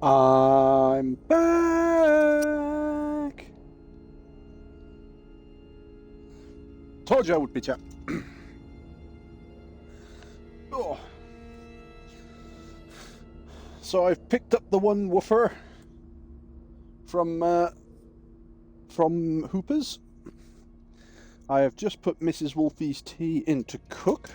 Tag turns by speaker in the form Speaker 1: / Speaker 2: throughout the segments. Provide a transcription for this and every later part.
Speaker 1: I'm back. Told you I would bitch out. Oh. So I've picked up the one woofer from Hooper's. I have just put Mrs. Wolfie's tea in to cook.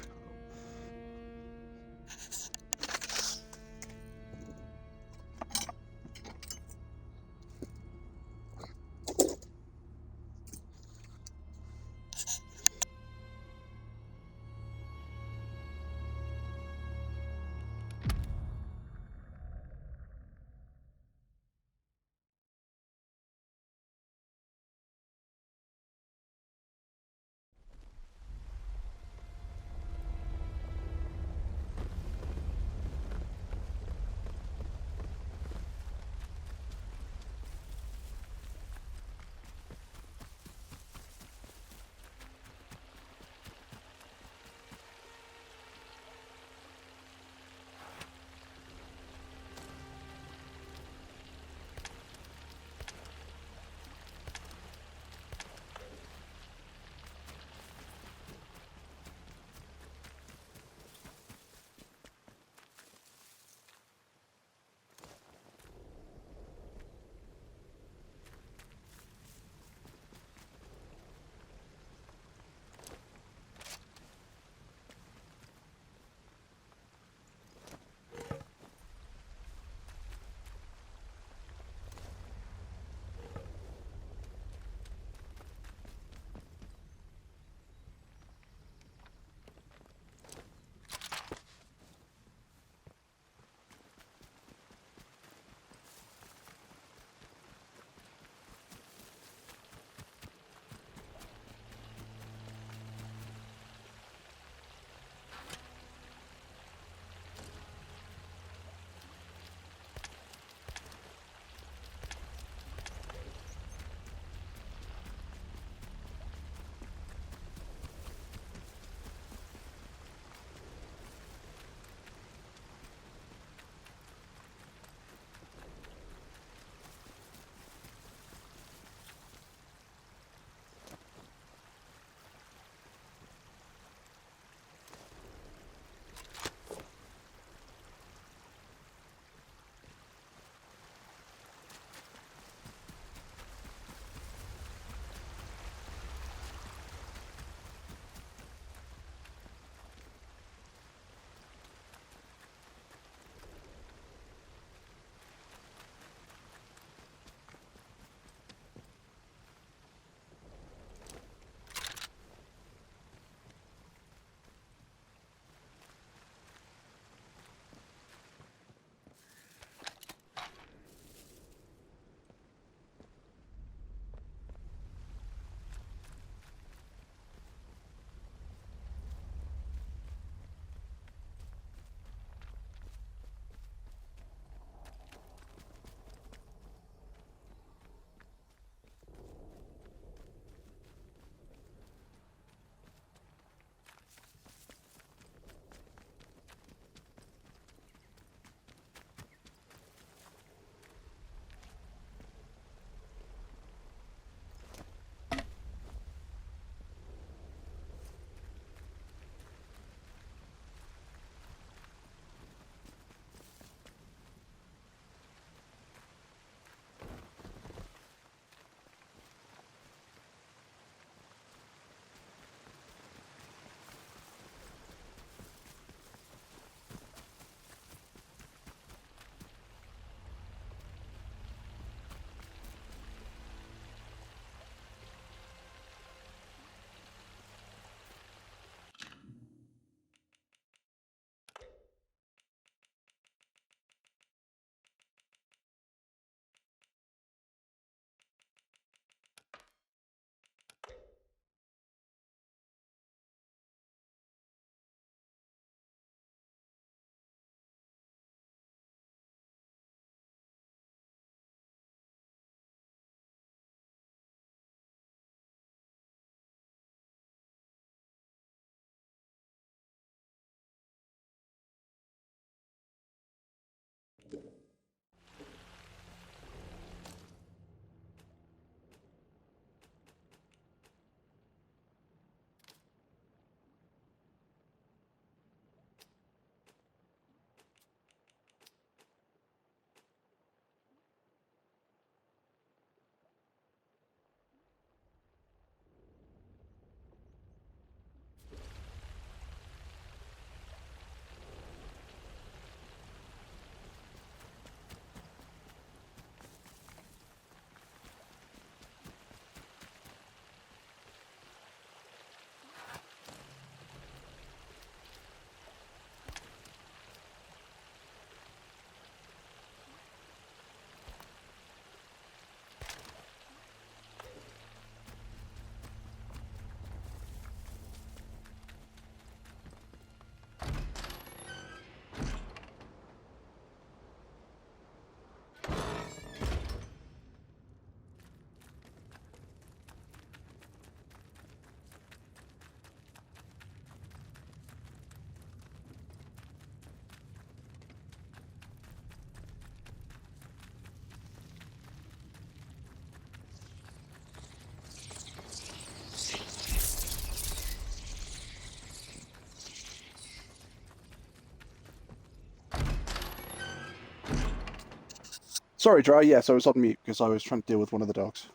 Speaker 1: Sorry, Dry. Yes, I was on mute because I was trying to deal with one of the dogs.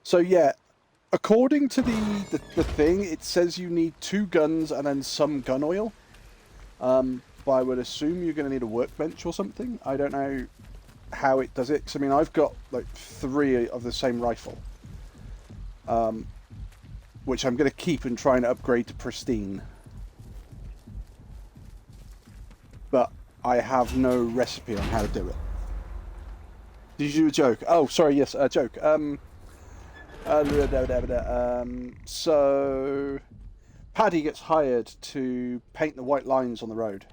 Speaker 1: So yeah, according to the thing, it says you need 2 guns and then some gun oil. But I would assume you're going to need a workbench or something. I don't know how it does it. 'Cause, I mean, I've got like 3 of the same rifle, which I'm going to keep and try and upgrade to pristine. But I have no recipe on how to do it. Did you do a joke? Oh, sorry, yes, a joke. So Paddy gets hired to paint the white lines on the road.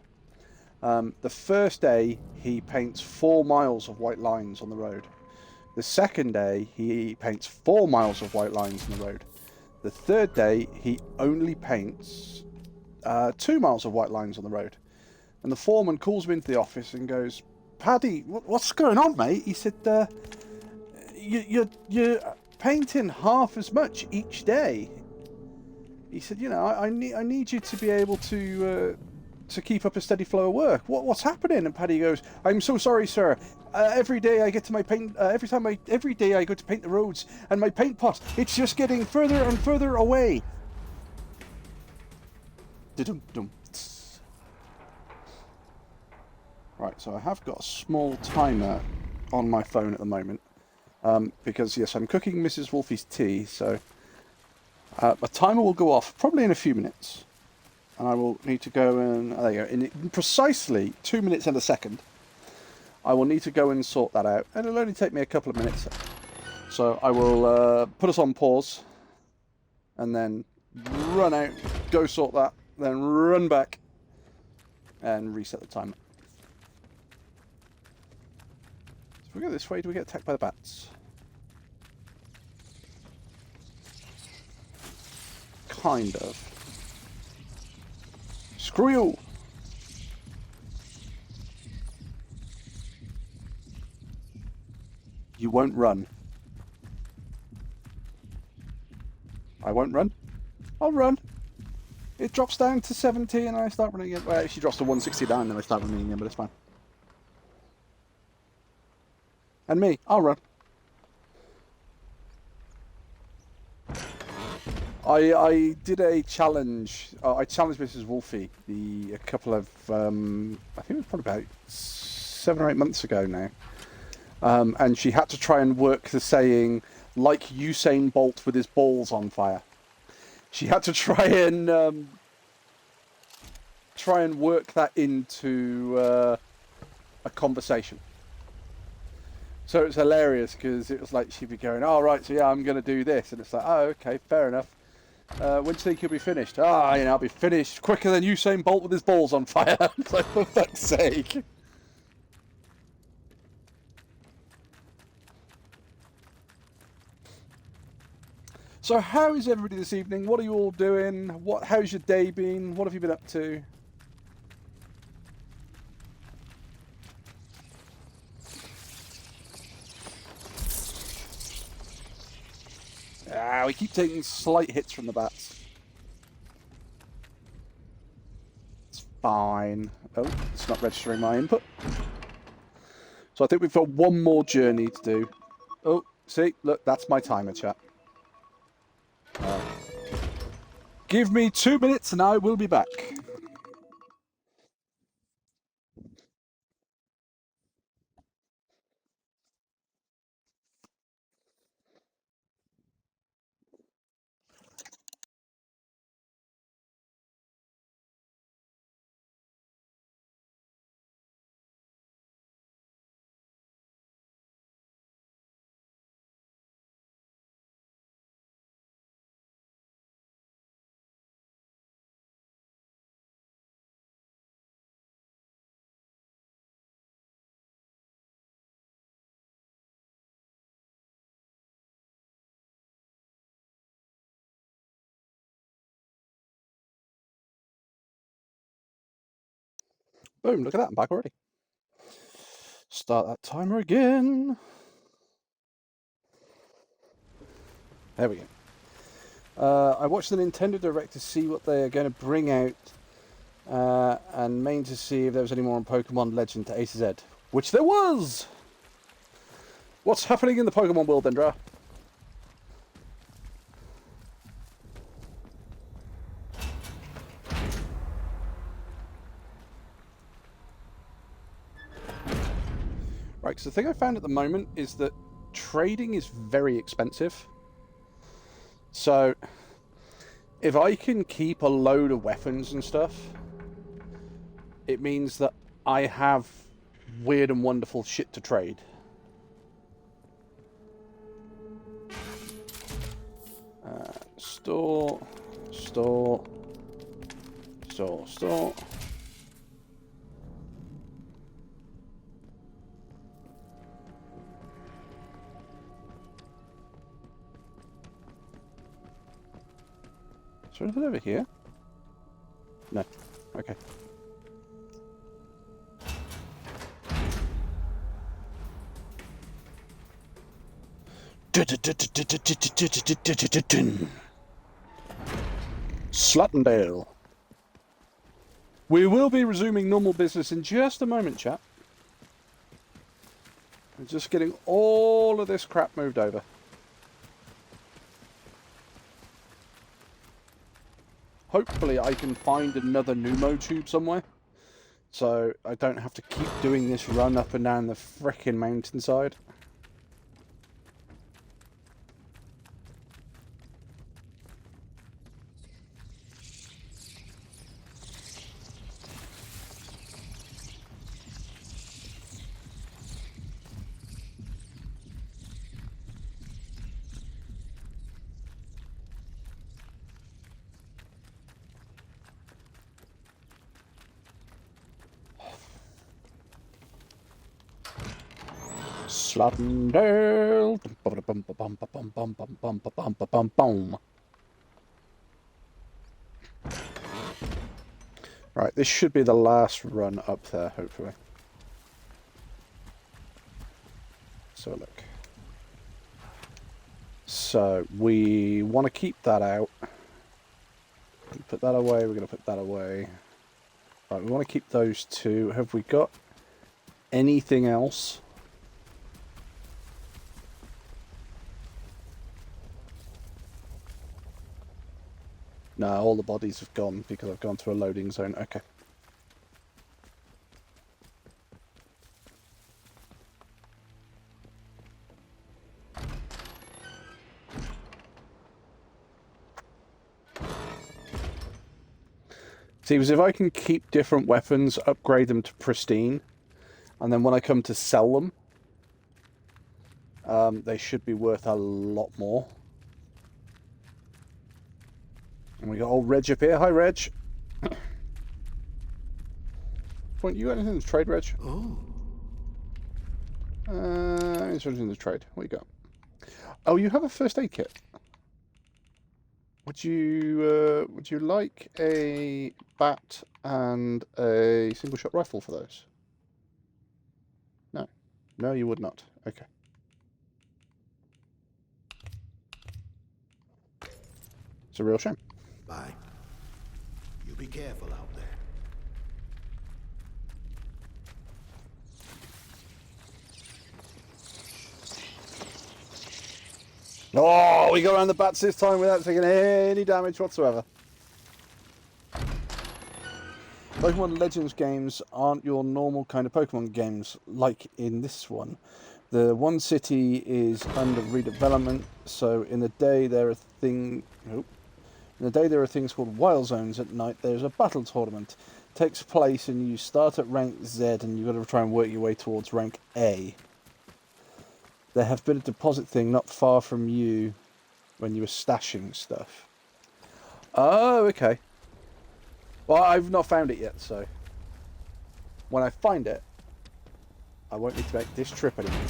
Speaker 1: The first day, he paints 4 miles of white lines on the road. The second day, he paints 4 miles of white lines on the road. The third day, he only paints 2 miles of white lines on the road. And the foreman calls me into the office and goes, "Paddy, what's going on, mate?" He said, "You're painting half as much each day." He said, "You know, I need you to be able to keep up a steady flow of work. What's happening?" And Paddy goes, "I'm so sorry, sir. Every day I get to my paint. Every day I go to paint the roads, and my paint pot, it's just getting further and further away." Dum-dum. Right, so I have got a small timer on my phone at the moment, because yes, I'm cooking Mrs. Wolfie's tea, so a timer will go off probably in a few minutes, and I will need to go and there you go. In precisely 2 minutes and a second, I will need to go and sort that out, and it'll only take me a couple of minutes. So I will put us on pause, and then run out, go sort that, then run back, and reset the timer. If we go this way, do we get attacked by the bats? Kind of. Screw you! You won't run. I won't run. I'll run. It drops down to 70 and I start running again. Well, it actually drops to 169 and then I start running again, but it's fine. And me, I'll run. I did a challenge. I challenged Mrs. Wolfie a couple of, I think it was probably about 7 or 8 months ago now. And she had to try and work the saying, like Usain Bolt with his balls on fire. She had to try and work that into a conversation. So it's hilarious because it was like she'd be going, "Oh right, so yeah, I'm going to do this," and it's like, "Oh okay, fair enough. When do you think you'll be finished?" "Ah, you know, I'll be finished quicker than Usain Bolt with his balls on fire." It's like, for fuck's sake. So how is everybody this evening? What are you all doing? How's your day been? What have you been up to? We keep taking slight hits from the bats. It's fine. Oh, it's not registering my input. So I think we've got one more journey to do. Oh, see, look, that's my timer, chat. Give me 2 minutes and I will be back. Boom, look at that, I'm back already. Start that timer again. There we go. I watched the Nintendo Direct to see what they are going to bring out, and main to see if there was any more on Pokemon Legend to A to Z, which there was! What's happening in the Pokemon world, Dendra? Right, because the thing I found at the moment is that trading is very expensive. So, if I can keep a load of weapons and stuff, it means that I have weird and wonderful shit to trade. Store. So is there anything over here? No. Okay. Sluttondale. We will be resuming normal business in just a moment, chat. We're just getting all of this crap moved over. Hopefully I can find another Numo tube somewhere, so I don't have to keep doing this run up and down the frickin' mountainside. Sluttondale. Right, this should be the last run up there, hopefully. So look. So we want to keep that out. Put that away. We're going to put that away. Right, we want to keep those two. Have we got anything else? No, all the bodies have gone because I've gone to a loading zone. Okay. See, because if I can keep different weapons, upgrade them to pristine, and then when I come to sell them, they should be worth a lot more. And we got old Reg up here. Hi, Reg. Point, you got anything to trade, Reg?
Speaker 2: Oh.
Speaker 1: Anything to trade. What you got? Oh, you have a first aid kit. Would you like a bat and a single shot rifle for those? No. No, you would not. Okay. It's a real shame.
Speaker 2: Bye. You be careful out there.
Speaker 1: Oh, we got around the bats this time without taking any damage whatsoever. Pokemon Legends games aren't your normal kind of Pokemon games like in this one. The one city is under redevelopment, so in the day there are things called Wild Zones. At night there's a battle tournament. It takes place and you start at rank Z and you've got to try and work your way towards rank A. There have been a deposit thing not far from you when you were stashing stuff. Oh, okay. Well, I've not found it yet, so when I find it, I won't need to make this trip anymore.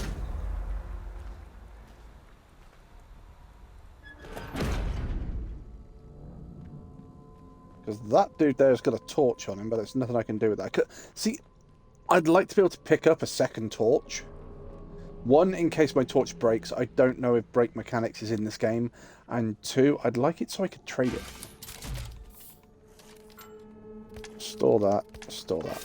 Speaker 1: Because that dude there's got a torch on him, but there's nothing I can do with that. See, I'd like to be able to pick up a second torch. One, in case my torch breaks. I don't know if brake mechanics is in this game. And two, I'd like it so I could trade it. Store that. Store that.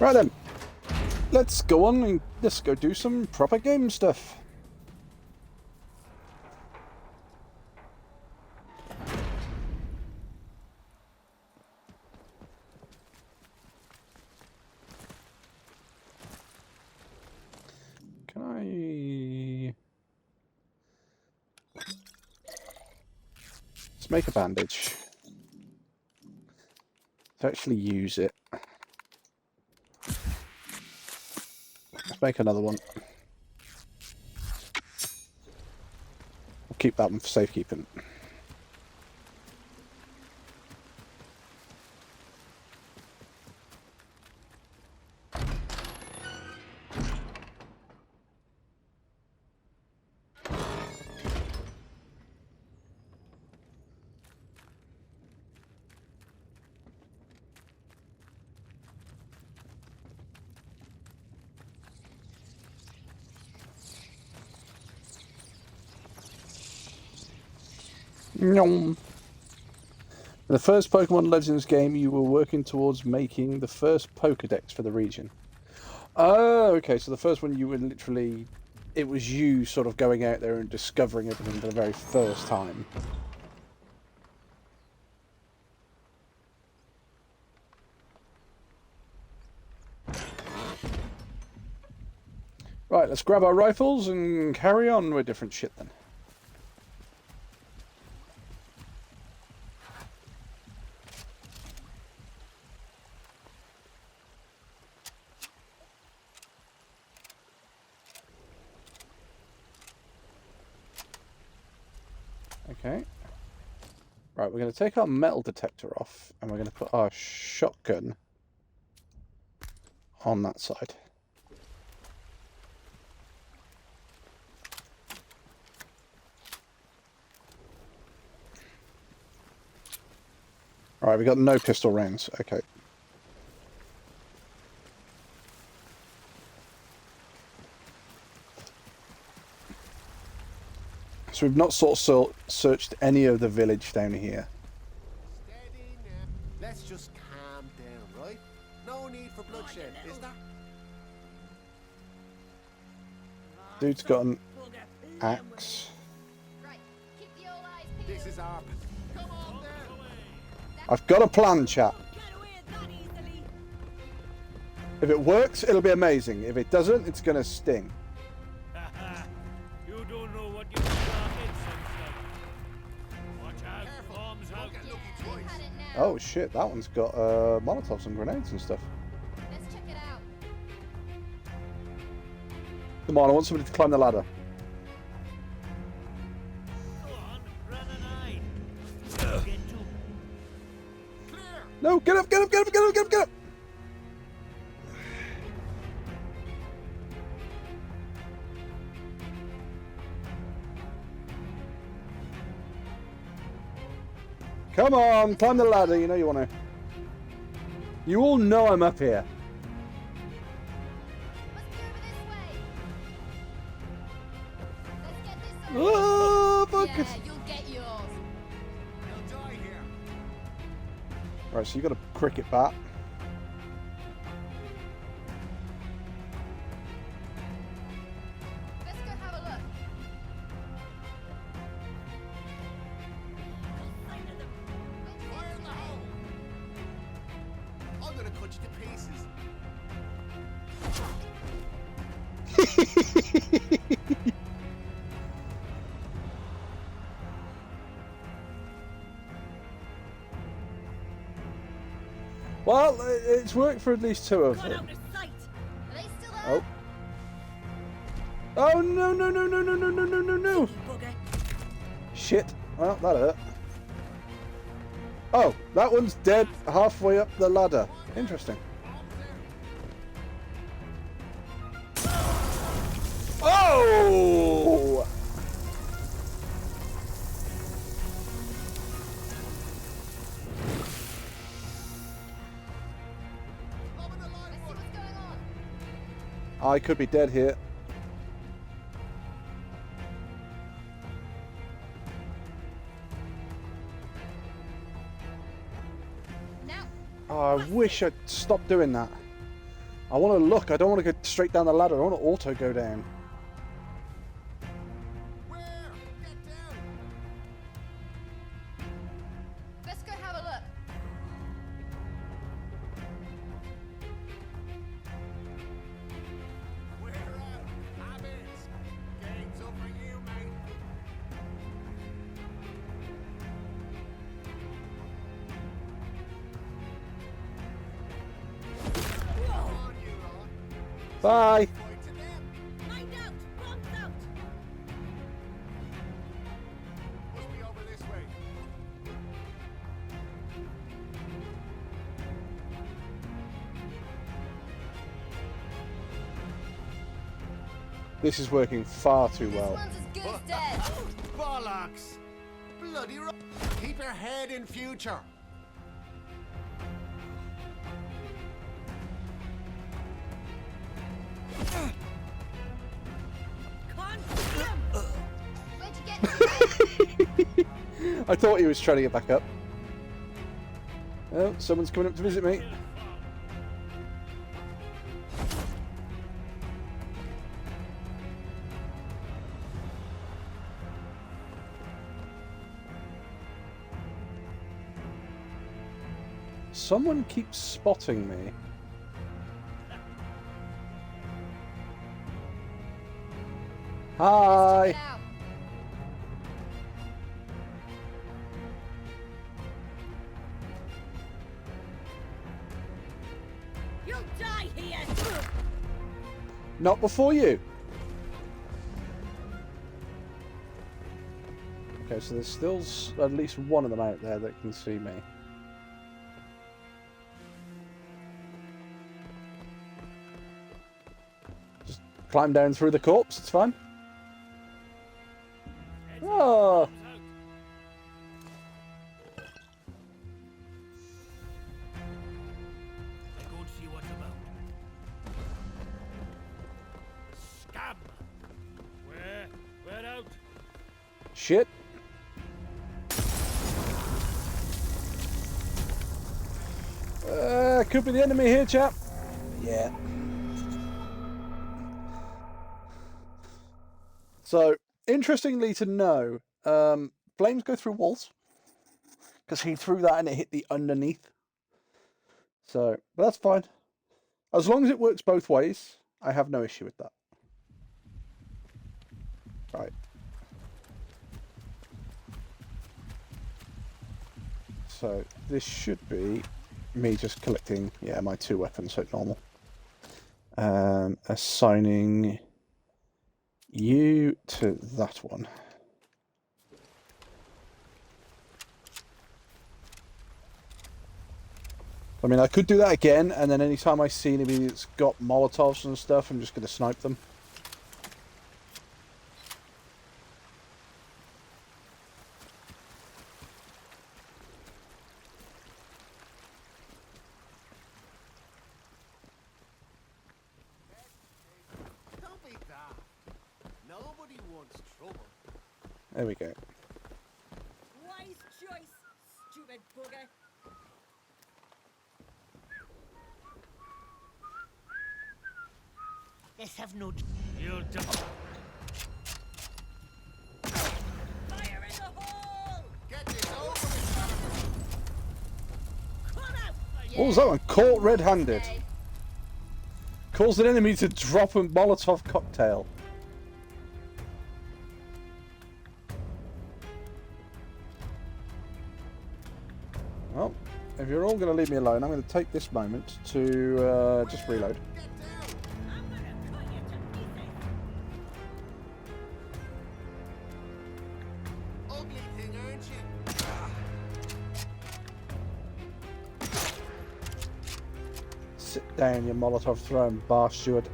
Speaker 1: Right then. Let's go on and let's go do some proper game stuff. Can I... Let's make a bandage. To actually use it. Let's make another one. We'll keep that one for safekeeping. Nom. In the first Pokemon Legends game, you were working towards making the first Pokedex for the region. Oh, okay, so the first one you were literally... It was you sort of going out there and discovering everything for the very first time. Right, let's grab our rifles and carry on with different shit then. Okay. Right, we're going to take our metal detector off and we're going to put our shotgun on that side. Alright, we got no pistol rounds. Okay. So we've not sort of searched any of the village down here.
Speaker 2: Steady now. Let's just calm down, right? No need for bloodshed, is there?
Speaker 1: Dude's got an axe.
Speaker 3: Right, keep your eyes peeled.
Speaker 2: This is our... Come on then!
Speaker 1: I've got a plan, chat.
Speaker 3: Get away that easily.
Speaker 1: If it works, it'll be amazing. If it doesn't, it's going to sting.
Speaker 4: You don't know what you started, sunset. Watch out,
Speaker 2: Careful,
Speaker 4: bombs
Speaker 2: don't
Speaker 4: out.
Speaker 2: get lucky
Speaker 3: They've
Speaker 2: twice.
Speaker 3: had it now.
Speaker 1: Oh shit, that one's got Molotovs and grenades and stuff.
Speaker 3: Let's check it out.
Speaker 1: Come on, I want somebody to climb the ladder.
Speaker 4: Go on, run and hide. Get to.
Speaker 2: Clear!
Speaker 1: No, get up, get up, get up, get up, get up, get up! Come on, climb the ladder, you know you want to. You all know I'm up here.
Speaker 3: Must be over this way. Let's get this over.
Speaker 1: Oh, fuck it.
Speaker 3: Yeah, you'll get yours.
Speaker 2: You'll die here.
Speaker 1: Right, so you got a cricket bat.
Speaker 3: Let's go have a look.
Speaker 2: Fire in the hole! I'm gonna cut you to pieces.
Speaker 1: Well, it's worked for at least two of
Speaker 3: Got
Speaker 1: them.
Speaker 3: out of sight. Are they still there?
Speaker 1: Oh. Oh, no, no, no, no, no, no, no, no, no, no.
Speaker 3: You bugger.
Speaker 1: Shit. Well, that hurt. Oh, that one's dead halfway up the ladder. Interesting. Oh!
Speaker 2: Lobbing the
Speaker 3: Let's
Speaker 2: line,
Speaker 3: see
Speaker 2: bud.
Speaker 3: what's going on.
Speaker 1: I could be dead here.
Speaker 3: Now,
Speaker 1: Oh, I wish I'd stopped doing that. I want to look. I don't want to go straight down the ladder. I want to auto go down.
Speaker 2: Where? Get down!
Speaker 3: Let's go have a look.
Speaker 2: We're out! Habits! Game's up for you, mate! Come on, you lot!
Speaker 1: Bye.
Speaker 2: Point to them!
Speaker 3: Find out. Bombs out.
Speaker 2: Must be over this way.
Speaker 1: This is working far too
Speaker 3: This
Speaker 1: well.
Speaker 3: one's as good as dead.
Speaker 2: Bollocks! Bloody Keep your head in future!
Speaker 3: Where'd you get to?
Speaker 1: I thought he was trying to get back up. Oh, someone's coming up to visit me. Someone keeps spotting me. Hi.
Speaker 3: Get out. You'll die here.
Speaker 1: Not before you. Okay, so there's still at least one of them out there that can see me. Just climb down through the corpse, it's fine. Oh,
Speaker 4: I go and see what's about. Scab! Where out?
Speaker 1: shit. Could be the enemy here, chap. Yeah. So, interestingly to know, flames go through walls. Because he threw that and it hit the underneath. So, but that's fine. As long as it works both ways, I have no issue with that. Right. So, this should be me just collecting, yeah, my 2 weapons, so normal. Assigning you to that one. I mean, I could do that again, and then anytime I see anybody that's got Molotovs and stuff, I'm just going to snipe them.
Speaker 2: Don't be daft. Nobody wants trouble.
Speaker 1: There we go.
Speaker 3: Wise choice, stupid bugger.
Speaker 5: Let's have no.
Speaker 4: You'll die.
Speaker 3: Fire in the hole!
Speaker 2: Get this over with!
Speaker 3: Come out!
Speaker 1: What was that one? Caught red-handed. Calls an enemy to drop a Molotov cocktail. Well, if you're all going to leave me alone, I'm going to take this moment to just reload.
Speaker 2: Get down!
Speaker 3: I'm gonna cut you to pieces.
Speaker 2: Ugly thing, aren't you?
Speaker 1: Sit down, you Molotov throwing bar steward.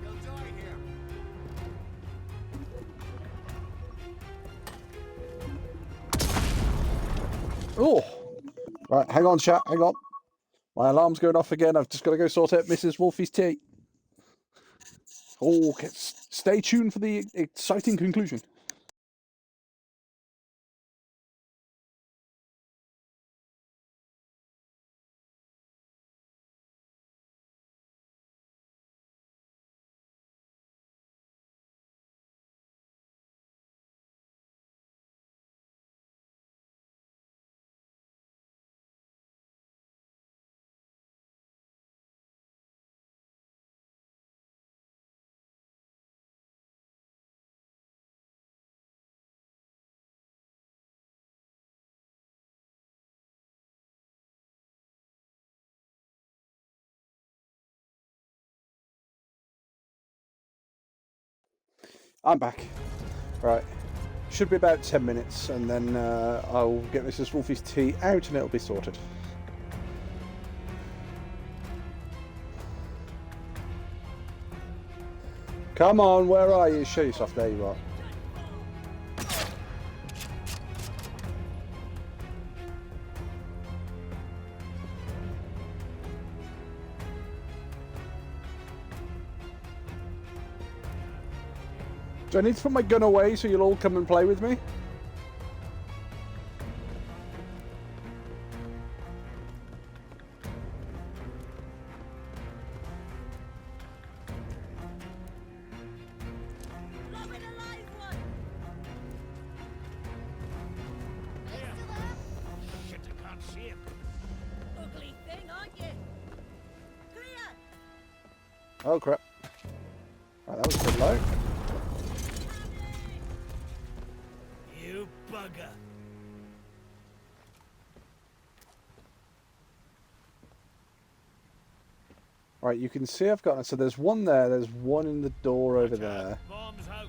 Speaker 2: You'll die here.
Speaker 1: Oh! Right, hang on, chat, hang on. My alarm's going off again. I've just got to go sort out Mrs. Wolfie's tea. Oh, stay tuned for the exciting conclusion. I'm back. Right. Should be about 10 minutes, and then I'll get Mrs. Wolfie's tea out and it'll be sorted. Come on, where are you? Show yourself. There you are. Do I need to put my gun away so you'll all come and play with me?
Speaker 3: Lob it a live one.
Speaker 4: Shit, I can't see him.
Speaker 3: Ugly thing, aren't you? Clear.
Speaker 1: Oh crap. Right, that was a bit low.
Speaker 4: You bugger.
Speaker 1: Right, you can see I've got... So there's one there, there's one in the door over there.
Speaker 4: Bombs out.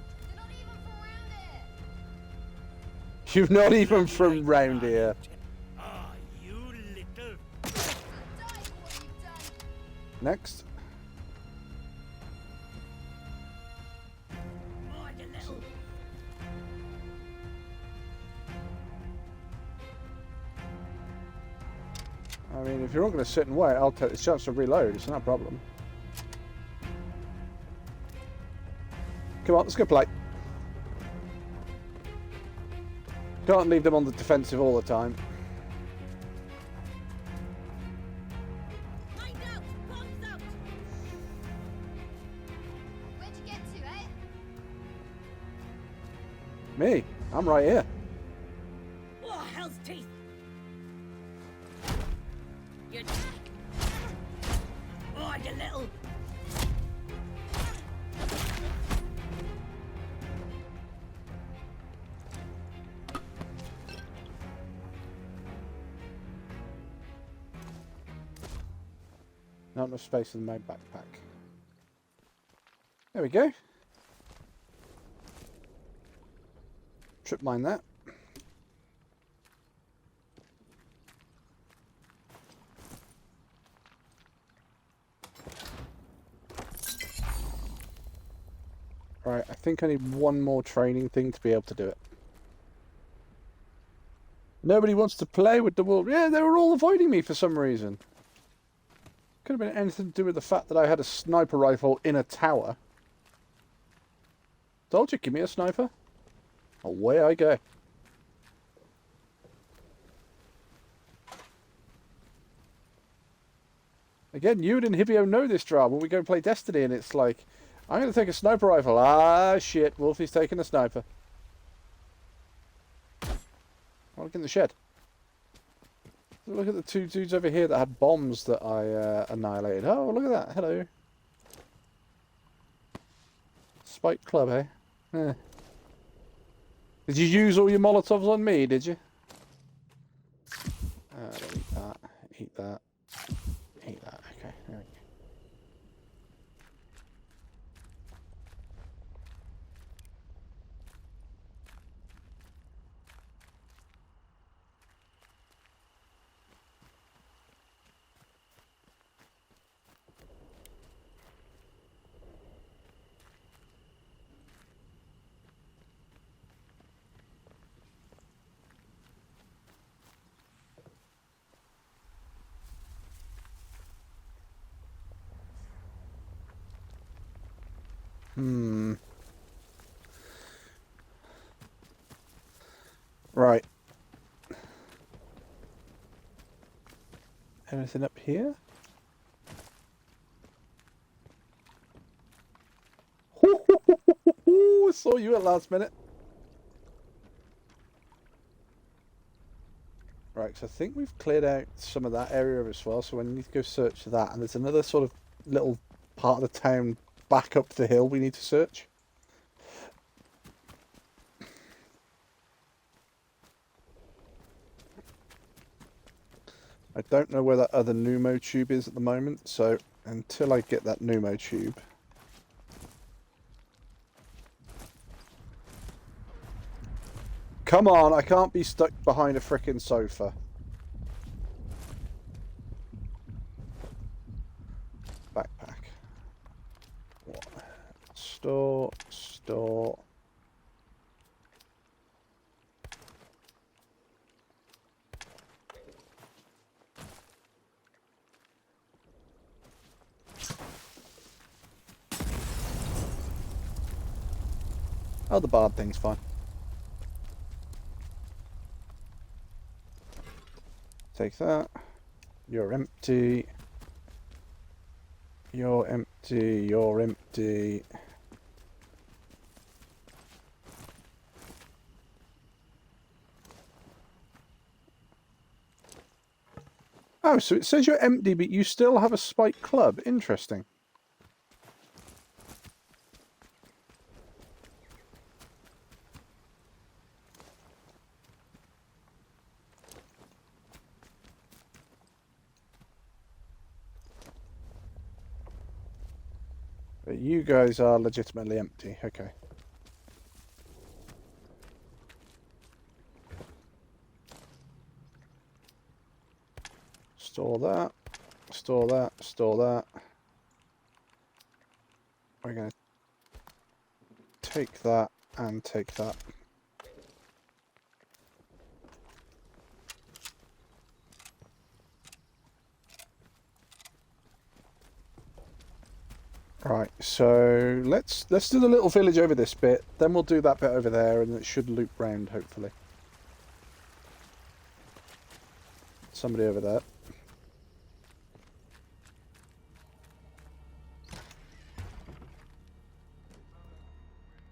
Speaker 1: You're not even from round here.
Speaker 4: Ah, you little.
Speaker 1: Next.
Speaker 3: Oh, you little.
Speaker 1: I mean, if you're not going to sit and wait, I'll take the chance to reload. It's not a problem. Come on, let's go play. Can't leave them on the defensive all the time.
Speaker 3: Mind out. Bombs out.
Speaker 5: Where'd you get to, eh?
Speaker 1: Me, I'm right here.
Speaker 3: Oh, hell's teeth. You. Oh, you little.
Speaker 1: Not enough space in my backpack. There we go. Trip mine that. Right, I think I need one more training thing to be able to do it. Nobody wants to play with the wolf. Yeah, they were all avoiding me for some reason. Could have been anything to do with the fact that I had a sniper rifle in a tower. Told you, give me a sniper. Away I go. Again, you and Hibio know this drama. When we go and play Destiny and it's like, I'm going to take a sniper rifle. Ah, shit, Wolfie's taking a sniper. Oh, look in the shed. Look at the two dudes over here that had bombs that I annihilated. Oh, look at that. Hello. Spike Club, eh? Eh. Did you use all your Molotovs on me, did you? I'll eat that. Eat that. Eat that. Okay, there we go. Right. Anything up here? Saw you at last minute. Right, so I think we've cleared out some of that area as well, so we need to go search that. And there's another sort of little part of the town back up the hill we need to search. I don't know where that other pneumo tube is at the moment, so until I get that pneumo tube... Come on, I can't be stuck behind a frickin' sofa. Backpack. What? Store, store. Oh, the bard thing's fine. Take that. You're empty. You're empty. You're empty. Oh, so it says you're empty, but you still have a spike club. Interesting. But you guys are legitimately empty. Okay. Store that. Store that. Store that. We're going to take that and take that. Right, so let's do the little village over this bit, then we'll do that bit over there, and it should loop round, hopefully. Somebody over there.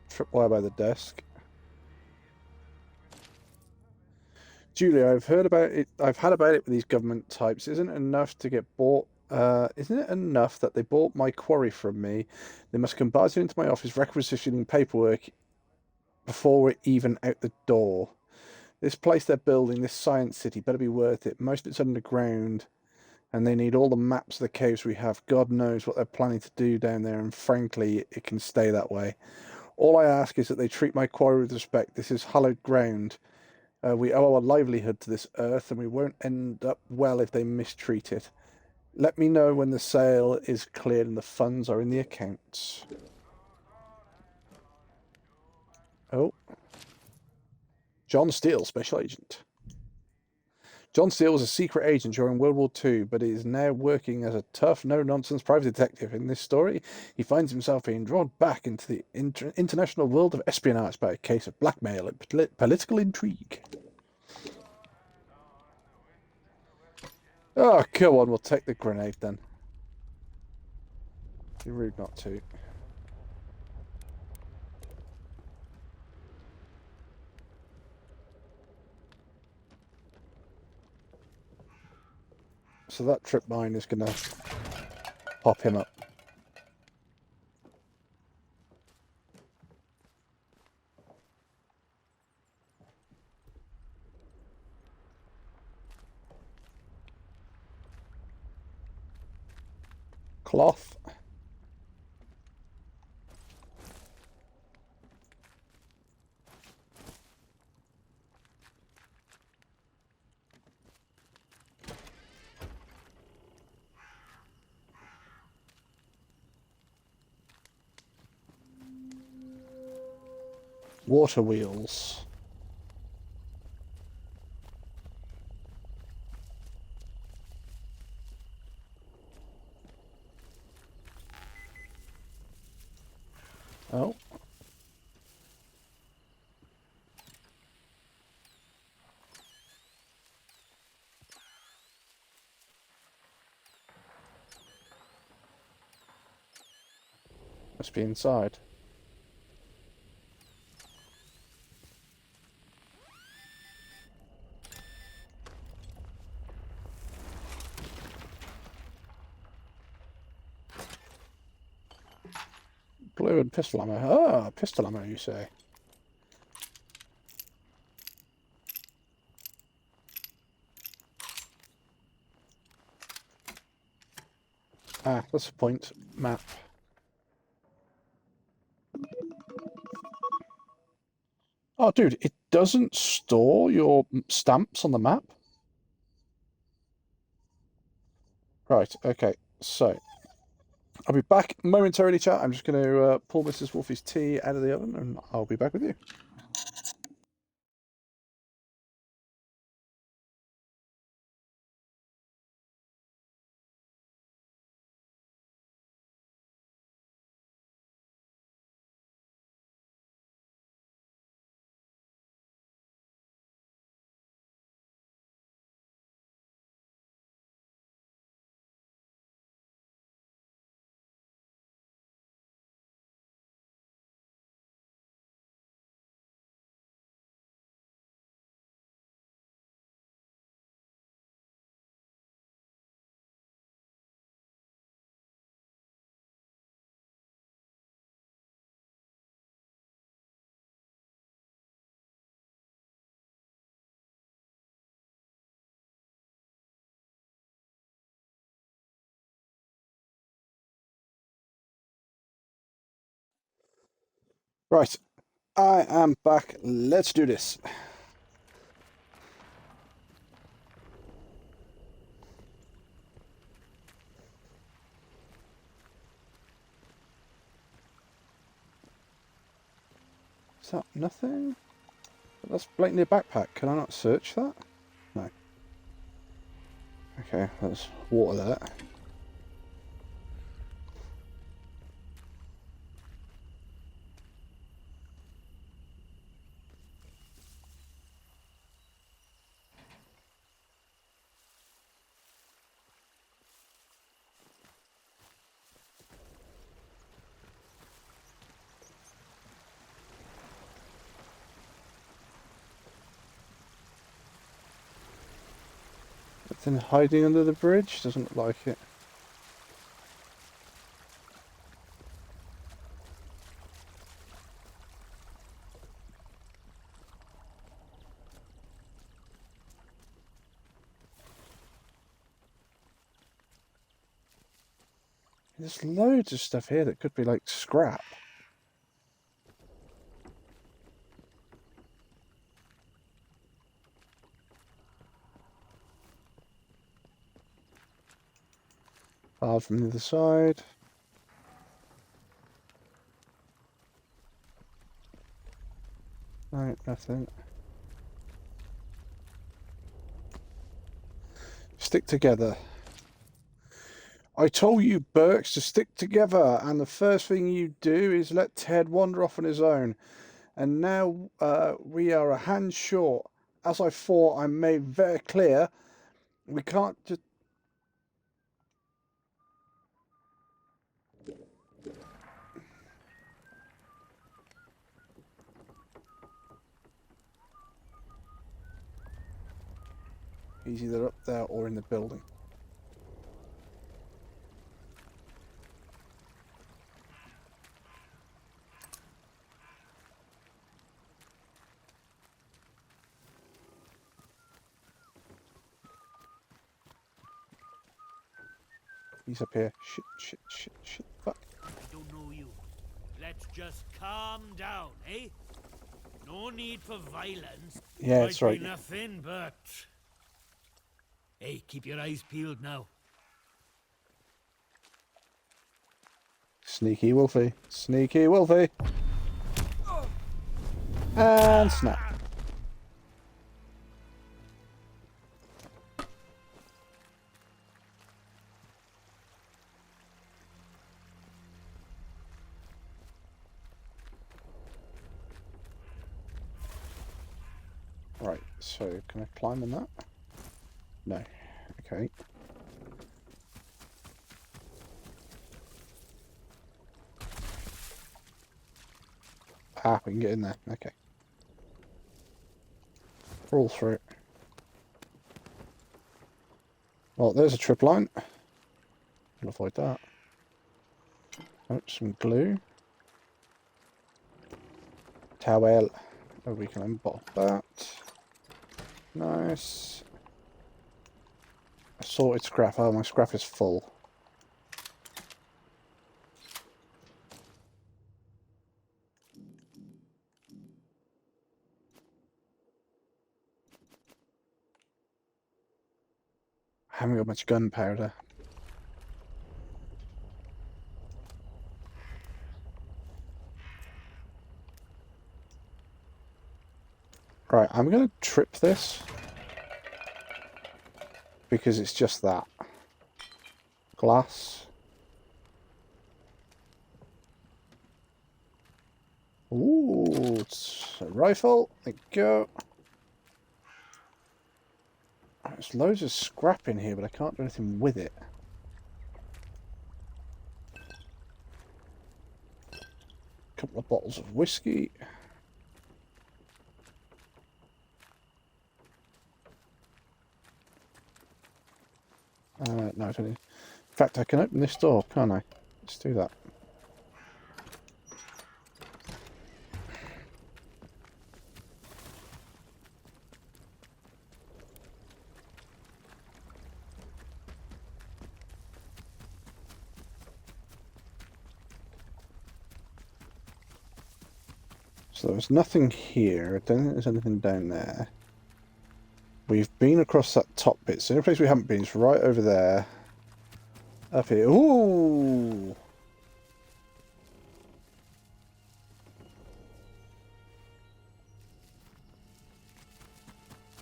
Speaker 1: Tripwire by the desk. Julia, I've heard about it. I've had about it with these government types. Isn't it enough to get bought? Isn't it enough that they bought my quarry from me? They must come barging into my office requisitioning paperwork before we're even out the door. This place they're building, this science city, better be worth it. Most of it's underground, and they need all the maps of the caves we have. God knows what they're planning to do down there, and frankly, it can stay that way. All I ask is that they treat my quarry with respect. This is hallowed ground. We owe our livelihood to this earth, and we won't end up well if they mistreat it. Let me know when the sale is cleared and the funds are in the accounts. Oh. John Steele, Special Agent. John Steele was a secret agent during World War II, but is now working as a tough, no-nonsense private detective. In this story, he finds himself being drawn back into the international world of espionage by a case of blackmail and political intrigue. Oh, come on, we'll take the grenade then. Be rude not to. So that trip mine is going to pop him up. Cloth. Water wheels. Oh. Must be inside. Blue and pistol ammo. Ah, pistol ammo, you say? Ah, that's the point. Map. Oh, dude, it doesn't store your stamps on the map. Right, okay. So, I'll be back momentarily, chat. I'm just going to pull Mrs. Wolfie's tea out of the oven, and I'll be back with you. Right, I am back. Let's do this. Is that nothing? That's blatantly a backpack. Can I not search that? No. Okay, let's water that. Anything hiding under the bridge? Doesn't look like it. There's loads of stuff here that could be like scrap. Hard from the other side. No, nothing. Stick together. I told you, Burks, to stick together, and the first thing you do is let Ted wander off on his own. And now we are a hand short. As I thought, I made very clear, we can't just... He's either up there or in the building. He's up here. Shit, fuck.
Speaker 4: I don't know you. Let's just calm down, eh? No need for violence.
Speaker 1: Yeah, that's
Speaker 4: Might
Speaker 1: right.
Speaker 4: be nothing, but... Hey, keep your eyes peeled now.
Speaker 1: Sneaky Wolfie. Sneaky Wolfie. And snap. Right, so can I climb on that? No. Okay. Ah, we can get in there. Okay. Crawl through it. Well, there's a trip line. I'll avoid that. Oh, some glue. Towel. Oh, we can unbolt that. Nice. Assorted scrap. Oh, my scrap is full. haven't got much gunpowder. Right, I'm going to trip this because it's just that. Glass. Ooh, it's a rifle. There you go. There's loads of scrap in here, but I can't do anything with it. Couple of bottles of whiskey. No, I don't need. In fact, I can open this door, can't I? Let's do that. So there's nothing here. I don't think there's anything down there. We've been across that top bit. So the only place we haven't been is right over there. Up here. Ooh!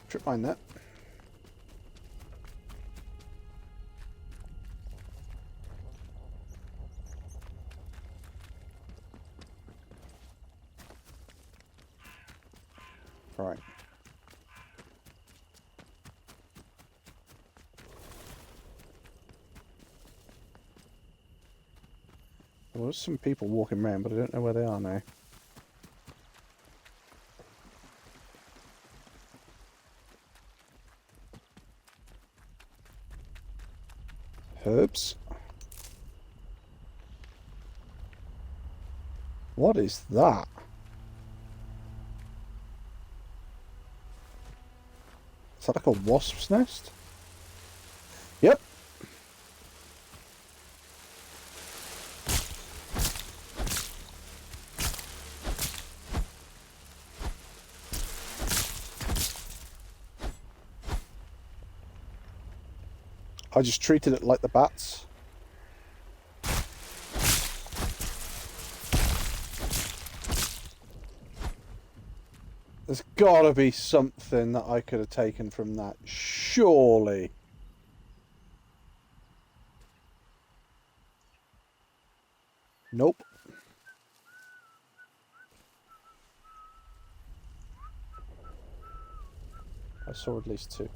Speaker 1: Trip mine that. Right. Well, there's some people walking around, but I don't know where they are now. Herbs. What is that? Is that like a wasp's nest? Yep. I just treated it like the bats. There's gotta be something that I could have taken from that, surely. Nope. I saw at least two.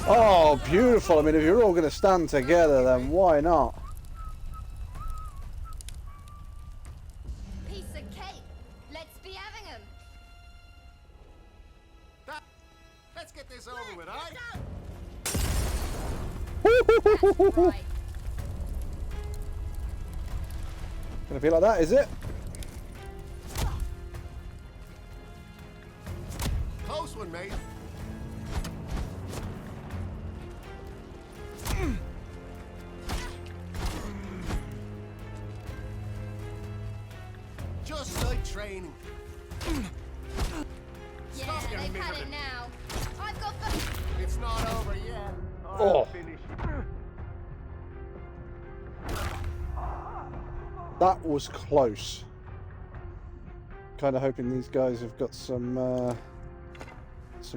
Speaker 1: Oh, beautiful. I mean, if you're all going to stand together, then why not?
Speaker 5: Piece of cake. Let's be having him.
Speaker 2: Let's get this over with, aye?
Speaker 5: That's right.
Speaker 1: Gonna be like that, is it?
Speaker 2: Close one, mate. Just like training.
Speaker 5: Yeah,
Speaker 2: Stop getting
Speaker 5: they've had
Speaker 2: miserable.
Speaker 5: it now. I've got the...
Speaker 2: It's not over yet.
Speaker 1: Oh.
Speaker 2: Finish.
Speaker 1: That was close. Kind of hoping these guys have got some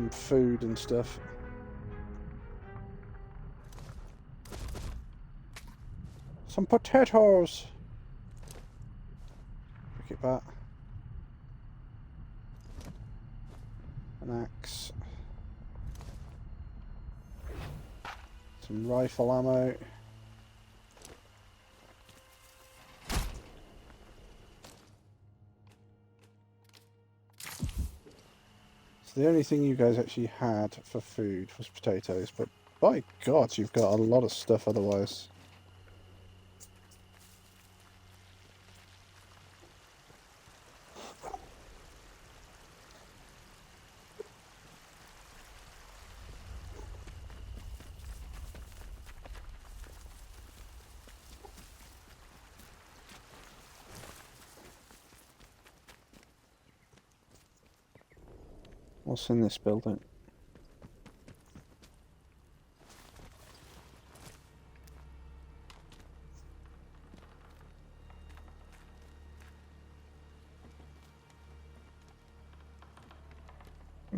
Speaker 1: food and stuff. Some potatoes. Pick it back. An axe. Some rifle ammo. So the only thing you guys actually had for food was potatoes, but by God, you've got a lot of stuff otherwise. What's in this building?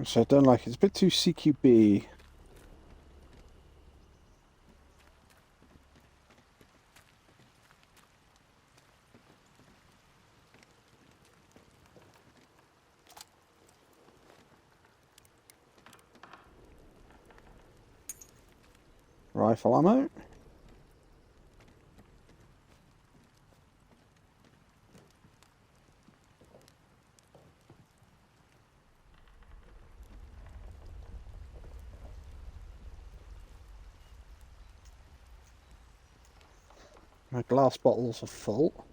Speaker 1: So I don't like it. It's a bit too CQB. Rifle ammo. My glass bottles are full.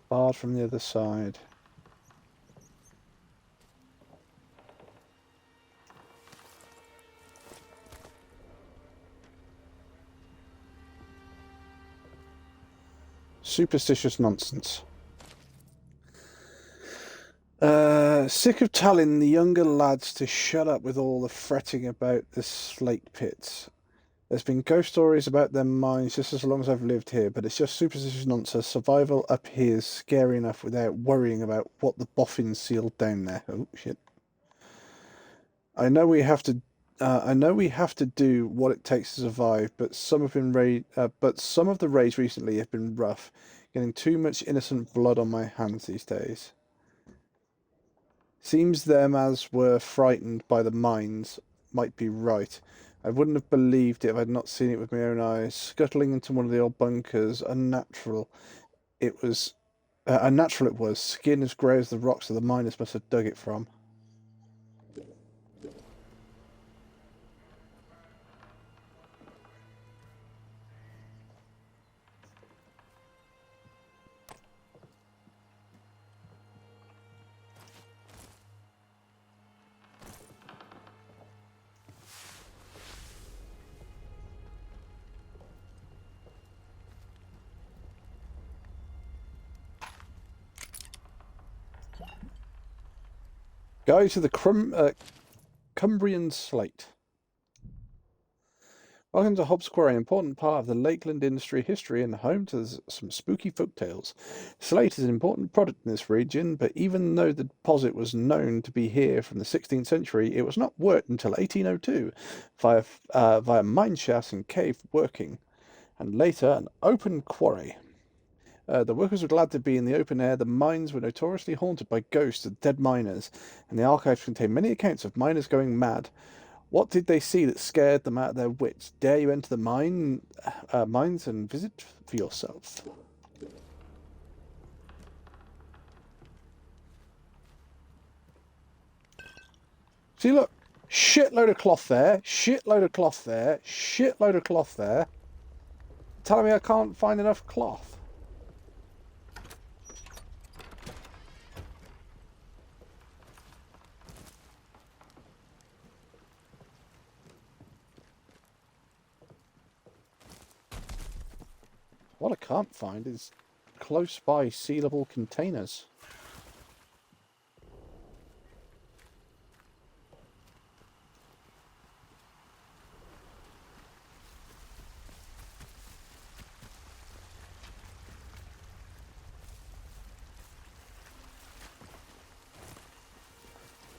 Speaker 1: Barred from the other side. Superstitious nonsense. Sick of telling the younger lads to shut up with all the fretting about the slate pits. There's been ghost stories about them mines just as long as I've lived here, but it's just superstitious nonsense. Survival up here is scary enough without worrying about what the boffins sealed down there. Oh shit! I know we have to do what it takes to survive, but some of the raids recently have been rough. Getting too much innocent blood on my hands these days. Seems them as were frightened by the mines might be right. I wouldn't have believed it if I'd not seen it with my own eyes. Scuttling into one of the old bunkers, unnatural it was. Skin as grey as the rocks that the miners must have dug it from. Go to the Cumbrian Slate. Welcome to Hobbs Quarry, an important part of the Lakeland industry history and home to some spooky folktales. Slate is an important product in this region, but even though the deposit was known to be here from the 16th century, it was not worked until 1802 via mine shafts and cave working, and later an open quarry. The workers were glad to be in the open air. The mines were notoriously haunted by ghosts of dead miners, and the archives contain many accounts of miners going mad. What did they see that scared them out of their wits? Dare you enter the mines and visit for yourself? See, look. Shitload of cloth there. Shitload of cloth there. Shitload of cloth there. Telling me I can't find enough cloth. What I can't find is close by sealable containers.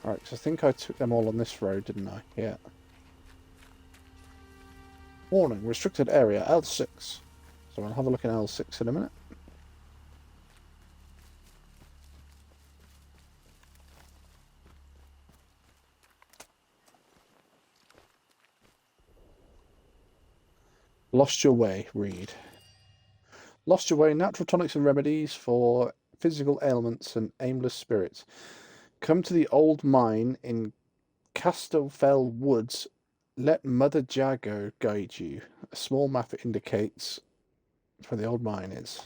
Speaker 1: Alright, because I think I took them all on this road, didn't I? Yeah. Warning, restricted area, L6. So I'll have a look at L6 in a minute. Lost Your Way, read. Lost Your Way, natural tonics and remedies for physical ailments and aimless spirits. Come to the old mine in Castlefell Woods. Let Mother Jago guide you. A small map indicates where the old mine is.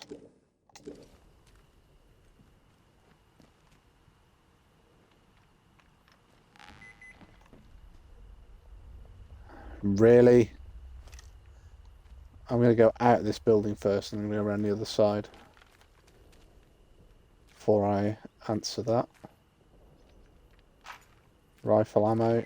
Speaker 1: Really? I'm going to go out of this building first and I'm going to go around the other side before I answer that. Rifle ammo.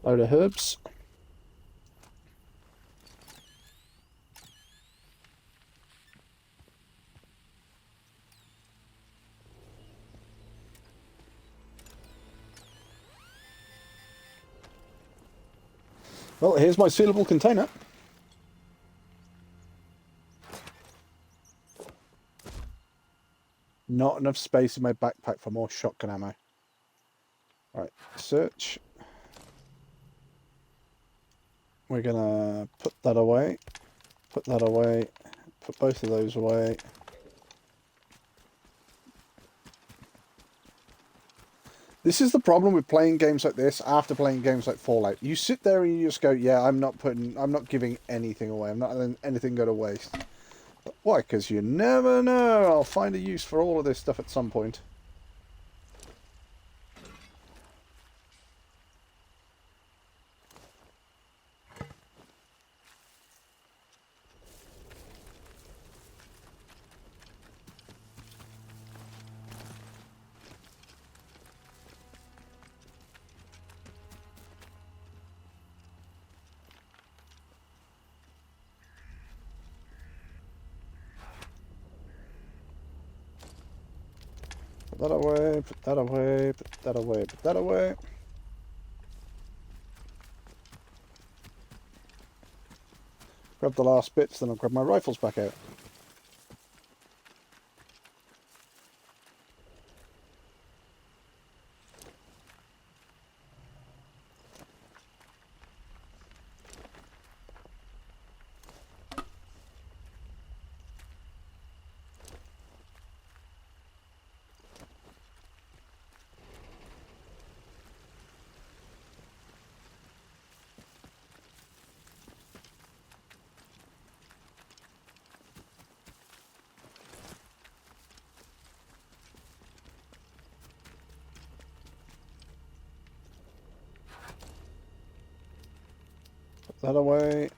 Speaker 1: Load of herbs. Well, here's my sealable container. Not enough space in my backpack for more shotgun ammo. Right, search. We're gonna put that away, put that away, put both of those away. This is the problem with playing games like this after playing games like Fallout. You sit there and you just go, yeah, I'm not giving anything away. I'm not letting anything go to waste. But why? Because you never know. I'll find a use for all of this stuff at some point. Put that away, put that away, put that away, put that away. Grab the last bits, then I'll grab my rifles back out. That away.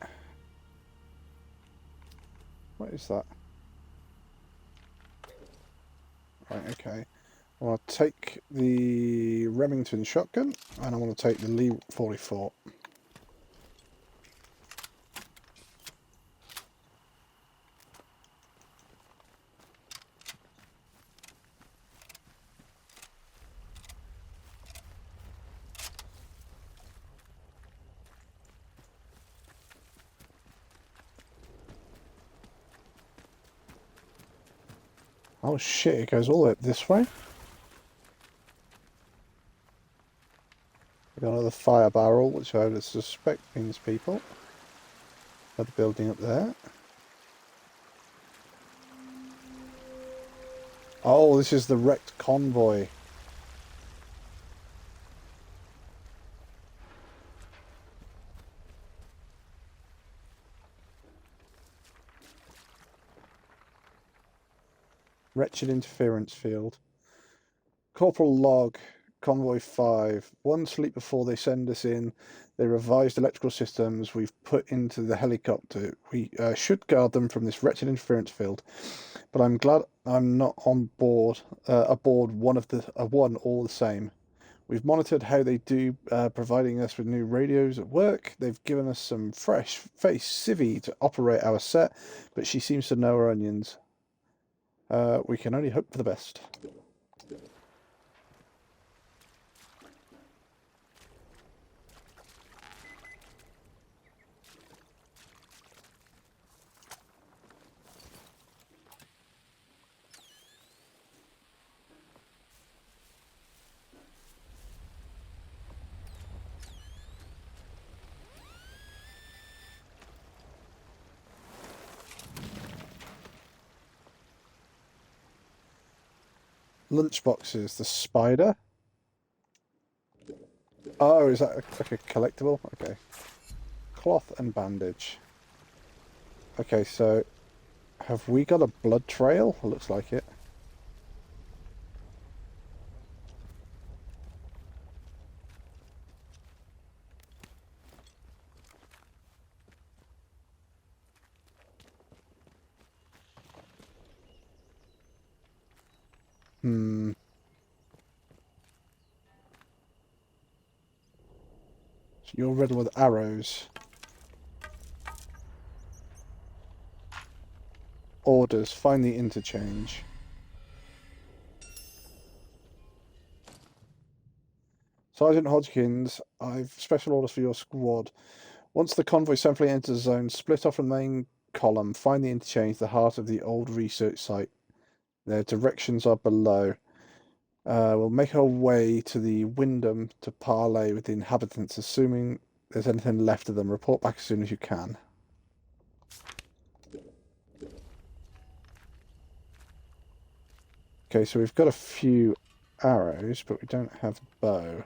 Speaker 1: What is that? Right, okay. I want to take the Remington shotgun and I want to take the Lee 44. Oh shit, it goes all the way up this way. We've got another fire barrel, which I would suspect means people. Another building up there. Oh, this is the wrecked convoy. Wretched interference field. Corporal log, convoy 5. One sleep before they send us in. They revised electrical systems we've put into the helicopter. We should guard them from this wretched interference field. But I'm glad I'm not on board, aboard one all the same. We've monitored how they do, providing us with new radios at work. They've given us some fresh face civvy to operate our set, but she seems to know her onions. We can only hope for the best. Lunchboxes, the spider. Oh, is that like a collectible? Okay. Cloth and bandage. Okay, so have we got a blood trail? Looks like it. Hmm. So you're riddled with arrows. Orders. Find the interchange. Sergeant Hodgkins, I've special orders for your squad. Once the convoy safely enters the zone, split off from the main column, find the interchange, the heart of the old research site. Their directions are below. We'll make our way to the Wyndham to parley with the inhabitants, assuming there's anything left of them. Report back as soon as you can. Okay, so we've got a few arrows, but we don't have a bow.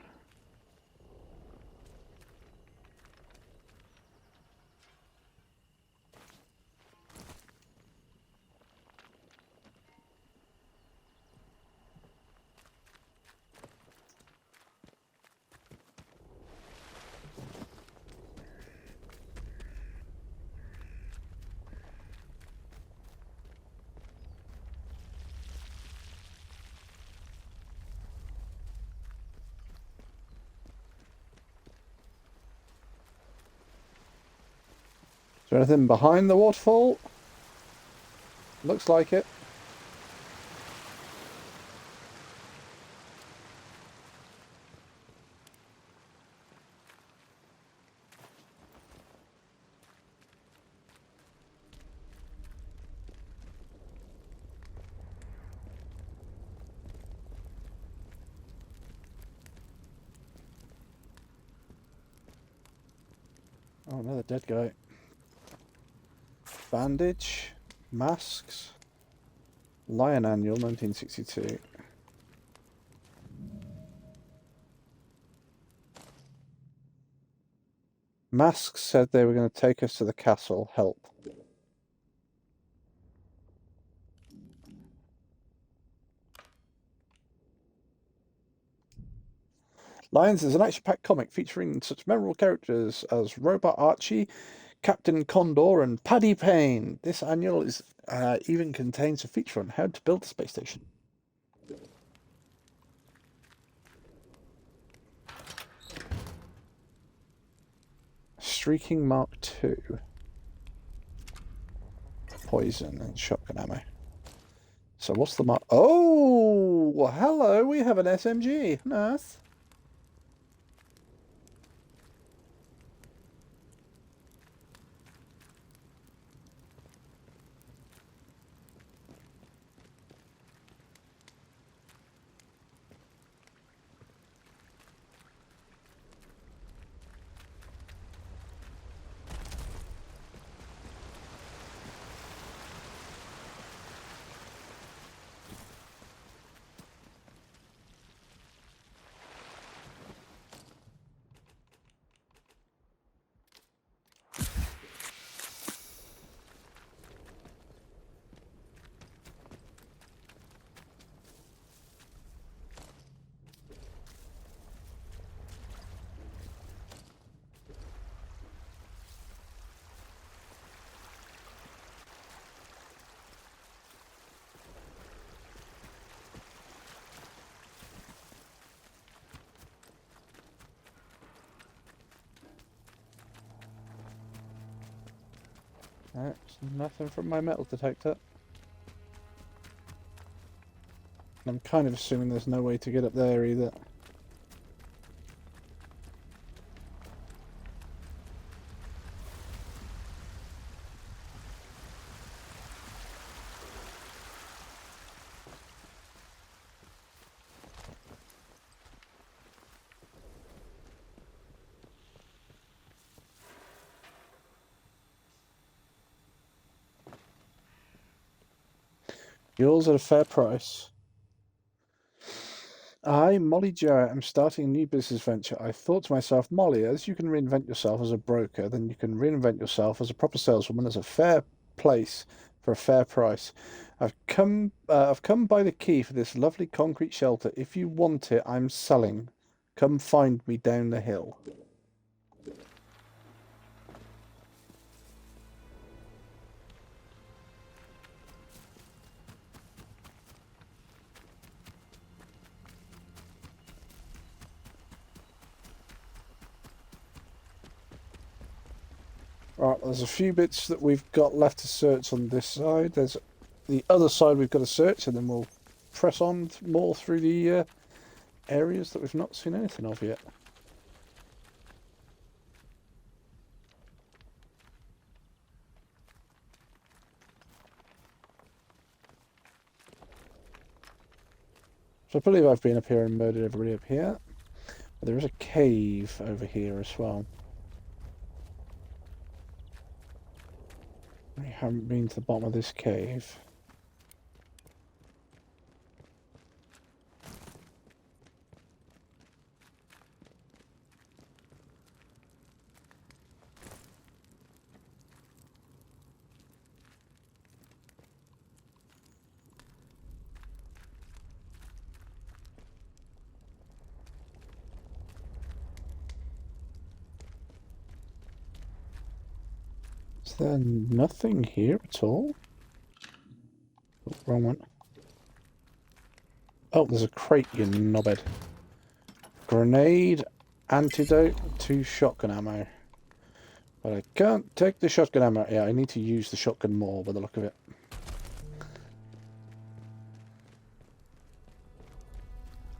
Speaker 1: Is there anything behind the waterfall? Looks like it. Oh, another dead guy. Bandage. Masks. Lion Annual, 1962. Masks said they were going to take us to the castle. Help. Lions is an action-packed comic featuring such memorable characters as Robot Archie, Captain Condor, and Paddy Payne. This annual is even contains a feature on how to build a space station. Streaking Mark II. Poison and shotgun ammo. So what's the mark? Oh, well, hello, we have an SMG. Nice. That's nothing from my metal detector. I'm kind of assuming there's no way to get up there either. Yours at a fair price. I, Molly Jarrett, am starting a new business venture. I thought to myself, Molly, as you can reinvent yourself as a broker, then you can reinvent yourself as a proper saleswoman, as a fair place for a fair price. I've come by the key for this lovely concrete shelter. If you want it, I'm selling. Come find me down the hill. Right, there's a few bits that we've got left to search on this side. There's the other side we've got to search, and then we'll press on more through the areas that we've not seen anything of yet. So I believe I've been up here and murdered everybody up here. But there is a cave over here as well. We haven't been to the bottom of this cave. Is there nothing here at all? Oh, wrong one. Oh, there's a crate, you knobhead. Grenade, antidote, 2 shotgun ammo. But I can't take the shotgun ammo. Yeah, I need to use the shotgun more by the look of it.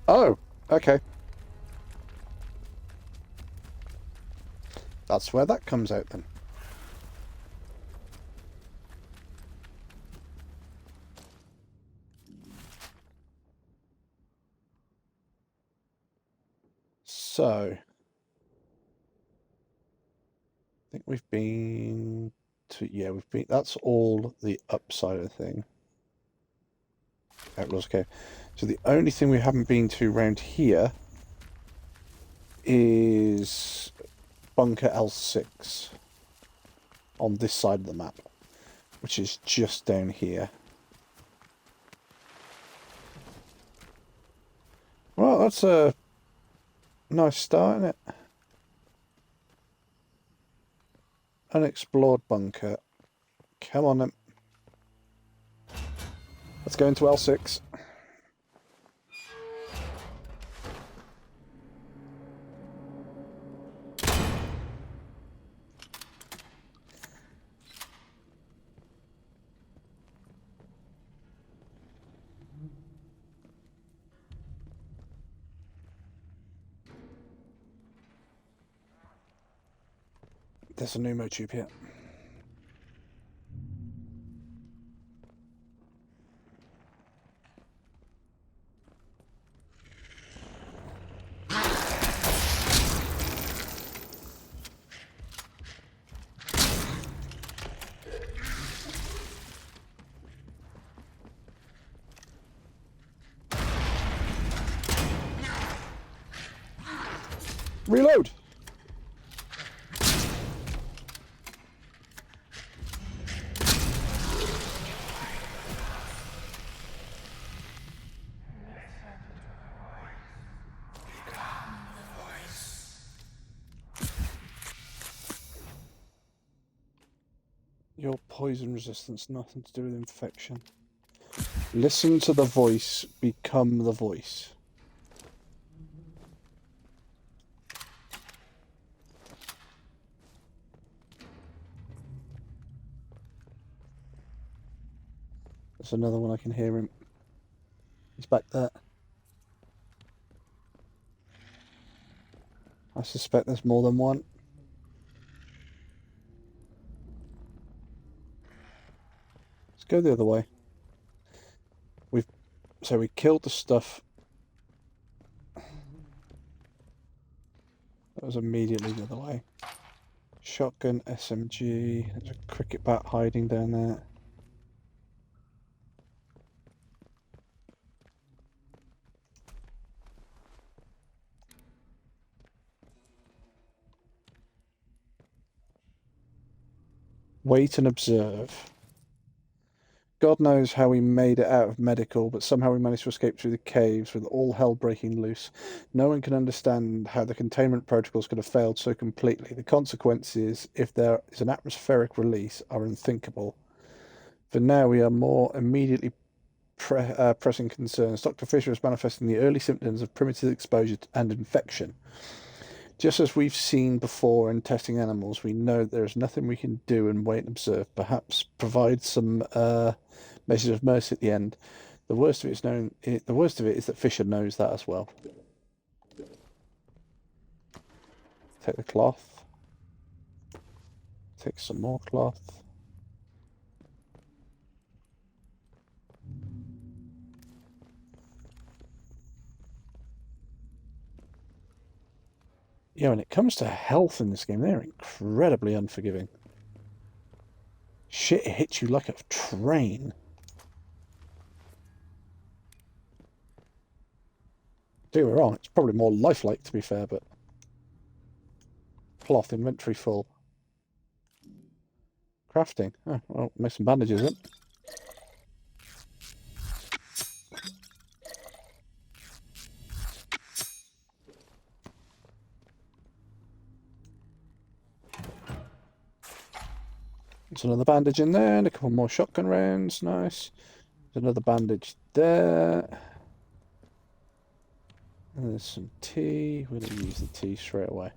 Speaker 1: Oh, okay. That's where that comes out then. So, I think we've been to, yeah, we've been, that's all the upside of the thing. Outlaws Cave. So the only thing we haven't been to around here is Bunker L6 on this side of the map, which is just down here. Well, that's a nice start, isn't it? Unexplored bunker. Come on then. Let's go into L6. There's a pneumo tube here. Reload! Your poison resistance, nothing to do with infection. Listen to the voice, become the voice. There's another one, I can hear him. He's back there. I suspect there's more than one. Let's go the other way. So we killed the stuff. That was immediately the other way. Shotgun, SMG. There's a cricket bat hiding down there. Wait and observe. God knows how we made it out of medical, but somehow we managed to escape through the caves with all hell breaking loose. No one can understand how the containment protocols could have failed so completely. The consequences, if there is an atmospheric release, are unthinkable. For now, we are more immediately pressing concerns. Dr. Fisher is manifesting the early symptoms of primitive exposure and infection. Just as we've seen before in testing animals, we know there's nothing we can do and wait and observe. Perhaps provide some measures of mercy at the end. The worst of it is the worst of it is that Fisher knows that as well. Take the cloth. Take some more cloth. Yeah, when it comes to health in this game, they're incredibly unforgiving. Shit hits you like a train. Don't get me wrong, it's probably more lifelike to be fair, but... Cloth, inventory full. Crafting. Oh, well, make some bandages then. There's another bandage in there, and a couple more shotgun rounds. Nice. There's another bandage there. And there's some tea. We're going to use the tea straight away.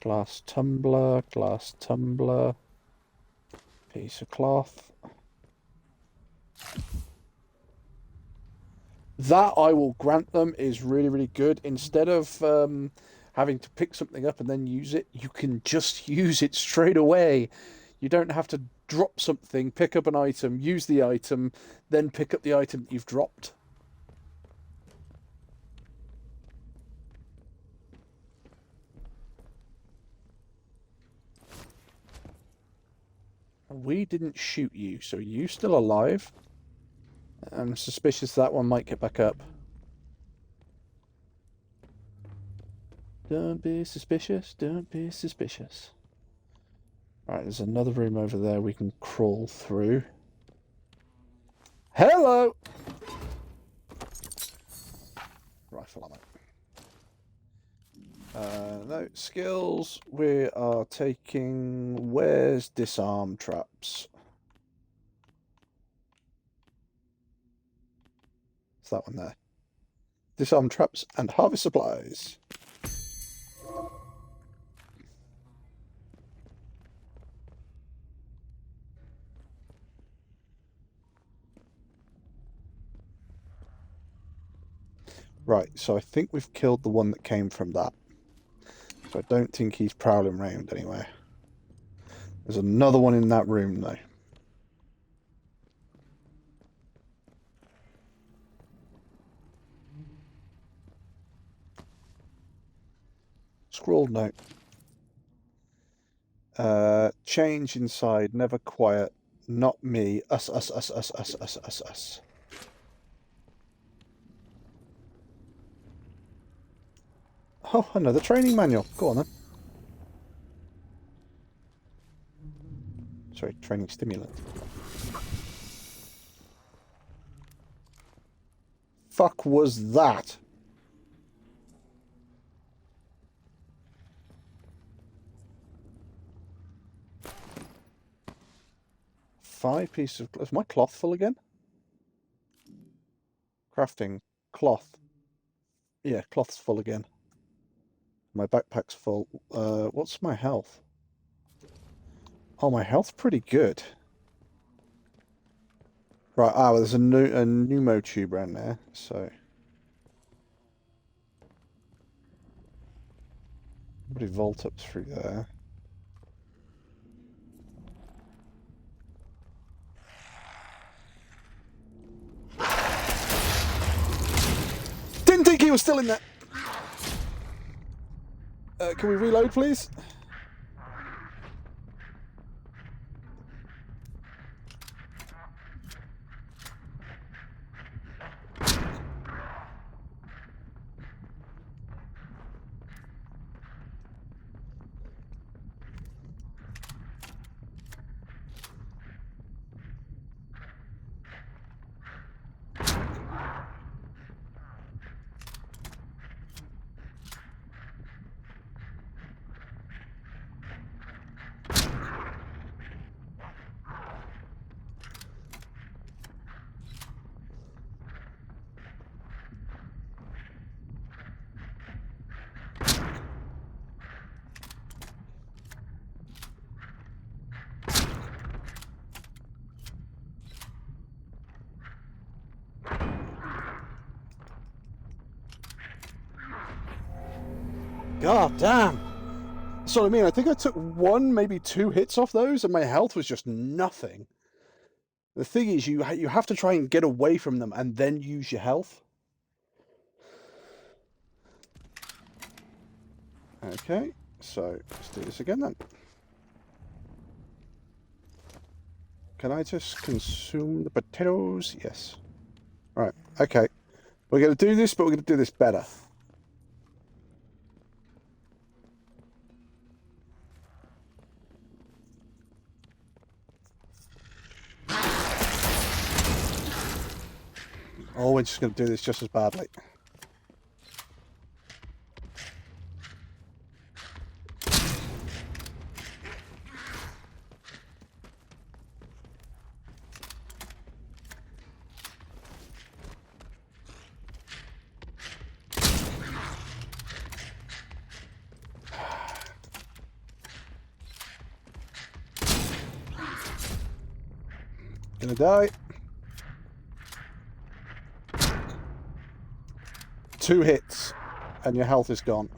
Speaker 1: Glass tumbler, piece of cloth. That, I will grant them, is really, really good. Instead of having to pick something up and then use it, you can just use it straight away. You don't have to drop something, pick up an item, use the item, then pick up the item that you've dropped. We didn't shoot you, so are you still alive? I'm suspicious that one might get back up. Don't be suspicious, don't be suspicious. Alright, there's another room over there we can crawl through. Hello! Rifle ammo. No, skills, we are taking... Where's disarm traps? It's that one there. Disarm traps and harvest supplies. Right, so I think we've killed the one that came from that. So I don't think he's prowling around anywhere. There's another one in that room though. Scroll note. Change inside, never quiet, not me, us. Oh, another training manual. Go on then. Sorry, training stimulant. Fuck was that? Five pieces of... Is my cloth full again? Crafting. Cloth. Yeah, cloth's full again. My backpack's full. What's my health? Oh, my health's pretty good. Right, well, there's a pneumo tube around there, so... Probably vault up through there. Didn't think he was still in there! Can we reload, please? God damn. That's what I mean. I think I took 1, maybe 2 hits off those, and my health was just nothing. The thing is, you have to try and get away from them and then use your health. Okay, so let's do this again then. Can I just consume the potatoes? Yes. Right, okay. We're going to do this, but we're going to do this better. Oh, we're just going to do this just as badly. Gonna die. 2 hits, and your health is gone.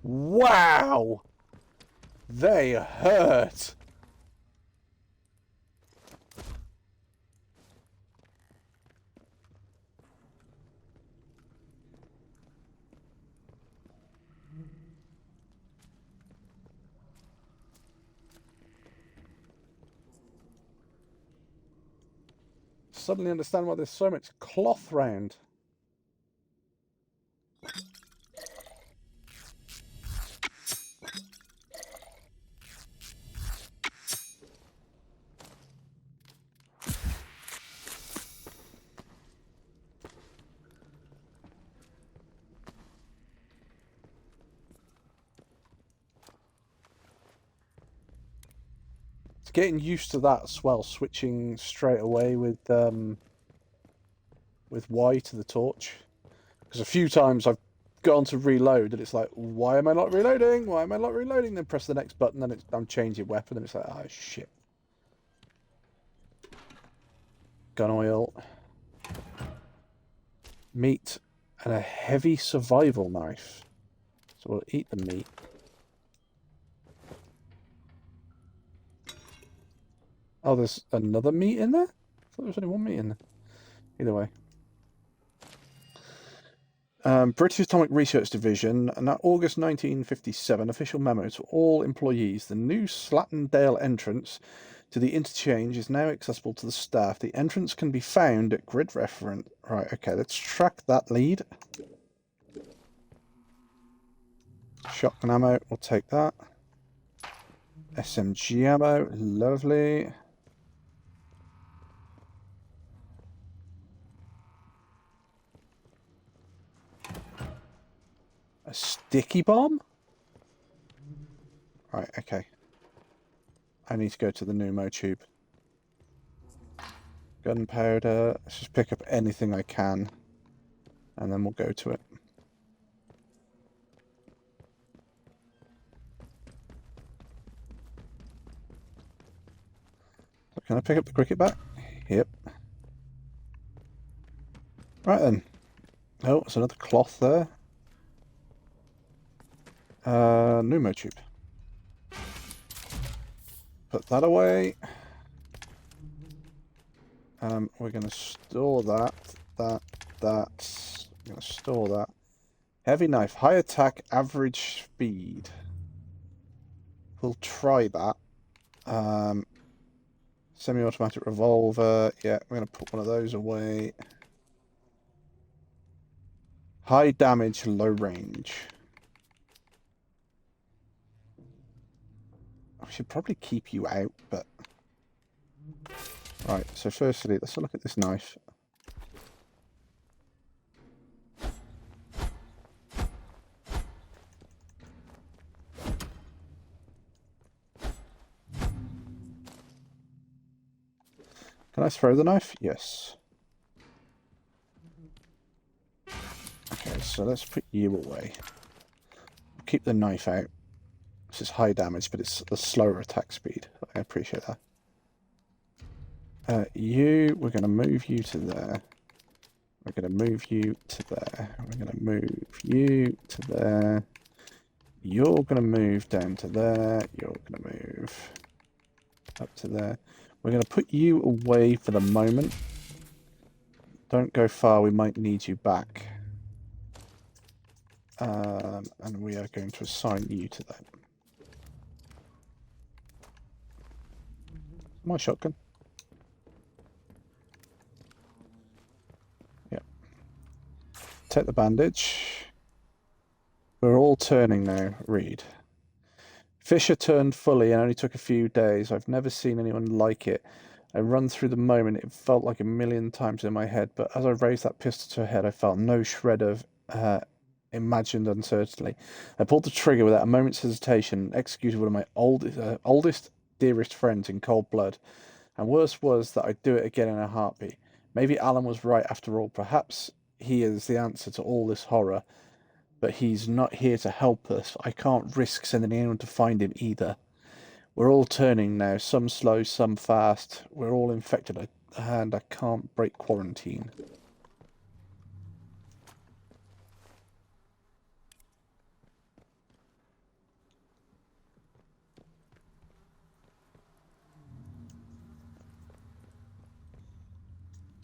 Speaker 1: Wow! They hurt! Suddenly understand why there's so much cloth round. Getting used to that as well, switching straight away with Y to the torch. Because a few times I've gone to reload and it's like, why am I not reloading? Why am I not reloading? Then press the next button and I'm changing weapon and it's like, oh shit. Gun oil. Meat and a heavy survival knife. So we'll eat the meat. Oh, there's another meat in there? I thought there was only 1 meat in there. Either way. British Atomic Research Division, and that August 1957 official memo to all employees. The new Slattendale entrance to the interchange is now accessible to the staff. The entrance can be found at grid reference. Right, okay, let's track that lead. Shotgun ammo, we'll take that. SMG ammo, lovely. A sticky bomb? Right, okay. I need to go to the pneumo tube. Gunpowder. Let's just pick up anything I can. And then we'll go to it. So can I pick up the cricket bat? Yep. Right then. Oh, there's another cloth there. Pneumo tube. Put that away. We're going to store that. We're going to store that. Heavy knife, high attack, average speed. We'll try that. Semi-automatic revolver. Yeah, we're going to put one of those away. High damage, low range. I should probably keep you out, but... Right, so firstly, let's look at this knife. Can I throw the knife? Yes. Okay, so let's put you away. Keep the knife out. This is high damage, but it's a slower attack speed. I appreciate that. We're going to move you to there. We're going to move you to there. We're going to move you to there. You're going to move down to there. You're going to move up to there. We're going to put you away for the moment. Don't go far. We might need you back. And we are going to assign you to that. My shotgun. Yep. Take the bandage. We're all turning now, Reed. Fisher turned fully and only took a few days. I've never seen anyone like it. I run through the moment. It felt like a million times in my head, but as I raised that pistol to her head, I felt no shred of imagined uncertainty. I pulled the trigger without a moment's hesitation and executed one of my oldest, dearest friends in cold blood. And worse was that I'd do it again in a heartbeat. Maybe Alan was right after all. Perhaps he is the answer to all this horror. But he's not here to help us. I can't risk sending anyone to find him either. We're all turning now, some slow, some fast. We're all infected, and I can't break quarantine.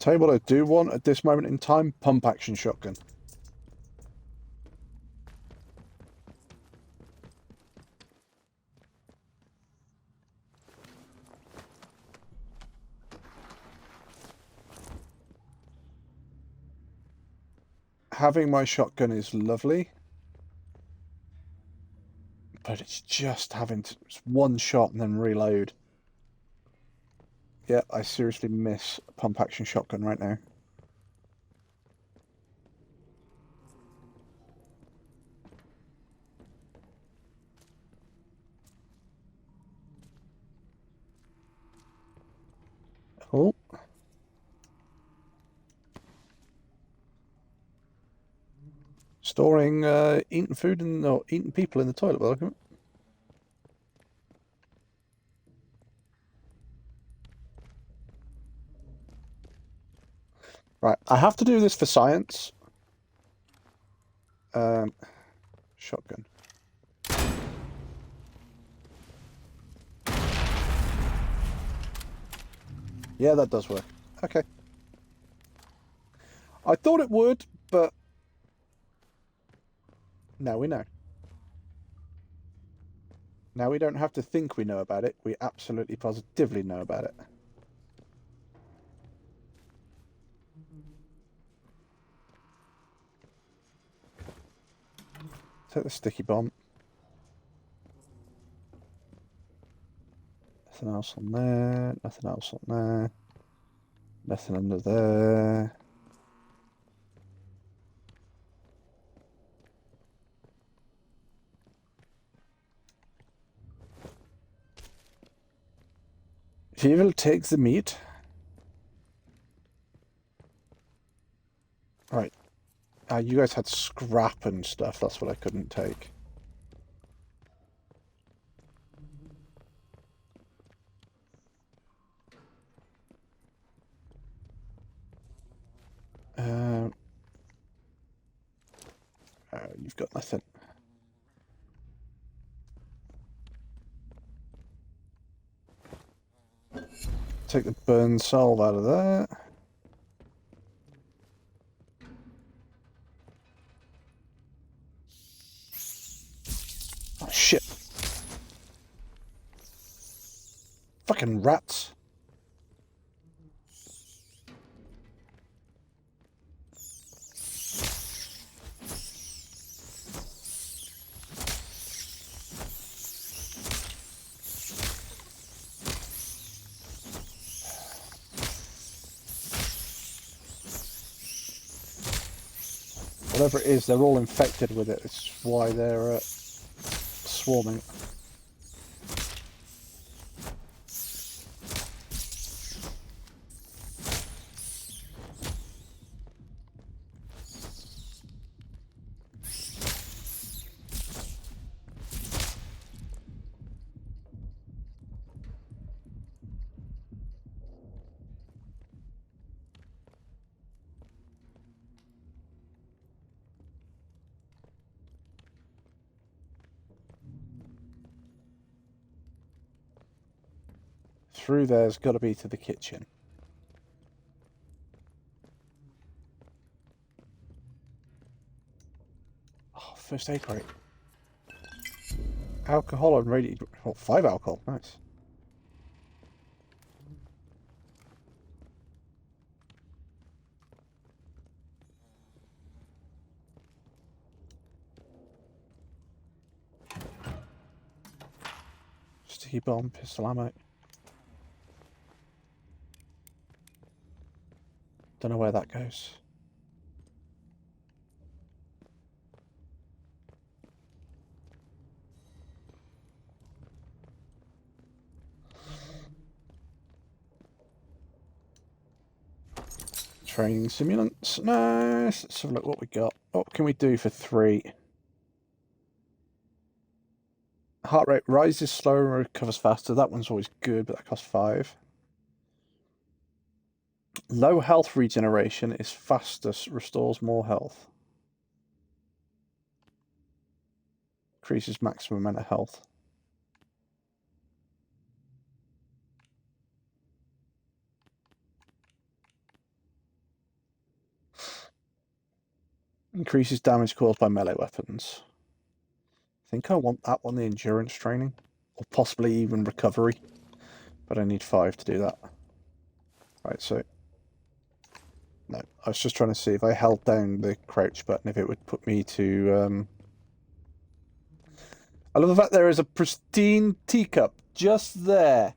Speaker 1: Tell you what I do want at this moment in time, pump action shotgun. Having my shotgun is lovely, but it's just having to, it's one shot and then reload. Yeah, I seriously miss a pump action shotgun right now. Oh. Storing eating food and or eating people in the toilet, welcome. Right, I have to do this for science. Shotgun. Yeah, that does work. Okay. I thought it would, but now we know. Now we don't have to think we know about it. We absolutely positively know about it. Take the sticky bomb. Nothing else on there. Nothing else on there. Nothing under there. He will take the meat. Right. You guys had scrap and stuff. That's what I couldn't take. You've got nothing. Take the burn salve out of there. Oh, shit. Fucking rats. Whatever it is, they're all infected with it. It's why they're swarming. through there's got to be to the kitchen. Oh, first aid crate. Alcohol and radiant... Oh, 5 alcohol. Nice. Sticky bomb, pistol ammo. Don't know where that goes. Training simulants. Nice. Let's have a look what we got. What can we do for 3? Heart rate rises slower and recovers faster. That one's always good, but that costs 5. Low health regeneration is faster, restores more health. Increases maximum amount of health. Increases damage caused by melee weapons. I think I want that one, the endurance training. Or possibly even recovery. But I need 5 to do that. Right, so... No, I was just trying to see if I held down the crouch button, if it would put me to... I love the fact there is a pristine teacup just there.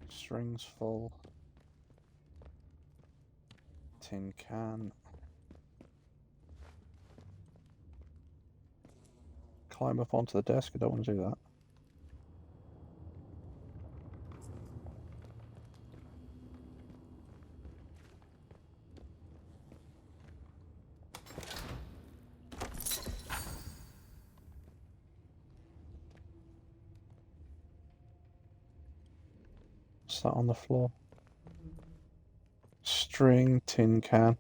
Speaker 1: Strings full. Tin can. Climb up onto the desk. I don't want to do that. What's that on the floor? String, tin can.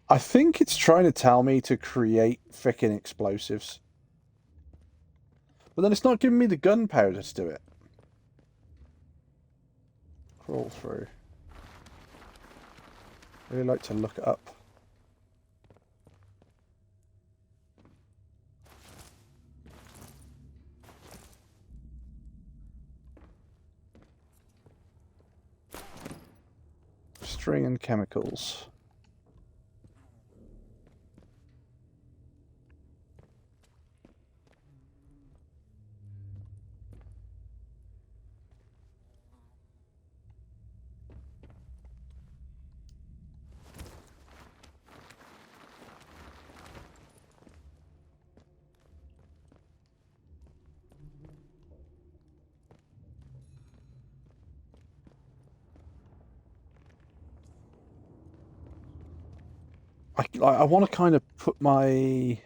Speaker 1: I think it's trying to tell me to create frickin' explosives. But then it's not giving me the gunpowder to do it. Crawl through. Really like to look it up. String and chemicals. I want to kind of put my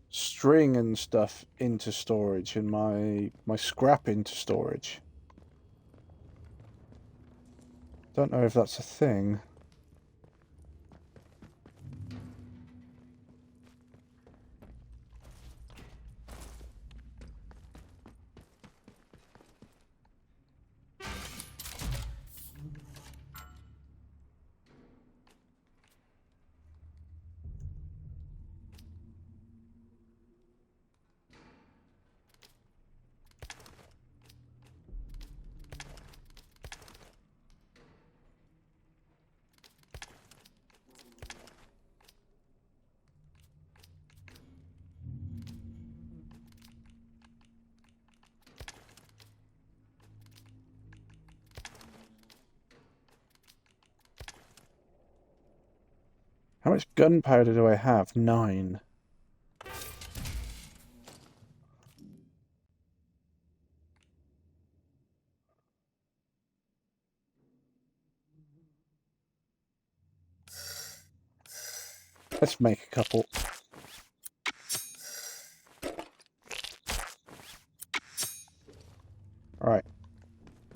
Speaker 1: string and stuff into storage and my scrap into storage. Don't know if that's a thing. How much gunpowder do I have? 9. Let's make a couple.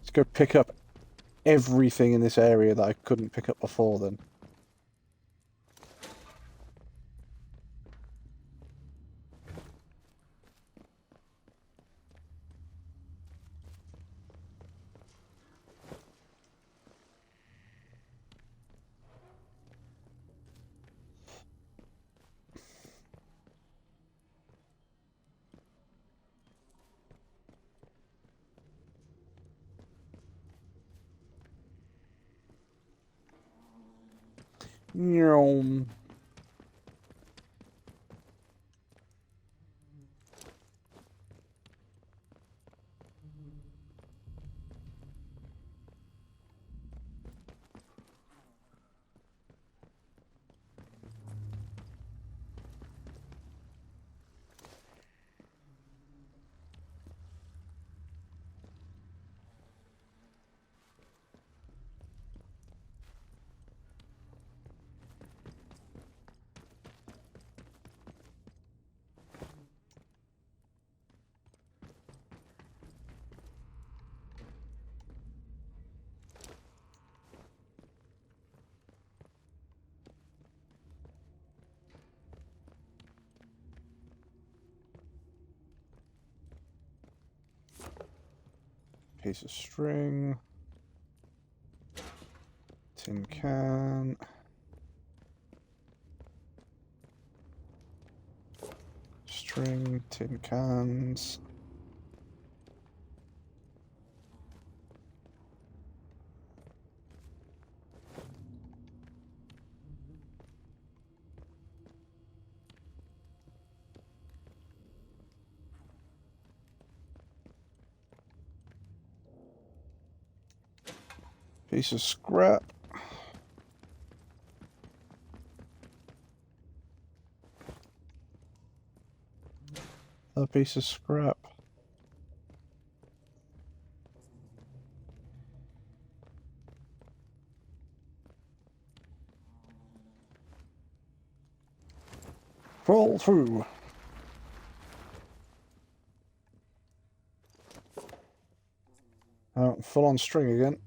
Speaker 1: to go pick up everything in this area that I couldn't pick up before then. Nyom. Piece of string. Tin can. String, tin cans. Piece of scrap. A piece of scrap. Crawl through. Oh, full on string again.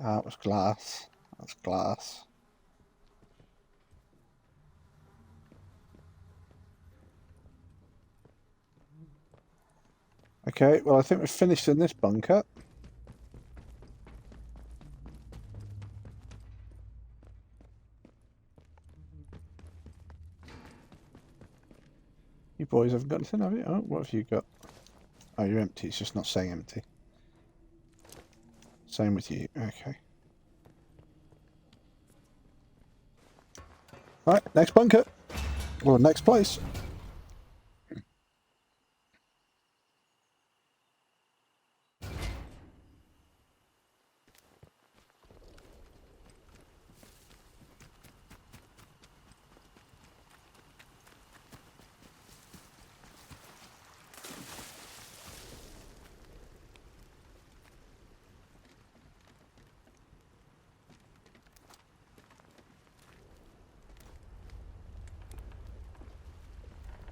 Speaker 1: Ah, it was glass. That's glass. Okay, well I think we've finished in this bunker. You boys haven't got anything, have you? Oh, what have you got? Oh, you're empty. It's just not saying empty. Same with you. Okay. Right, next bunker. Or next place.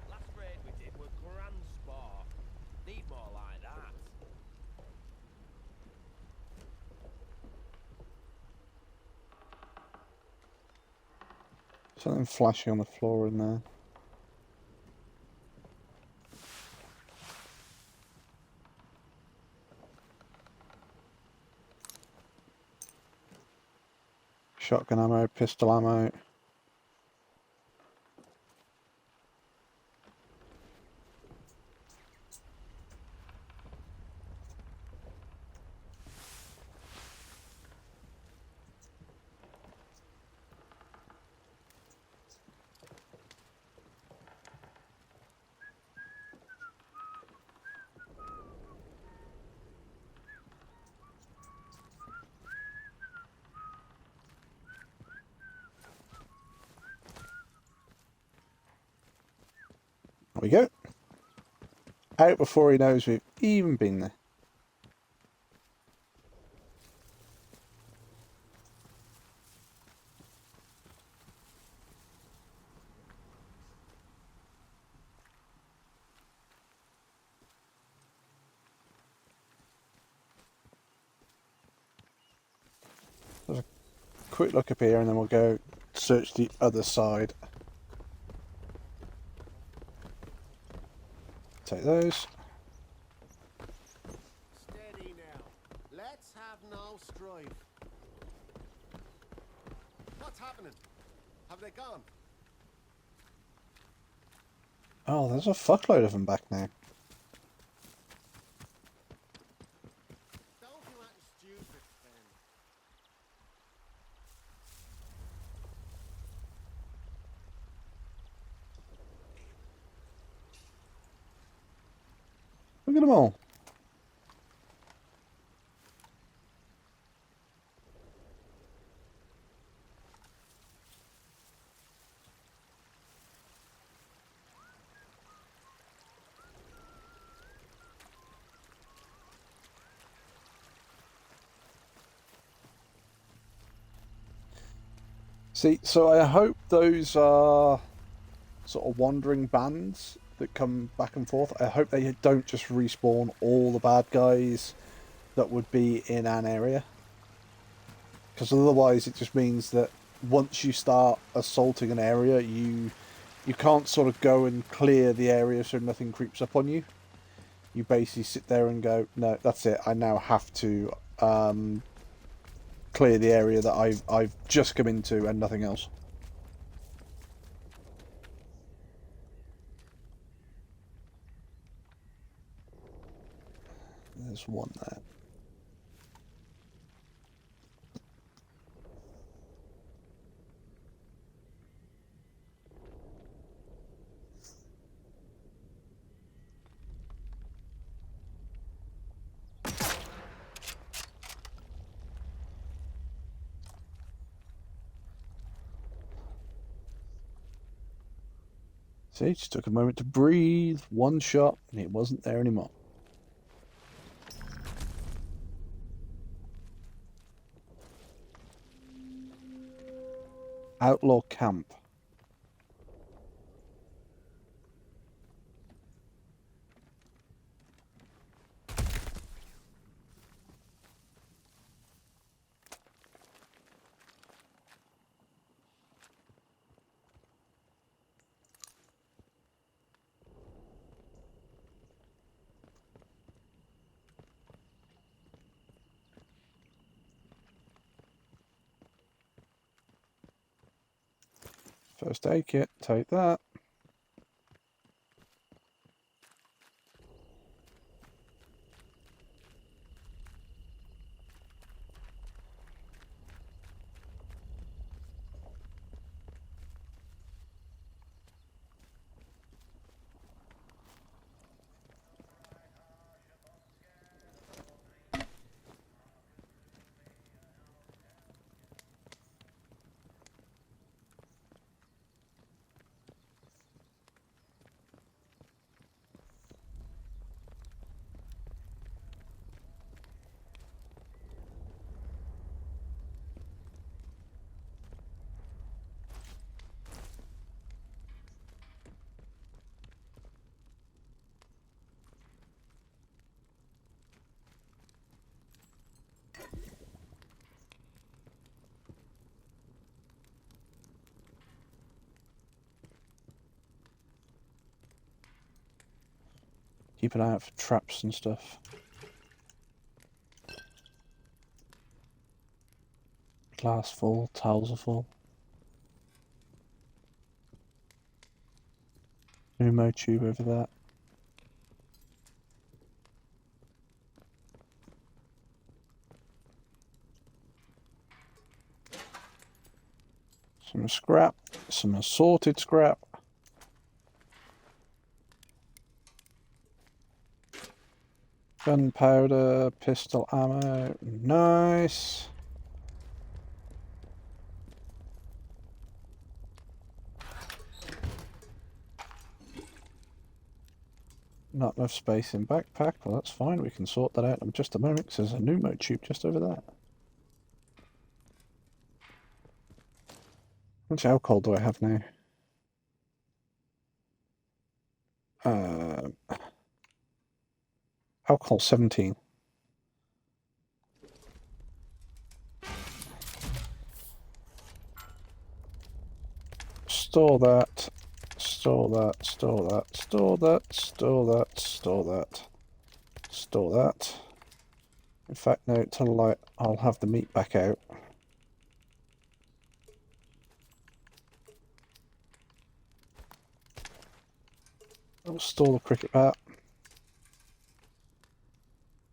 Speaker 6: Last raid we did were grand sport. Need more like that.
Speaker 1: Something flashing on the floor in there. Shotgun ammo, pistol ammo. we go. Out before he knows we've even been there. There's a quick look up here and then we'll go search the other side. Take those.
Speaker 2: Steady now. Let's have no strife. What's happening? Have they gone?
Speaker 1: Oh, there's a fuckload of them back now.
Speaker 2: Don't do anything stupid, then.
Speaker 1: Look at them all. See, so I hope those are sort of wandering bands that come back and forth. I hope they don't just respawn all the bad guys that would be in an area. Because otherwise it just means that once you start assaulting an area, you can't sort of go and clear the area so nothing creeps up on you. You basically sit there and go, no, that's it. I now have to clear the area that I've just come into and nothing else. There's one there. See, just took a moment to breathe, one shot, and it wasn't there anymore. Outlaw camp. First aid kit, take that. Keep an eye out for traps and stuff. Glass full, towels are full. Pneumo tube over there. Some scrap, some assorted scrap. Gunpowder, pistol ammo, nice. Not enough space in backpack. Well, that's fine. We can sort that out in just a moment, 'cause there's a pneumo tube just over there. How much alcohol do I have now? Alcohol 17. Store that. Store that. Store that. Store that. Store that. Store that. Store that. In fact, no, tonight I'll have the meat back out. I'll store the cricket bat.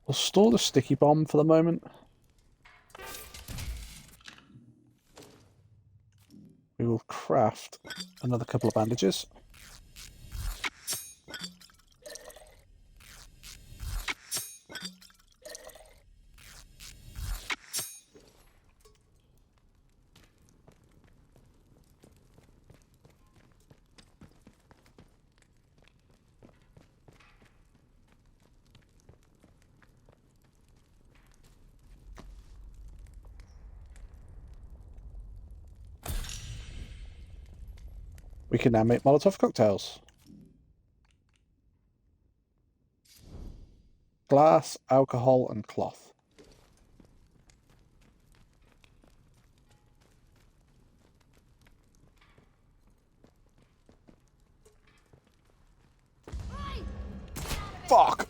Speaker 1: We'll store the sticky bomb for the moment. We will craft another couple of bandages. We can now make Molotov cocktails. Glass, alcohol, and cloth. Fuck!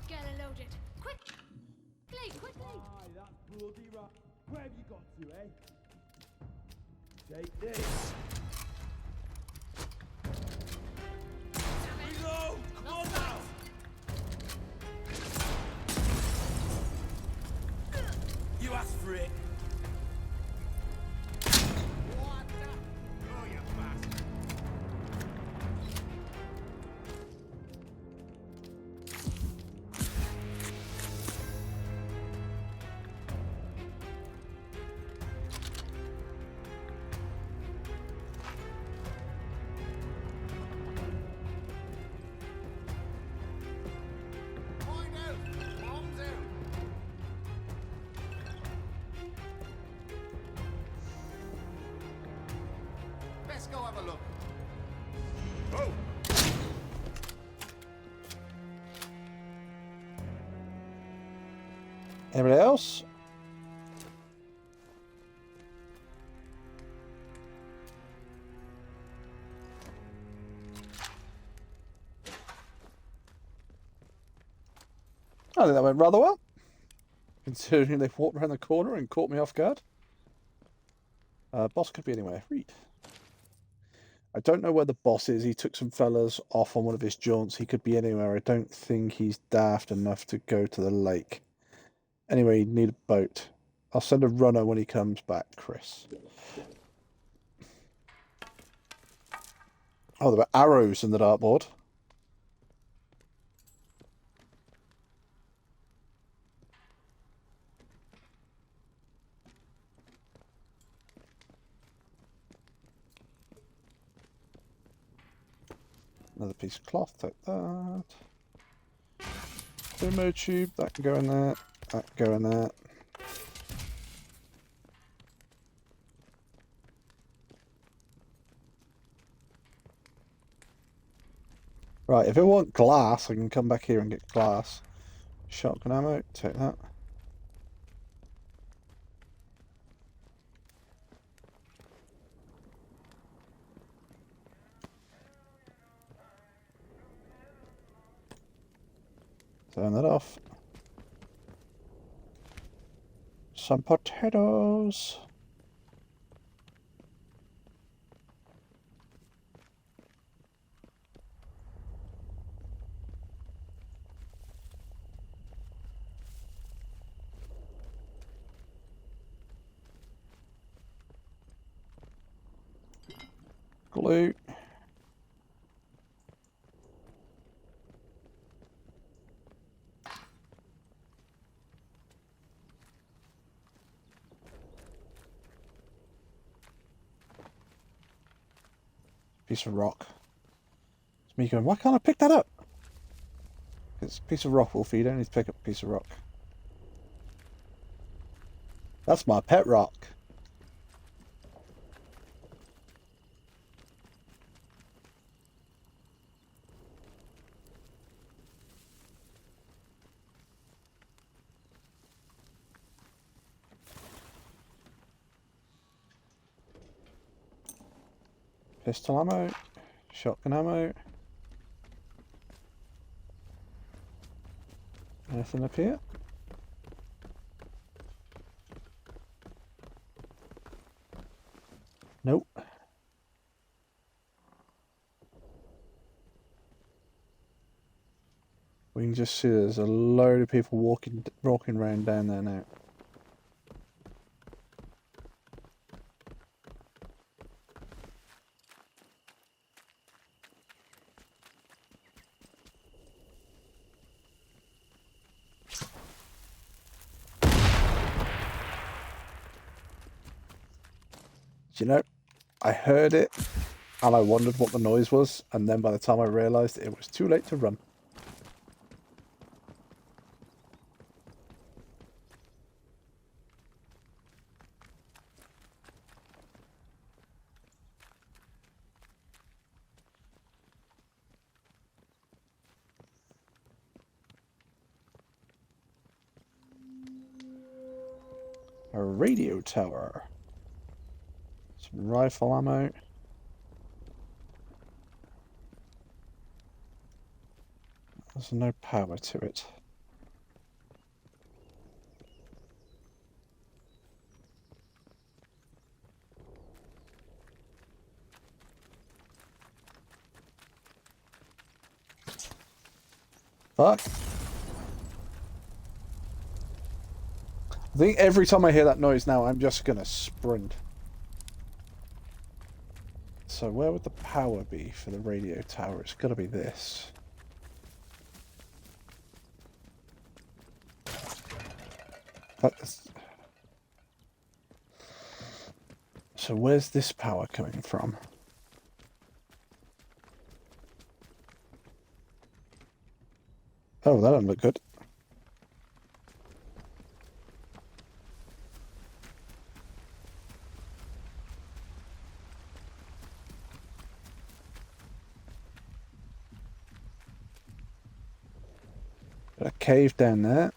Speaker 5: Get it loaded. Quickly, quickly.
Speaker 6: Aye, that bloody rat. Where have you got to, eh? Take this. Reload! Come on now! You asked for it.
Speaker 2: What the? Oh, you bastard. Point out. Bombs out. Let's go have a look. Oh!
Speaker 1: Anybody else? I think that went rather well, considering they walked around the corner and caught me off guard. Boss could be anywhere. Read. I don't know where the boss is. He took some fellas off on one of his jaunts. He could be anywhere. I don't think he's daft enough to go to the lake. Anyway, he'd need a boat. I'll send a runner when he comes back, Chris. Oh, there were arrows in the dartboard. Another piece of cloth, take that. Thermo tube, that can go in there. That can go in there. Right, if I want glass, I can come back here and get glass. Shotgun ammo, take that. Turn that off. Some potatoes. Glue. Piece of rock. It's me going, why can't I pick that up? It's a piece of rock, Wolfie. You don't need to pick up a piece of rock. That's my pet rock. Pistol ammo, shotgun ammo. Anything up here? Nope. We can just see there's a load of people walking around down there now. You know, I heard it and I wondered what the noise was, and then by the time I realised it was too late to run. A radio tower. Some rifle ammo. There's no power to it. Fuck. I think every time I hear that noise now, I'm just gonna sprint. So where would the power be for the radio tower? It's gotta be this. So where's this power coming from? Oh, that doesn't look good. A cave down there.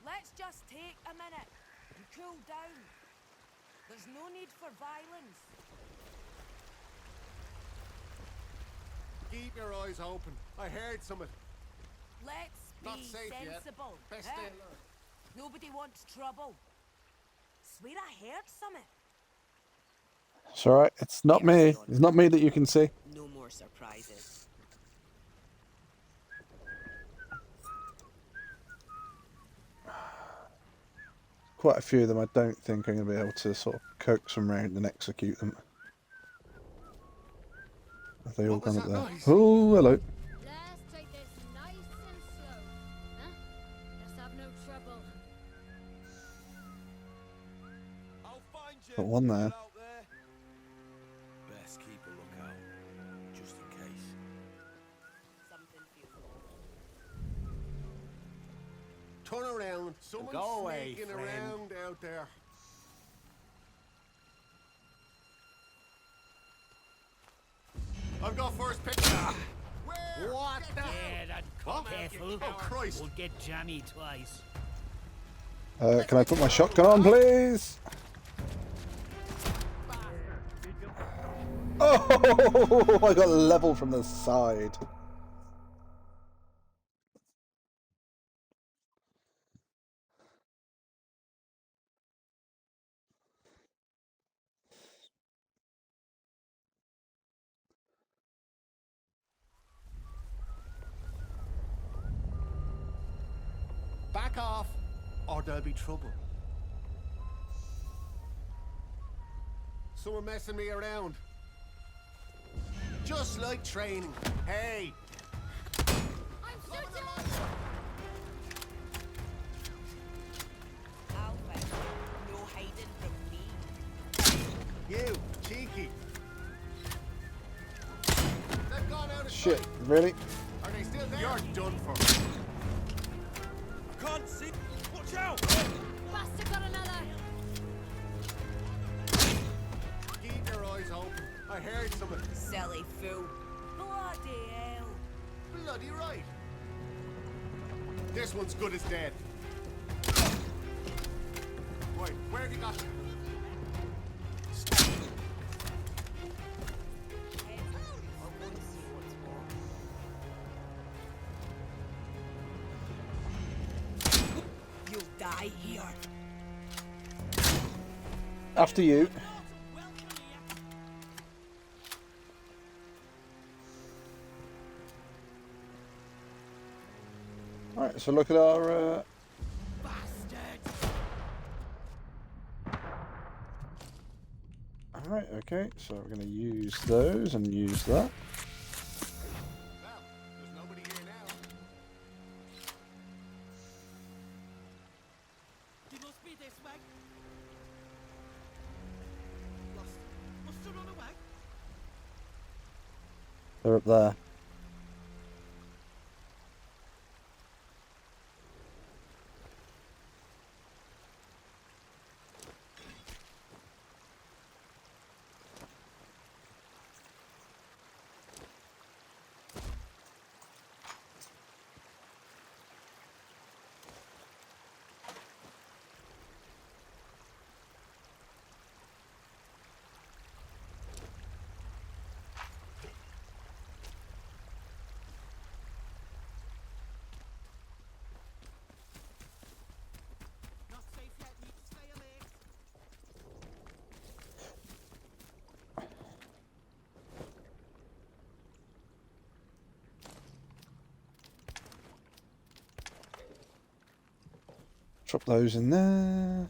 Speaker 7: Let's just take a minute and cool down. There's no need for violence.
Speaker 2: Keep your eyes open. I heard something.
Speaker 7: Let's
Speaker 2: Not
Speaker 7: be
Speaker 2: safe yet.
Speaker 7: sensible.
Speaker 2: Best
Speaker 7: eh?
Speaker 2: stay alert.
Speaker 7: Nobody wants trouble. Swear I heard something.
Speaker 1: It's alright, it's not me. It's not me that you can see.
Speaker 7: No more surprises.
Speaker 1: Quite a few of them I don't think I'm going to be able to sort of coax them round and execute them. Have they all
Speaker 2: What was
Speaker 1: gone up
Speaker 2: that
Speaker 1: there?
Speaker 2: noise?
Speaker 1: Oh, hello.
Speaker 5: Let's take this nice and slow. Huh? Let's have no trouble.
Speaker 6: I'll find you.
Speaker 1: Got one there.
Speaker 6: Out there. Best keep a lookout, just in case.
Speaker 7: Something feels off.
Speaker 2: Turn around. Someone's
Speaker 8: Go away,
Speaker 2: sneaking
Speaker 8: friend.
Speaker 2: around out there. I've got first pick. Where?
Speaker 8: What
Speaker 2: Get
Speaker 8: the-
Speaker 2: down.
Speaker 4: Yeah, that
Speaker 2: What?
Speaker 4: careful.
Speaker 2: Oh, Christ.
Speaker 4: We'll get jammy twice.
Speaker 1: Can I put my shotgun on, please? Oh, I got level from the side.
Speaker 2: Back off, or there'll be trouble. Someone messing me around. Just like training. Hey!
Speaker 5: I'm certain.
Speaker 1: shit, really?
Speaker 2: Are they still there? You're done for.
Speaker 6: I can't see. Watch out!
Speaker 5: Bastard got another.
Speaker 2: Keep your eyes open. I heard something.
Speaker 7: Silly fool. Bloody hell.
Speaker 2: Bloody right. This one's good as dead. Right, where have you got him?
Speaker 7: You'll die here.
Speaker 1: After you. Alright, so look at our... Alright, okay, so we're going to use those and use that.
Speaker 2: Well, there's nobody here now.
Speaker 4: He must be this way. Must have run away.
Speaker 1: They're up there.
Speaker 4: Not safe yet. Need to stay alert.
Speaker 1: Drop those in there.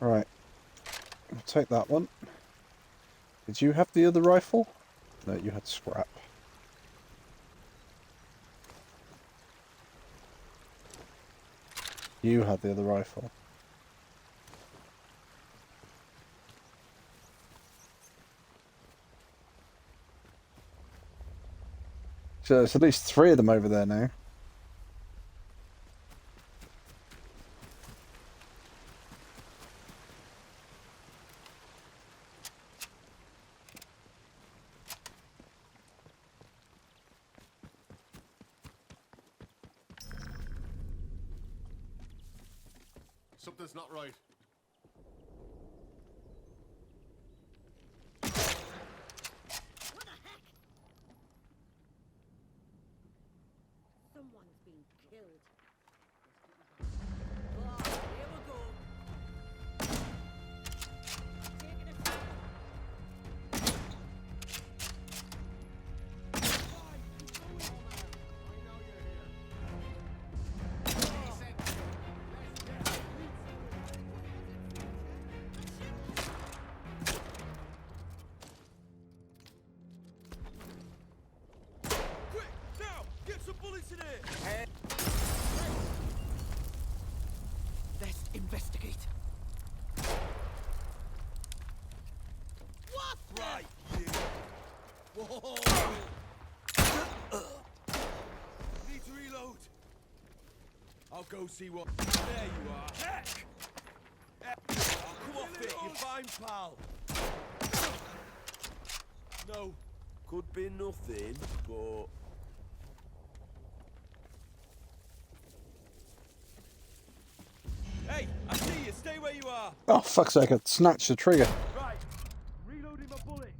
Speaker 1: Right. I'll take that one. Did you have the other rifle? No, you had scrap. You had the other rifle. So there's at least 3 of them over there now.
Speaker 2: Something's not right.
Speaker 3: What the heck? Someone's been killed.
Speaker 7: Oh, here we go.
Speaker 3: Taking a shot.
Speaker 6: Quick, now! Get some bullets in here!
Speaker 4: Let's investigate.
Speaker 6: Right, you. Whoa! Need to reload. I'll go see what. There you are. Heck! Oh, come off it, you're fine, pal. No, could be nothing, but. Hey, I see you. Stay where you are.
Speaker 1: Oh, fuck's sake, I snatched the trigger.
Speaker 6: Right, reloading my bullets.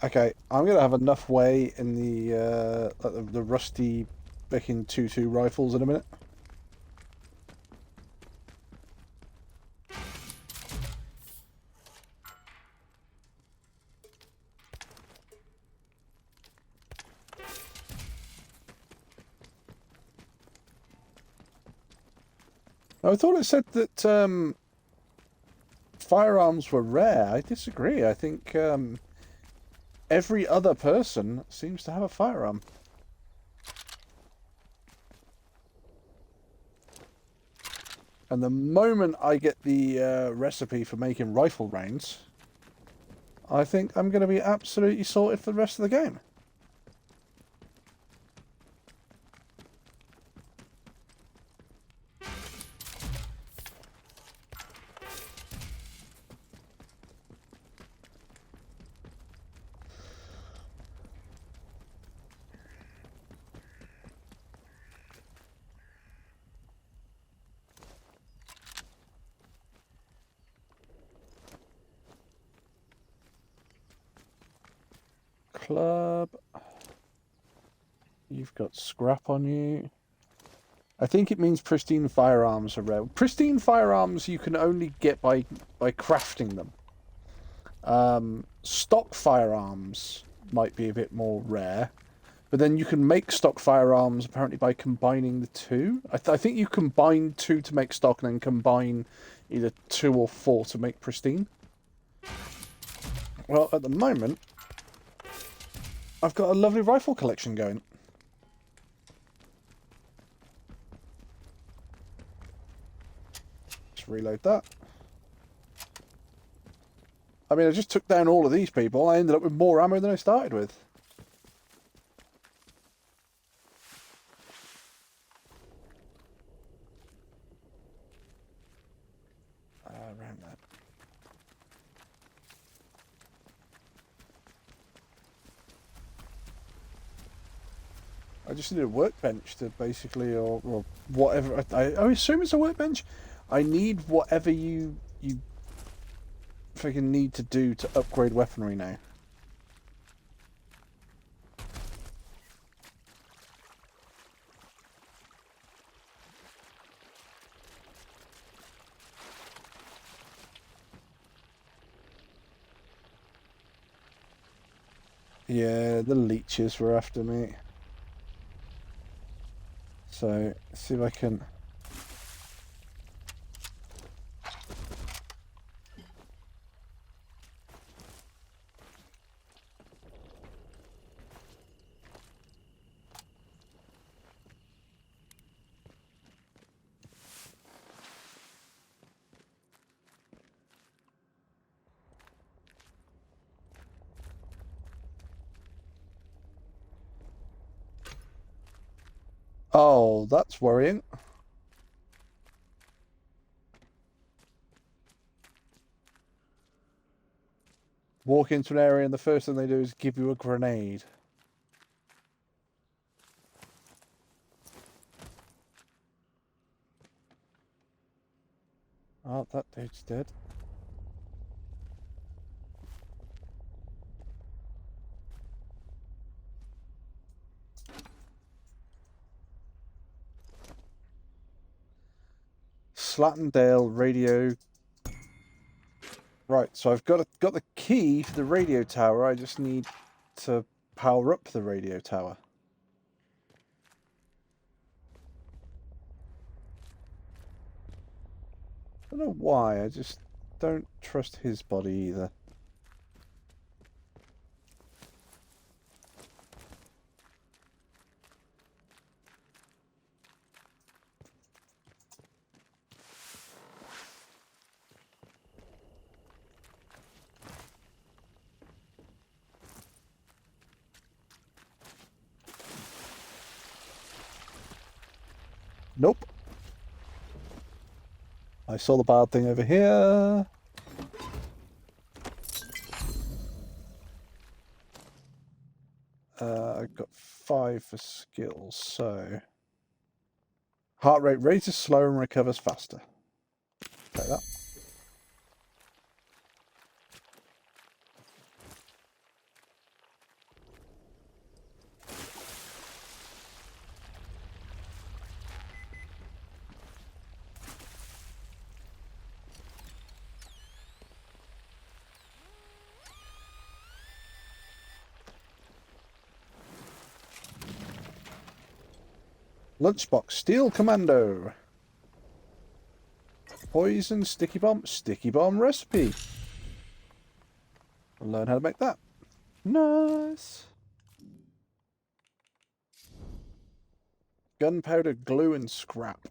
Speaker 1: Okay, I'm gonna have enough way in the rusty Bekin 22 rifles in a minute. I thought it said that firearms were rare. I disagree. I think every other person seems to have a firearm. And the moment I get the recipe for making rifle rounds, I think I'm going to be absolutely sorted for the rest of the game. Club. You've got scrap on you. I think it means pristine firearms are rare. Pristine firearms you can only get by crafting them. Stock firearms might be a bit more rare, but then you can make stock firearms apparently by combining the two. I think you combine two to make stock and then combine either 2 or 4 to make pristine. Well, at the moment, I've got a lovely rifle collection going. Just reload that. I mean, I just took down all of these people. I ended up with more ammo than I started with. Around that. I just need a workbench to basically, or whatever. I assume it's a workbench. I need whatever you freaking need to do to upgrade weaponry now. Yeah, the leeches were after me. So, let's see if I can... Oh, that's worrying. Walk into an area and the first thing they do is give you a grenade. Oh, that dude's dead. Slattendale radio. Right, so I've got the key for the radio tower. I just need to power up the radio tower. I don't know why. I just don't trust his body either. Nope. I saw the bad thing over here. I've got 5 for skills, so... Heart rate raises slower and recovers faster. Take that. Lunchbox, Steel Commando. Poison, sticky bomb recipe. I'll learn how to make that. Nice. Gunpowder, glue, and scrap.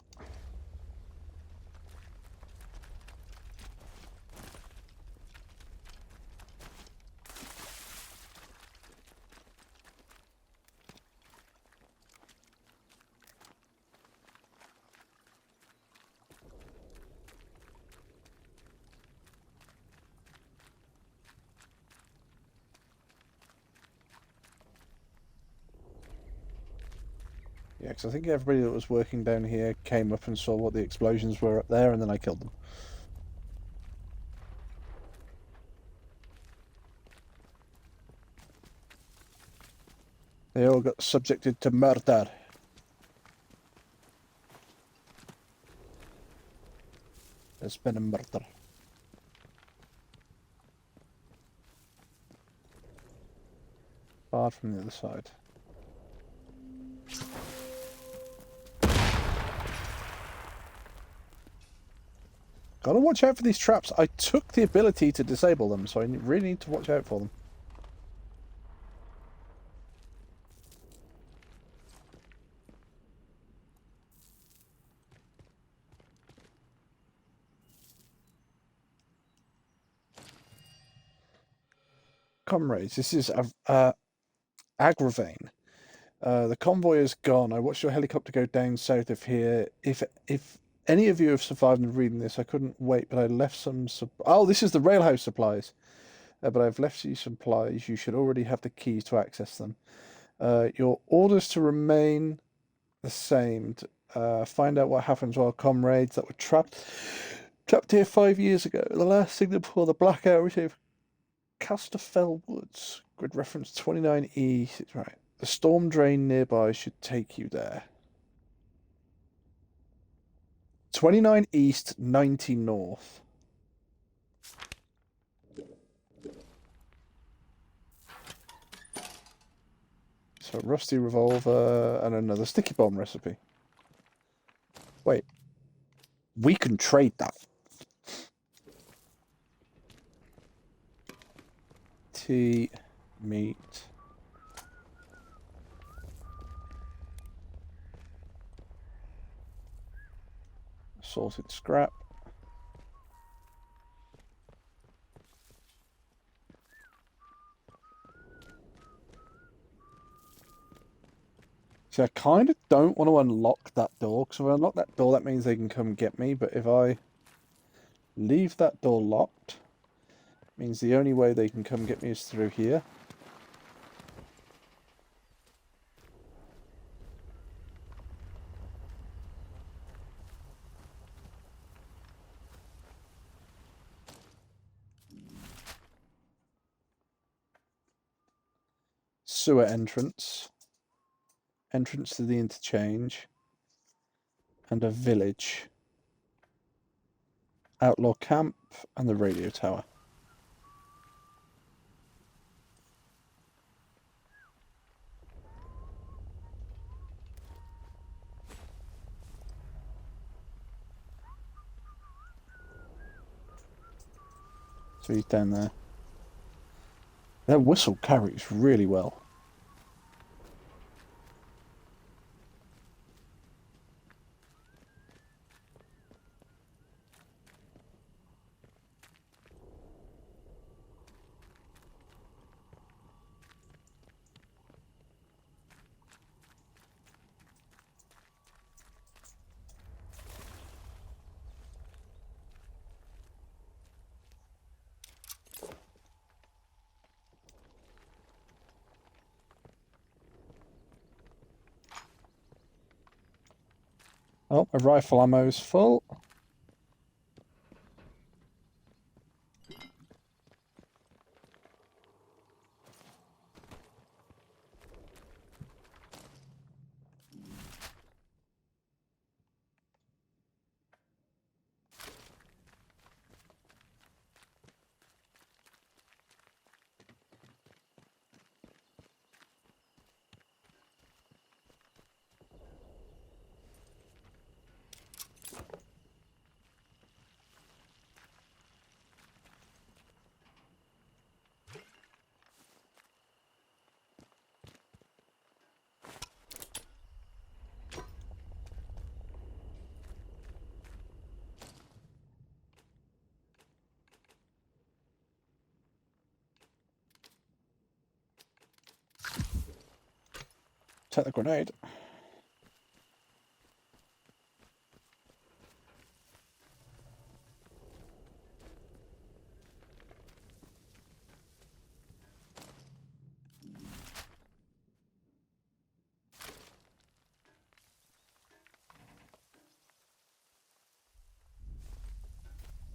Speaker 1: Yeah, because I think everybody that was working down here came up and saw what the explosions were up there, and then I killed them. They all got subjected to murder. There's been a murder. Far from the other side. Gotta watch out for these traps. I took the ability to disable them, so I really need to watch out for them. Comrades, this is Agravain. The convoy is gone. I watched your helicopter go down south of here. If any of you have survived and reading this, I couldn't wait, but I left some... Oh, this is the railhouse supplies. But I've left you supplies. You should already have the keys to access them. Your orders to remain the same. Find out what happens while comrades that were trapped here 5 years ago. The last signal before the blackout received Casterfell Woods. Grid reference 29E. Right. The storm drain nearby should take you there. 29 east, 90 north. So rusty revolver and another sticky bomb recipe. Wait. We can trade that. Tea, meat. Sorted scrap. See, I kind of don't want to unlock that door, because if I unlock that door, that means they can come get me, but if I leave that door locked, it means the only way they can come get me is through here. Sewer entrance. Entrance to the interchange. And a village. Outlaw camp and the radio tower. So he's down there. Their whistle carries really well. Oh, my rifle ammo is full. Take the grenade.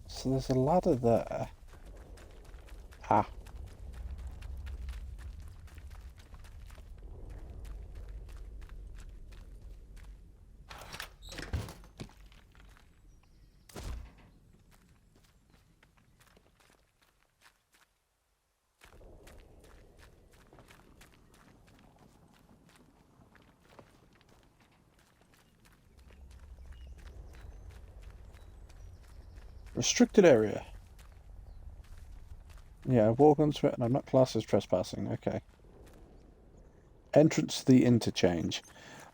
Speaker 1: So there's a ladder there. Ah. Restricted area. Yeah, walk onto it and I'm not classed as trespassing. Okay. Entrance to the interchange.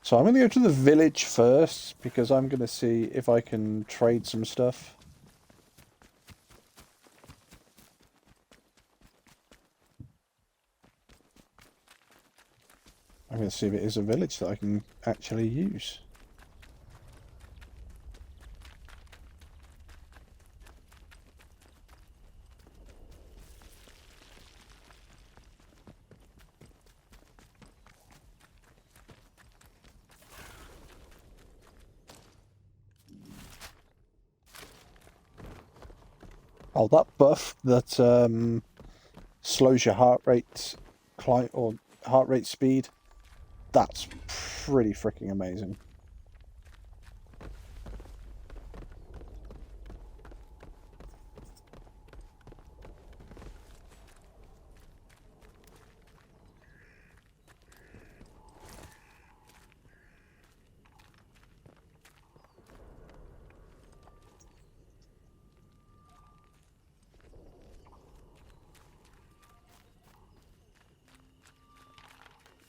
Speaker 1: So I'm going to go to the village first because I'm going to see if I can trade some stuff. I'm going to see if it is a village that I can actually use. Oh, that buff that slows your heart rate, or heart rate speed. That's pretty freaking amazing.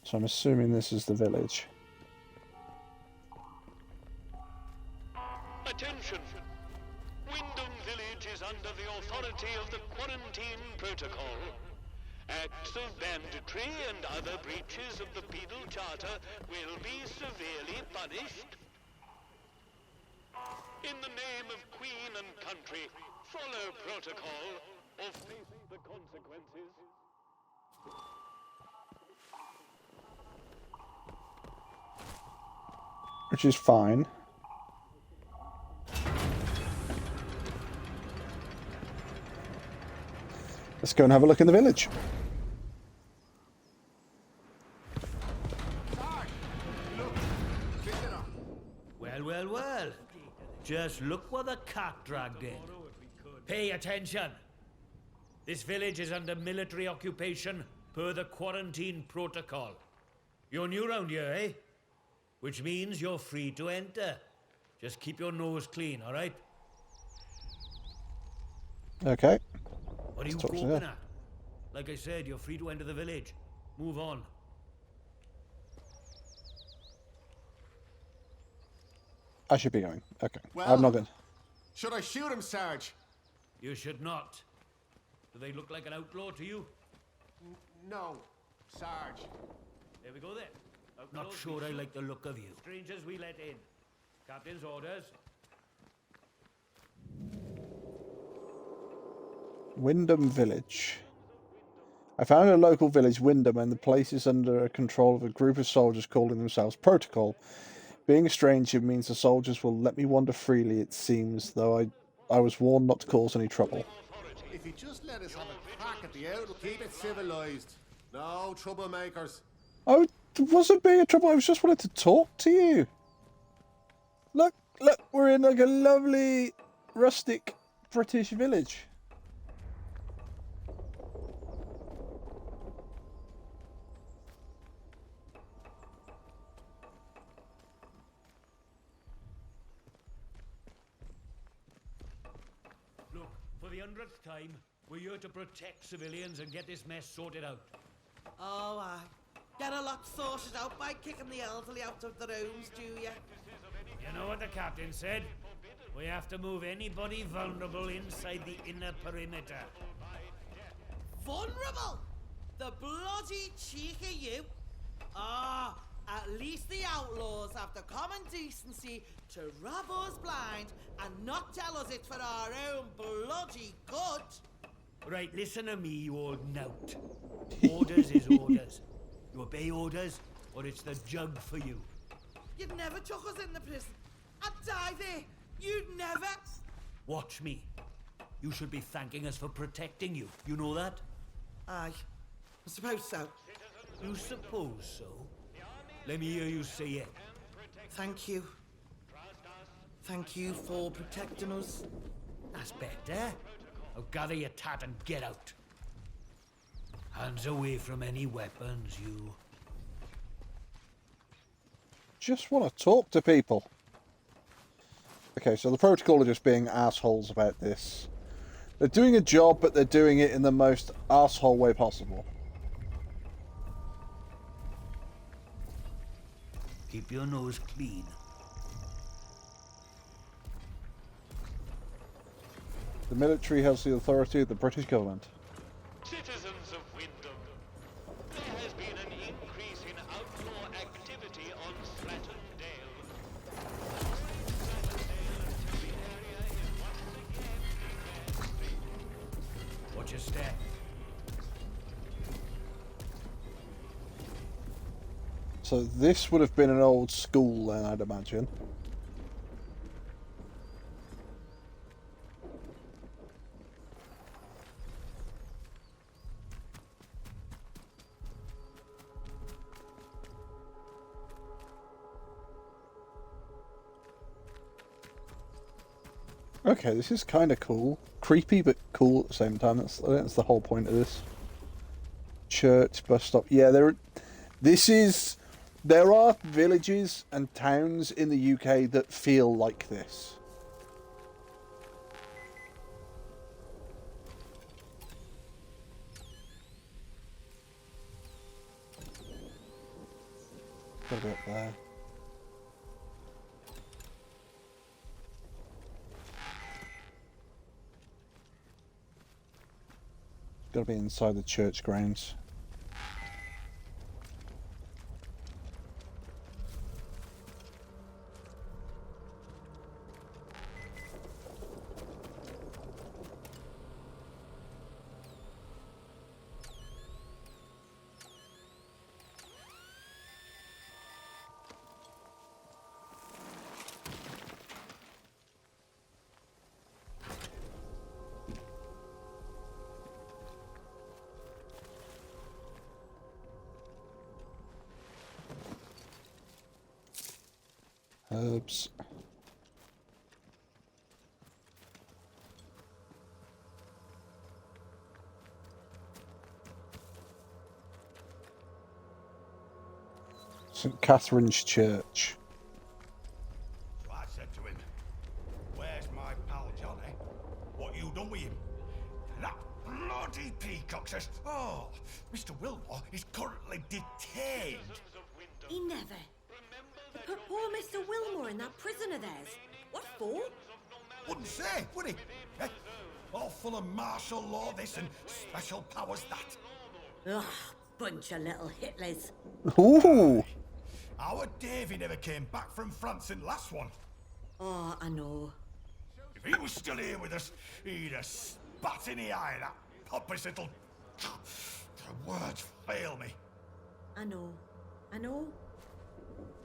Speaker 1: So I'm assuming this is the village.
Speaker 8: Attention! Wyndham Village is under the authority of the Quarantine Protocol. Acts of banditry and other breaches of the Penal Charter will be severely punished. In the name of Queen and country, follow protocol or face the consequences.
Speaker 1: Which is fine. Let's go and have a look in the village.
Speaker 4: Well, well, well. Just look what the cat dragged in. Pay attention. This village is under military occupation per the Quarantine Protocol. You're new round here, eh? Which means you're free to enter. Just keep your nose clean, all right?
Speaker 1: Okay.
Speaker 4: What are you
Speaker 1: Let's talk to
Speaker 4: gawping
Speaker 1: them.
Speaker 4: at? Like I said, you're free to enter the village. Move on.
Speaker 1: I should be going. Okay.
Speaker 2: Well-
Speaker 1: I'm not going.
Speaker 2: Should I shoot him, Sarge?
Speaker 4: You should not. Do they look like an outlaw to you?
Speaker 2: No, Sarge.
Speaker 4: There we go then. Not sure I like the look of you. Strangers we let in. Captain's orders.
Speaker 1: Wyndham Village. I found a local village, Wyndham, and the place is under control of a group of soldiers calling themselves Protocol. Being a stranger means the soldiers will let me wander freely, it seems, though I was warned not to cause any trouble.
Speaker 2: If you just let us have a crack at the outlook, keep it civilized. No troublemakers.
Speaker 1: Oh, it wasn't being a trouble, I was just wanting to talk to you. Look, we're in like a lovely, rustic British village.
Speaker 4: Look, for the 100th time, we're here to protect civilians and get this mess sorted out.
Speaker 9: Oh, aye. Get a lot sorted out by kicking the elderly out of the rooms, do ya?
Speaker 4: You know what the captain said? We have to move anybody vulnerable inside the inner perimeter.
Speaker 9: Vulnerable? The bloody cheek of you! Ah, at outlaws have the common decency to rob us blind and not tell us it's for our own bloody good.
Speaker 4: Right, listen to me, you old knout. Orders is orders. You obey orders, or it's the jug for you.
Speaker 9: You'd never chuck us in the prison. I'd die there. You'd never.
Speaker 4: Watch me. You should be thanking us for protecting you. You know that?
Speaker 9: Aye, I suppose so.
Speaker 4: You suppose so? Let me hear you say it.
Speaker 9: Thank you. Thank you for protecting us.
Speaker 4: That's better. Now gather your tat and get out. Hands away from any weapons, you.
Speaker 1: Just want to talk to people. Okay, so the protocol are just being assholes about this. They're doing a job, but they're doing it in the most asshole way possible.
Speaker 4: Keep your nose clean.
Speaker 1: The military has the authority of the British government.
Speaker 8: Citizens of Wyndham, there has been an increase in outlaw activity on Slatton Dale. The area is once again infested.
Speaker 4: Watch your step.
Speaker 1: So this would have been an old school then, I'd imagine. Okay, this is kind of cool. Creepy, but cool at the same time. I think that's the whole point of this. Church, bus stop. Yeah, there are villages and towns in the UK that feel like this. Got a bit up there. Got to be inside the church grounds. Herbs. St. Catherine's Church.
Speaker 6: So I said to him, "Where's my pal Johnny? What you done with him?" And that bloody peacock says, "Oh, Mr. Wilmore is currently detained."
Speaker 3: He never. They put poor Mr. Wilmore in that prison of theirs. What for?
Speaker 6: Wouldn't say, would he? Eh? All full of martial law this and special powers that.
Speaker 3: Ugh, bunch of little Hitlers.
Speaker 1: Ooh!
Speaker 6: Our Davy never came back from France in last one.
Speaker 3: Oh, I know.
Speaker 6: If he was still here with us, he'd have spat in the eye of that pompous little... The words fail me.
Speaker 3: I know.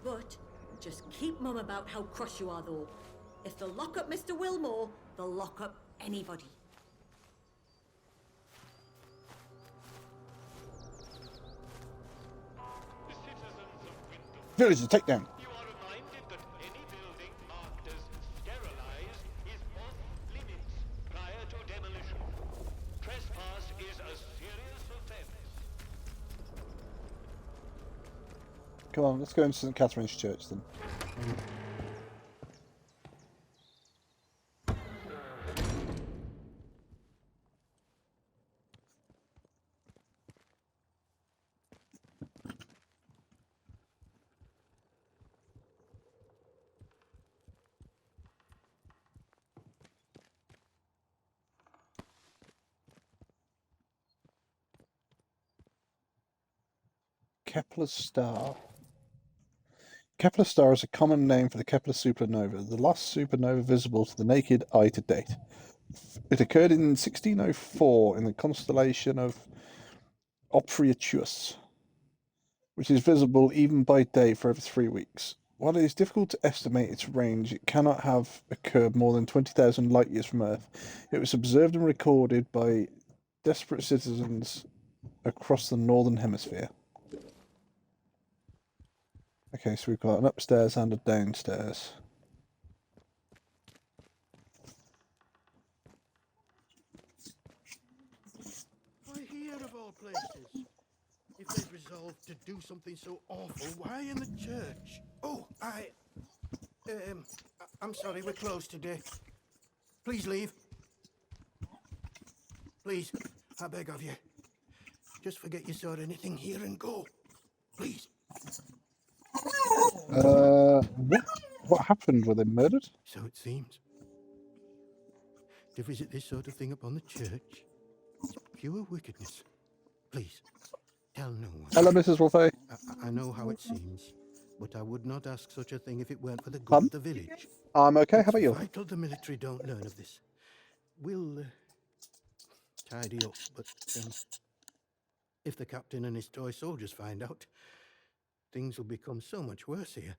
Speaker 3: But just keep mum about how cross you are, though. If they'll lock up Mr. Wilmore, they'll lock up anybody.
Speaker 1: Villager, take down.
Speaker 8: You are reminded that any building marked as sterilized is off limits prior to demolition. Trespass is a serious offense.
Speaker 1: Come on, let's go into St. Catherine's Church then. Kepler's star. Kepler star is a common name for the Kepler supernova, the last supernova visible to the naked eye to date. It occurred in 1604 in the constellation of Ophiuchus, which is visible even by day for over 3 weeks. While it is difficult to estimate its range, it cannot have occurred more than 20,000 light years from Earth. It was observed and recorded by desperate citizens across the northern hemisphere. Okay, so we've got an upstairs and a downstairs.
Speaker 10: Why here of all places? If they've resolved to do something so awful, why in the church? Oh, I'm sorry, we're closed today. Please leave. Please, I beg of you. Just forget you saw anything here and go. Please.
Speaker 1: What happened? Were they murdered?
Speaker 10: So it seems. To visit this sort of thing upon the church, it's pure wickedness. Please, tell no one.
Speaker 1: Hello, Mrs. Wolfe.
Speaker 10: I know how it seems, but I would not ask such a thing if it weren't for the good of the village.
Speaker 1: I'm okay. How about
Speaker 10: It's
Speaker 1: you?
Speaker 10: vital the military don't learn of this. We'll tidy up, but if the captain and his toy soldiers find out, things will become so much worse here.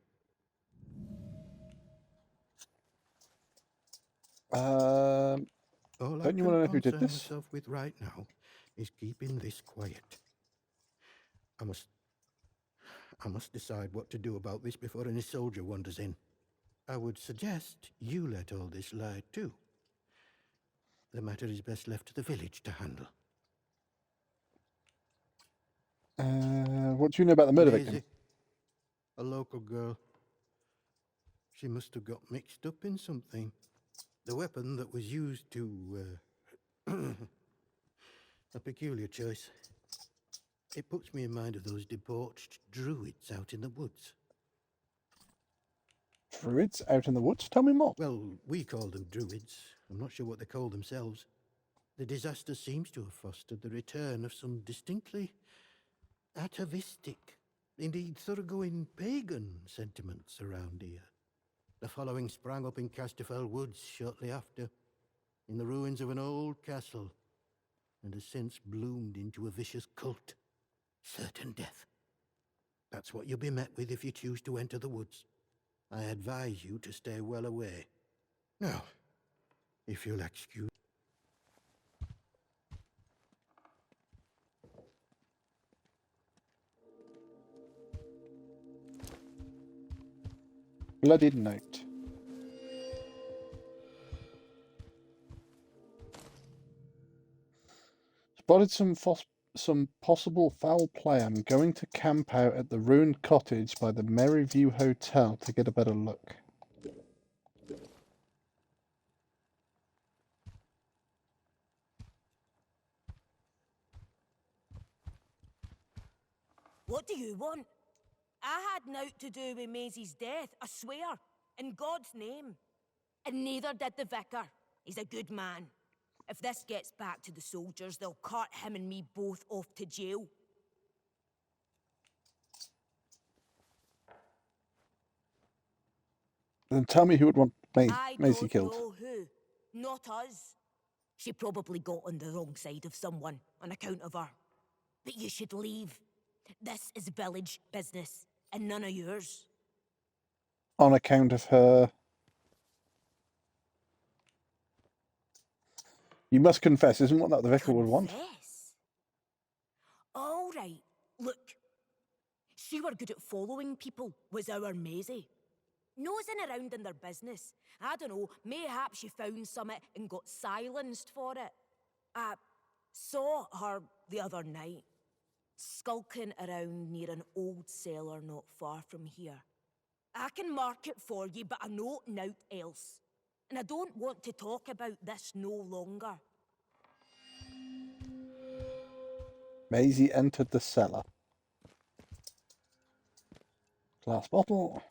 Speaker 10: All
Speaker 1: Don't you want to know who did this?
Speaker 10: myself with right now is keeping this quiet. I must decide what to do about this before any soldier wanders in. I would suggest you let all this lie too. The matter is best left to the village to handle.
Speaker 1: What do you know about the murder victim?
Speaker 10: Daisy, a local girl. She must have got mixed up in something. The weapon that was used to... a peculiar choice. It puts me in mind of those debauched druids out in the woods.
Speaker 1: Druids out in the woods? Tell me more.
Speaker 10: Well, we call them druids. I'm not sure what they call themselves. The disaster seems to have fostered the return of some distinctly atavistic, indeed thoroughgoing pagan sentiments around here. The following sprang up in Casterfell Woods shortly after, in the ruins of an old castle, and has since bloomed into a vicious cult. Certain death. That's what you'll be met with if you choose to enter the woods. I advise you to stay well away. Now, if you'll excuse...
Speaker 1: Bloodied note. Spotted some possible foul play. I'm going to camp out at the ruined cottage by the Merryview Hotel to get a better look.
Speaker 7: What do you want? I had naught to do with Maisie's death, I swear, in God's name. And neither did the vicar. He's a good man. If this gets back to the soldiers, they'll cart him and me both off to jail.
Speaker 1: Then tell me who would want
Speaker 7: I
Speaker 1: Maisie
Speaker 7: don't
Speaker 1: killed.
Speaker 7: know who. Not us. She probably got on the wrong side of someone on account of her. But you should leave. This is village business, and none of yours.
Speaker 1: On account of her... You must confess, isn't what that the vicar would want?
Speaker 7: Confess? All right, look. She were good at following people, was our Maisie. Nosing around in their business. I don't know, mayhap she found something and got silenced for it. I saw her the other night, skulking around near an old cellar not far from here. I can mark it for you, but I know naught else. And I don't want to talk about this no longer.
Speaker 1: Maisie entered the cellar. Glass bottle.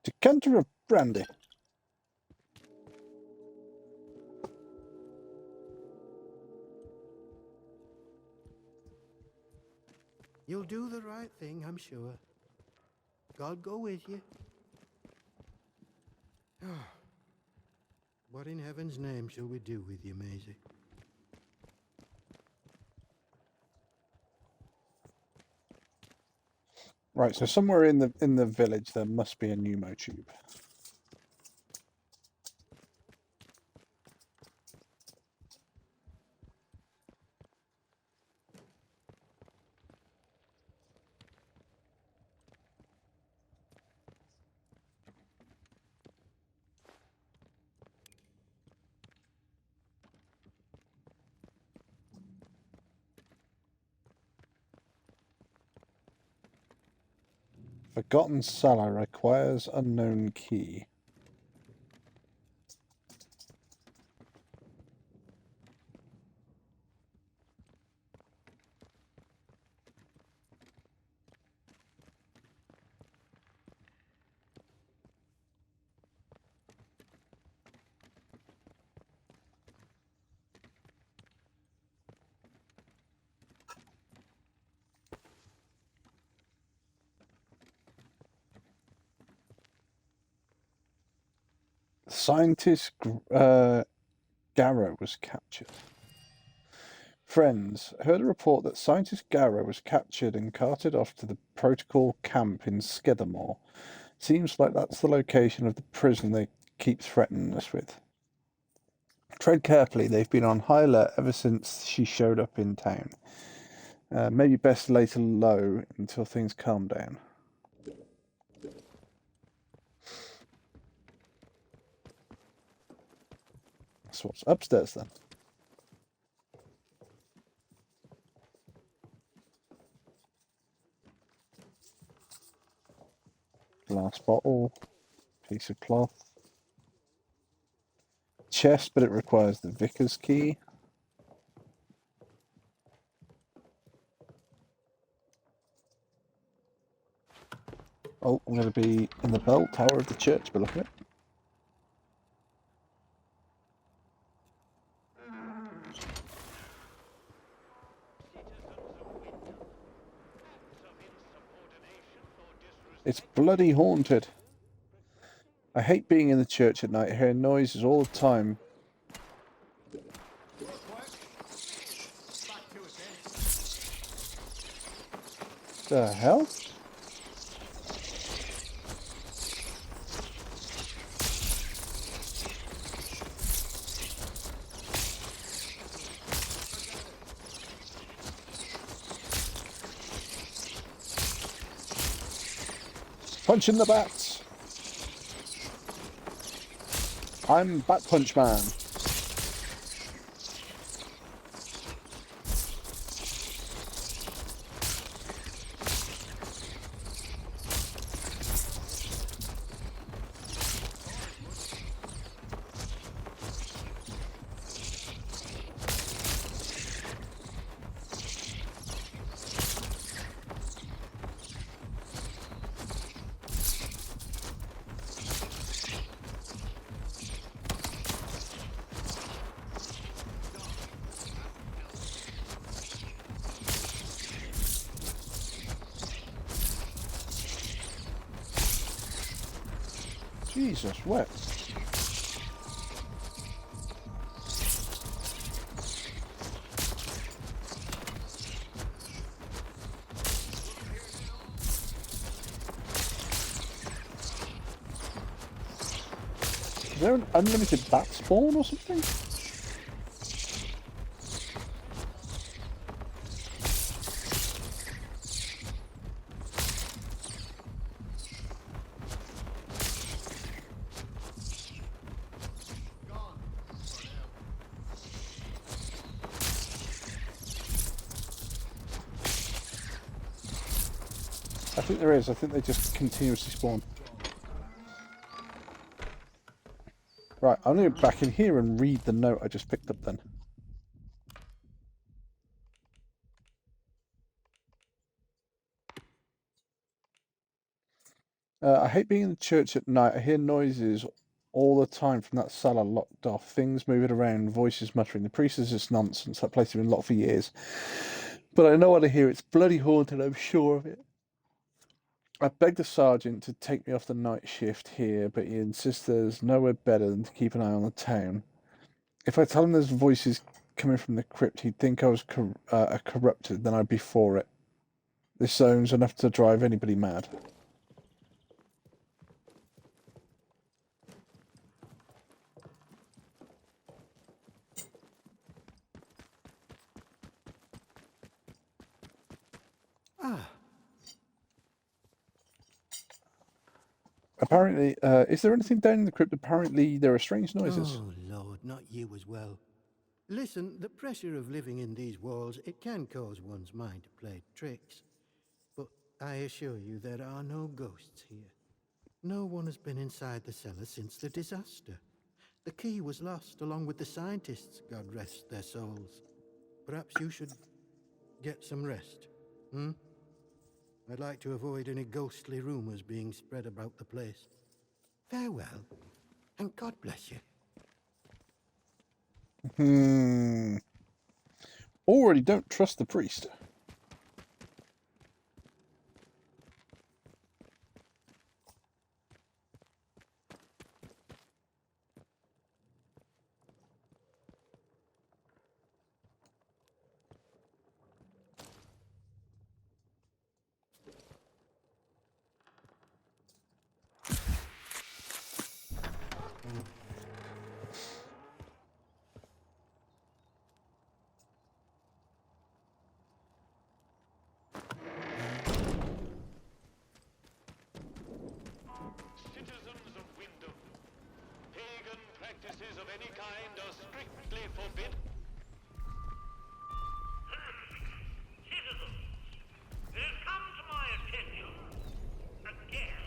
Speaker 1: Decanter of brandy.
Speaker 10: You'll do the right thing, I'm sure. God go with you. What in heaven's name shall we do with you, Maisie?
Speaker 1: Right, so somewhere in the village there must be a pneumotube. Forgotten cellar requires unknown key. Scientist Garrow was captured. Friends, heard a report that Scientist Garrow was captured and carted off to the Protocol camp in Skidamore. Seems like that's the location of the prison they keep threatening us with. Tread carefully, they've been on high alert ever since she showed up in town. Maybe best lay low until things calm down. So what's upstairs then? Glass bottle, piece of cloth. Chest, but it requires the vicar's key. Oh, I'm going to be in the bell tower of the church, but look at it. It's bloody haunted. I hate being in the church at night, hearing noises all the time. The hell? Punch in the bats. I'm Bat Punch Man. Jesus, what? Is there an unlimited bat spawn or something? I think there is. I think they just continuously spawn. Right, I'm going to go back in here and read the note I just picked up then. I hate being in the church at night. I hear noises all the time from that cellar locked off. Things moving around, voices muttering. The priest is just nonsense. That place has been locked for years. But I know what I hear. It's bloody haunted, I'm sure of it. I begged the sergeant to take me off the night shift here, but he insists there's nowhere better than to keep an eye on the town. If I tell him there's voices coming from the crypt, he'd think I was corrupted, then I'd be for it. This zone's enough to drive anybody mad.
Speaker 10: Ah,
Speaker 1: Apparently, is there anything down in the crypt? Apparently, there are strange noises.
Speaker 10: oh Lord, not you as well. Listen, the pressure of living in these walls, it can cause one's mind to play tricks. But I assure you there are no ghosts here. No one has been inside the cellar since the disaster. The key was lost along with the scientists, God rest their souls. Perhaps you should get some rest, hmm? I'd like to avoid any ghostly rumors being spread about the place. Farewell, and God bless you.
Speaker 1: Already don't trust the priest.
Speaker 8: Citizens of Wyndham, pagan practices of any kind are strictly forbidden.
Speaker 11: Citizens, it has come to my attention, again,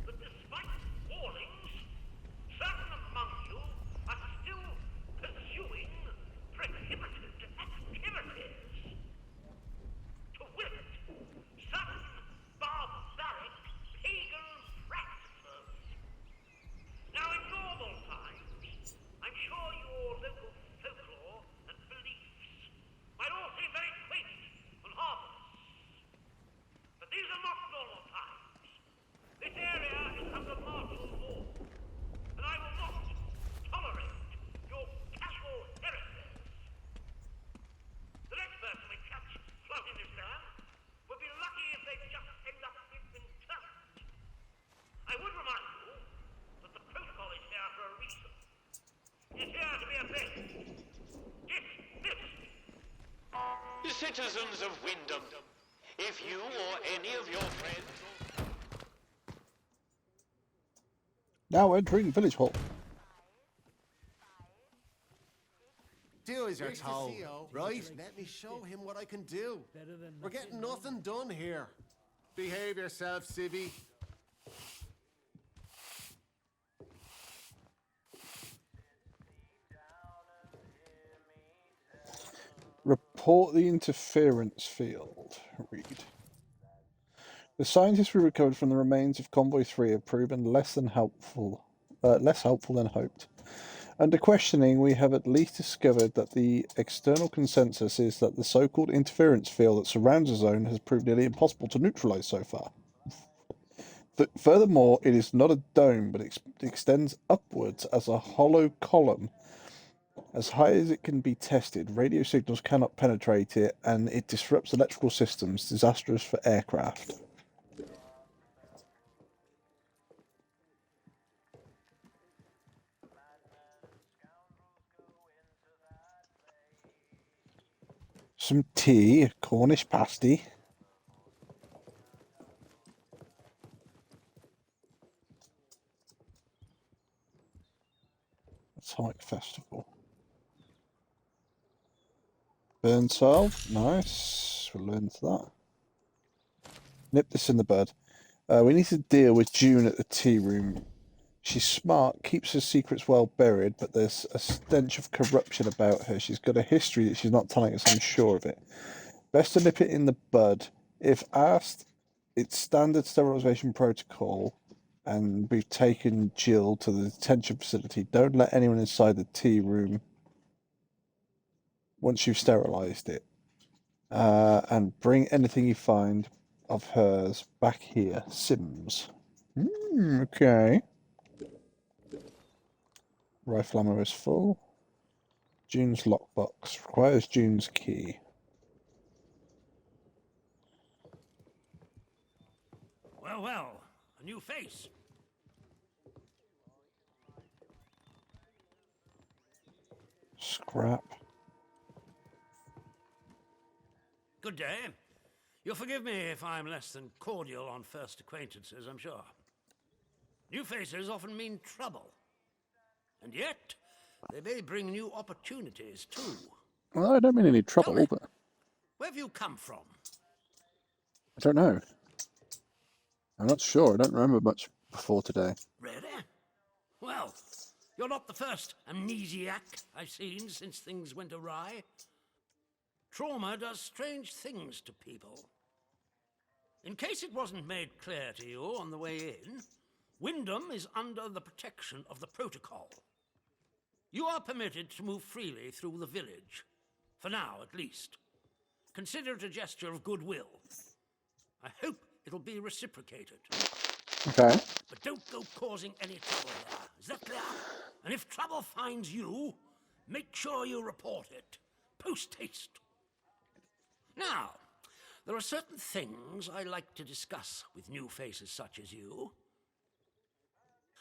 Speaker 11: that despite warnings, certain among you are still pursuing prohibited activities. To wit, certain barbaric pagan practices. Now, in normal times, I'm sure your local folklore and beliefs might all seem very quaint and harmless. But these are not normal times. This area is under martial law, and I will not tolerate your casual heresies. The next person we catch floating this land would be lucky if they just end up interned. I would remind you that the protocol is here for a reason. It's here to be obeyed. Dismissed.
Speaker 8: Citizens of Wyndham, if you or any of your friends...
Speaker 1: Now entering village hall.
Speaker 2: Do as you're Nice to told, see you.
Speaker 9: Right.
Speaker 2: Let me show him what I can do. We're getting nothing done here. Behave yourself, Civvy.
Speaker 1: Report the interference field. Read. The scientists we recovered from the remains of Convoy 3 have proven less helpful than hoped. Under questioning, we have at least discovered that the external consensus is that the so-called interference field that surrounds the zone has proved nearly impossible to neutralize so far. Furthermore, it is not a dome, but extends upwards as a hollow column. As high as it can be tested, radio signals cannot penetrate it, and it disrupts electrical systems, disastrous for aircraft. Some tea, a Cornish pasty. Atomic Festival. Burn salve, nice. We'll learn to that. Nip this in the bud. We need to deal with June at the tea room. She's smart, keeps her secrets well buried, but there's a stench of corruption about her. She's got a history that she's not telling us, I'm sure of it. Best to nip it in the bud. If asked, it's standard sterilization protocol, and we've taken Jill to the detention facility. Don't let anyone inside the tea room once you've sterilized it. And bring anything you find of hers back here. Sims. Okay. Rifle ammo is full. June's lockbox requires June's key.
Speaker 11: Well, well, a new face.
Speaker 1: Scrap.
Speaker 11: Good day. You'll forgive me if I'm less than cordial on first acquaintances, I'm sure. New faces often mean trouble. And yet, they may bring new opportunities, too.
Speaker 1: Well, I don't mean any trouble, but...
Speaker 11: Where have you come from?
Speaker 1: I don't know. I'm not sure. I don't remember much before today.
Speaker 11: Really? Well, you're not the first amnesiac I've seen since things went awry. Trauma does strange things to people. In case it wasn't made clear to you on the way in, Wyndham is under the protection of the protocol. You are permitted to move freely through the village. For now, at least. Consider it a gesture of goodwill. I hope it'll be reciprocated.
Speaker 1: Okay.
Speaker 11: But don't go causing any trouble there. Is that clear? And if trouble finds you, make sure you report it. Post haste. Now, there are certain things I like to discuss with new faces such as you.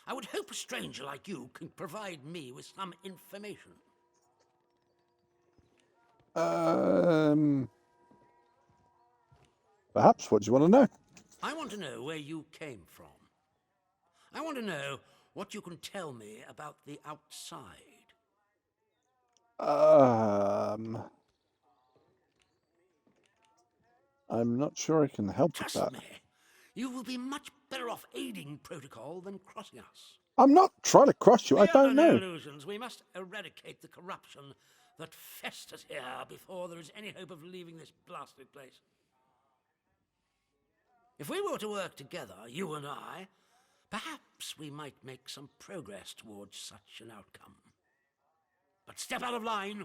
Speaker 11: I would hope a stranger like you can provide me with some information.
Speaker 1: Perhaps. What do you want to know?
Speaker 11: I want to know where you came from. I want to know what you can tell me about the outside.
Speaker 1: I'm not sure I can help with
Speaker 11: Trust
Speaker 1: that.
Speaker 11: me, you will be much better off aiding protocol than crossing us.
Speaker 1: I'm not trying to cross you. I don't
Speaker 11: Beyond
Speaker 1: know.
Speaker 11: illusions, we must eradicate the corruption that festers here before there is any hope of leaving this blasted place. If we were to work together, you and I, perhaps we might make some progress towards such an outcome. But step out of line,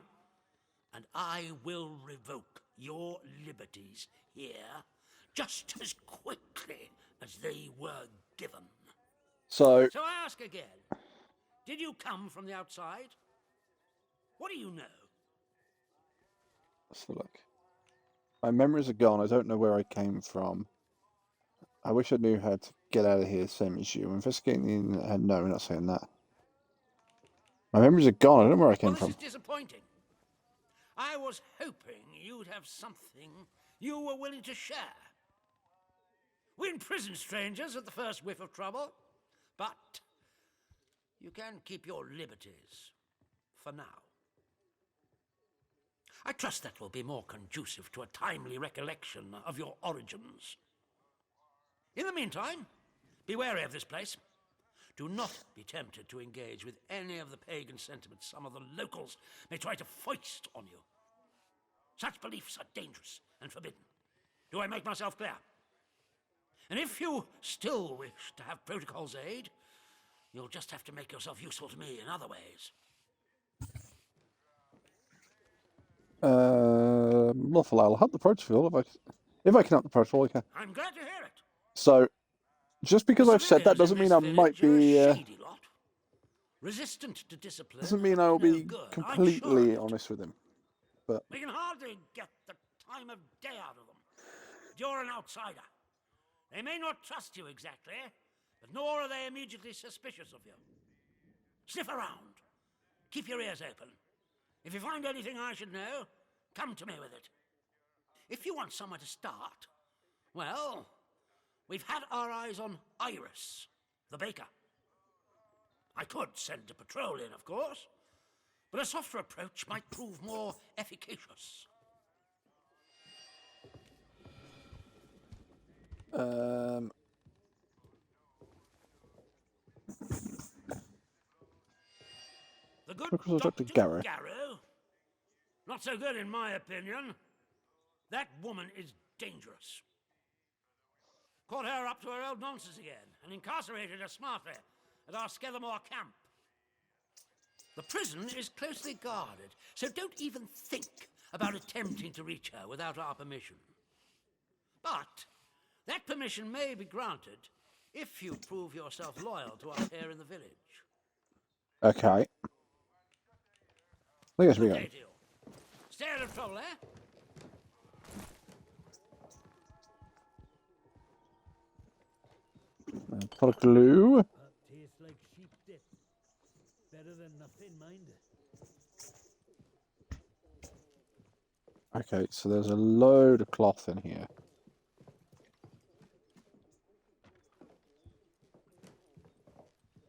Speaker 11: and I will revoke your liberties here just as quickly as they were given.
Speaker 1: So
Speaker 11: I ask again, did you come from the outside? What do you know?
Speaker 1: let's have a look. My memories are gone. I don't know where I came from. I wish I knew how to get out of here, same as you. Investigating the no, we're not saying that. My memories are gone. I don't know where I came
Speaker 11: Well,
Speaker 1: from.
Speaker 11: this is disappointing. I was hoping you'd have something you were willing to share. We imprison strangers at the first whiff of trouble, but you can keep your liberties for now. I trust that will be more conducive to a timely recollection of your origins. In the meantime, be wary of this place. Do not be tempted to engage with any of the pagan sentiments some of the locals may try to foist on you. Such beliefs are dangerous and forbidden. Do I make myself clear? And if you still wish to have protocol's aid, you'll just have to make yourself useful to me in other ways.
Speaker 1: Lawful, I'll help the protocol if I can help the protocol. I can.
Speaker 11: I'm glad to hear it.
Speaker 1: So, just because I've said that doesn't mean I might be.
Speaker 11: Resistant to discipline.
Speaker 1: Doesn't mean I will
Speaker 11: no
Speaker 1: be
Speaker 11: good, I'm
Speaker 1: completely
Speaker 11: sure.
Speaker 1: honest with him. But
Speaker 11: We can hardly get the time of day out of them. You're an outsider. They may not trust you exactly, but nor are they immediately suspicious of you. Sniff around. Keep your ears open. If you find anything I should know, come to me with it. If you want somewhere to start, well, we've had our eyes on Iris, the baker. I could send a patrol in, of course, but a softer approach might prove more efficacious. The good
Speaker 1: Because I
Speaker 11: Dr.
Speaker 1: Dr. Garrow.
Speaker 11: Garrow? Not so good in my opinion. That woman is dangerous. Caught her up to her old nonsense again and incarcerated her smartly at our Skethermore camp. The prison is closely guarded, so don't even think
Speaker 12: about attempting to reach her without our permission. But that permission may be granted if you prove yourself loyal to us here in the village.
Speaker 1: Okay. I think I should be
Speaker 12: Okay,
Speaker 1: going.
Speaker 12: deal. Stay out of trouble, eh?
Speaker 1: Pot of glue.
Speaker 4: Tastes like sheep dip. Better than nothing, mind.
Speaker 1: Okay, so there's a load of cloth in here.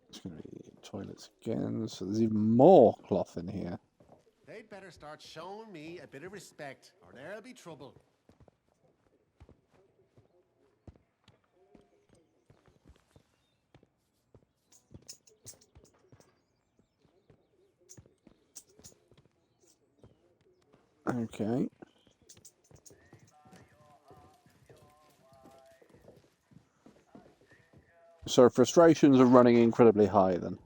Speaker 1: It's going to be toilets again, so there's even more cloth in here.
Speaker 2: They'd better start showing me a bit of respect, or there'll be trouble.
Speaker 1: Okay. So frustrations are running incredibly high then.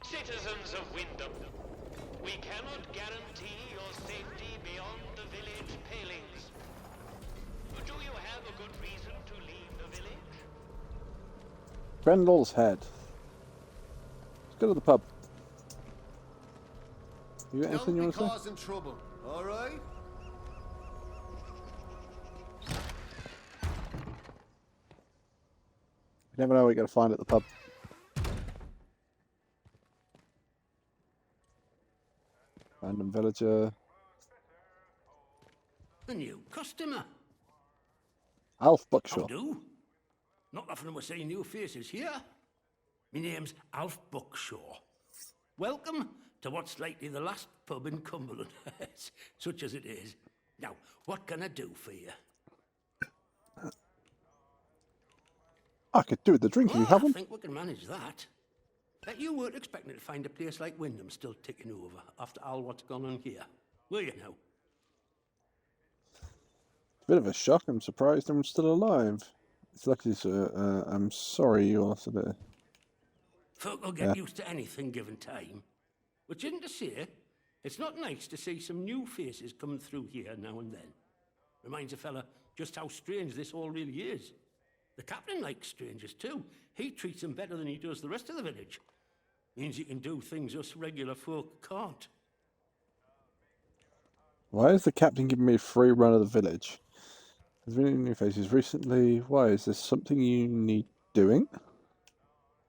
Speaker 8: Citizens of Wyndham, we cannot guarantee your safety beyond the village palings. Do you have a good reason to leave the village?
Speaker 1: Brendel's Head. Let's go to the pub. You got anything
Speaker 2: Don't
Speaker 1: you
Speaker 2: be
Speaker 1: want to say?
Speaker 2: causing trouble, all right?
Speaker 1: You never know what you're going to find at the pub. Random villager.
Speaker 12: A new customer.
Speaker 1: Alf
Speaker 12: How
Speaker 1: Buckshaw.
Speaker 12: do? Not often we're seeing new faces here. My name's Alf Buckshaw. Welcome to what's likely the last pub in Cumberland, such as it is. Now, what can I do for you?
Speaker 1: I could do with the drink if you
Speaker 12: Oh,
Speaker 1: have
Speaker 12: I
Speaker 1: one.
Speaker 12: think we can manage that. Bet you weren't expecting to find a place like Wyndham still ticking over after all what's gone on here, were you now?
Speaker 1: Bit of a shock. I'm surprised I'm still alive. It's lucky, sir. I'm sorry you are sort of...
Speaker 12: Folk will get used to anything given time. Which isn't to say, it's not nice to see some new faces coming through here now and then. Reminds a fella just how strange this all really is. The captain likes strangers too. He treats them better than he does the rest of the village. Means he can do things us regular folk can't.
Speaker 1: Why is the captain giving me a free run of the village? There's been any new faces recently. Why? Is this something you need doing?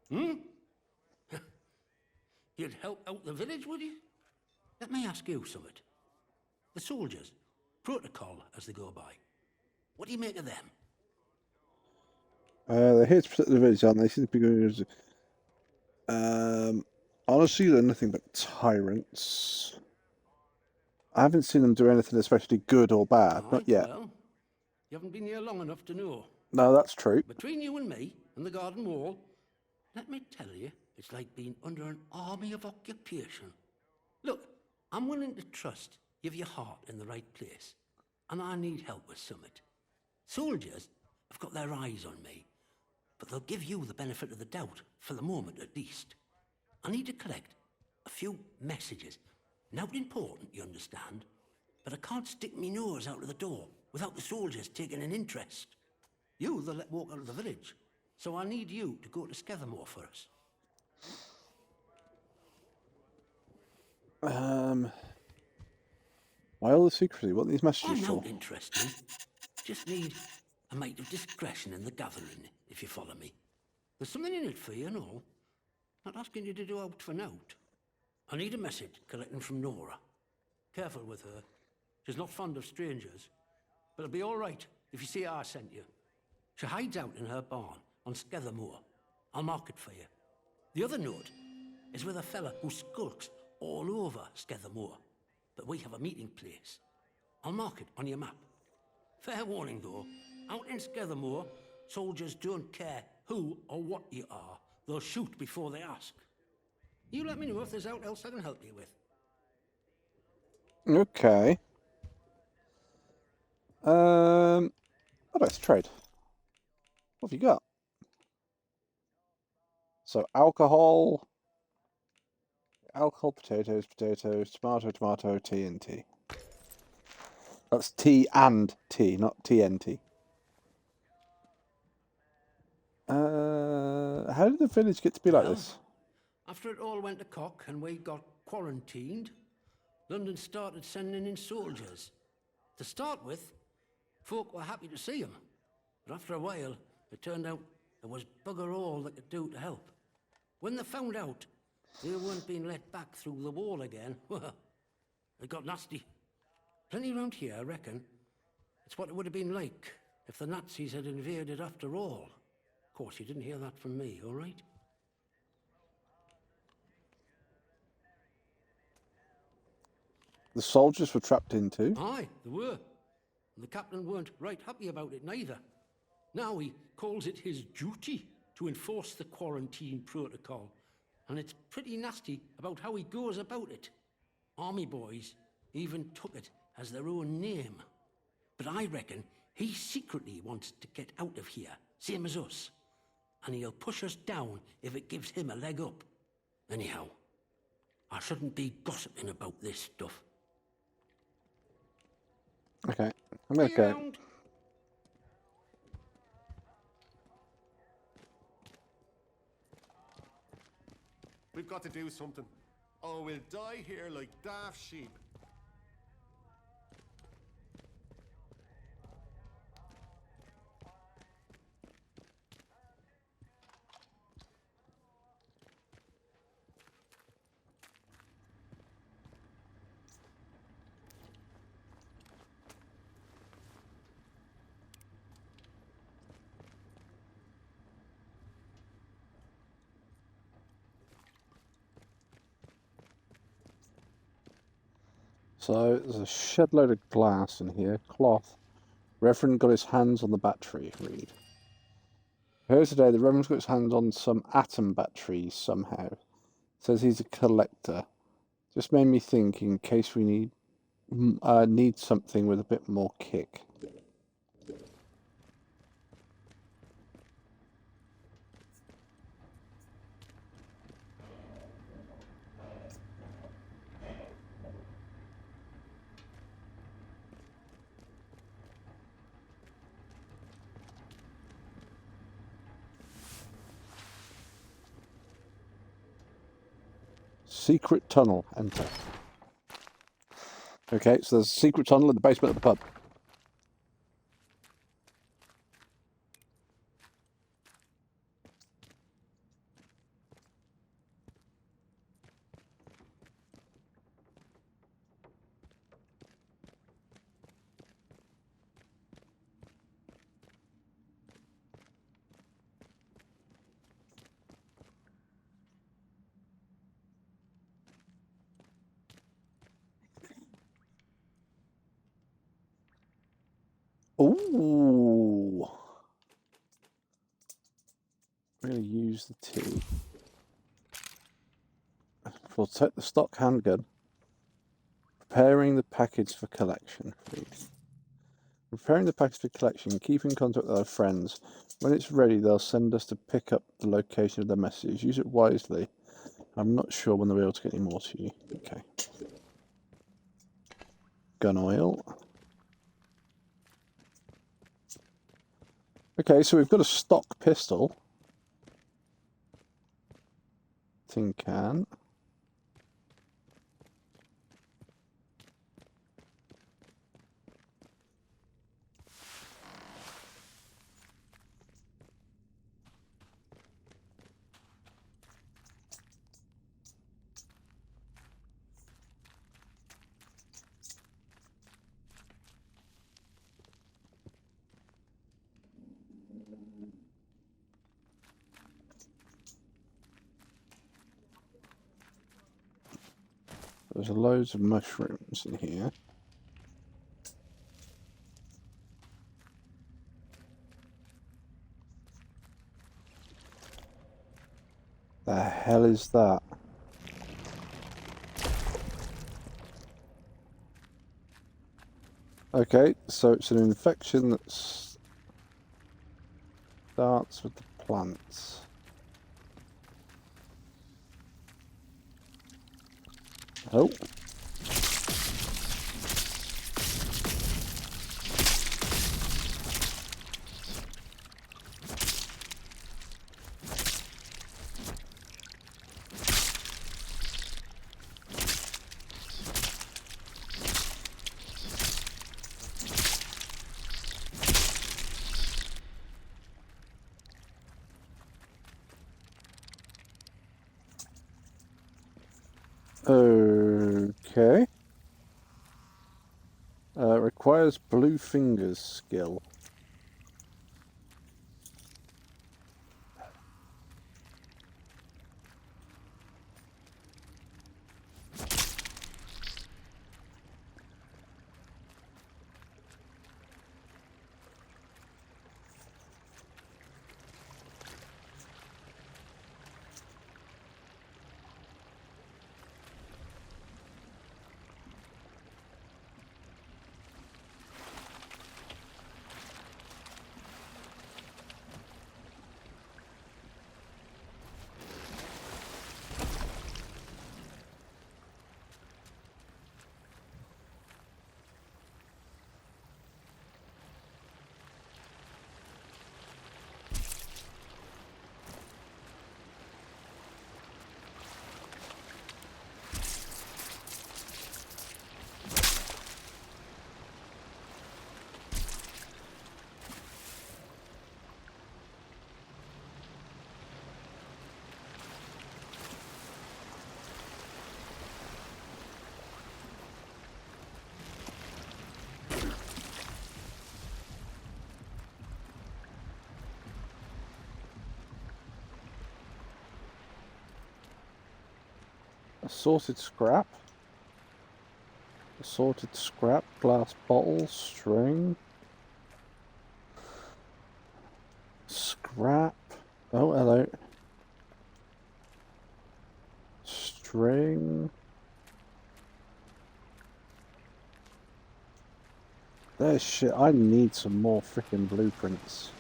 Speaker 12: Hmm? You'd help out the village, would you? Let me ask you something. The soldiers, protocol as they go by. What do you make of them?
Speaker 1: They're here to protect the village, aren't they? Seem to be going. Honestly, they're nothing but tyrants. I haven't seen them do anything especially good or bad,
Speaker 12: Right,
Speaker 1: not yet.
Speaker 12: Well, you haven't been here long enough to know.
Speaker 1: No, that's true.
Speaker 12: Between you and me and the garden wall, let me tell you, it's like being under an army of occupation. Look, I'm willing to trust you've your heart in the right place, and I need help with something. Soldiers have got their eyes on me, but they'll give you the benefit of the doubt, for the moment at least. I need to collect a few messages. Not important, you understand, but I can't stick me nose out of the door without the soldiers taking an interest. You, they'll let walk out of the village, so I need you to go to Skethermore for us.
Speaker 1: Why all the secrecy? What are these
Speaker 12: I'm
Speaker 1: messages for?
Speaker 12: not interested. Just need a mite of discretion in the gathering, if you follow me. There's something in it for you and all. Not asking you to do out for note. I need a message collecting from Nora. Careful with her. She's not fond of strangers. But it'll be all right if you see I sent you. She hides out in her barn on Skethermore. I'll mark it for you. The other note is with a fella who skulks all over Skethermore. But we have a meeting place. I'll mark it on your map. Fair warning, though. Out in Skethermore, soldiers don't care who or what you are. They'll shoot before they ask. You let me know if there's aught else I can help you with.
Speaker 1: Okay. Oh, let's trade. What have you got? So alcohol, potatoes, tomato, TNT. That's T and T, not TNT. How did the village get to be like this?
Speaker 12: After it all went to cock and we got quarantined, London started sending in soldiers. To start with, folk were happy to see them. But after a while, it turned out there was bugger all they could do to help. When they found out they weren't being let back through the wall again, well, it got nasty. Plenty round here, I reckon. It's what it would have been like if the Nazis had invaded after all. Of course, you didn't hear that from me, all right?
Speaker 1: The soldiers were trapped in too?
Speaker 12: Aye, they were. And the captain weren't right happy about it neither. Now he calls it his duty to enforce the quarantine protocol. And it's pretty nasty about how he goes about it. Army boys even took it as their own name. But I reckon he secretly wants to get out of here, same as us. And he'll push us down if it gives him a leg up. Anyhow, I shouldn't be gossiping about this stuff.
Speaker 1: Okay, I'm gonna go.
Speaker 2: We've got to do something, or we'll die here like daft sheep.
Speaker 1: So there's a shed load of glass in here, cloth. Reverend got his hands on the battery, read. Here today, the Reverend's got his hands on some atom batteries somehow. Says he's a collector. Just made me think in case we need something with a bit more kick. Secret tunnel. Enter. Okay, so there's a secret tunnel in the basement of the pub. Ooh. Really use the tea. Protect the stock handgun. Preparing the package for collection. Please. Preparing the package for collection. Keep in contact with our friends. When it's ready, they'll send us to pick up the location of their message. Use it wisely. I'm not sure when they'll be able to get any more to you. Okay. Gun oil. Okay, so we've got a stock pistol. Tin can. There's loads of mushrooms in here. The hell is that? Okay, so it's an infection that starts with the plants. Oh. Okay. Requires blue fingers skill. Assorted scrap. Assorted scrap, glass bottles, string. Scrap. Oh, hello. String. There's shit. I need some more freaking blueprints.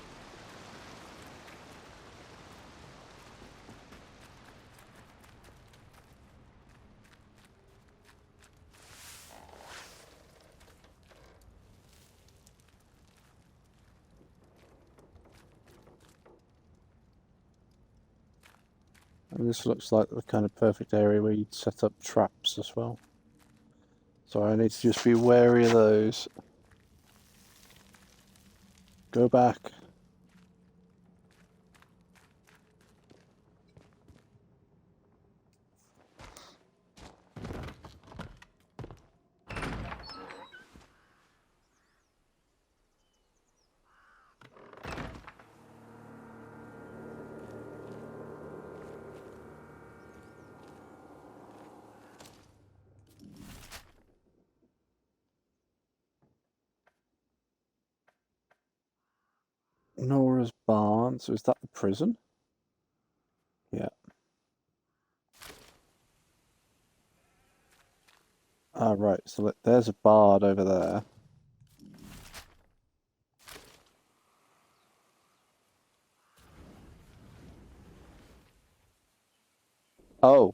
Speaker 1: And this looks like the kind of perfect area where you'd set up traps as well. So I need to just be wary of those. Go back. Nora's barn. So is that the prison? Yeah. Ah, right. So there's a bard over there. Oh.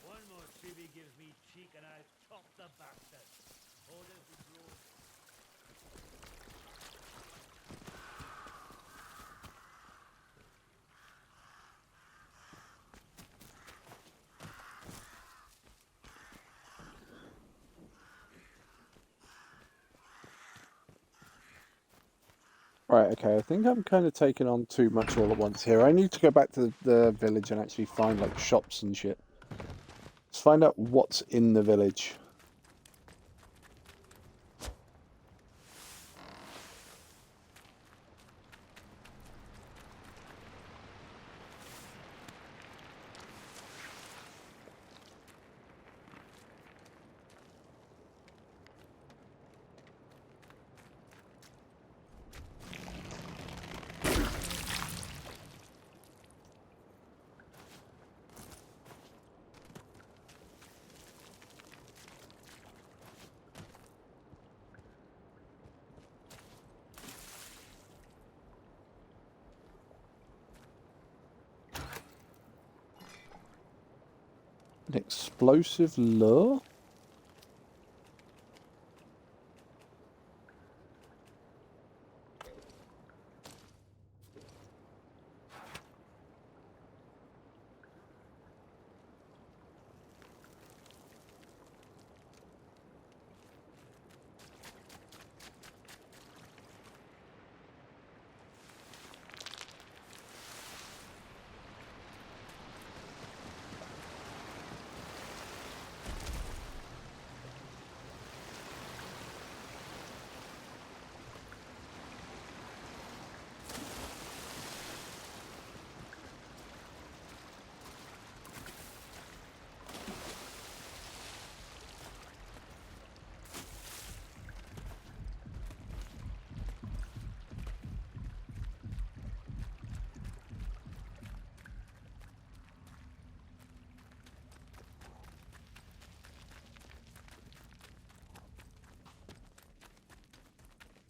Speaker 4: One more civvy gives me cheek and I'll chop the bastard. Orders withdrawn.
Speaker 1: Right, okay, I think I'm kind of taking on too much all at once here. I need to go back to the village and actually find, like, shops and shit. Let's find out what's in the village. Explosive lure?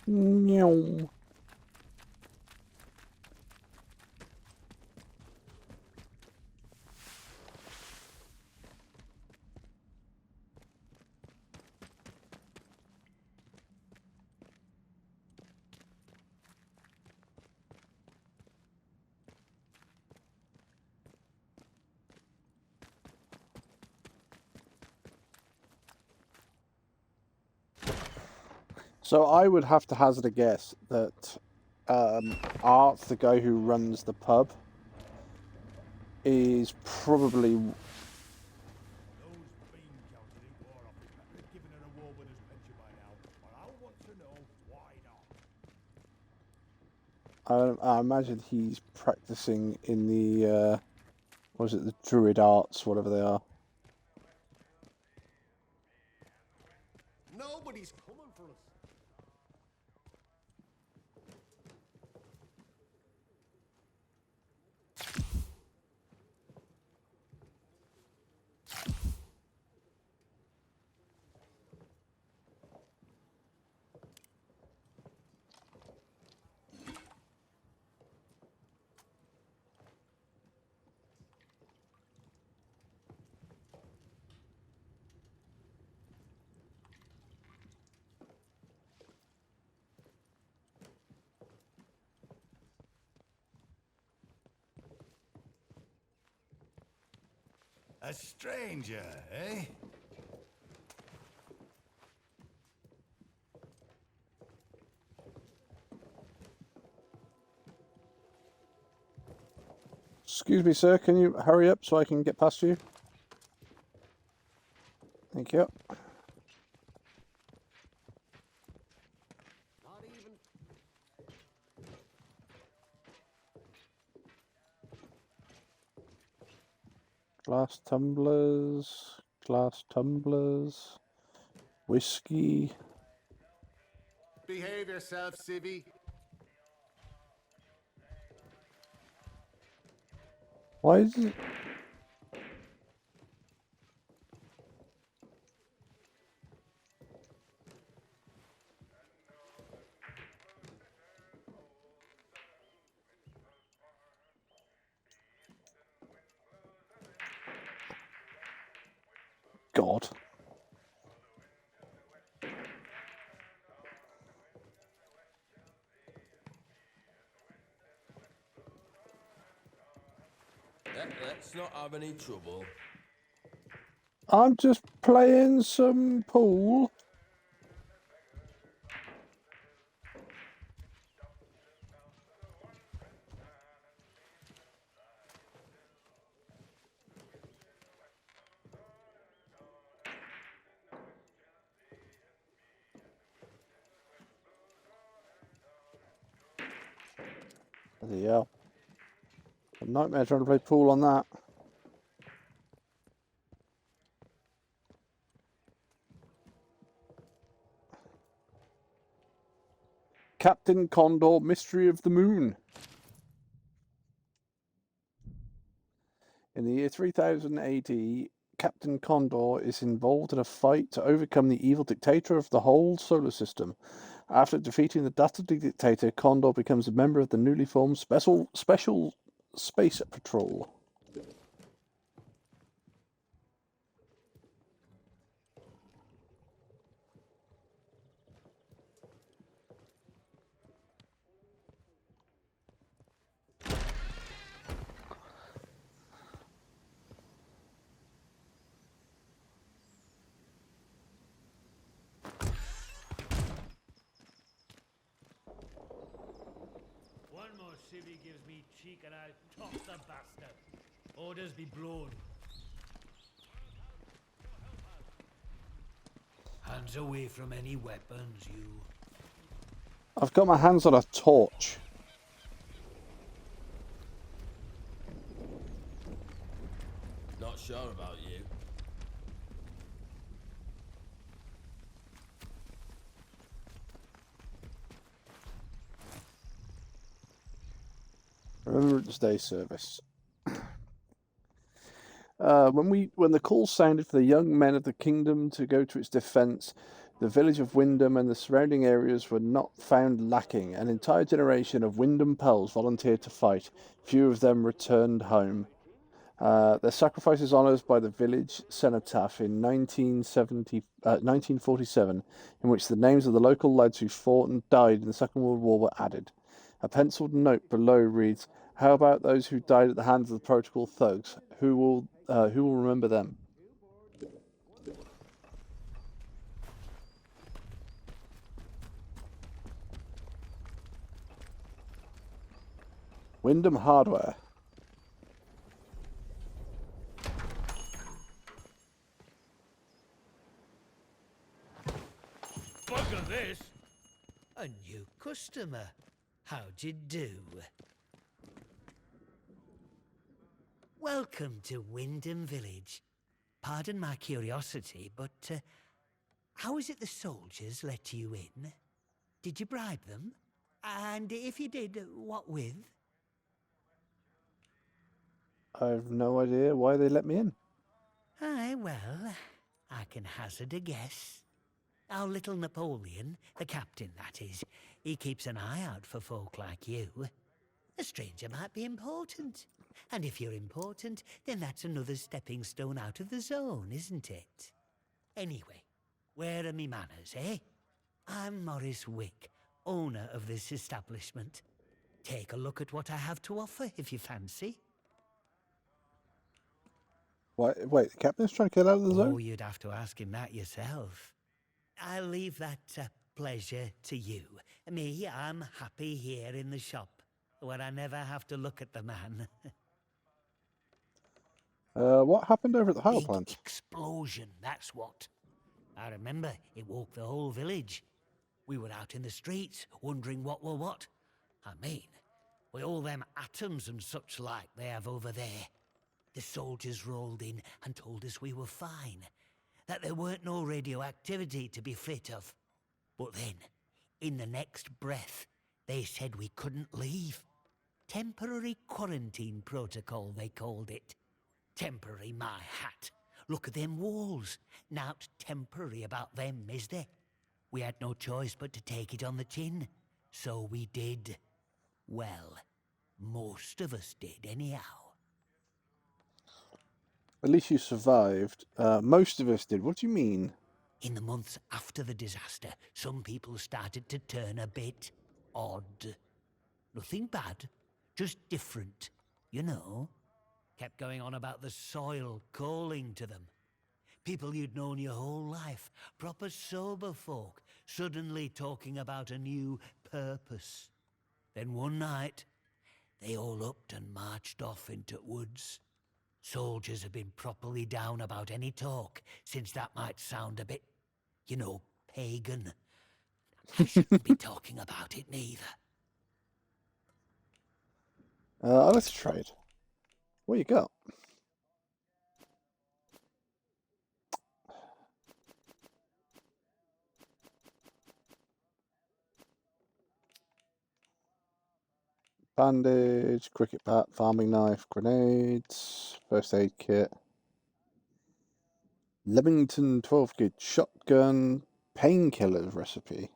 Speaker 1: No. So I would have to hazard a guess that Art, the guy who runs the pub, is probably... I imagine he's practicing in the, what is it, the Druid Arts, whatever they are.
Speaker 2: Nobody's coming for us.
Speaker 6: A stranger, eh?
Speaker 1: Excuse me, sir, can you hurry up so I can get past you? Thank you.
Speaker 2: Not even.
Speaker 1: Glass tumblers, whiskey.
Speaker 2: Behave yourself, civvy.
Speaker 1: Why is it? God.
Speaker 13: Let's not have any trouble.
Speaker 1: I'm just playing some pool. Bloody hell. A nightmare trying to play pool on that. Captain Condor, Mystery of the Moon. In the year 3000 AD, Captain Condor is involved in a fight to overcome the evil dictator of the whole solar system. After defeating the dastardly dictator, Condor becomes a member of the newly formed Special Space Patrol.
Speaker 4: One more civvy gives me cheek and I'll top the bastard. Orders be blown. Hands away from any weapons, you.
Speaker 1: I've got my hands on a torch.
Speaker 13: Not sure about you.
Speaker 1: Remembrance Day service. When the call sounded for the young men of the kingdom to go to its defence, the village of Wyndham and the surrounding areas were not found lacking. An entire generation of Wyndham Pels volunteered to fight. Few of them returned home. Their sacrifices honoured by the village cenotaph in 1947, in which the names of the local lads who fought and died in the Second World War were added. A penciled note below reads, "How about those who died at the hands of the protocol thugs? Who will remember them?" Wyndham Hardware.
Speaker 4: Bugger this! A new customer. How'd you do? Welcome to Wyndham Village. Pardon my curiosity, but how is it the soldiers let you in? Did you bribe them? And if you did, what with?
Speaker 1: I've no idea why they let me in.
Speaker 4: Aye, well, I can hazard a guess. Our little Napoleon, the captain that is, he keeps an eye out for folk like you. A stranger might be important. And if you're important, then that's another stepping stone out of the zone, isn't it? Anyway, where are me manners, eh? I'm Morris Wick, owner of this establishment. Take a look at what I have to offer, if you fancy.
Speaker 1: Wait, the captain's trying to get out of the zone?
Speaker 4: Oh, you'd have to ask him that yourself. I'll leave that pleasure to you. Me, I'm happy here in the shop, where I never have to look at the man.
Speaker 1: What happened over at the power
Speaker 4: Big
Speaker 1: plant?
Speaker 4: explosion, that's what. I remember it woke the whole village. We were out in the streets, wondering what were what. I mean, with all them atoms and such like they have over there. The soldiers rolled in and told us we were fine, that there weren't no radioactivity to be frit of. But then, in the next breath, they said we couldn't leave. Temporary quarantine protocol, they called it. Temporary, my hat. Look at them walls. Nowt temporary about them, is there? We had no choice but to take it on the chin. So we did. Well, most of us did anyhow.
Speaker 1: At least you survived. Most of us did. What do you mean?
Speaker 4: In the months after the disaster, some people started to turn a bit odd. Nothing bad, just different, you know. Kept going on about the soil calling to them. People you'd known your whole life, proper sober folk, suddenly talking about a new purpose. Then one night, they all upped and marched off into woods. Soldiers have been properly down about any talk, since that might sound a bit, you know, pagan. I shouldn't be talking about it neither.
Speaker 1: Let's trade. What you got? Bandage, cricket bat, farming knife, grenades, first aid kit, Leamington 12 gauge shotgun, painkillers recipe.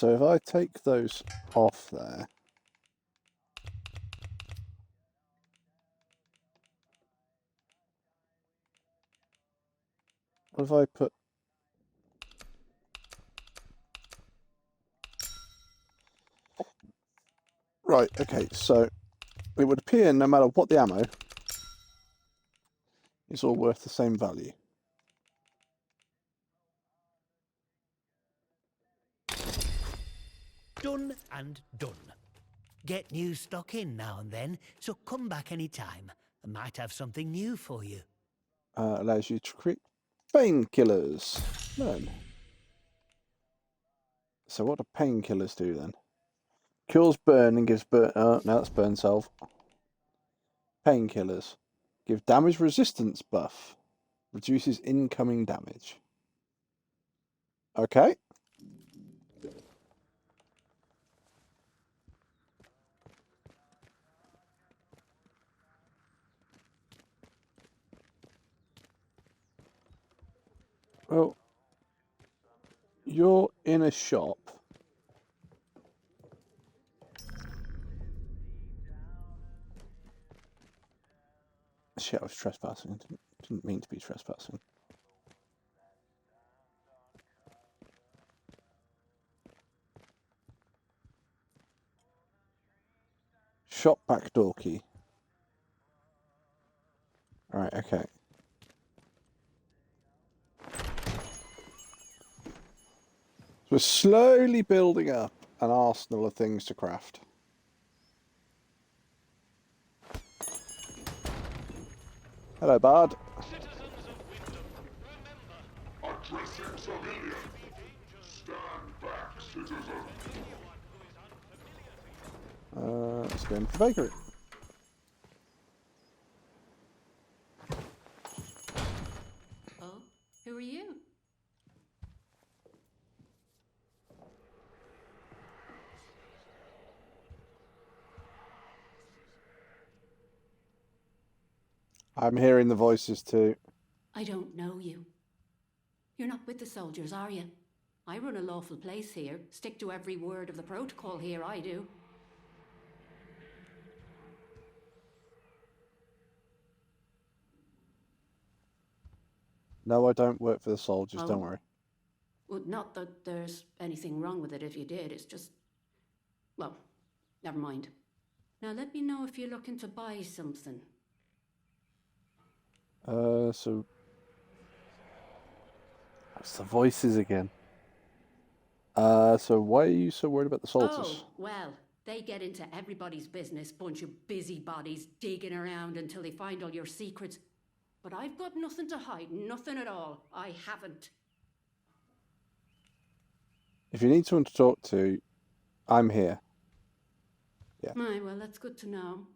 Speaker 1: So if I take those off there, what if I put... Right, okay, so it would appear no matter what the ammo, it's all worth the same value.
Speaker 14: Done and done. Get new stock in now and then, so come back any time. I might have something new for you.
Speaker 1: Allows you to create painkillers. Learn. So what do painkillers do then? Cures burn and gives burn... Oh, no, that's burn salve. Painkillers. Give damage resistance buff. Reduces incoming damage. Okay. Well, you're in a shop. Shit, I was trespassing. Didn't mean to be trespassing. Shop back door key. Right, okay. So we're slowly building up an arsenal of things to craft. Hello, Bard.
Speaker 15: Addressing civilian. Stand back, citizen.
Speaker 1: Let's go into the bakery.
Speaker 16: Oh, who are you?
Speaker 1: I'm hearing the voices too.
Speaker 16: I don't know you. You're not with the soldiers, are you? I run a lawful place here. Stick to every word of the protocol here, I do.
Speaker 1: No, I don't work for the soldiers,
Speaker 16: Oh.
Speaker 1: don't worry.
Speaker 16: Well, not that there's anything wrong with it if you did, it's just... Well, never mind. Now let me know if you're looking to buy something.
Speaker 1: So... That's the voices again. So why are you so worried about the soldiers?
Speaker 16: Oh, well, they get into everybody's business, bunch of busybodies digging around until they find all your secrets. But I've got nothing to hide, nothing at all. I haven't.
Speaker 1: If you need someone to talk to, I'm here. Yeah.
Speaker 16: Aye, well, that's good to know.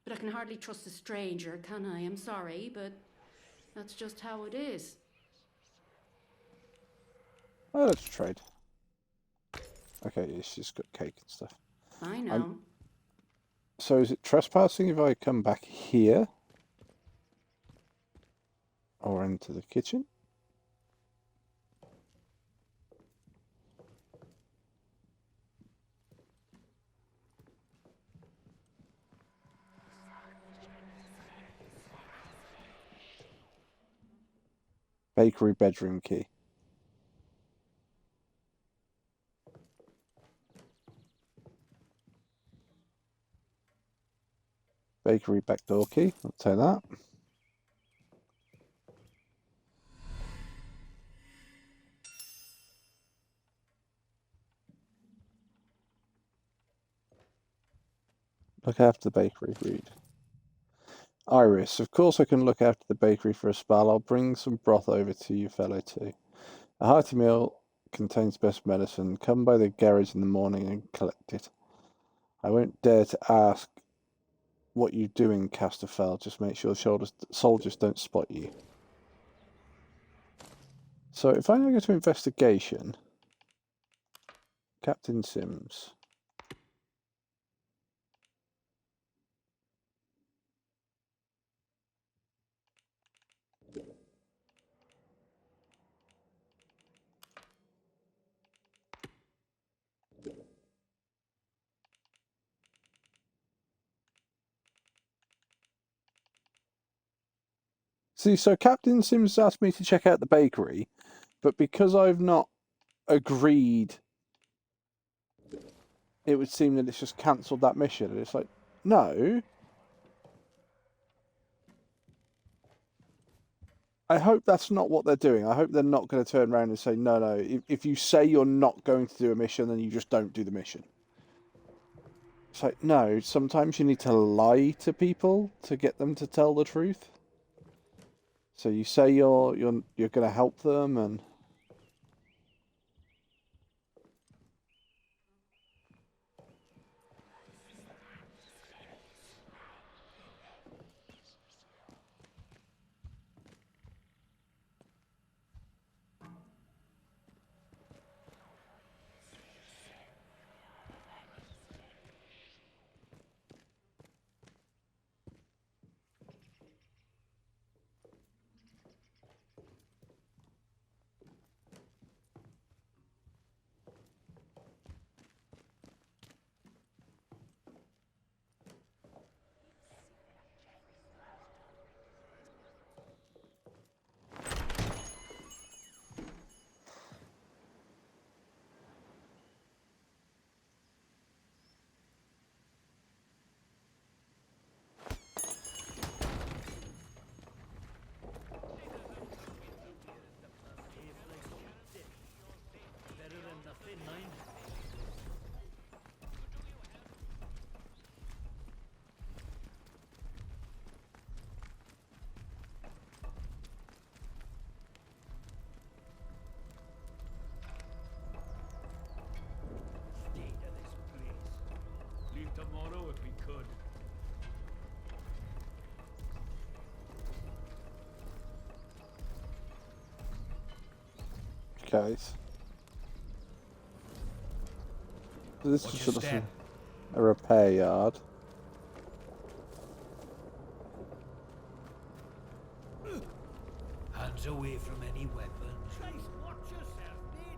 Speaker 16: But I can hardly trust a stranger, can I? I'm sorry, but that's just how it is.
Speaker 1: Oh, let's trade. Okay, it's just got cake and stuff.
Speaker 16: I know.
Speaker 1: So is it trespassing if I come back here? Or into the kitchen? Bakery bedroom key. Bakery backdoor key. I'll take that. Look after the bakery, read. Iris, of course I can look after the bakery for a spell. I'll bring some broth over to you fellow too. A hearty meal contains best medicine. Come by the garage in the morning and collect it. I won't dare to ask what you do in Casterfell. Just make sure soldiers don't spot you. So if I now go to investigation, Captain Sims. See, so Captain Sims asked me to check out the bakery, but because I've not agreed, it would seem that it's just cancelled that mission. And it's like, no. I hope that's not what they're doing. I hope they're not going to turn around and say, no. If you say you're not going to do a mission, then you just don't do the mission. It's like, no, sometimes you need to lie to people to get them to tell the truth. So you say you're going to help them, and
Speaker 4: Leave tomorrow if we could.
Speaker 1: guys. So this
Speaker 4: Watch
Speaker 1: is
Speaker 4: your
Speaker 1: sort of
Speaker 4: step.
Speaker 1: a repair yard.
Speaker 4: Hands away from any weapons. Christ, watch yourself, mate.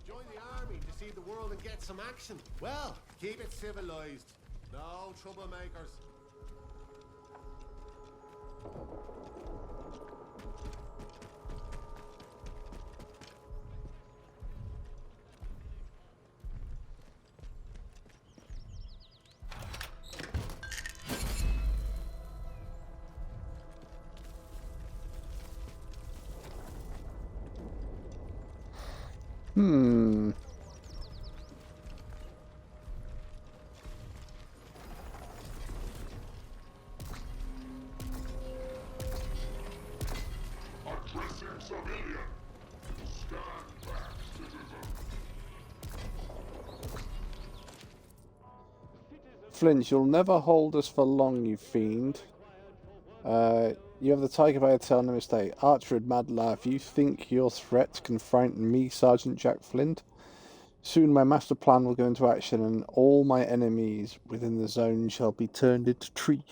Speaker 2: Join the army to see the world and get some action. Well, keep it civilized. No troublemakers.
Speaker 15: Addressing civilian. Stand back, citizen.
Speaker 1: Flint, you'll never hold us for long, you fiend. You have the tiger by a tail, no mistake. Archerd, mad laugh. You think your threat can frighten me, Sergeant Jack Flint? Soon my master plan will go into action, and all my enemies within the zone shall be turned into trees.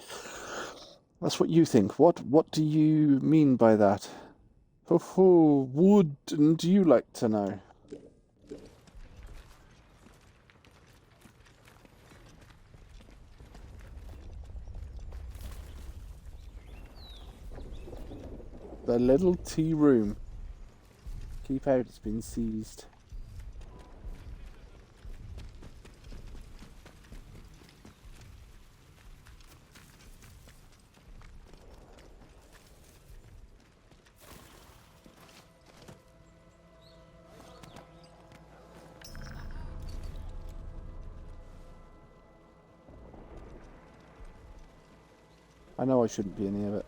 Speaker 1: That's what you think. What do you mean by that? Oh, wouldn't you like to know? The little tea room. Keep out, it's been seized. I know I shouldn't be in here, but...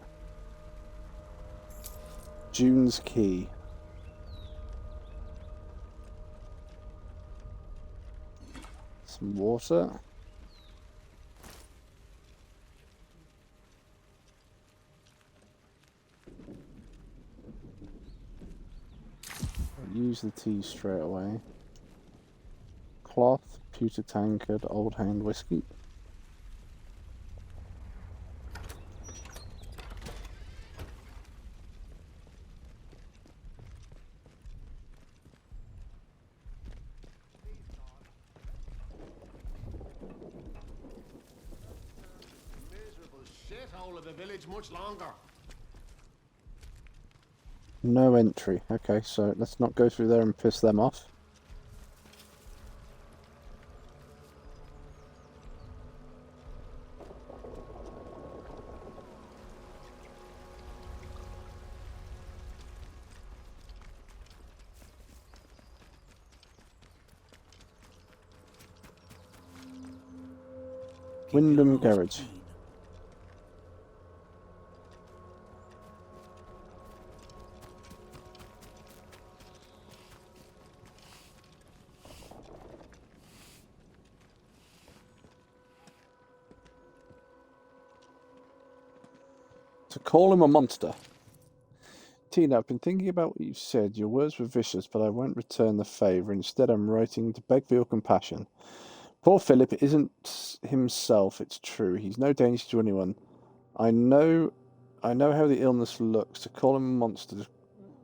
Speaker 1: June's Key. Some water. use the tea straight away. Cloth, pewter tankard, old hand whiskey.
Speaker 2: Miserable shithole of a village much longer.
Speaker 1: No entry. Okay, so let's not go through there and piss them off. Wyndham Garage. To call him a monster. Tina, I've been thinking about what you said. Your words were vicious, but I won't return the favour. Instead, I'm writing to beg for your compassion. Poor Philip isn't himself, it's true. He's no danger to anyone. I know how the illness looks. To call him a monster,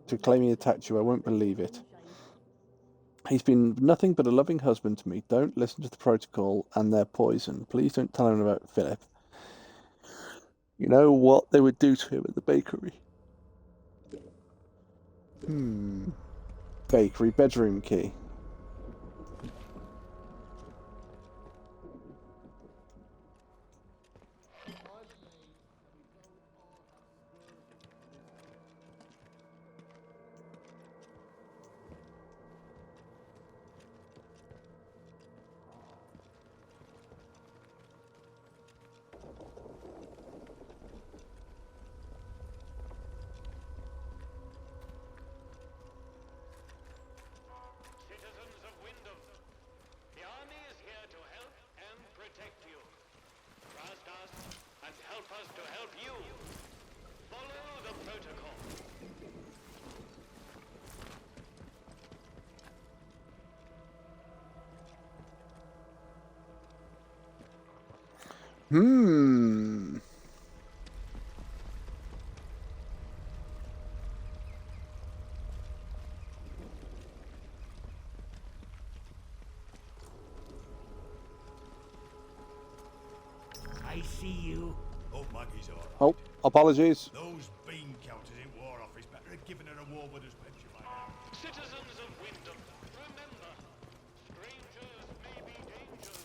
Speaker 1: to claim he attacked you, I won't believe it. He's been nothing but a loving husband to me. Don't listen to the protocol and their poison. Please don't tell him about Philip. You know what they would do to him at the bakery? Bakery bedroom key.
Speaker 8: Citizens of Wyndham, the army is here to help and protect you. Trust us and help us to help you. Follow the protocol.
Speaker 14: I see you.
Speaker 6: Oh, Maggie's all right.
Speaker 1: Oh, apologies.
Speaker 6: Those bean counters in War Office better have given her a Warwooders pension by now.
Speaker 8: Citizens of Wyndham, remember, strangers may be dangers.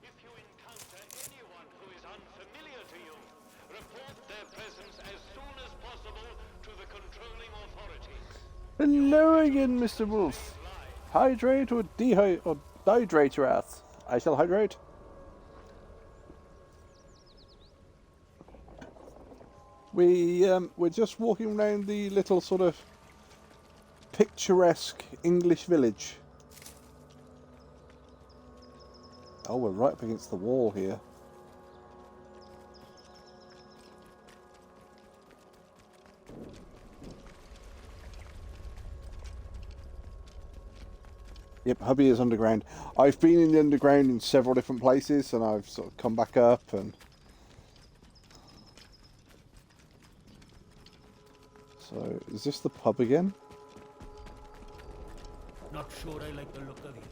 Speaker 8: If you encounter anyone who is unfamiliar to you, report their presence as soon as possible to the controlling authorities.
Speaker 1: Hello again, Mr. Wolf. Hydrate or dehydrate your ass. I shall hydrate. We're just walking around the little sort of picturesque English village. Oh, we're right up against the wall here. Yep, hubby is underground. I've been in the underground in several different places, and I've sort of come back up and... So, is this the pub again?
Speaker 14: Not sure I like the look of you.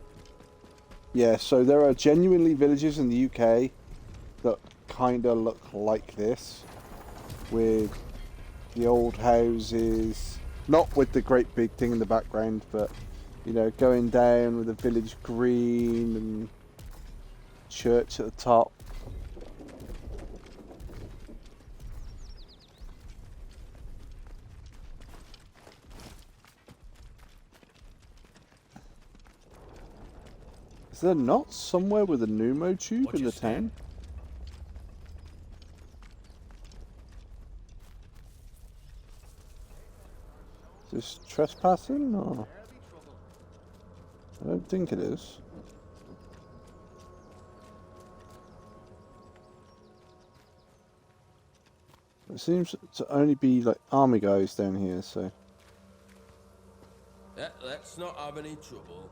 Speaker 1: Yeah, so there are genuinely villages in the UK that kind of look like this, with the old houses, not with the great big thing in the background, but, you know, going down with the village green and church at the top. Is there not somewhere with a pneumo tube in the town? Is this trespassing or? I don't think it is. It seems to only be like army guys down here, so.
Speaker 13: Let's not have any trouble.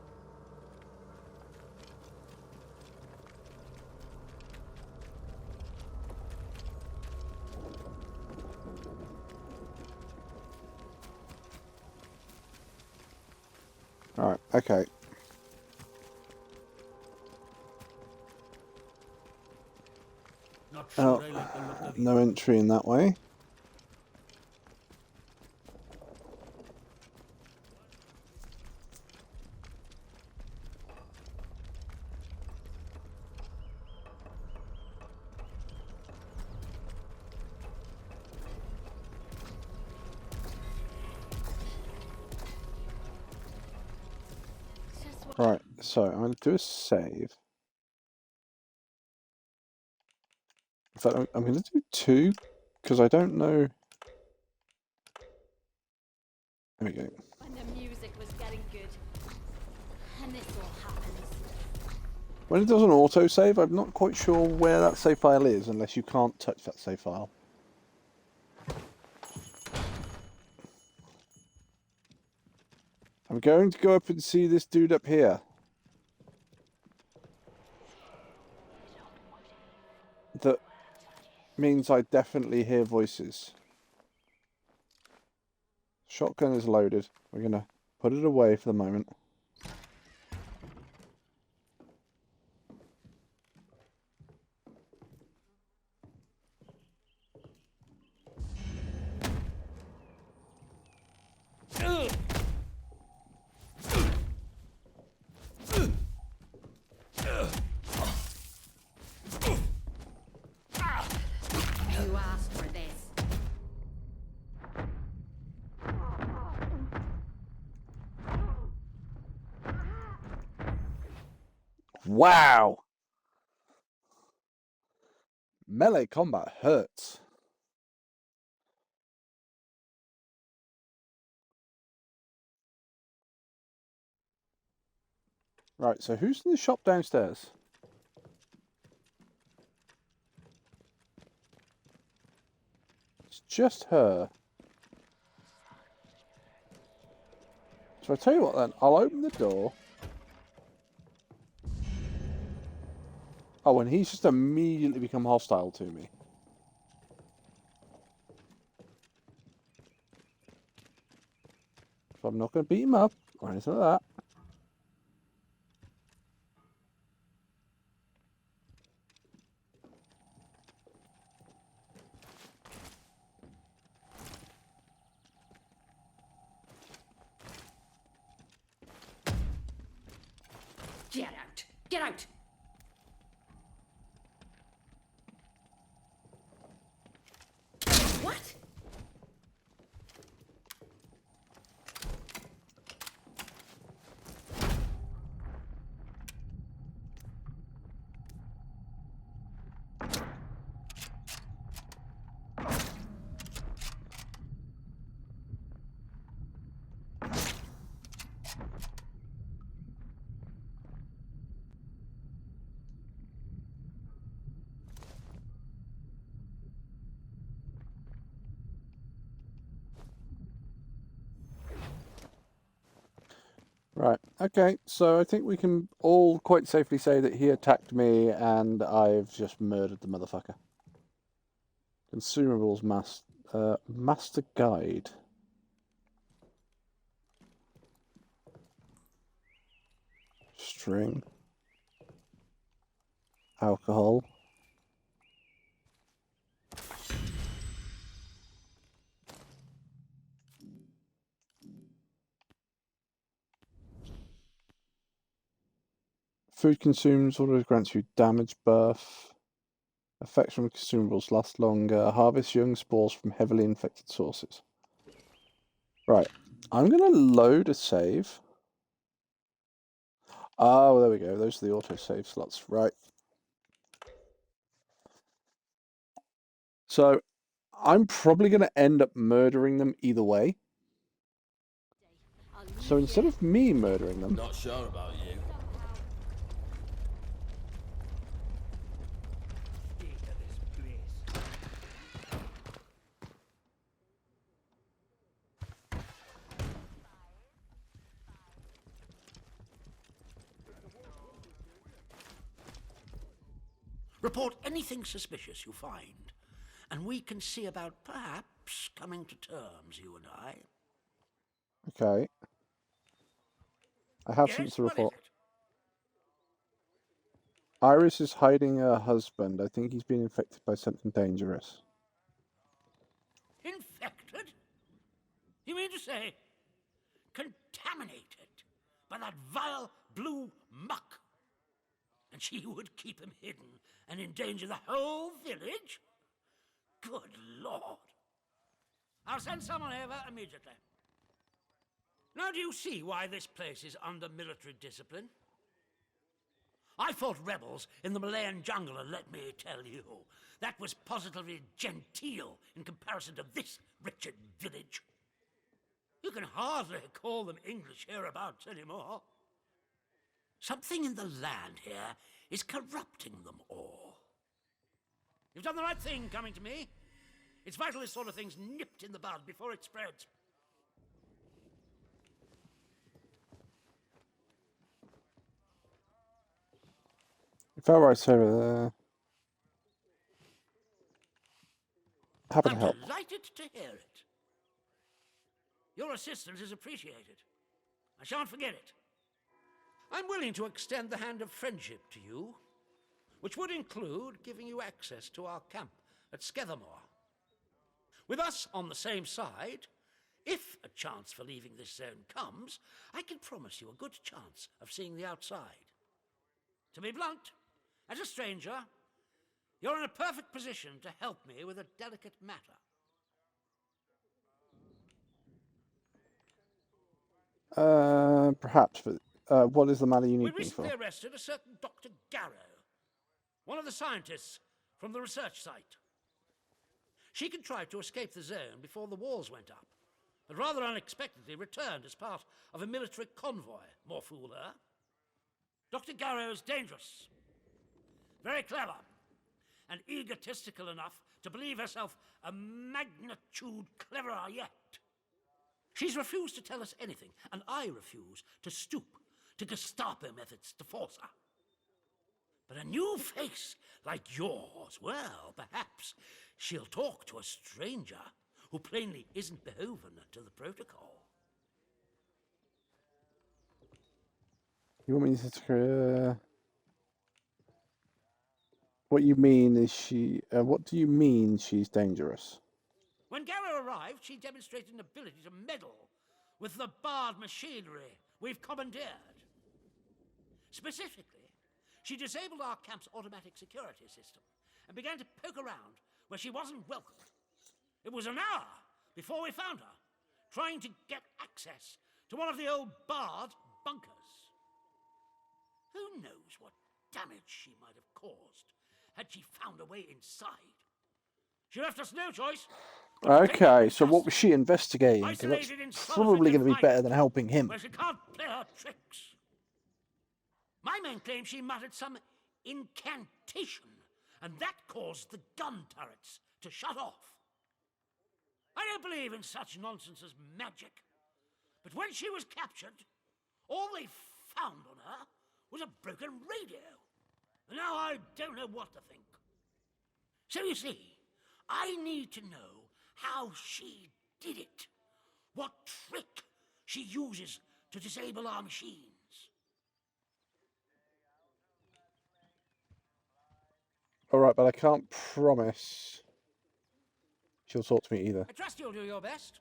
Speaker 1: Alright, okay.
Speaker 4: Not sure I like the look of you.
Speaker 1: No entry in that way. Right, so I'm going to do a save. In fact, I'm going to do 2, because I don't know... There we go.
Speaker 5: When the music was getting good. And this all happens.
Speaker 1: When it does an auto-save, I'm not quite sure where that save file is, unless you can't touch that save file. I'm going to go up and see this dude up here. That means I definitely hear voices. Shotgun is loaded. We're going to put it away for the moment.
Speaker 16: You asked for this.
Speaker 1: Wow! Melee combat hurts. Right, so who's in the shop downstairs? It's just her. So I tell you what then, I'll open the door. Oh, and he's just immediately become hostile to me. So I'm not going to beat him up or anything like that.
Speaker 16: Get out! Get out! What?
Speaker 1: Right, okay, so I think we can all quite safely say that he attacked me and I've just murdered the motherfucker. Consumables master guide. String. Alcohol. Food consumes auto grants you damage buff. Effects from consumables last longer. Harvest young spores from heavily infected sources. Right. I'm going to load a save. Oh, there we go. Those are the auto-save slots. Right. So, I'm probably going to end up murdering them either way. So instead of me murdering them...
Speaker 13: Not sure about you.
Speaker 12: Report anything suspicious you find, and we can see about perhaps coming to terms, you and I.
Speaker 1: Okay. I have
Speaker 12: Yes,
Speaker 1: something to
Speaker 12: what is
Speaker 1: report.
Speaker 12: it?
Speaker 1: Iris is hiding her husband. I think he's been infected by something dangerous.
Speaker 12: Infected? You mean to say contaminated by that vile blue muck? And she would keep him hidden and endanger the whole village? Good Lord. I'll send someone over immediately. Now do you see why this place is under military discipline? I fought rebels in the Malayan jungle, and let me tell you, that was positively genteel in comparison to this wretched village. You can hardly call them English hereabouts anymore. Something in the land here is corrupting them all. You've done the right thing coming to me. It's vital this sort of thing's nipped in the bud before it spreads.
Speaker 1: If I were over there, happy to
Speaker 12: I'm
Speaker 1: help.
Speaker 12: delighted to hear it. Your assistance is appreciated. I shan't forget it. I'm willing to extend the hand of friendship to you, which would include giving you access to our camp at Skethermore. With us on the same side, if a chance for leaving this zone comes, I can promise you a good chance of seeing the outside. To be blunt, as a stranger, you're in a perfect position to help me with a delicate matter.
Speaker 1: Perhaps, but what is the matter you
Speaker 12: We
Speaker 1: need me for?
Speaker 12: recently arrested a certain Dr. Garrow, one of the scientists from the research site. She contrived to escape the zone before the walls went up, but rather unexpectedly returned as part of a military convoy. More fool her. Dr. Garrow is dangerous, very clever, and egotistical enough to believe herself a magnitude cleverer yet. She's refused to tell us anything, and I refuse to stoop to Gestapo methods to force her. But a new face like yours, well, perhaps she'll talk to a stranger who plainly isn't beholden to the protocol.
Speaker 1: You want me to... What you mean is she... what do you mean she's dangerous?
Speaker 12: When Garrow arrived, she demonstrated an ability to meddle with the barred machinery we've commandeered. Specifically, she disabled our camp's automatic security system and began to poke around where she wasn't welcome. It was an hour before we found her, trying to get access to one of the old barred bunkers. Who knows what damage she might have caused had she found a way inside. She left us no choice.
Speaker 1: Okay, so what was she investigating? Because that's probably going to be better than helping him.
Speaker 12: Where she can't play her tricks. My men claim she muttered some incantation, and that caused the gun turrets to shut off. I don't believe in such nonsense as magic, but when she was captured, all they found on her was a broken radio. And now I don't know what to think. So you see, I need to know how she did it. What trick she uses to disable our machines.
Speaker 1: Alright, but I can't promise she'll talk to me either.
Speaker 12: I trust you'll do your best.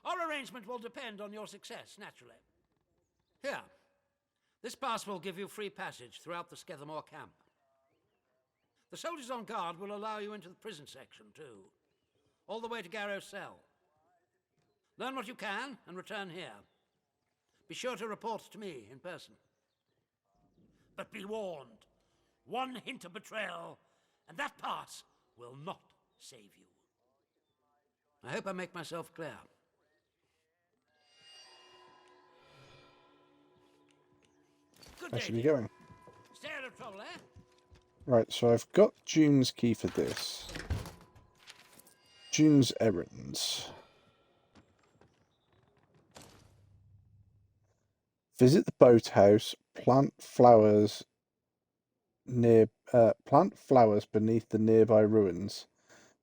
Speaker 12: Our arrangement will depend on your success, naturally. Here, this pass will give you free passage throughout the Skethermore camp. The soldiers on guard will allow you into the prison section, too. All the way to Garrow's cell. Learn what you can and return here. Be sure to report to me in person. But be warned, one hint of betrayal, and that pass will not save you. I hope I make myself clear. Good
Speaker 1: I
Speaker 12: day,
Speaker 1: should be
Speaker 12: dear.
Speaker 1: going.
Speaker 12: Stay out of trouble, eh?
Speaker 1: Right, so I've got June's key for this. June's errands. Visit the boathouse, plant flowers plant flowers beneath the nearby ruins.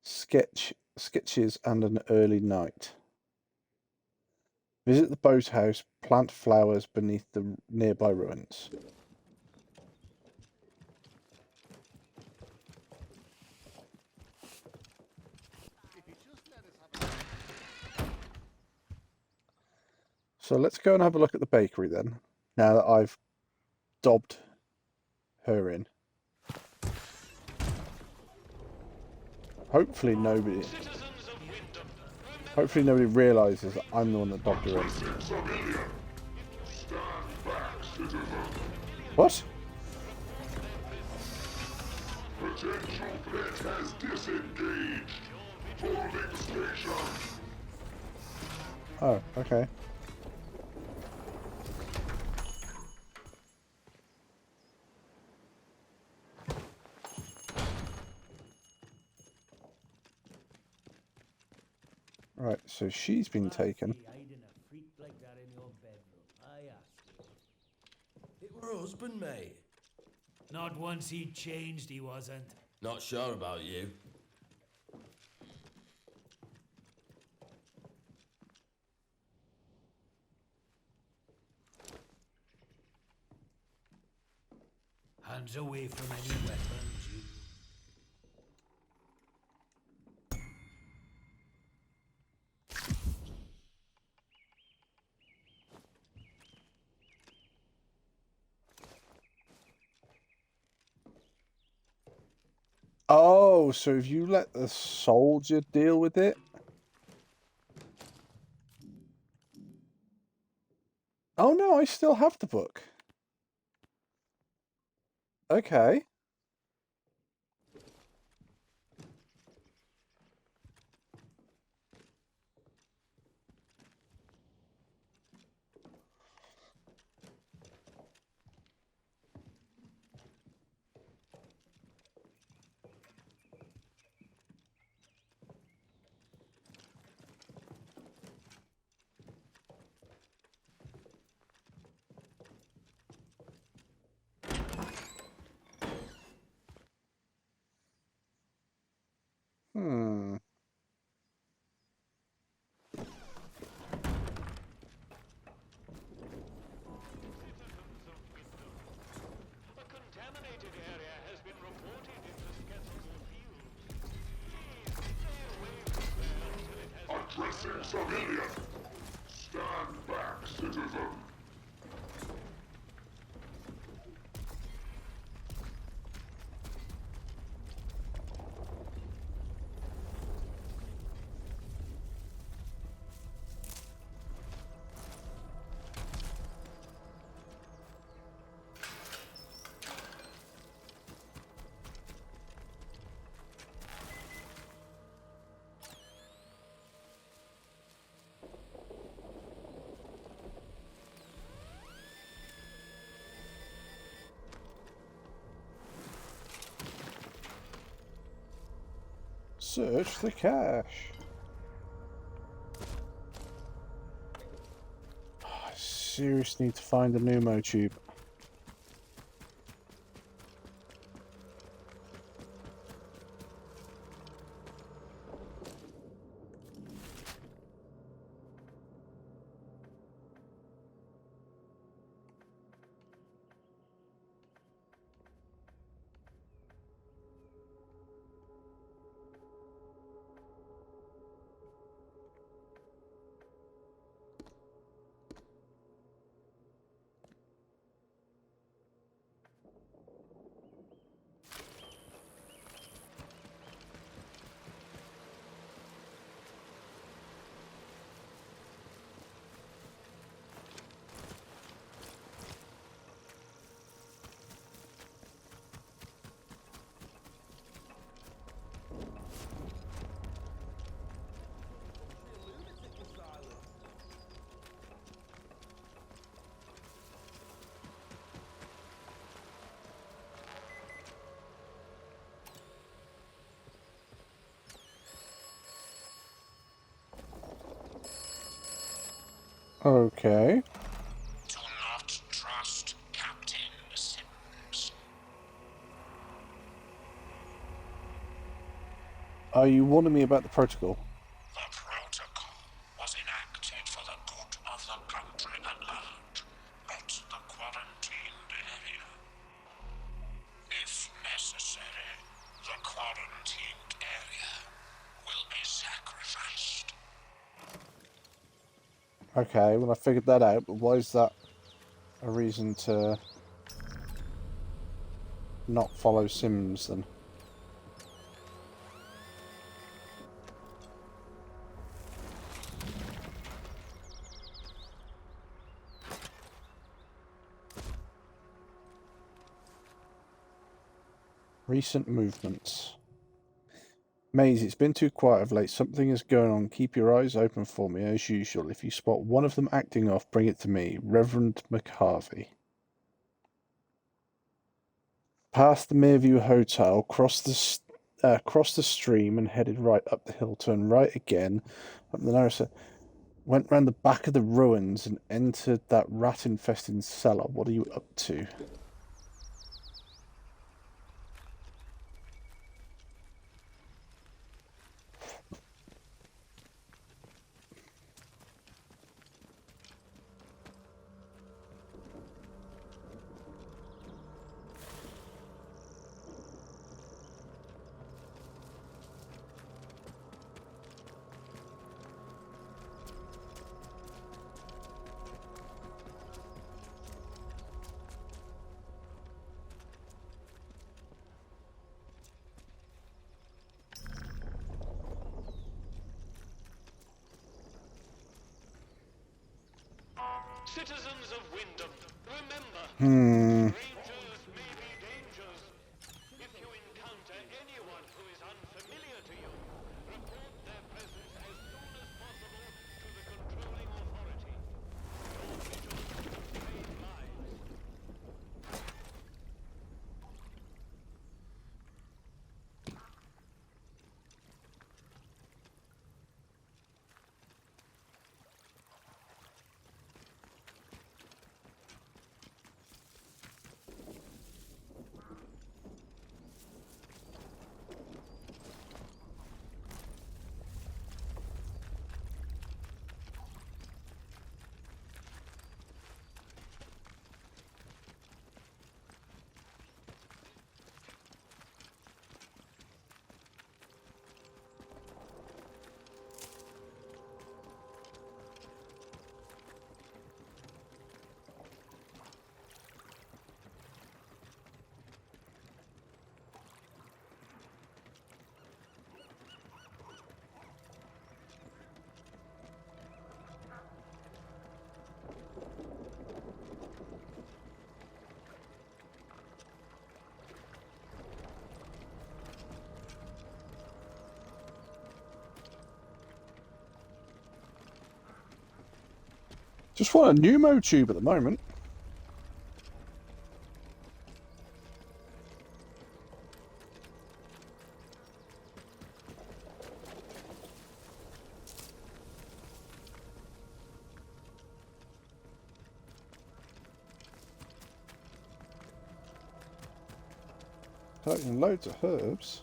Speaker 1: Sketches and an early night. Visit the boathouse. Plant flowers beneath the nearby ruins. So let's go and have a look at the bakery then. Now that I've dobbed her in. Hopefully nobody realizes that I'm the one that dobbed her in. What?
Speaker 15: Potential threat has disengaged. Holding station.
Speaker 1: Oh, okay. Right, so she's been taken.
Speaker 13: It were husband, mate.
Speaker 4: Not once he'd changed, he wasn't.
Speaker 13: Not sure about you.
Speaker 4: Hands away from any weapons, you.
Speaker 1: Oh, so if you let the soldier deal with it? Oh no, I still have the book. Okay. Hmm.
Speaker 15: Addressing civilian. Stand back, citizen.
Speaker 1: Search the cache. Oh, I seriously need to find the pneumo tube. Okay.
Speaker 15: Do not trust Captain Sims.
Speaker 1: Are you warning me about the protocol?
Speaker 15: The protocol was enacted for the good of the country at large, not the quarantined area. If necessary, the quarantined area will be sacrificed.
Speaker 1: Okay, well I figured that out, but why is that a reason to not follow Sims then? Recent movements. Maisie, it's been too quiet of late. Something is going on. Keep your eyes open for me, as usual. If you spot one of them acting off, bring it to me. Reverend McHarvey. Past the Mereview Hotel, crossed the stream and headed right up the hill. Turn right again. Up the narrow set. Went round the back of the ruins and entered that rat-infested cellar. What are you up to?
Speaker 8: Citizens of Wyndham, remember, strangers may be dangers. If you encounter anyone who is unfamiliar to you, report their presence as soon as possible to the controlling authority. Your vigilance will save lives.
Speaker 1: Just want a pneumo tube at the moment. Collecting loads of herbs.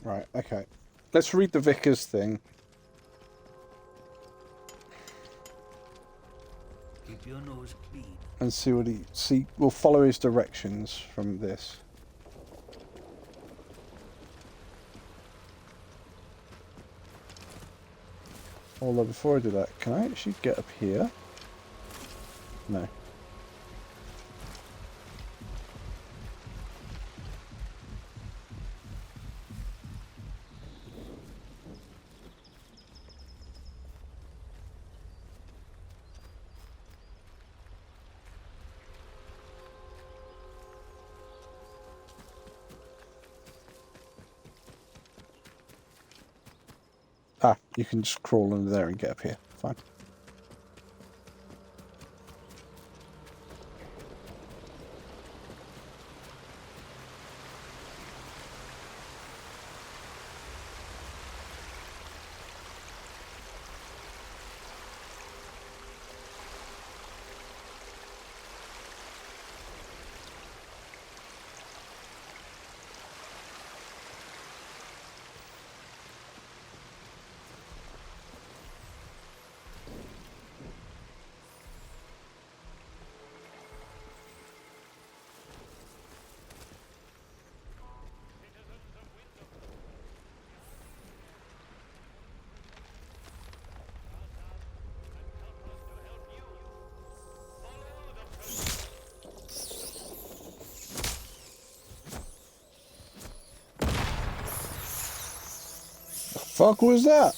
Speaker 1: Right, okay. Let's read the Vicar's thing.
Speaker 14: Keep your nose clean.
Speaker 1: And see what we'll follow his directions from this. Although before I do that, can I actually get up here? No. Ah, you can just crawl under there and get up here. Fine. Fuck was that?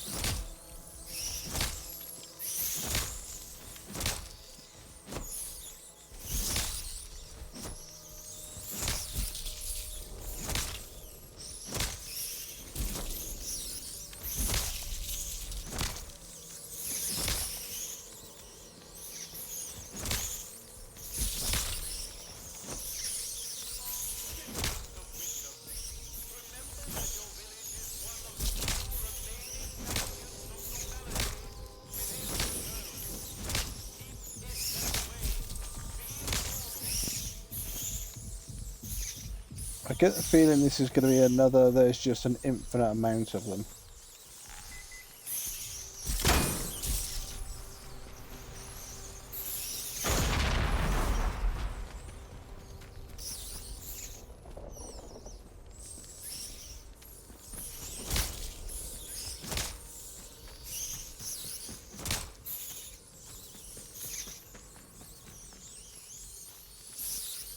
Speaker 1: I get the feeling this is going to be another, there's just an infinite amount of them.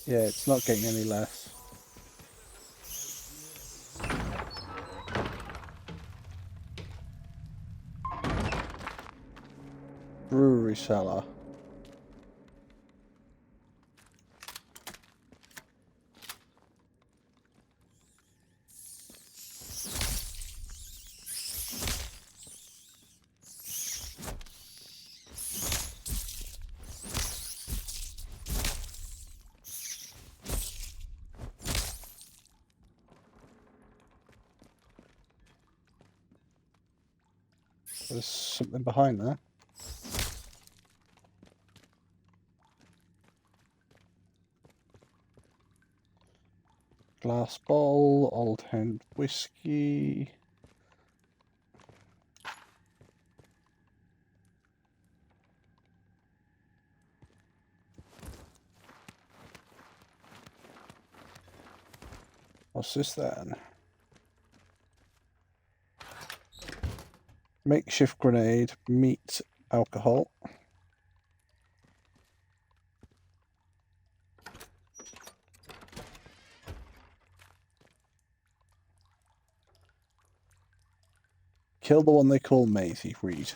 Speaker 1: Yeah, it's not getting any less. Brewery cellar. There's something behind there. Glass bowl, Old Hen whiskey. What's this then? Makeshift grenade, meat, alcohol. Kill the one they call Maisie. Read.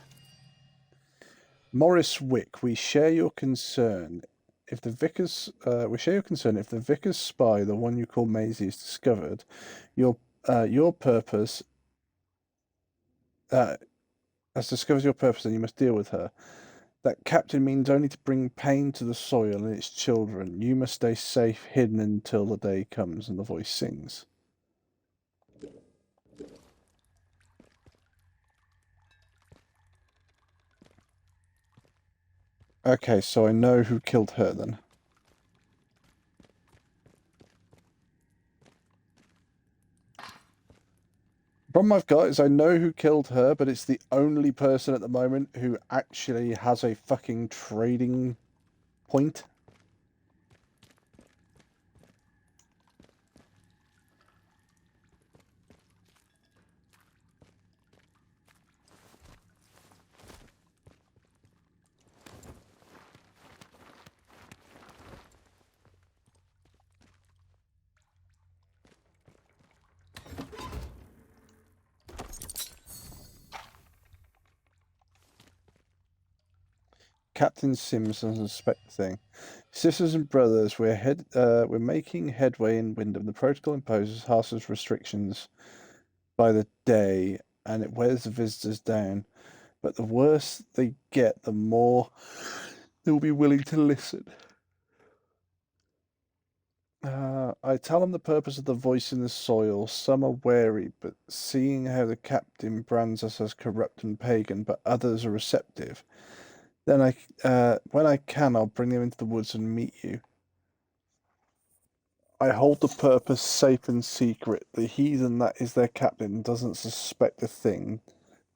Speaker 1: Morris Wick, we share your concern. If the vicar's, if the vicar's spy, the one you call Maisie, is discovered, your purpose, has discovered your purpose, then you must deal with her. That captain means only to bring pain to the soil and its children. You must stay safe, hidden until the day comes, and the voice sings. Okay, so I know who killed her then. The problem I've got is I know who killed her, but it's the only person at the moment who actually has a fucking trading point. Captain Sims doesn't suspect the thing. Sisters and brothers, we're making headway in Wyndham. The protocol imposes harsher restrictions by the day and it wears the visitors down. But the worse they get, the more they'll be willing to listen. I tell them the purpose of the voice in the soil. Some are wary, but seeing how the captain brands us as corrupt and pagan, but others are receptive, then when I can, I'll bring them into the woods and meet you. I hold the purpose safe and secret. The heathen that is their captain doesn't suspect a thing.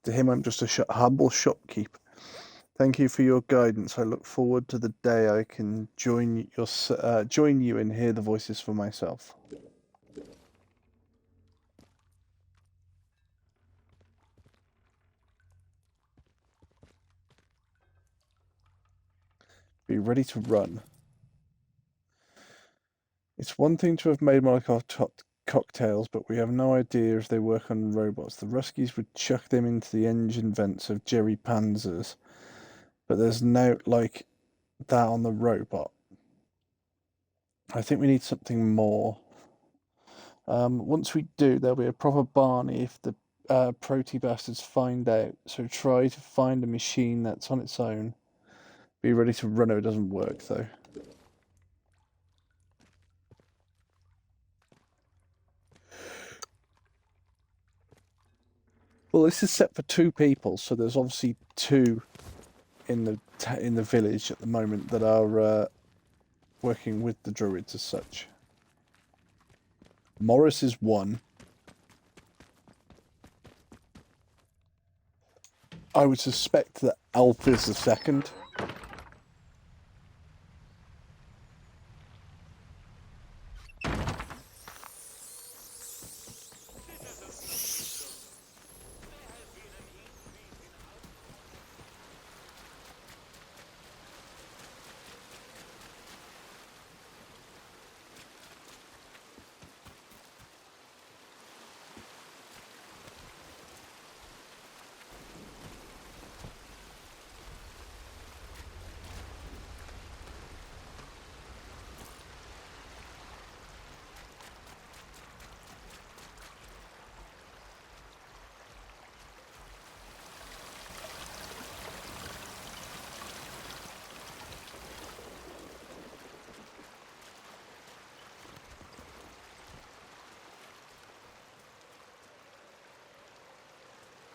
Speaker 1: To him, I'm just a humble shopkeeper. Thank you for your guidance. I look forward to the day I can join you and hear the voices for myself. Be ready to run. It's one thing to have made Molotov cocktails, but we have no idea if they work on robots. The Ruskies would chuck them into the engine vents of Jerry Panzers, but there's no like that on the robot. I think we need something more. Once we do, there'll be a proper Barney if the Protey bastards find out. So try to find a machine that's on its own. Be ready to run if it doesn't work, though. Well, this is set for 2 people, so there's obviously 2 in the village at the moment that are working with the druids as such. Morris is 1. I would suspect that Alf is the 2nd.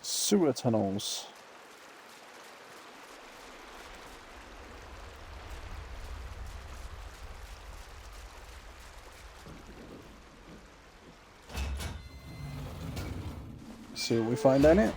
Speaker 1: Sewer tunnels. See what we find in it.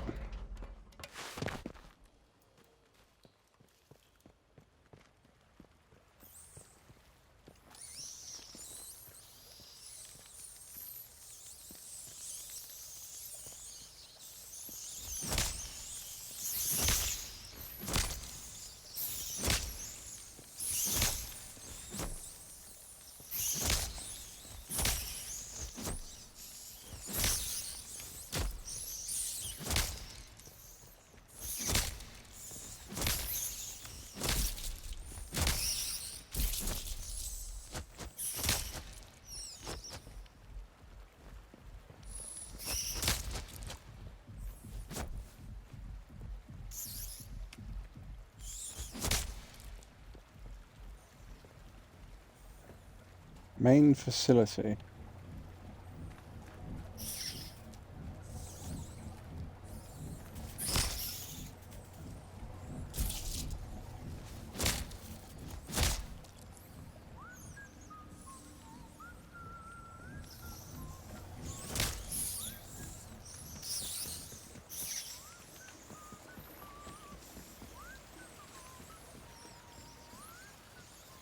Speaker 1: Main facility.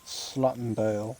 Speaker 1: Sluttondale.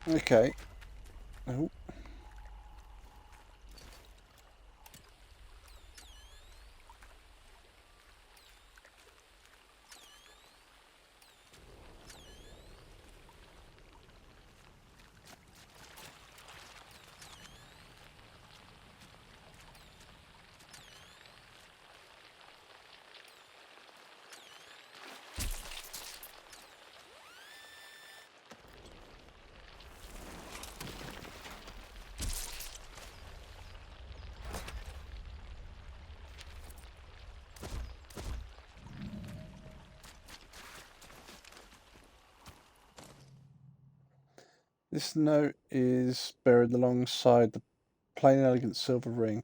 Speaker 1: Okay. Oh. This note is buried alongside the plain and elegant silver ring.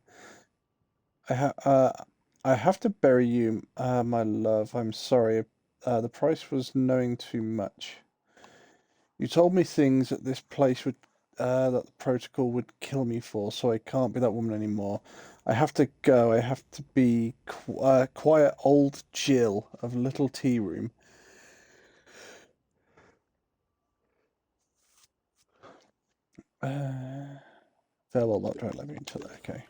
Speaker 1: I have to bury you, my love. I'm sorry. The price was knowing too much. You told me things that this place would, that the protocol would kill me for, so I can't be that woman anymore. I have to go. I have to be quiet old Jill of Little Tea Room. Farewell, Doctor. Don't let me into that. Okay.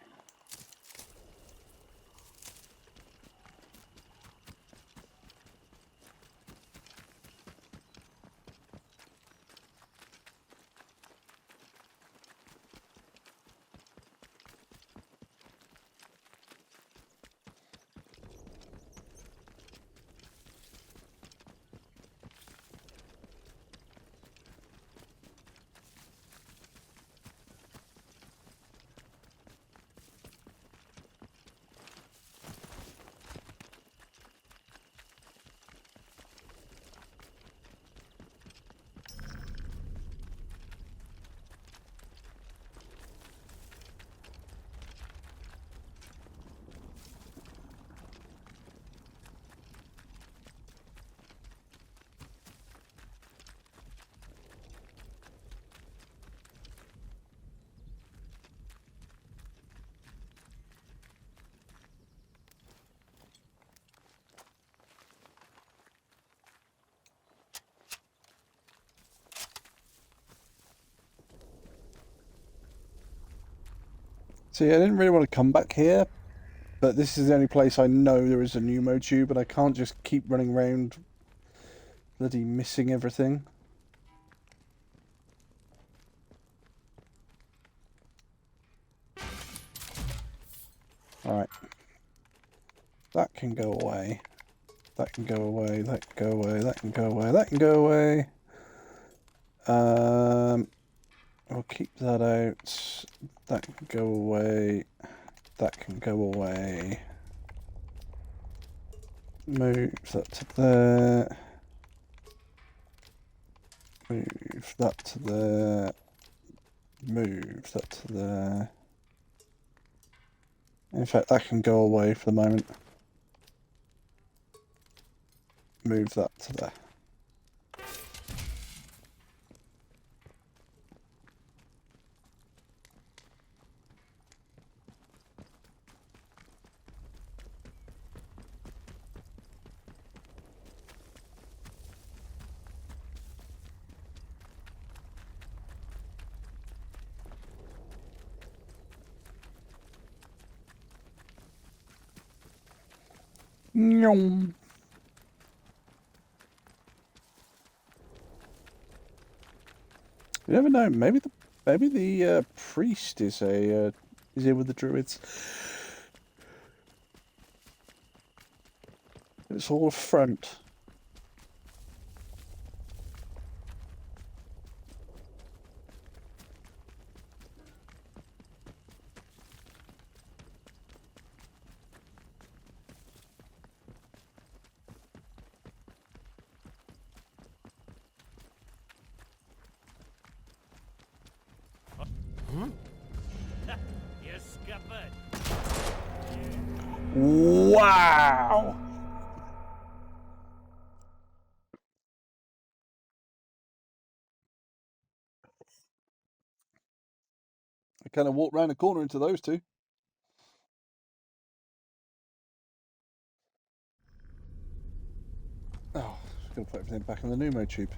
Speaker 1: See, I didn't really want to come back here, but this is the only place I know there is a pneumo tube, and I can't just keep running around bloody missing everything. Alright. That can go away. That can go away, that can go away, that can go away, that can go away. I'll keep that out. That can go away. That can go away. Move that to there. Move that to there. Move that to there. In fact, that can go away for the moment. Move that to there. Nyom. You never know. Maybe the priest is here with the druids. It's all a front.
Speaker 4: You scuppered.
Speaker 1: Wow! I kind of walked round the corner into those two. Oh, I'm going to put everything back in the pneumo tube.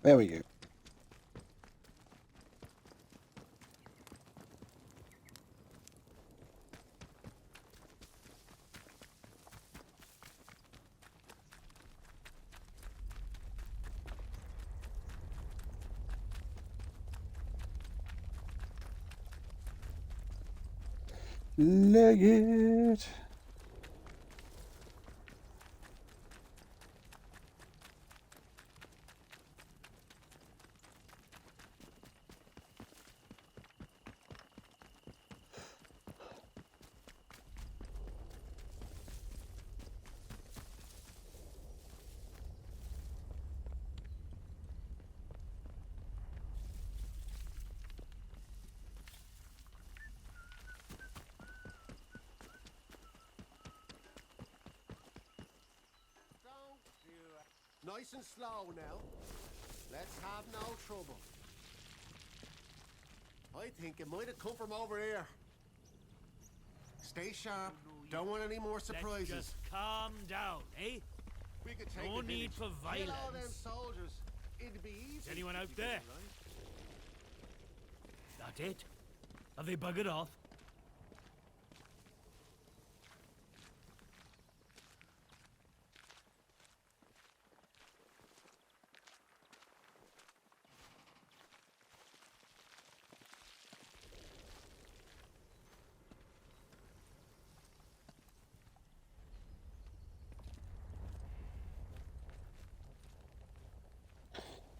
Speaker 1: There we go. Leg it.
Speaker 2: Nice and slow now. Let's have no trouble. I think it might have come from over here. Stay sharp. Don't want any more surprises.
Speaker 4: Let's just calm down, eh?
Speaker 2: We could take
Speaker 4: No
Speaker 2: the
Speaker 4: need
Speaker 2: village,
Speaker 4: for
Speaker 2: kill all them
Speaker 4: violence.
Speaker 2: soldiers. It'd be easy.
Speaker 4: Is anyone out
Speaker 2: if you
Speaker 4: there?
Speaker 2: did it right.
Speaker 4: That it? Have they buggered off?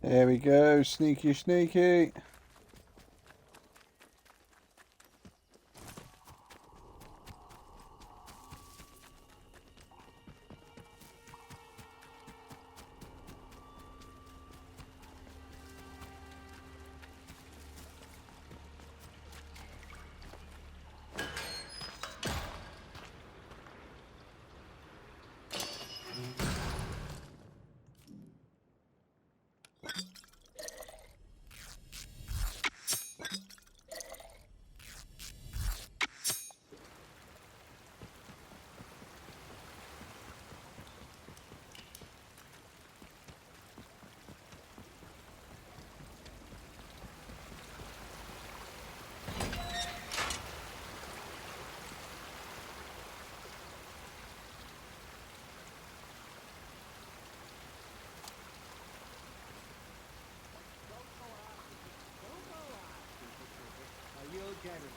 Speaker 1: There we go, sneaky, sneaky.
Speaker 2: You'll get it.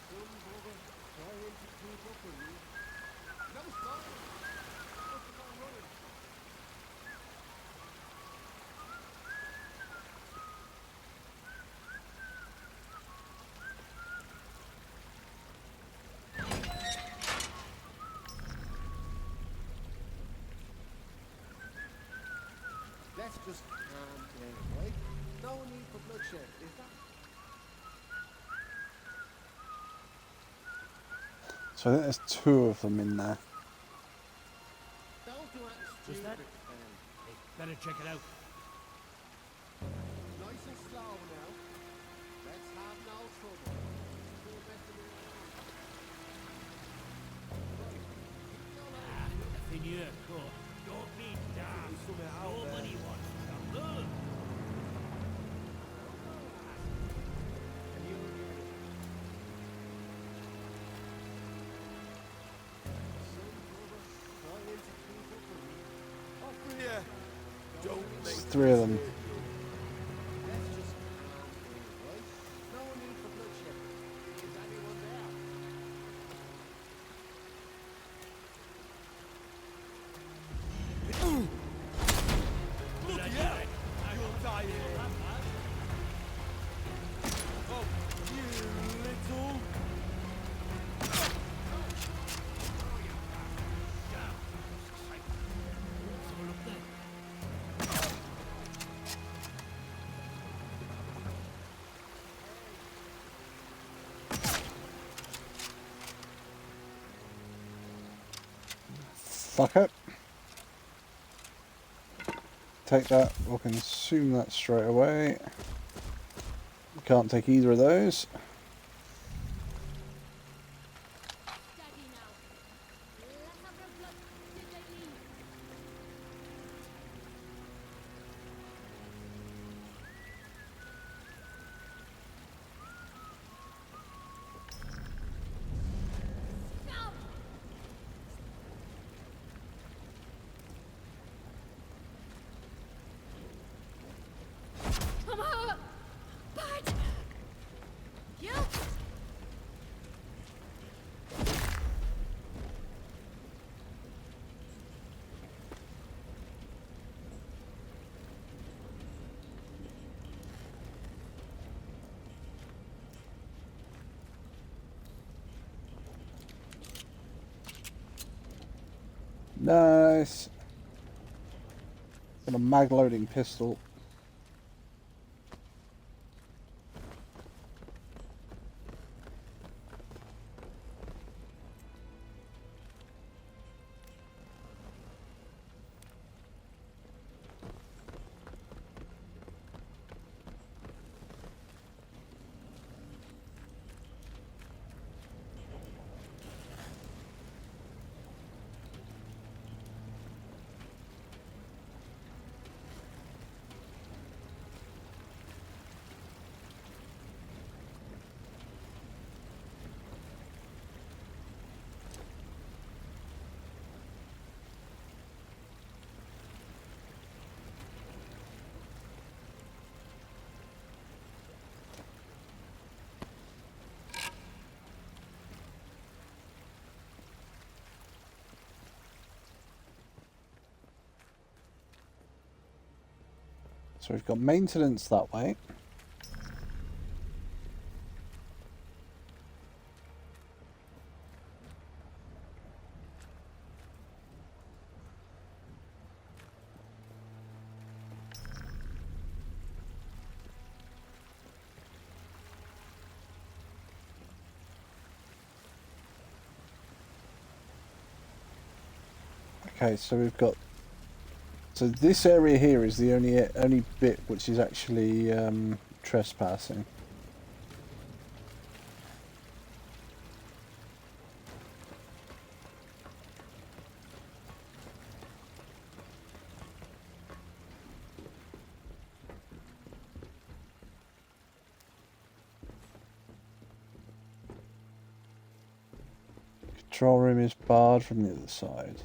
Speaker 2: Some bugger trying to keep up with you. No, stop. What's the man running? Let's just calm down, right? No need for bloodshed, is that?
Speaker 1: So I think there's two of them in there.
Speaker 2: Don't do anything
Speaker 4: Just
Speaker 2: stupid.
Speaker 4: that? Hey, better check it out.
Speaker 2: Nice and slow now. Let's have no trouble. Do the best of it.
Speaker 4: Nothing here, cool. Don't be daft. Nobody wants to move.
Speaker 1: There's three of them.
Speaker 2: Let's just calm down, right? No need for bloodshed. Is anyone there?
Speaker 4: Bloody hell! You'll die here.
Speaker 2: Oh, you little...
Speaker 1: Fuck it. Take that, we'll consume that straight away. Can't take either of those.
Speaker 5: Steady now. Let's have a blood. Did they leave?
Speaker 1: Nice. Got a mag loading pistol. So we've got maintenance that way. Okay, so we've got. So this area here is the only bit which is actually trespassing. Control room is barred from the other side.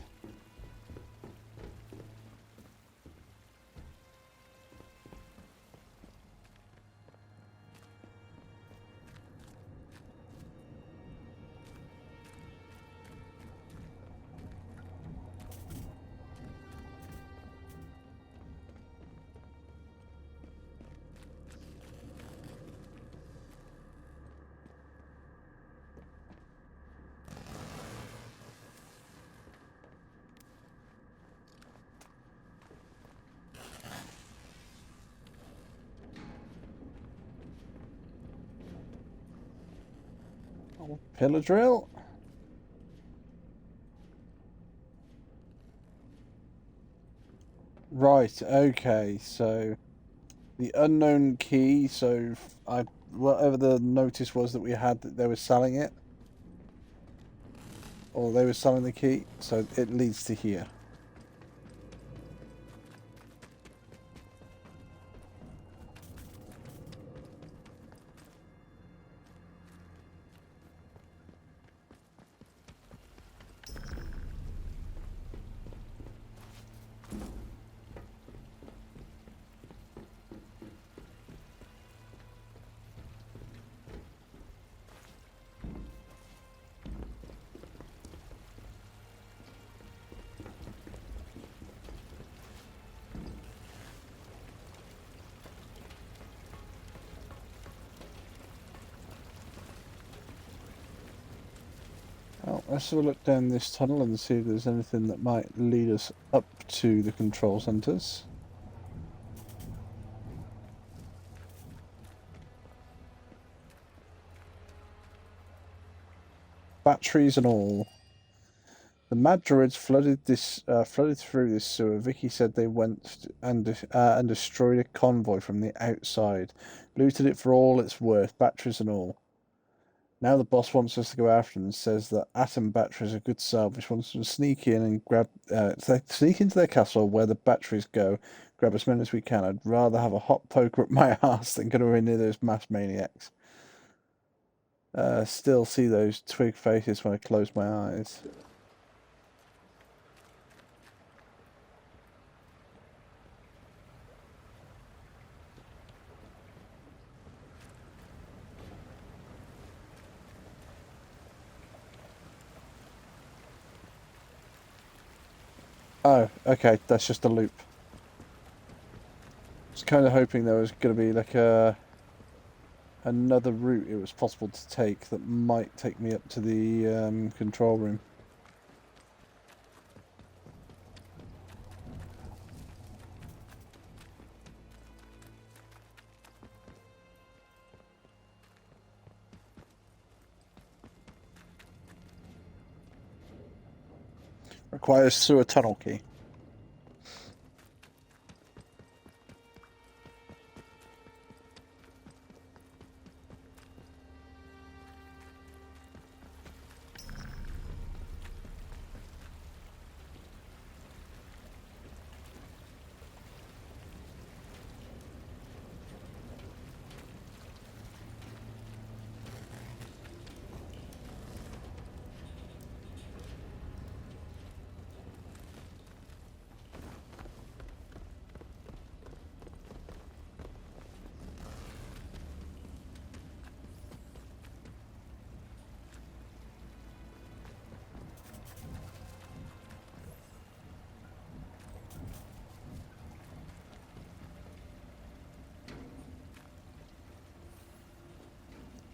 Speaker 1: Pillar drill. Right, okay, so the unknown key, so whatever the notice was that we had that they were selling it, or they were selling the key, so it leads to here. Well, let's have a look down this tunnel and see if there's anything that might lead us up to the control centres. Batteries and all. The mad druids flooded through this sewer. Vicky said they went and destroyed a convoy from the outside, looted it for all it's worth, batteries and all. Now the boss wants us to go after them and says that atom batteries are good salvage. Wants to sneak in and sneak into their castle where the batteries go, grab as many as we can. I'd rather have a hot poker up my ass than go near those mass maniacs. Still see those twig faces when I close my eyes. Oh, okay, that's just a loop. I was kind of hoping there was going to be like another route it was possible to take that might take me up to the control room. Requires sewer tunnel key.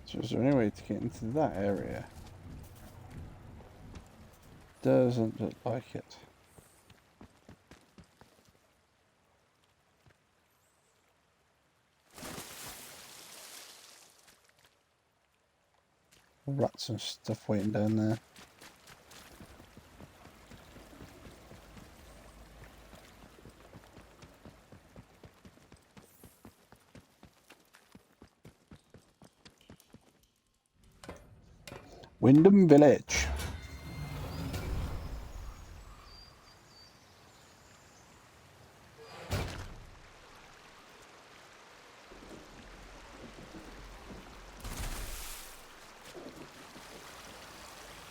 Speaker 1: So is there any way to get into that area? Doesn't look like it. Rats and stuff waiting down there. Wyndham Village.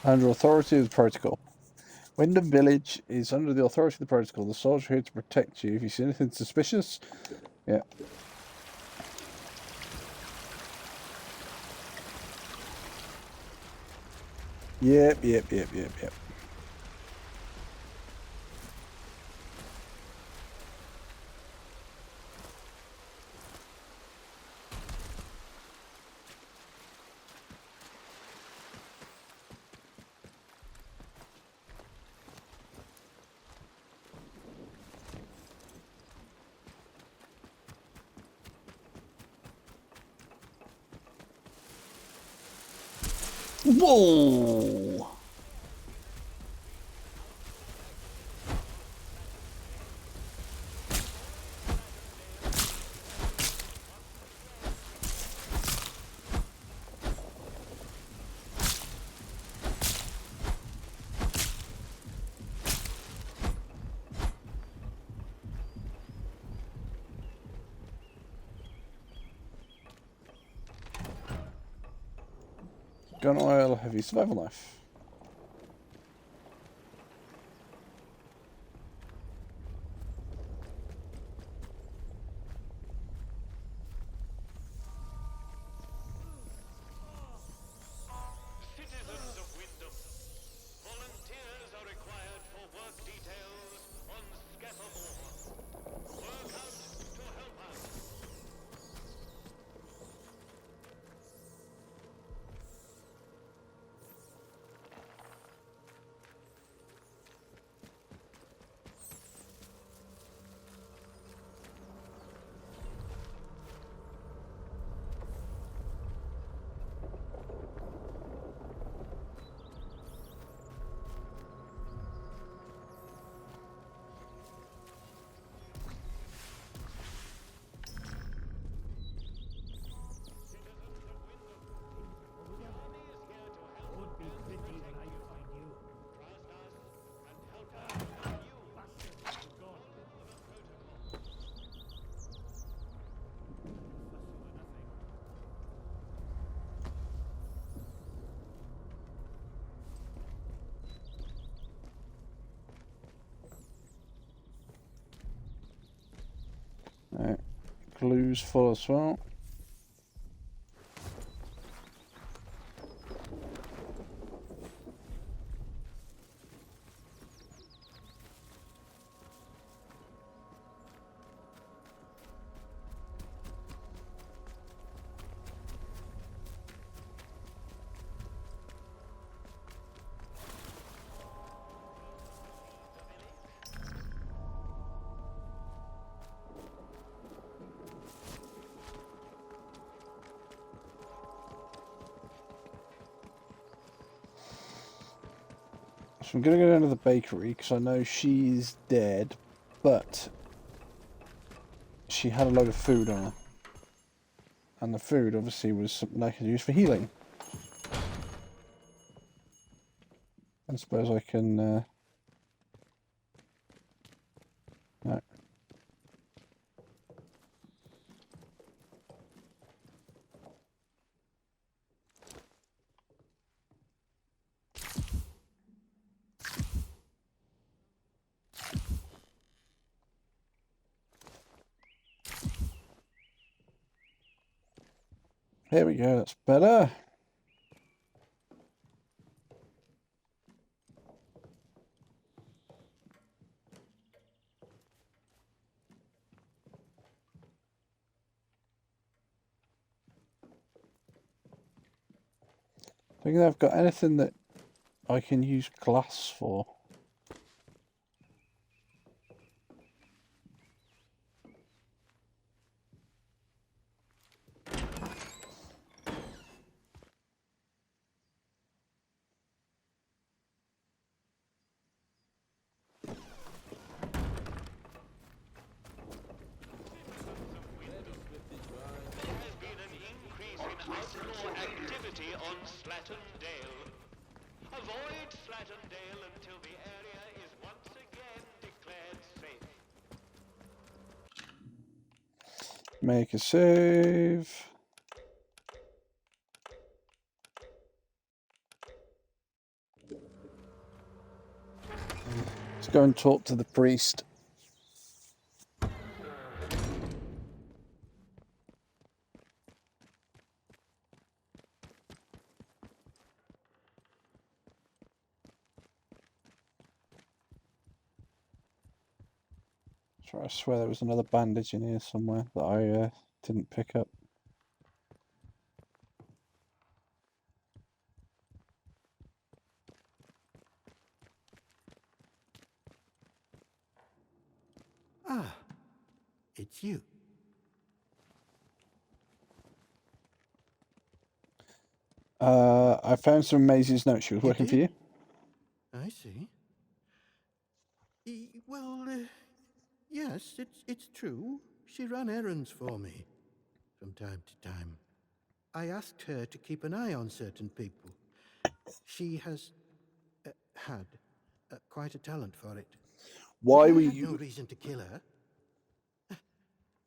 Speaker 1: Under authority of the protocol. Wyndham Village is under the authority of the protocol. The soldiers are here to protect you. If you see anything suspicious, yeah. Yep. Whoa! Gun oil, heavy survival knife.
Speaker 8: Citizens of Wyndham, volunteers are required for work details on Scattermore. Work out to help us.
Speaker 1: Right. Glue's full as well. So I'm going to go down to the bakery because I know she's dead, but she had a load of food on her. And the food obviously was something I could use for healing. I suppose I can... No. There we go, that's better. I think I've got anything that I can use glass for.
Speaker 8: Outlaw activity on Slattern Dale. Avoid Slattern Dale until the area is once again declared safe.
Speaker 1: Make a save. Let's go and talk to the priest. I swear there was another bandage in here somewhere that I didn't pick up.
Speaker 10: Ah, it's you.
Speaker 1: I found some Maisie's notes. She was working for you.
Speaker 10: I see. Well, yes, it's true. She ran errands for me from time to time. I asked her to keep an eye on certain people. She has had quite a talent for it.
Speaker 1: Why
Speaker 10: But
Speaker 1: were
Speaker 10: I had
Speaker 1: you?
Speaker 10: no reason to kill her.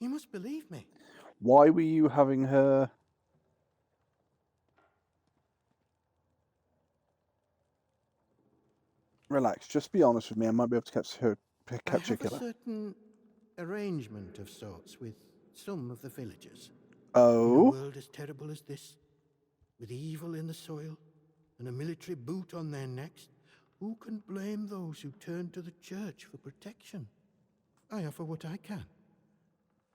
Speaker 10: You must believe me.
Speaker 1: Why were you having her? Relax. Just be honest with me. I might be able to catch her.
Speaker 10: I
Speaker 1: Catch a
Speaker 10: have a
Speaker 1: killer.
Speaker 10: certain arrangement of sorts with some of the villagers.
Speaker 1: Oh.
Speaker 10: In a world as terrible as this, with evil in the soil and a military boot on their necks, who can blame those who turn to the church for protection? I offer what I can,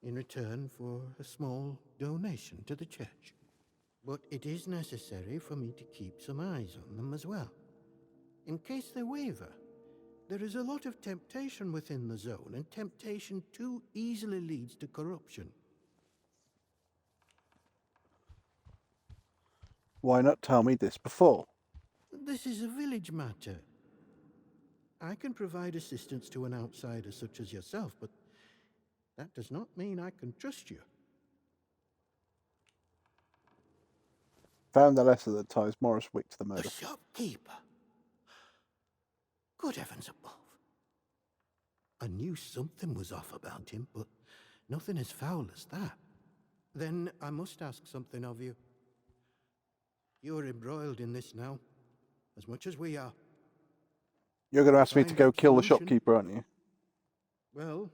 Speaker 10: in return for a small donation to the church. But it is necessary for me to keep some eyes on them as well. In case they waver, there is a lot of temptation within the zone, and temptation too easily leads to corruption.
Speaker 1: Why not tell me this before?
Speaker 10: This is a village matter. I can provide assistance to an outsider such as yourself, but that does not mean I can trust you.
Speaker 1: Found the letter that ties Morris Wick to the murder.
Speaker 10: The shopkeeper. Good heavens above. I knew something was off about him, but nothing as foul as that. Then I must ask something of you. You're embroiled in this now, as much as we are.
Speaker 1: You're going to ask me to
Speaker 10: Find
Speaker 1: go kill the
Speaker 10: solution.
Speaker 1: shopkeeper, aren't you?
Speaker 10: Well,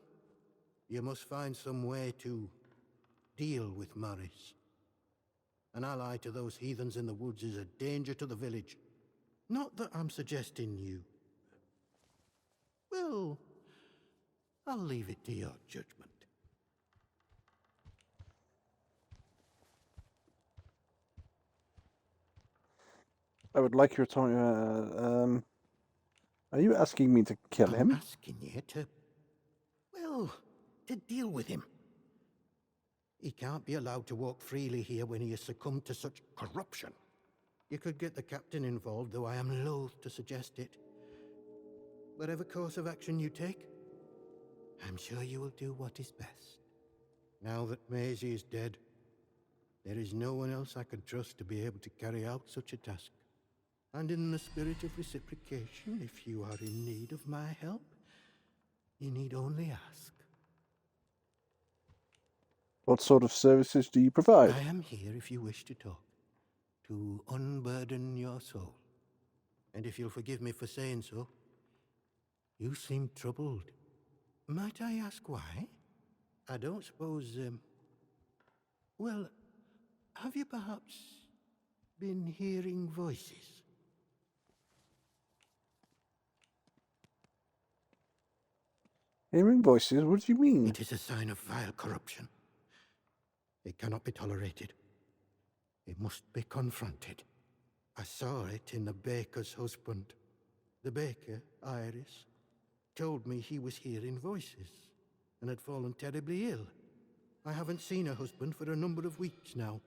Speaker 10: you must find some way to deal with Morris. An ally to those heathens in the woods is a danger to the village. Not that I'm suggesting you. Well, I'll leave it to your judgment.
Speaker 1: I would like your time. Are you asking me to kill him?
Speaker 10: I'm asking you to, well, to deal with him. He can't be allowed to walk freely here when he has succumbed to such corruption. You could get the captain involved, though I am loath to suggest it. Whatever course of action you take, I'm sure you will do what is best. Now that Maisie is dead, there is no one else I can trust to be able to carry out such a task. And in the spirit of reciprocation, if you are in need of my help, you need only ask.
Speaker 1: What sort of services do you provide?
Speaker 10: I am here if you wish to talk, to unburden your soul. And if you'll forgive me for saying so, you seem troubled. Might I ask why? I don't suppose, well, have you perhaps been hearing voices?
Speaker 1: Hearing voices? What do you mean?
Speaker 10: It is a sign of vile corruption. It cannot be tolerated. It must be confronted. I saw it in the baker's husband. The baker, Iris, told me he was hearing voices and had fallen terribly ill. I haven't seen her husband for a number of weeks now.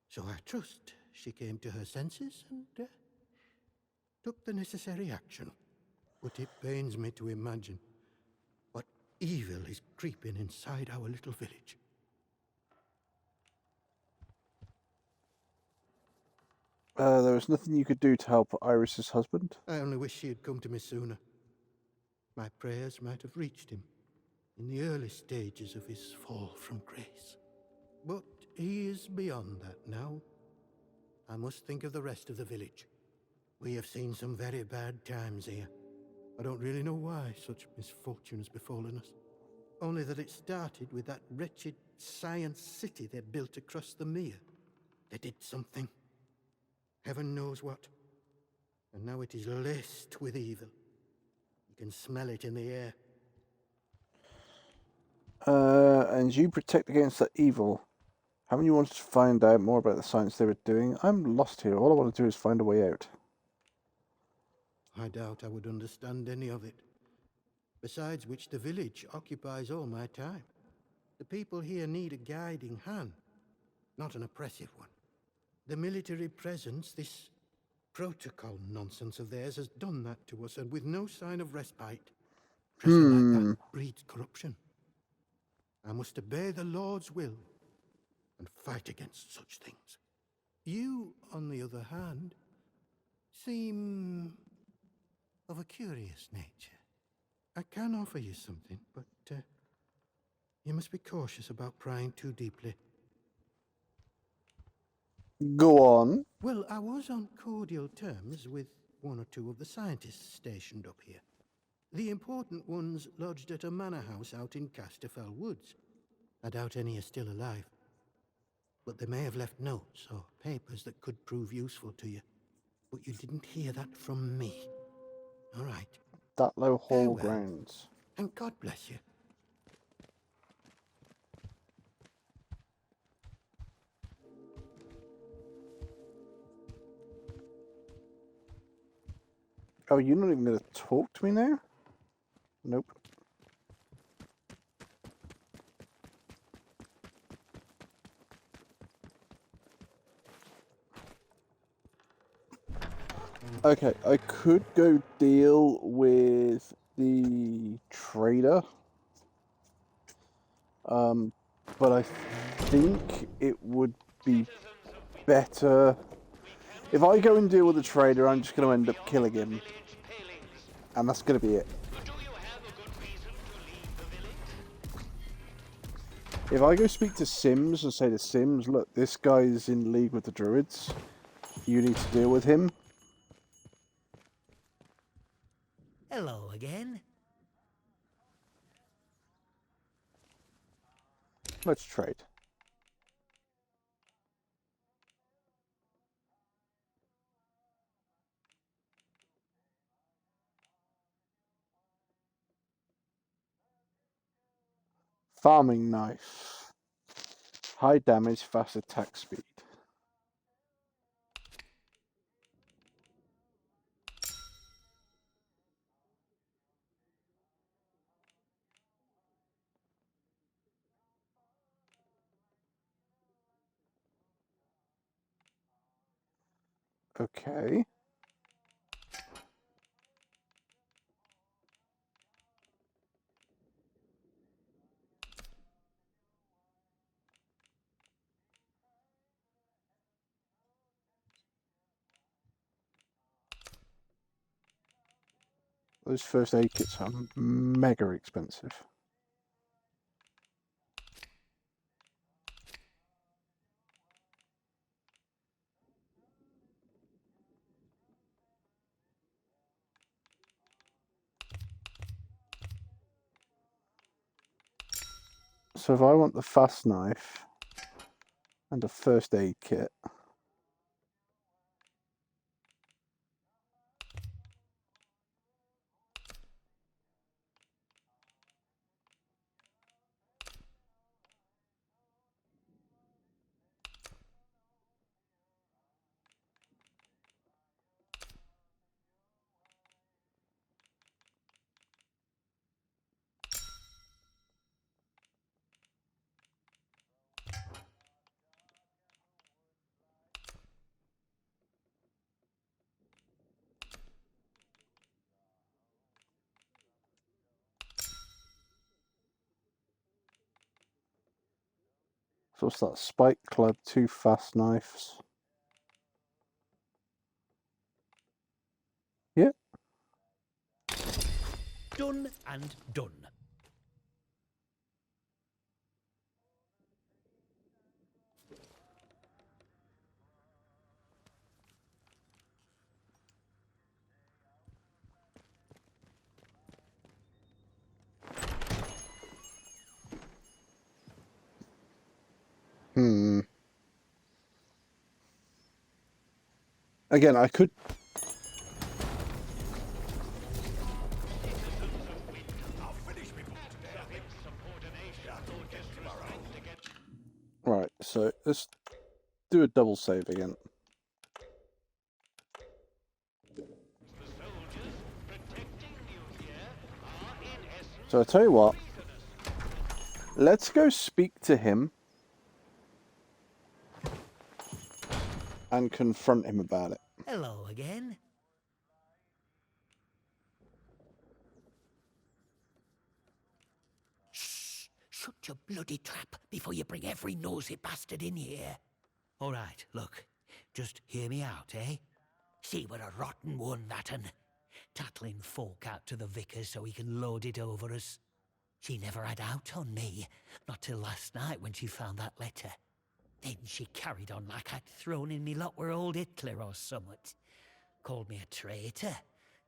Speaker 10: So I trust she came to her senses and took the necessary action. But it pains me to imagine what evil is creeping inside our little village.
Speaker 1: There was nothing you could do to help Iris's husband?
Speaker 10: I only wish she had come to me sooner. My prayers might have reached him in the early stages of his fall from grace. But he is beyond that now. I must think of the rest of the village. We have seen some very bad times here. I don't really know why such misfortune has befallen us. Only that it started with that wretched science city they built across the mere. They did something. Heaven knows what. And now it is laced with evil. You can smell it in the air.
Speaker 1: And you protect against that evil. Haven't you wanted to find out more about the science they were doing? I'm lost here. All I want to do is find a way out.
Speaker 10: I doubt I would understand any of it. Besides which, the village occupies all my time. The people here need a guiding hand, not an oppressive one. The military presence, this protocol nonsense of theirs, has done that to us, and with no sign of respite. Pressure like that breeds corruption. I must obey the Lord's will and fight against such things. You, on the other hand, seem of a curious nature. I can offer you something, but you must be cautious about prying too deeply.
Speaker 1: Go on.
Speaker 10: Well, I was on cordial terms with one or two of the scientists stationed up here. The important ones lodged at a manor house out in Casterfell Woods. I doubt any are still alive. But they may have left notes or papers that could prove useful to you. But you didn't hear that from me. All right.
Speaker 1: That low hall
Speaker 10: Farewell.
Speaker 1: grounds.
Speaker 10: And God bless you.
Speaker 1: Oh, you're not even going to talk to me now? Nope. Okay, I could go deal with the trader. But I think it would be better... If I go and deal with the trader, I'm just going to end up killing him. And that's going to be it. If I go speak to Sims and say to Sims, look, this guy is in league with the druids. You need to deal with him.
Speaker 14: Hello again.
Speaker 1: Let's trade. Farming knife. High damage, fast attack speed. Okay. Those first aid kits are mega expensive. So if I want the fast knife and a first aid kit, so what's that? Spike club, 2 fast knives. Yeah.
Speaker 14: Done and done.
Speaker 1: Again, I could... Right, so let's do a double save again. So I tell you what, let's go speak to him and confront him about it.
Speaker 14: Hello again. Shh! Shut your bloody trap before you bring every nosy bastard in here. All right, look, just hear me out, eh? See what a rotten one, that'n. Tattling folk out to the vicar so he can load it over us. She never had out on me, not till last night when she found that letter. Then she carried on like I'd thrown in me lot were old Hitler or summat. Called me a traitor,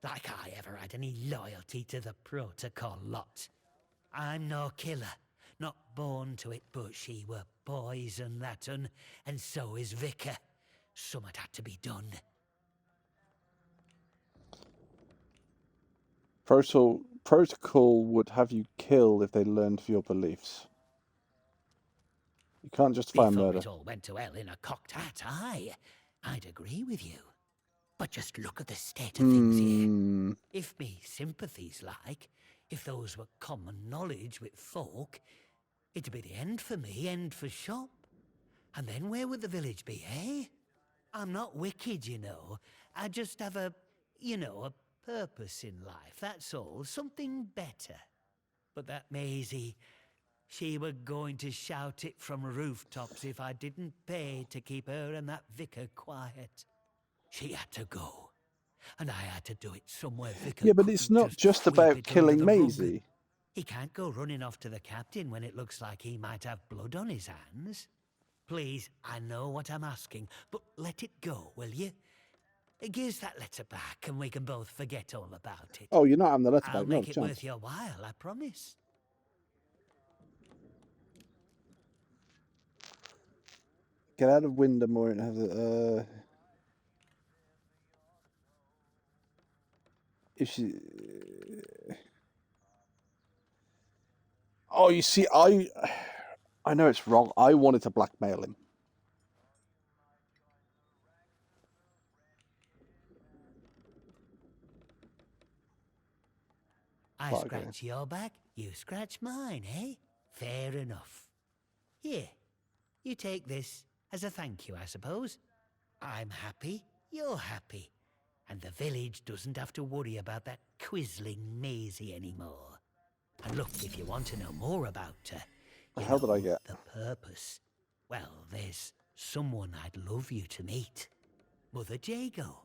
Speaker 14: like I ever had any loyalty to the protocol lot. I'm no killer, not born to it, but she were poison, that'n, and so is Vicar. Summat had to be done.
Speaker 1: Protocol would have you killed if they learned of your beliefs. You can't justify murder.
Speaker 14: It all went to hell in a cocked hat, aye. I'd agree with you. But just look at the state of things here. If me sympathies like, if those were common knowledge with folk, it'd be the end for me, end for shop. And then where would the village be, eh? I'm not wicked, you know. I just have a purpose in life, that's all. Something better. But that Maisie, she were going to shout it from rooftops if I didn't pay to keep her and that vicar quiet. She had to go. And I had to do it somewhere Vicar.
Speaker 1: Yeah, but it's not just about killing Maisie.
Speaker 14: He can't go running off to the captain when it looks like he might have blood on his hands. Please, I know what I'm asking, but let it go, will you? Give us that letter back and we can both forget all about it.
Speaker 1: Oh, you're not having the letter
Speaker 14: I'll
Speaker 1: back, no
Speaker 14: make it
Speaker 1: chance.
Speaker 14: worth your while, I promise.
Speaker 1: Get out of Windermere and have the... If she... Oh, you see, I know it's wrong. I wanted to blackmail him.
Speaker 14: I scratch your back, you scratch mine, eh? Fair enough. Here, you take this as a thank you, I suppose. I'm happy, you're happy. And the village doesn't have to worry about that quizzling Maisie anymore. And look, if you want to know more about her,
Speaker 1: What the hell did I get?
Speaker 14: the purpose. Well, there's someone I'd love you to meet. Mother Jago.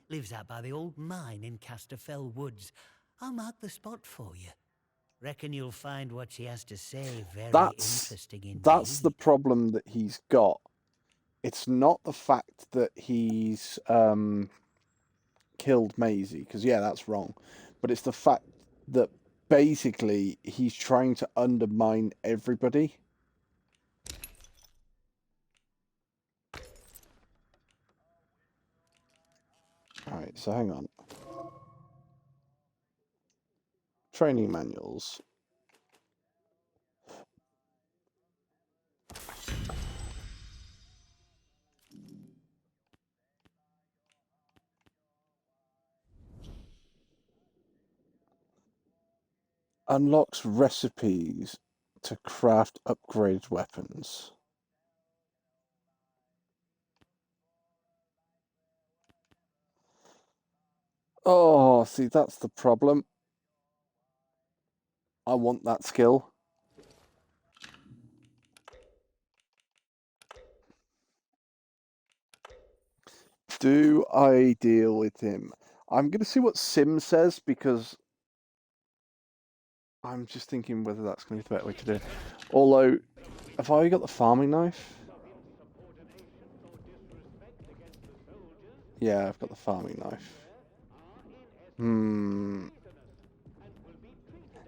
Speaker 14: Lives out by the old mine in Casterfell Woods. I'll mark the spot for you. Reckon you'll find what she has to say very interesting indeed.
Speaker 1: That's the problem that he's got. It's not the fact that he's killed Maisie, because yeah, that's wrong. But it's the fact that basically he's trying to undermine everybody. Alright, so hang on. Training manuals. Unlocks recipes to craft upgraded weapons. Oh, see, that's the problem. I want that skill. Do I deal with him? I'm going to see what Sim says, because I'm just thinking whether that's going to be the better way to do it. Although, have I got the farming knife? Yeah, I've got the farming knife.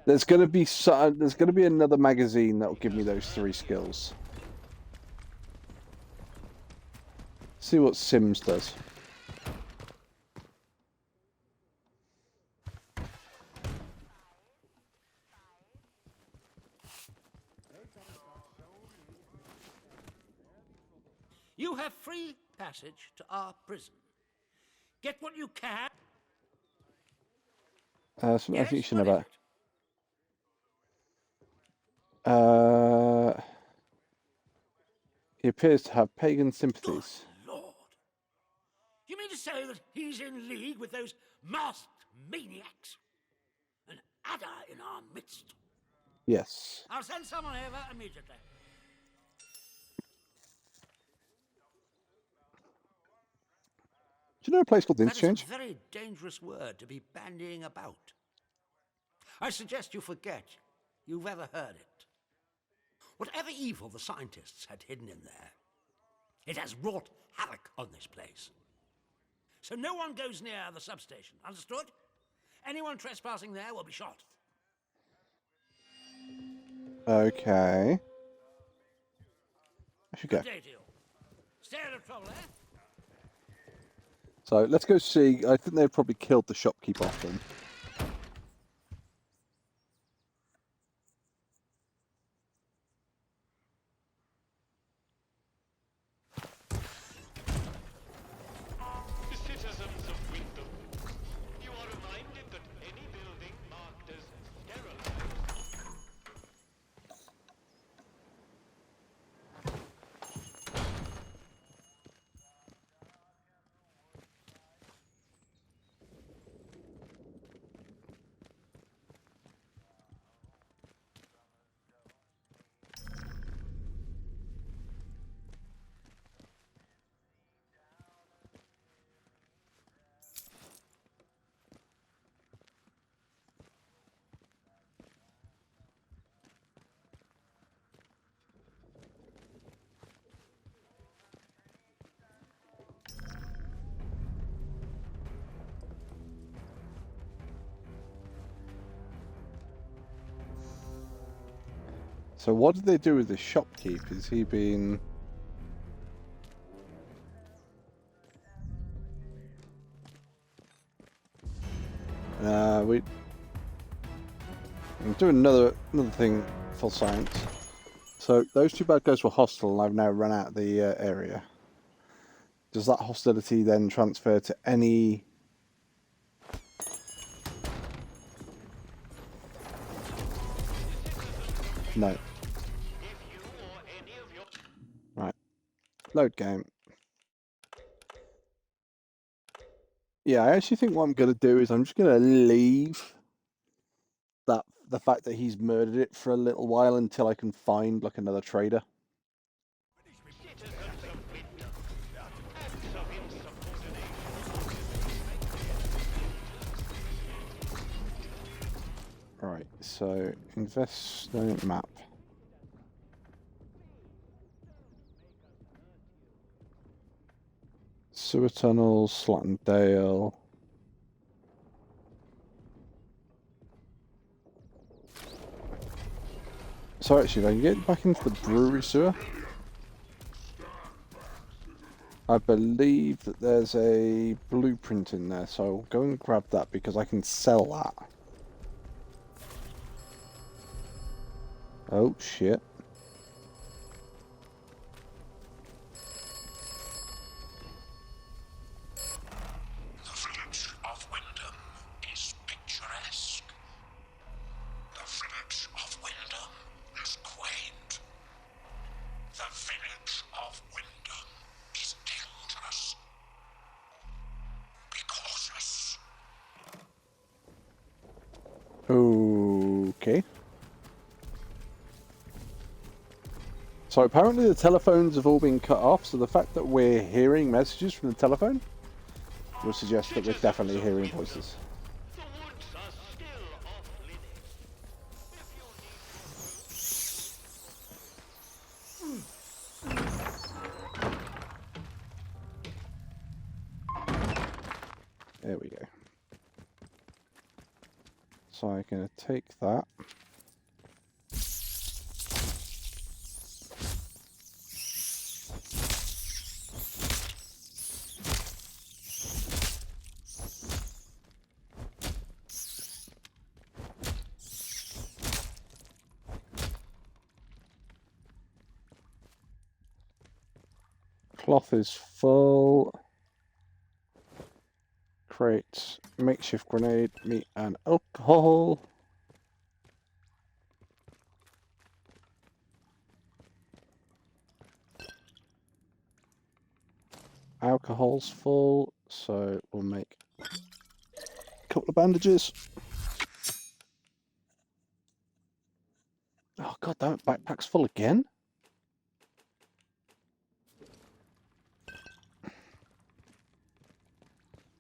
Speaker 1: There's going to be another magazine that will give me those 3 skills. See what Sims does.
Speaker 12: You have free passage to our prison. Get what you can.
Speaker 1: Some information about. He appears to have pagan sympathies.
Speaker 12: Good Lord. You mean to say that he's in league with those masked maniacs? An adder in our midst.
Speaker 1: Yes.
Speaker 12: I'll send someone over immediately.
Speaker 1: Do you know a place called Interchange?
Speaker 12: That is a very dangerous word to be bandying about. I suggest you forget you've ever heard it. Whatever evil the scientists had hidden in there, it has wrought havoc on this place. So no one goes near the substation, understood? Anyone trespassing there will be shot.
Speaker 1: Okay. I should go.
Speaker 12: Good day to you. Stay out of trouble, eh?
Speaker 1: So let's go see. I think they've probably killed the shopkeep off them.
Speaker 8: Citizens of Wyndham, you are reminded that any building marked as sterilized.
Speaker 1: So what did they do with the shopkeep? Is he being... I'm doing another thing for science. So those 2 bad guys were hostile, and I've now run out of the area. Does that hostility then transfer to any... No. Right. Load game. Yeah, I actually think what I'm going to do is I'm just going to leave the fact that he's murdered it for a little while until I can find like another trader. so investment map. Sewer tunnels, Slot and Dale. So actually, if I can get back into the brewery sewer, I believe that there's a blueprint in there, so I'll go and grab that because I can sell that. Oh shit.
Speaker 15: The village of Wyndham is picturesque. The village of Wyndham is quaint. The village of Wyndham is dangerous. Be cautious.
Speaker 1: Okay. So apparently the telephones have all been cut off, so the fact that we're hearing messages from the telephone will suggest that we're definitely hearing voices. There we go. So I'm going to take that. Cloth is full. Crate, makeshift grenade, meat and alcohol. Alcohol's full, so we'll make a couple of bandages. Oh god damn it, backpack's full again?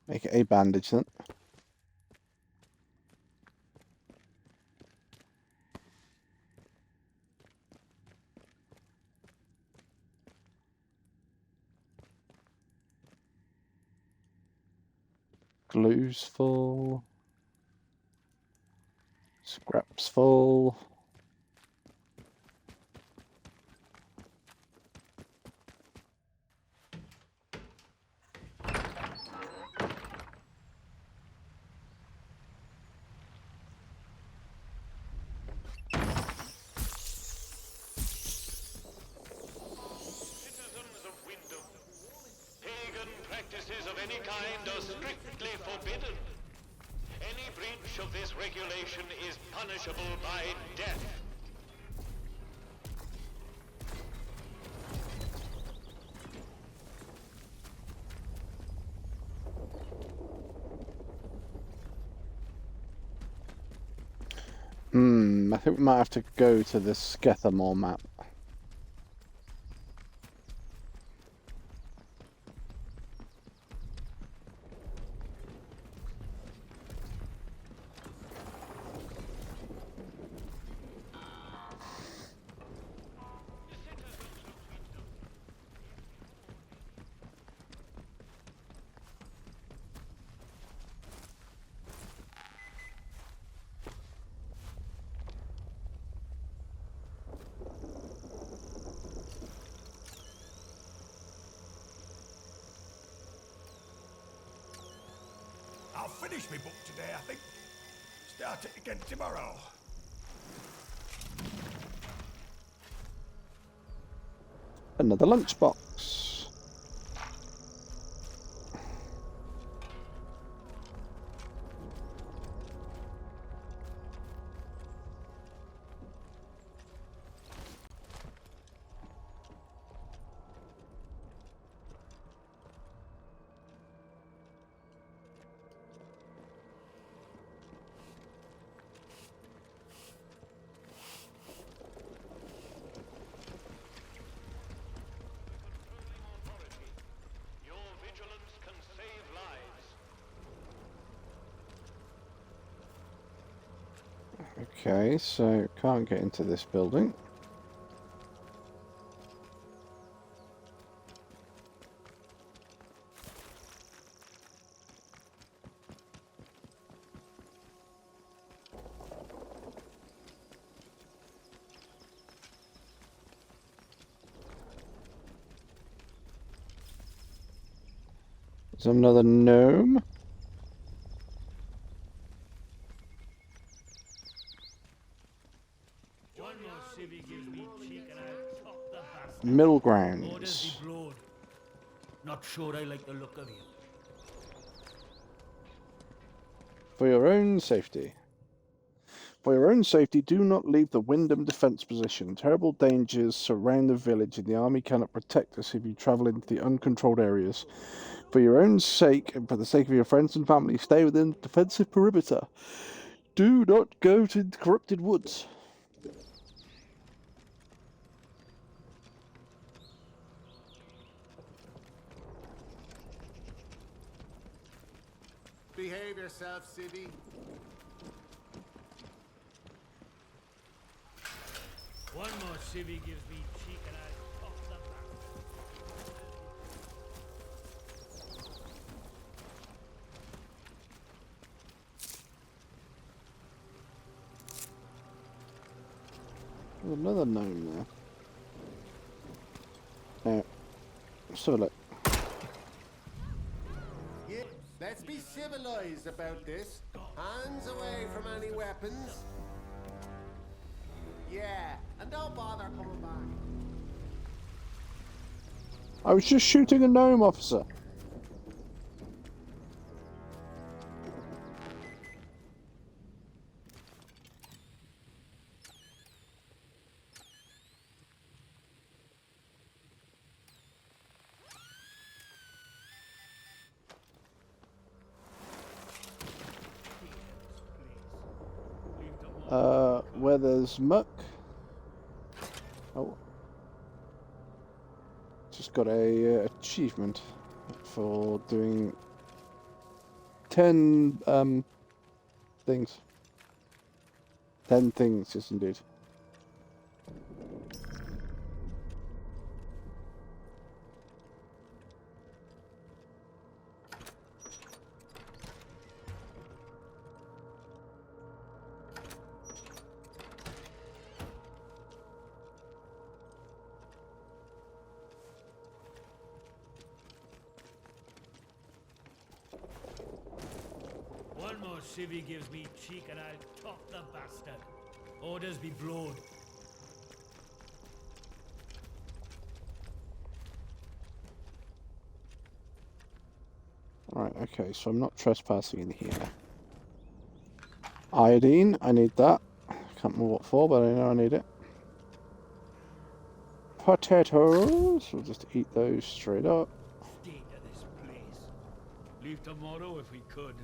Speaker 1: Make it a bandage then. Glue's full. Scrap's full.
Speaker 8: Practices of any kind are strictly forbidden. Any breach of this regulation is punishable by death.
Speaker 1: I think we might have to go to the Skethamore map.
Speaker 6: I'll finish my book today, I think. Start it again tomorrow.
Speaker 1: Another lunchbox. Okay, so can't get into this building. There's another gnome. Middle grounds.
Speaker 4: Not sure I like the look of you.
Speaker 1: For your own safety. For your own safety, do not leave the Wyndham defense position. Terrible dangers surround the village, and the army cannot protect us if you travel into the uncontrolled areas. For your own sake, and for the sake of your friends and family, stay within the defensive perimeter. Do not go to the corrupted woods.
Speaker 2: Behave yourself, Civvy.
Speaker 4: One more civvy gives me cheek and I'll pop the back.
Speaker 1: There's another gnome there. Now, so look.
Speaker 2: Yeah, let's be civilized about this. Hands away from any weapons. Yeah, and don't bother coming back.
Speaker 1: I was just shooting a gnome, officer. Where there's muck. Oh. Just got a achievement for doing 10 things. 10 things, yes indeed.
Speaker 4: One more civvy gives me cheek and I'll top the bastard. Orders be blowed.
Speaker 1: Right, okay, so I'm not trespassing in here. Iodine, I need that. Can't remember what for, but I know I need it. Potatoes, we'll just eat those straight up.
Speaker 4: State of this place. Leave tomorrow if we could.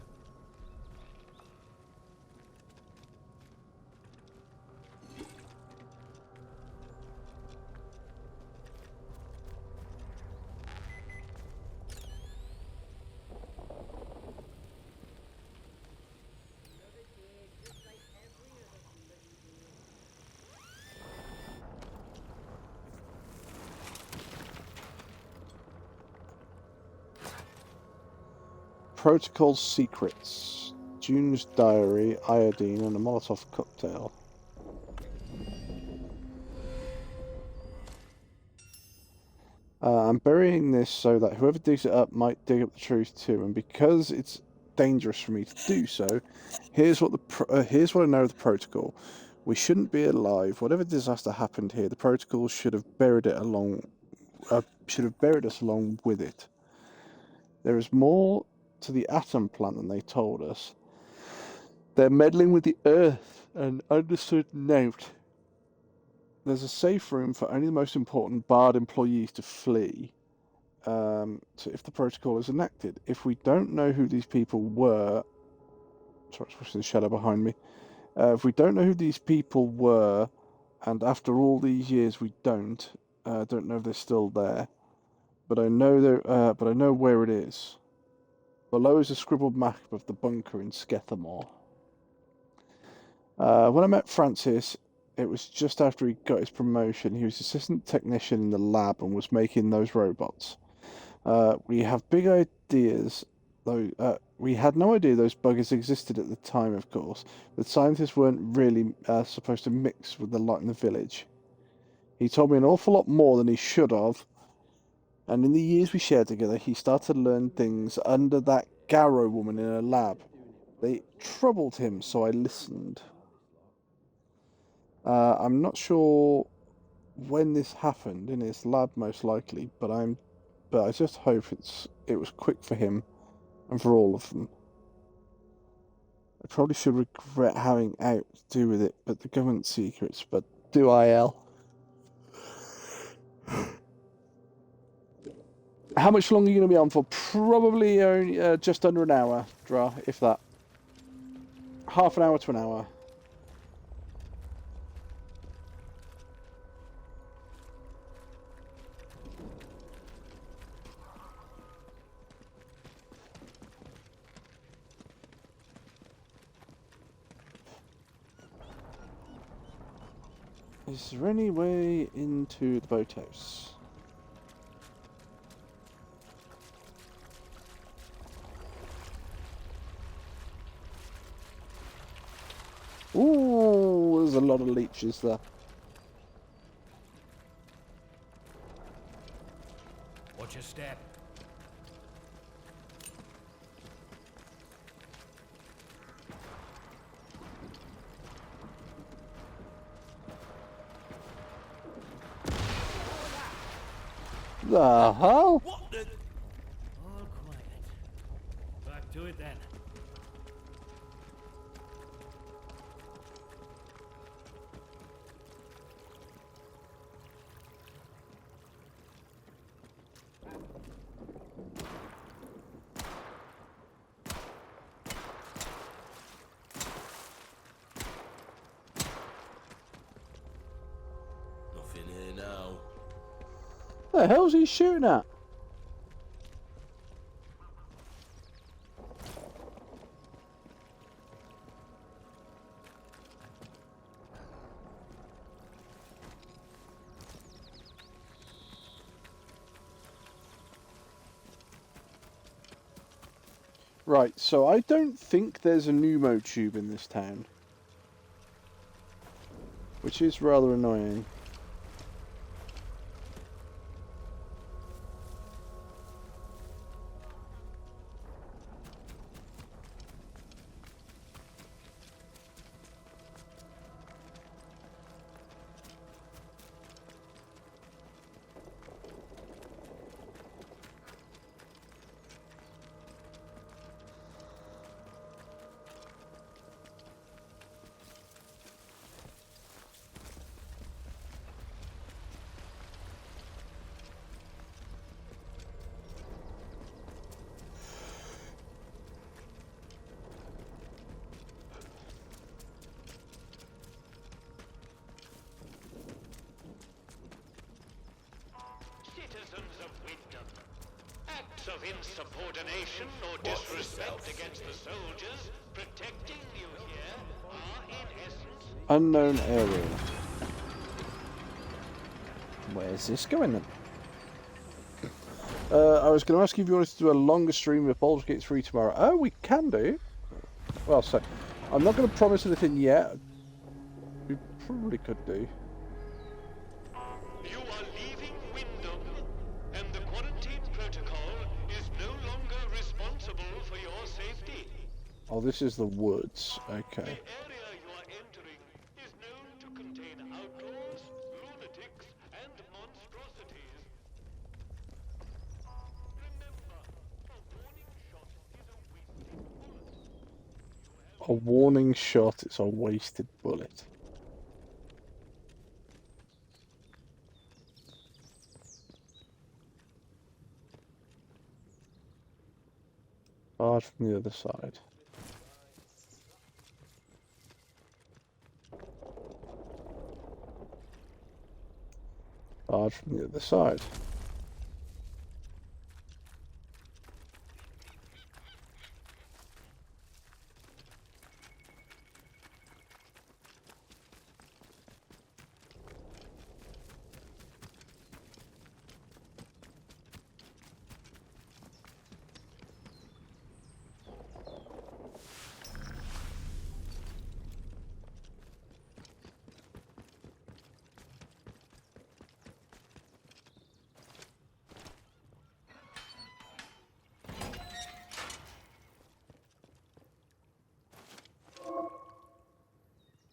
Speaker 1: Protocol secrets. June's diary, iodine, and a Molotov cocktail. I'm burying this so that whoever digs it up might dig up the truth too, and because it's dangerous for me to do so, here's what I know of the protocol. We shouldn't be alive. Whatever disaster happened here, the protocol should have buried us along with it. There is more to the atom plant than they told us. They're meddling with the Earth, an understood note. There's a safe room for only the most important Bard employees to flee. So if the protocol is enacted, if we don't know who these people were, sorry, it's pushing the shadow behind me. If we don't know who these people were, and after all these years we don't know if they're still there. But I know but I know where it is. Below is a scribbled map of the bunker in Skethamore. When I met Francis, it was just after he got his promotion. He was assistant technician in the lab and was making those robots. We have big ideas, though. We had no idea those buggers existed at the time, of course. The scientists weren't really supposed to mix with the lot in the village. He told me an awful lot more than he should have. And in the years we shared together, he started to learn things under that Garrow woman in her lab. They troubled him, so I listened. I'm not sure when this happened, in his lab most likely, but I just hope it was quick for him and for all of them. I probably should regret having out to do with it, but the government secrets, but do I, El? How much longer are you going to be on for? Probably only, just under an hour, Dra, if that. Half an hour to an hour. Is there any way into the boathouse? Ooh, there's a lot of leeches there.
Speaker 4: Watch your step.
Speaker 1: The hell?
Speaker 4: What the? All quiet. Back to it then.
Speaker 13: Nothing here now.
Speaker 1: The hell's he shooting at? Right, so I don't think there's a pneumo tube in this town, which is rather annoying.
Speaker 8: Citizens of Wyndham, acts of insubordination or disrespect against the soldiers protecting you here are in essence
Speaker 1: Unknown area. Where's this going then? I was going to ask you if you wanted to do a longer stream of Baldur's Gate 3 tomorrow. Oh, we can do. Well, so I'm not going to promise anything yet. We probably could do.
Speaker 8: You are leaving Wyndham, and the quarantine protocol is no longer responsible for your safety.
Speaker 1: Oh, this is the woods. Okay.
Speaker 8: The area you are entering is known to contain outlaws, lunatics, and monstrosities.
Speaker 1: A warning shot is a wasted bullet. Hard from the other side. Hard from the other side.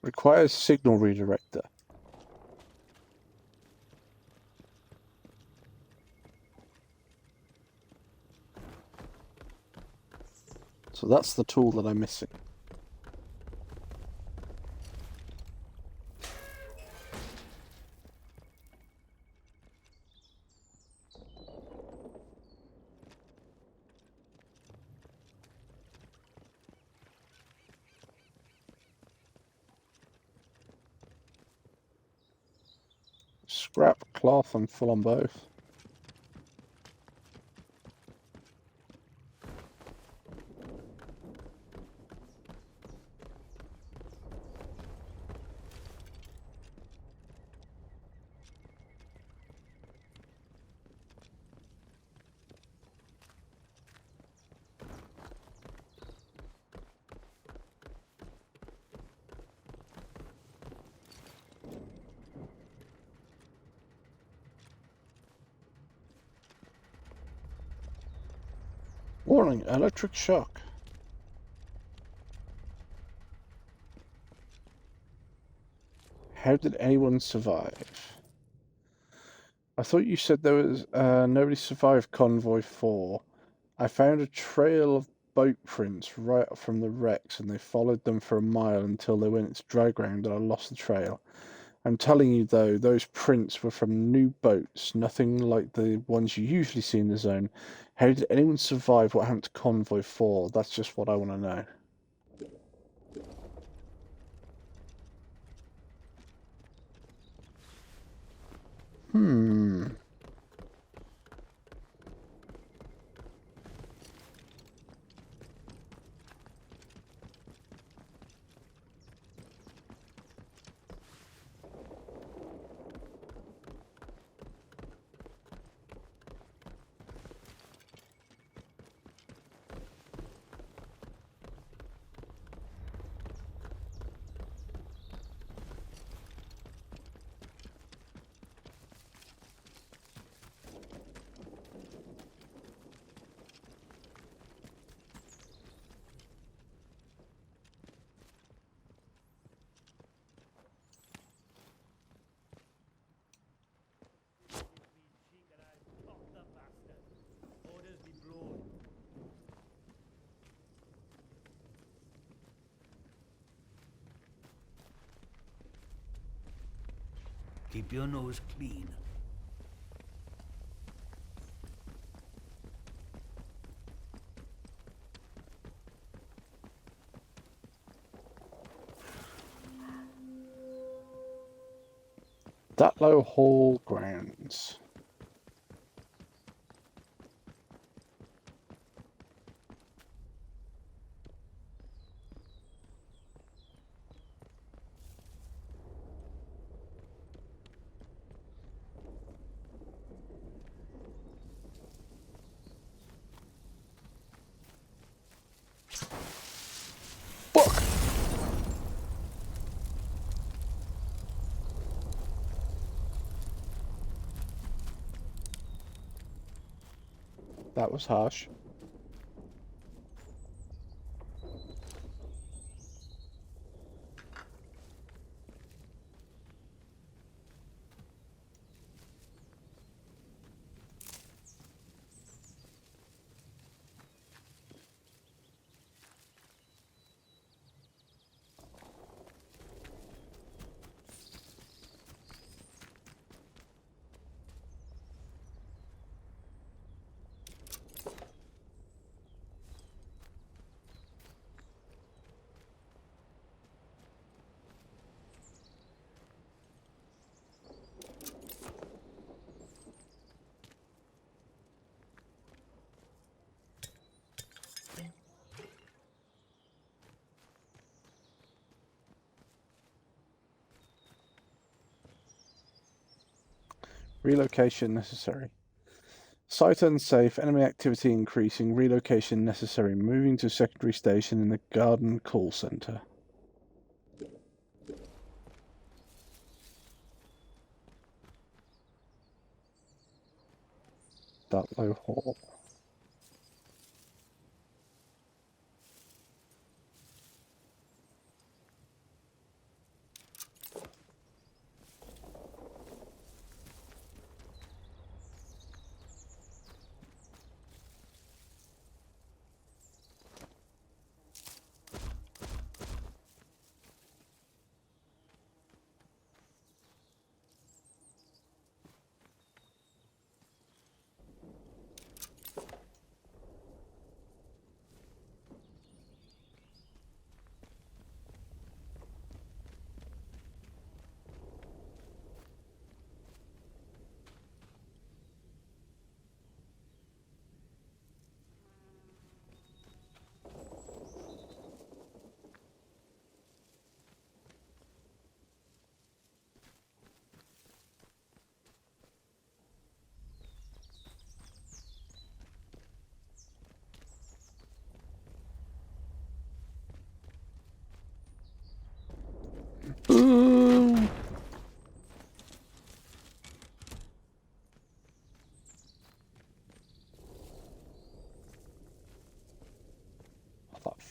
Speaker 1: Requires signal redirector. So that's the tool that I'm missing. Scrap, cloth, I'm full on both. Warning, electric shock. How did anyone survive? I thought you said there was nobody survived Convoy 4. I found a trail of boat prints right up from the wrecks and they followed them for a mile until they went to drag ground and I lost the trail. I'm telling you though, those prints were from new boats, nothing like the ones you usually see in the zone. How did anyone survive what happened to Convoy 4? That's just what I want to know.
Speaker 14: Keep your nose clean.
Speaker 1: Datlow Hall grounds. That was harsh. Relocation necessary. Site unsafe, enemy activity increasing, relocation necessary. Moving to secondary station in the Garden Call Center. Datlow Hall.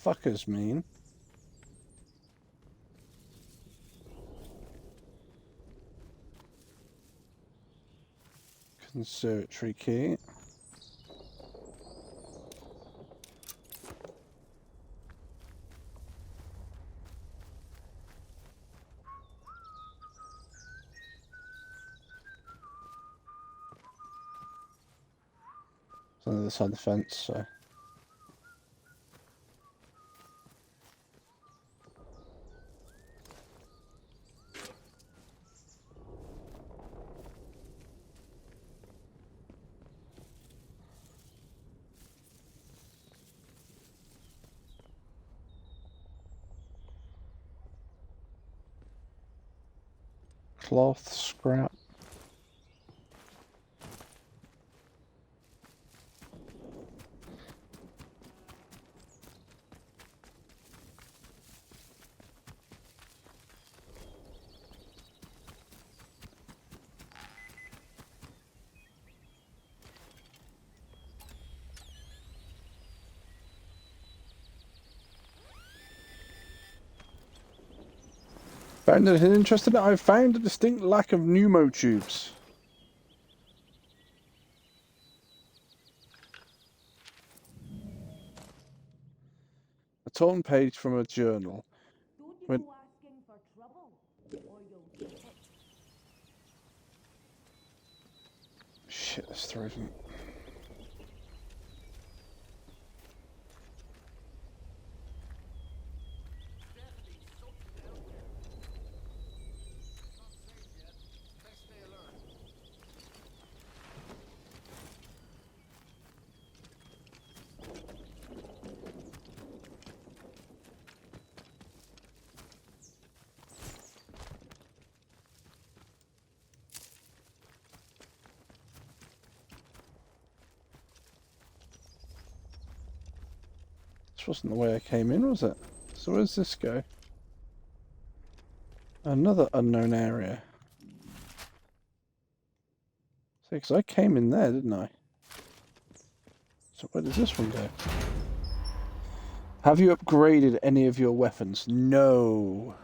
Speaker 1: fuckers mean. Conservatory key. It's on the other side of the fence, so. Cloth, scrap. Found anything interesting? I found a distinct lack of pneumotubes. A torn page from a journal. When... Shit, this throws me. This wasn't the way I came in, was it? So where's this go? Another unknown area. See, because I came in there, didn't I? So where does this one go? Have you upgraded any of your weapons? No.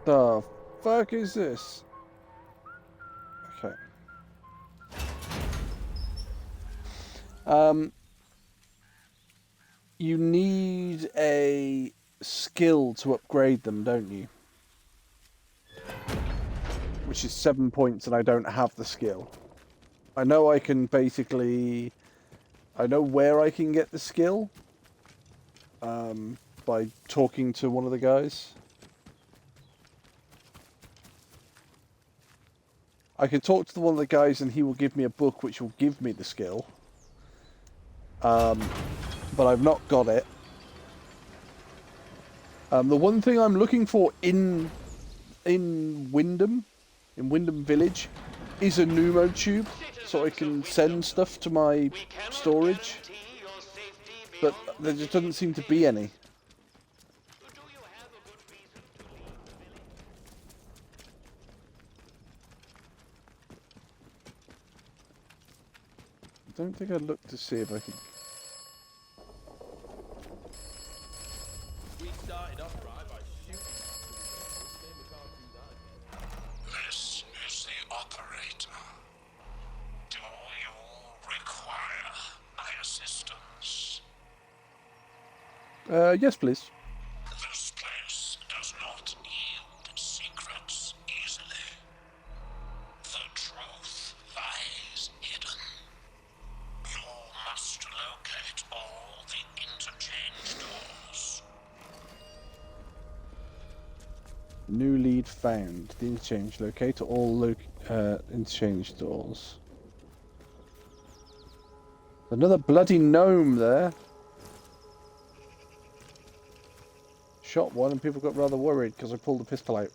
Speaker 1: The fuck is this? Okay. You need a skill to upgrade them, don't you? Which is 7 points, and I don't have the skill. I know I can basically... I know where I can get the skill. By talking to one of the guys. I can talk to one of the guys and he will give me a book which will give me the skill. But I've not got it. The one thing I'm looking for in Wyndham Village, is a pneumotube, so I can send stuff to my storage. But there just doesn't seem to be any. I don't think I'd look to see if I can...
Speaker 13: We started off right by shooting. We can't do that again.
Speaker 15: This is the operator. Do you require my assistance?
Speaker 1: Yes, please.
Speaker 15: This place does not yield secrets easily. The truth lies hidden. You must locate all the interchange doors.
Speaker 1: New lead found. The interchange. Locate all interchange doors. Another bloody gnome there. Shot one and people got rather worried because I pulled the pistol out.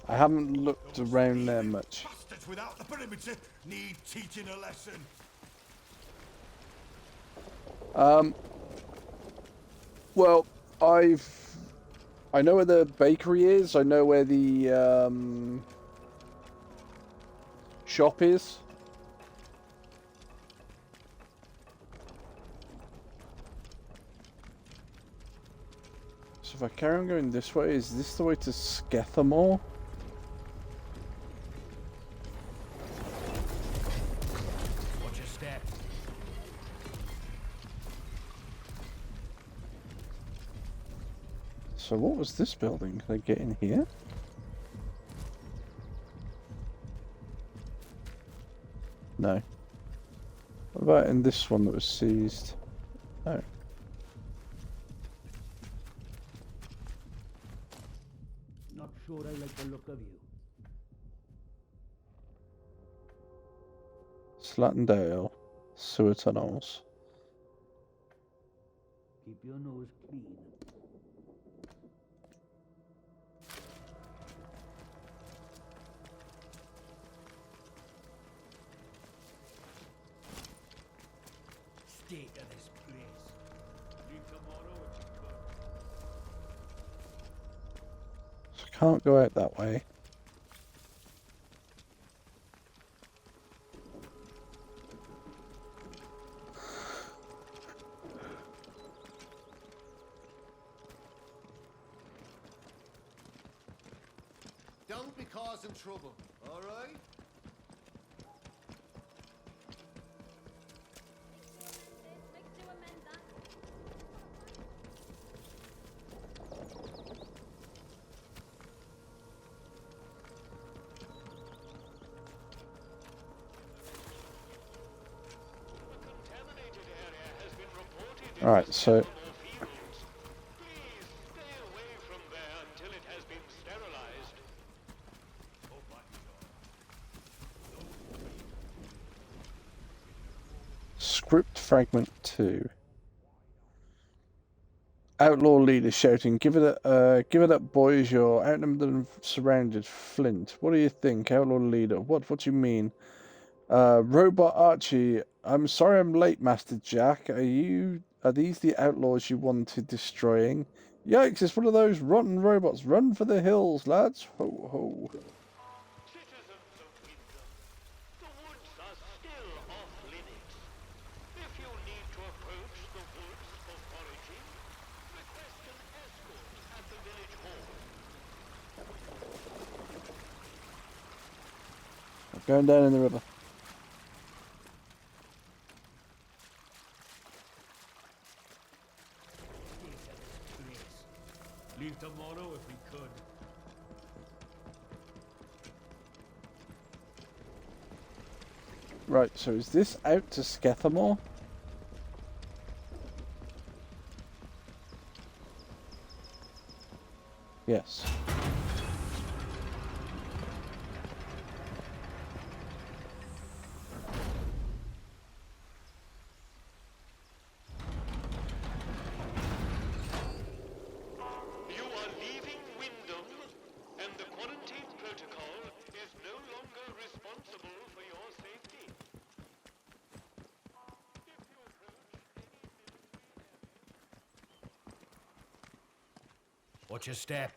Speaker 1: I haven't looked around there much.
Speaker 6: Bastards Bandits without the perimeter need teaching a lesson.
Speaker 1: Well, I know where the bakery is. I know where the shop is. So if I carry on going this way, is this the way to Skethamore?
Speaker 4: Watch your step.
Speaker 1: So what was this building? Can I get in here? No. What about in this one that was seized? No.
Speaker 14: Not sure I like the look of you.
Speaker 1: Slatendale, sewer tunnels.
Speaker 14: Keep your nose clean.
Speaker 4: State of this place. Leave tomorrow if you could.
Speaker 1: So I can't go out that way.
Speaker 2: Don't be causing trouble, all right?
Speaker 1: Alright, so Script Fragment 2. Outlaw leader shouting, give it up boys, you're outnumbered and surrounded. Flint, what do you think? Outlaw leader, what do you mean? Robot Archie, I'm sorry I'm late, Master Jack. Are these the outlaws you wanted destroying? Yikes, it's one of those rotten robots. Run for the hills, lads. Ho ho. I'm going down in the river.
Speaker 4: Leave tomorrow if we could.
Speaker 1: Right, so is this out to Skethamore? Yes.
Speaker 4: Watch your step.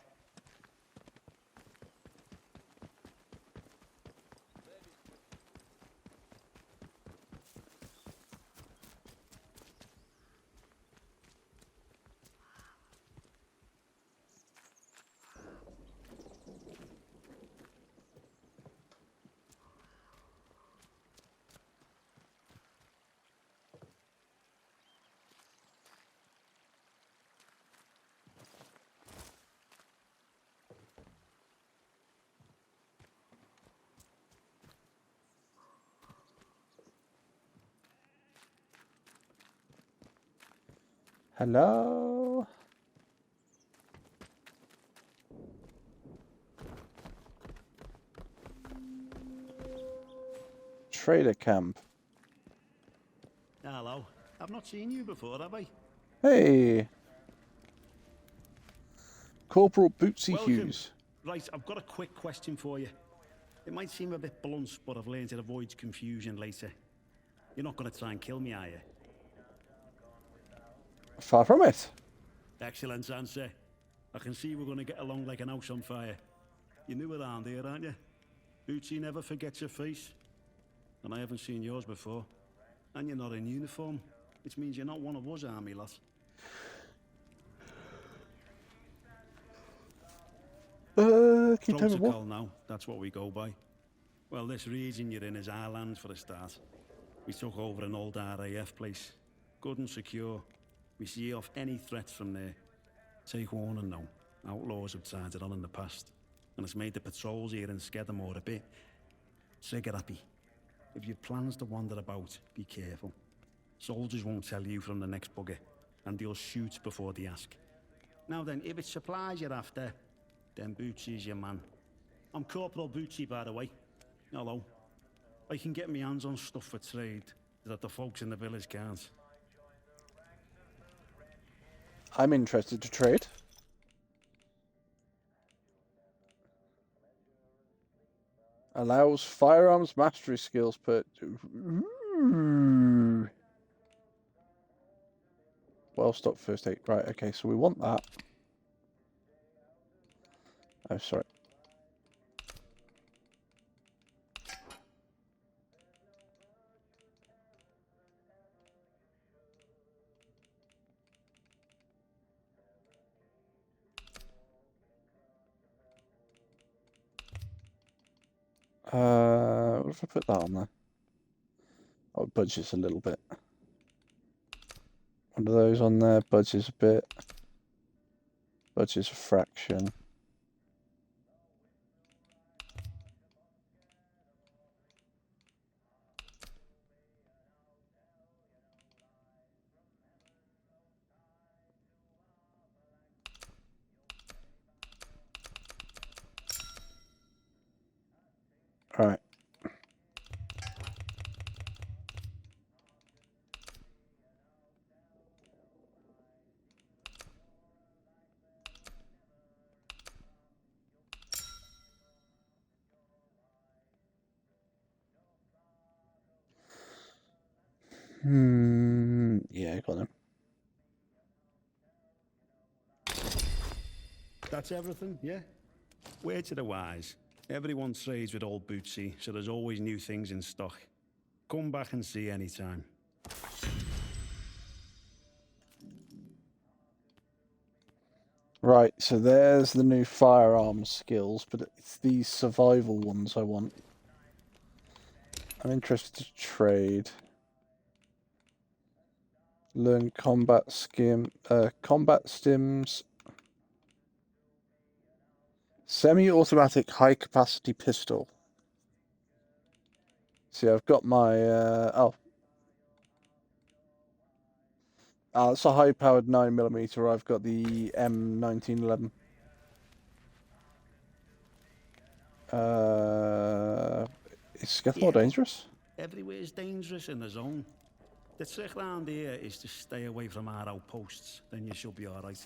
Speaker 1: Hello? Trader camp.
Speaker 17: Hello. I've not seen you before, have I?
Speaker 1: Hey. Corporal Bootsy
Speaker 17: Welcome.
Speaker 1: Hughes.
Speaker 17: Right, I've got a quick question for you. It might seem a bit blunt, but I've learned to avoid confusion later. You're not going to try and kill me, are you?
Speaker 1: Far from it.
Speaker 17: Excellent answer. I can see we're going to get along like an house on fire. You're new around here, aren't you? Bootsy never forgets your face. And I haven't seen yours before. And you're not in uniform, which means you're not one of us army lads.
Speaker 1: Keep telling me
Speaker 17: Protocol
Speaker 1: what?
Speaker 17: now, that's what we go by. Well, this region you're in is our land for a start. We took over an old RAF place. Good and secure. We see off any threats from there. Take warning now. Outlaws have tried it on in the past. And it's made the patrols here in Skedamore a bit trigger-happy. If you've plans to wander about, be careful. Soldiers won't tell you from the next bugger, and they'll shoot before they ask. Now then, if it's supplies you're after, then Bootsy's your man. I'm Corporal Bootsy, by the way. Hello. I can get my hands on stuff for trade that the folks in the village can't.
Speaker 1: I'm interested to trade. Allows firearms mastery skills per... Ooh. Well-stocked first aid. Right, okay, so we want that. Oh, sorry. What if I put that on there? Oh, it budgets a little bit. One of those on there, budgets a bit. Budgets a fraction. All right. Yeah, I got him.
Speaker 17: That's everything, yeah? Word to the wise. Everyone trades with old Bootsy, so there's always new things in stock. Come back and see anytime.
Speaker 1: Right, so there's the new firearms skills, but it's these survival ones I want. I'm interested to trade. Learn combat stims. Semi-automatic high-capacity pistol. See, I've got my it's a high-powered 9mm. I've got the M1911. Is Skethmore dangerous?
Speaker 17: Everywhere's dangerous in the zone. The trick round here is to stay away from our outposts, then you should be alright.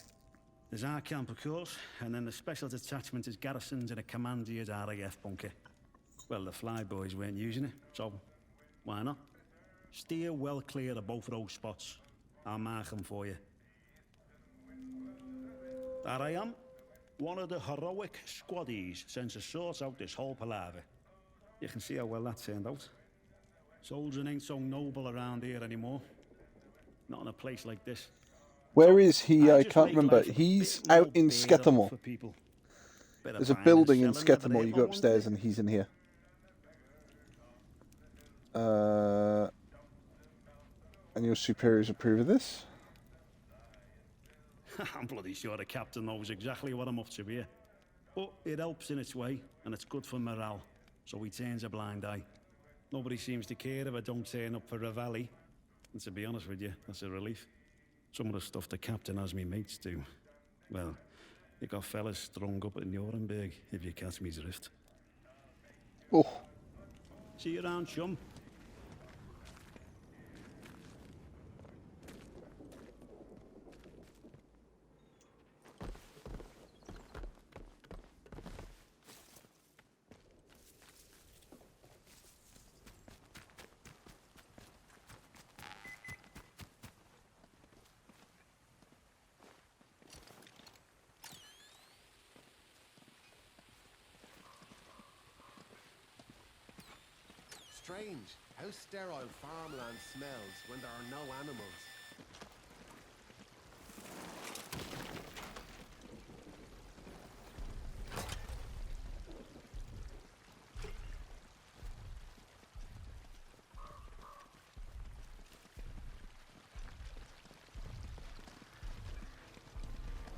Speaker 17: There's our camp, of course, and then the special detachment is garrisoned in a commander's RAF bunker. Well, the flyboys weren't using it, so why not? Steer well clear of both of those spots. I'll mark them for you. There I am, one of the heroic squaddies sent to sort out this whole palaver. You can see how well that turned out. Soldiering ain't so noble around here anymore. Not in a place like this.
Speaker 1: Where is he? I can't remember. He's out in Skethmore. There's a building in Skethmore. You go upstairs and he's in here. And your superiors approve of this?
Speaker 17: I'm bloody sure the captain knows exactly what I'm up to here. But it helps in its way, and it's good for morale, so he turns a blind eye. Nobody seems to care if I don't turn up for Reveille. And to be honest with you, that's a relief. Some of the stuff the captain has me mates do. Well, you got fellas strung up in Nuremberg, if you catch me drift.
Speaker 1: Oh.
Speaker 17: See you around, chum.
Speaker 2: strange how sterile farmland smells when there are no animals.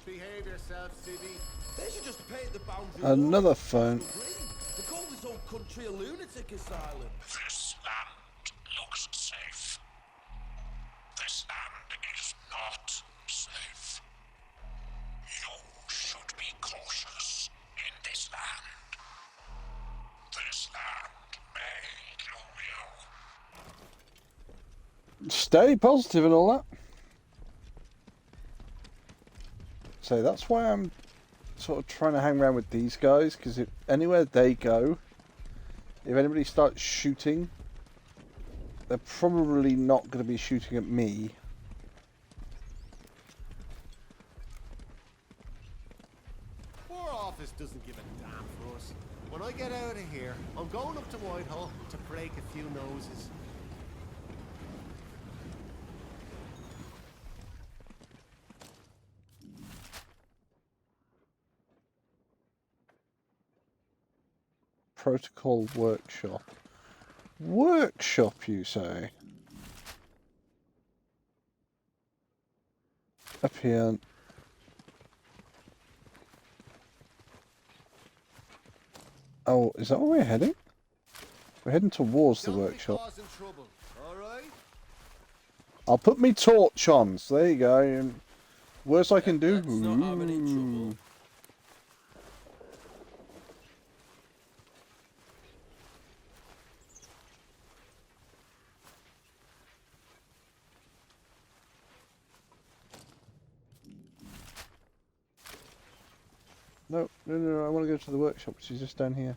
Speaker 2: Behave yourself, Civvy.
Speaker 13: They should just paint the boundary.
Speaker 1: Another phone.
Speaker 13: They call this whole country a lunatic asylum.
Speaker 15: This land looks safe. This land is not safe. You should be cautious in this land. This land may kill you.
Speaker 1: Stay positive and all that. So that's why I'm sort of trying to hang around with these guys, because if anywhere they go, if anybody starts shooting, they're probably not going to be shooting at me.
Speaker 2: Our office doesn't give a damn for us. When I get out of here, I'm going up to Whitehall to break a few noses.
Speaker 1: Protocol workshop. Workshop, you say? Up here. Oh, is that where we're heading? We're heading towards the workshop.
Speaker 2: Causing trouble, all right?
Speaker 1: I'll put me torch on. So there you go. And worst I can do. Ooh. No, no, no, I want to go to the workshop, which is just down here.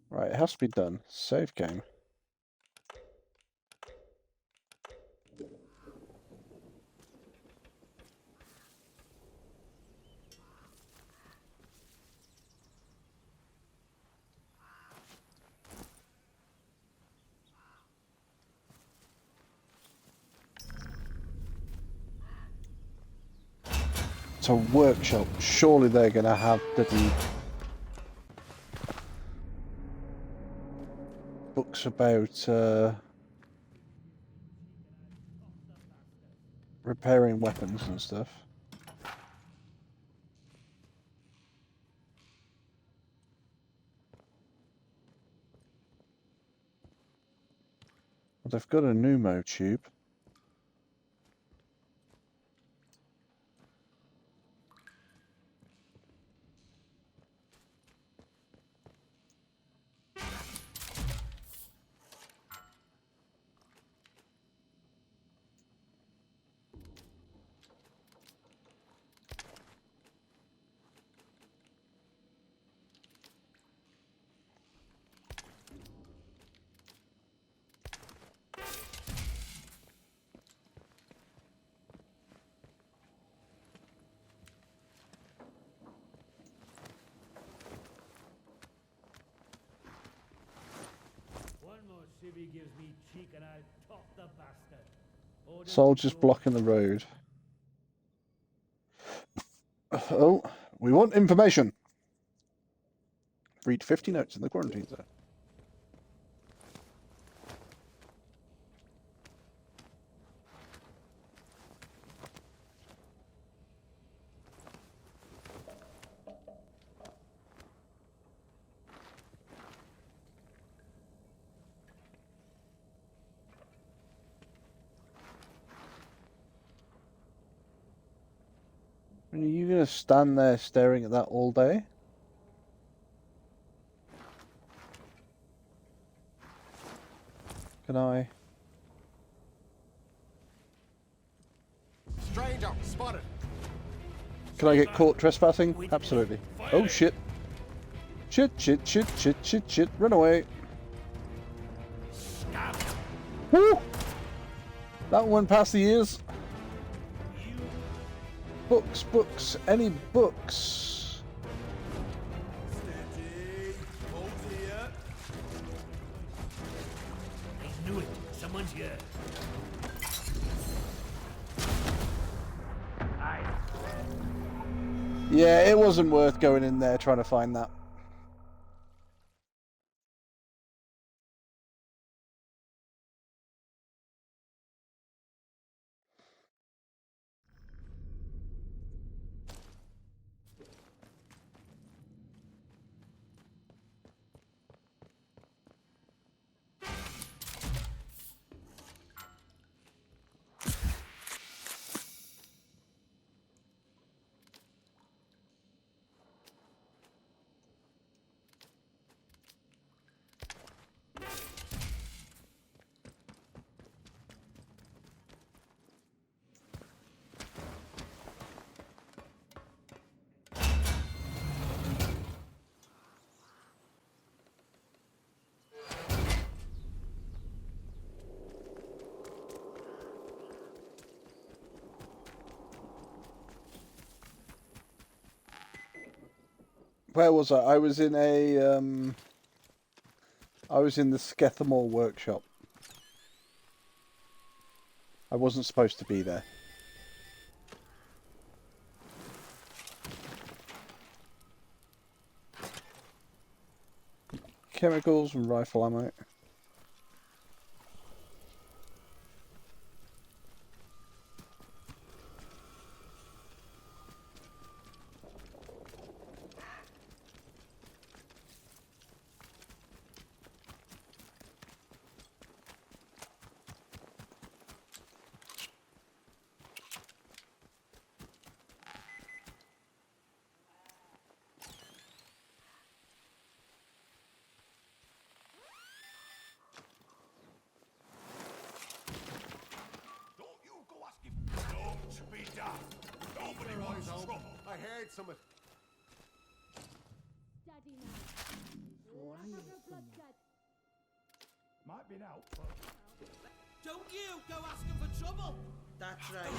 Speaker 1: Right, it has to be done. Save game. It's a workshop. Surely they're going to have bloody books about repairing weapons and stuff. Well, they've got a pneumo tube.
Speaker 4: Civvy gives me cheek and I'll top the bastard.
Speaker 1: Soldiers blocking the road. Oh, we want information. Read 50 notes in the quarantine zone. Are you going to stand there staring at that all day? Can I?
Speaker 2: Spotted.
Speaker 1: Can I get caught trespassing? Absolutely. Oh shit. Shit, shit, shit, shit, shit, shit. Run away. Woo! That one went past the ears. Books, books, any books?
Speaker 2: Steady. Hold here.
Speaker 4: I knew it. Someone's here.
Speaker 1: Yeah, it wasn't worth going in there trying to find that. Where was I? I was in the Skethamore workshop. I wasn't supposed to be there. Chemicals and rifle ammo.
Speaker 6: Don't be daft. Nobody wants trouble.
Speaker 2: I heard some of...
Speaker 5: Daddy now.
Speaker 6: Might be out, but...
Speaker 9: Don't you go asking for trouble. That's right.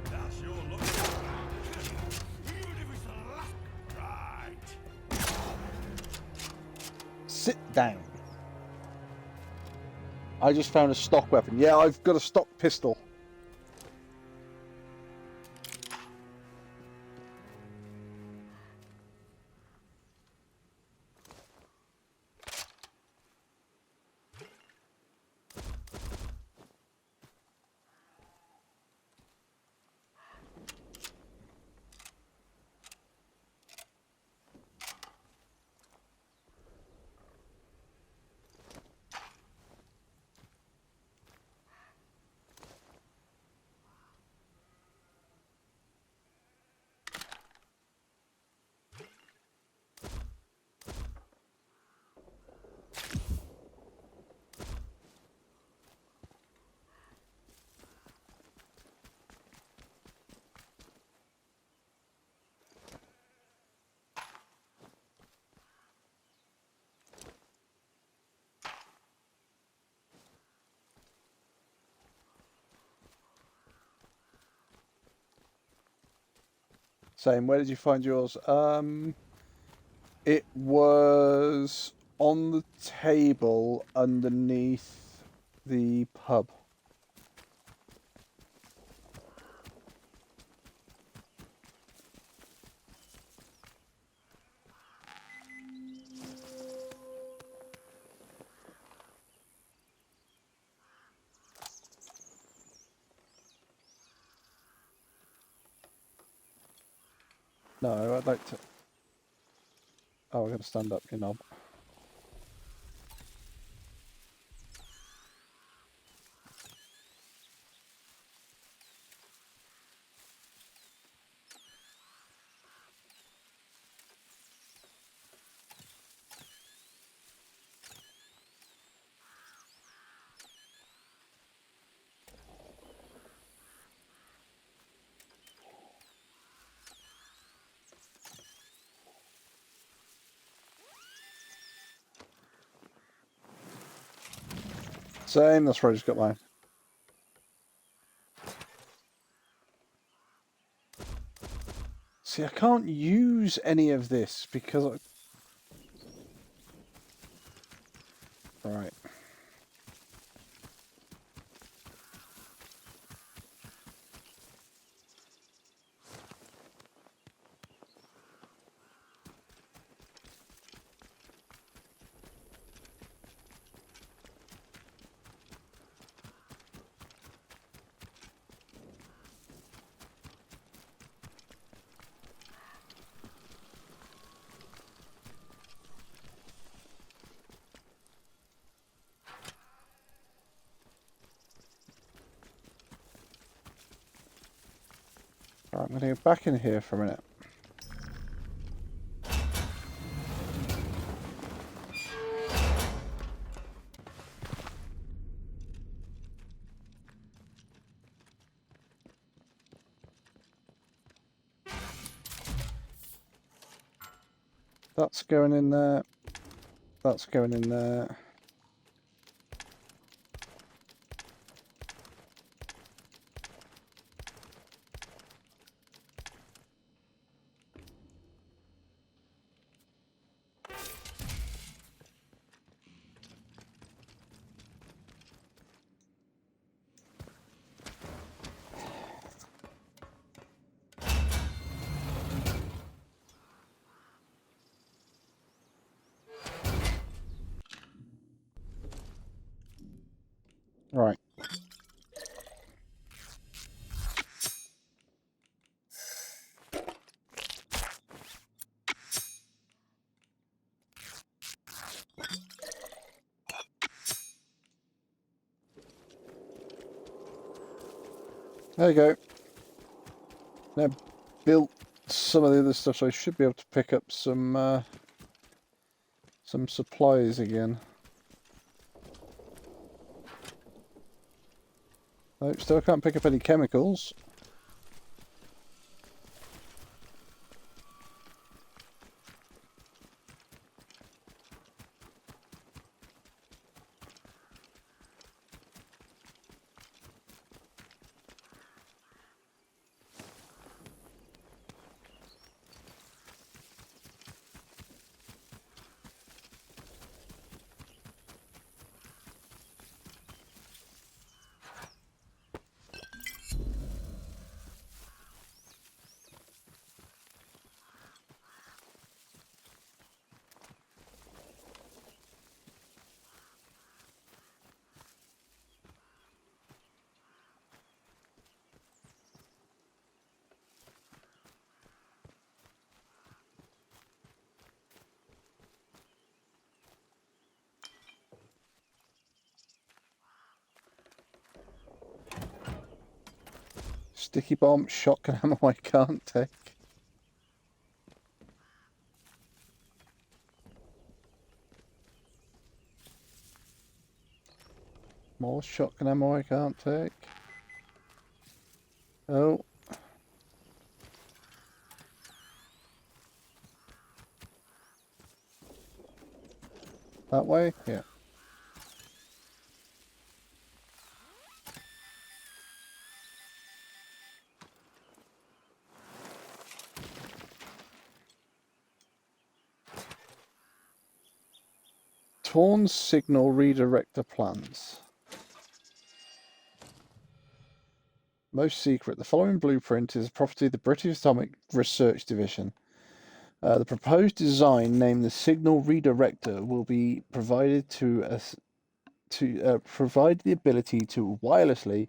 Speaker 6: That's your luck. Even if it's the last... Right.
Speaker 1: Sit down. I just found a stock weapon. Yeah, I've got a stock pistol. Same. Where did you find yours? It was on the table underneath the pub. No, I'd like to... Oh, we're going to stand up, you knob. Same, that's where I just got mine. See, I can't use any of this because I... Right. Right, I'm going to go back in here for a minute. That's going in there. That's going in there. Right. There you go. Now built some of the other stuff, so I should be able to pick up some supplies again. No, still can't pick up any chemicals. Sticky bomb, shotgun ammo I can't take. More shotgun ammo I can't take. Oh. That way? Yeah. Torn signal redirector plans. Most secret. The following blueprint is property of the British Atomic Research Division. The proposed design, named the Signal Redirector, will be provided to provide the ability to wirelessly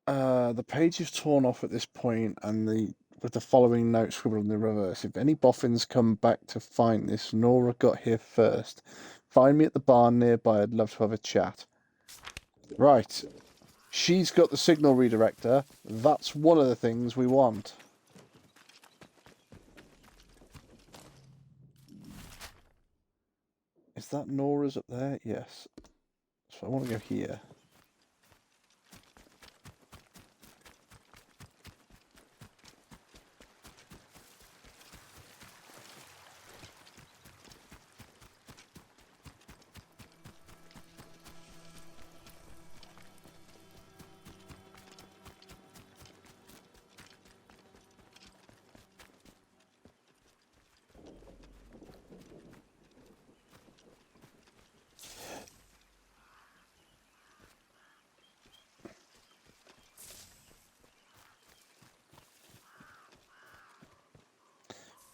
Speaker 1: The page is torn off at this point, and with the following note scribbled in the reverse. If any boffins come back to find this, Nora got here first. Find me at the barn nearby. I'd love to have a chat. Right. She's got the signal redirector. That's one of the things we want. Is that Nora's up there? Yes. So I want to go here.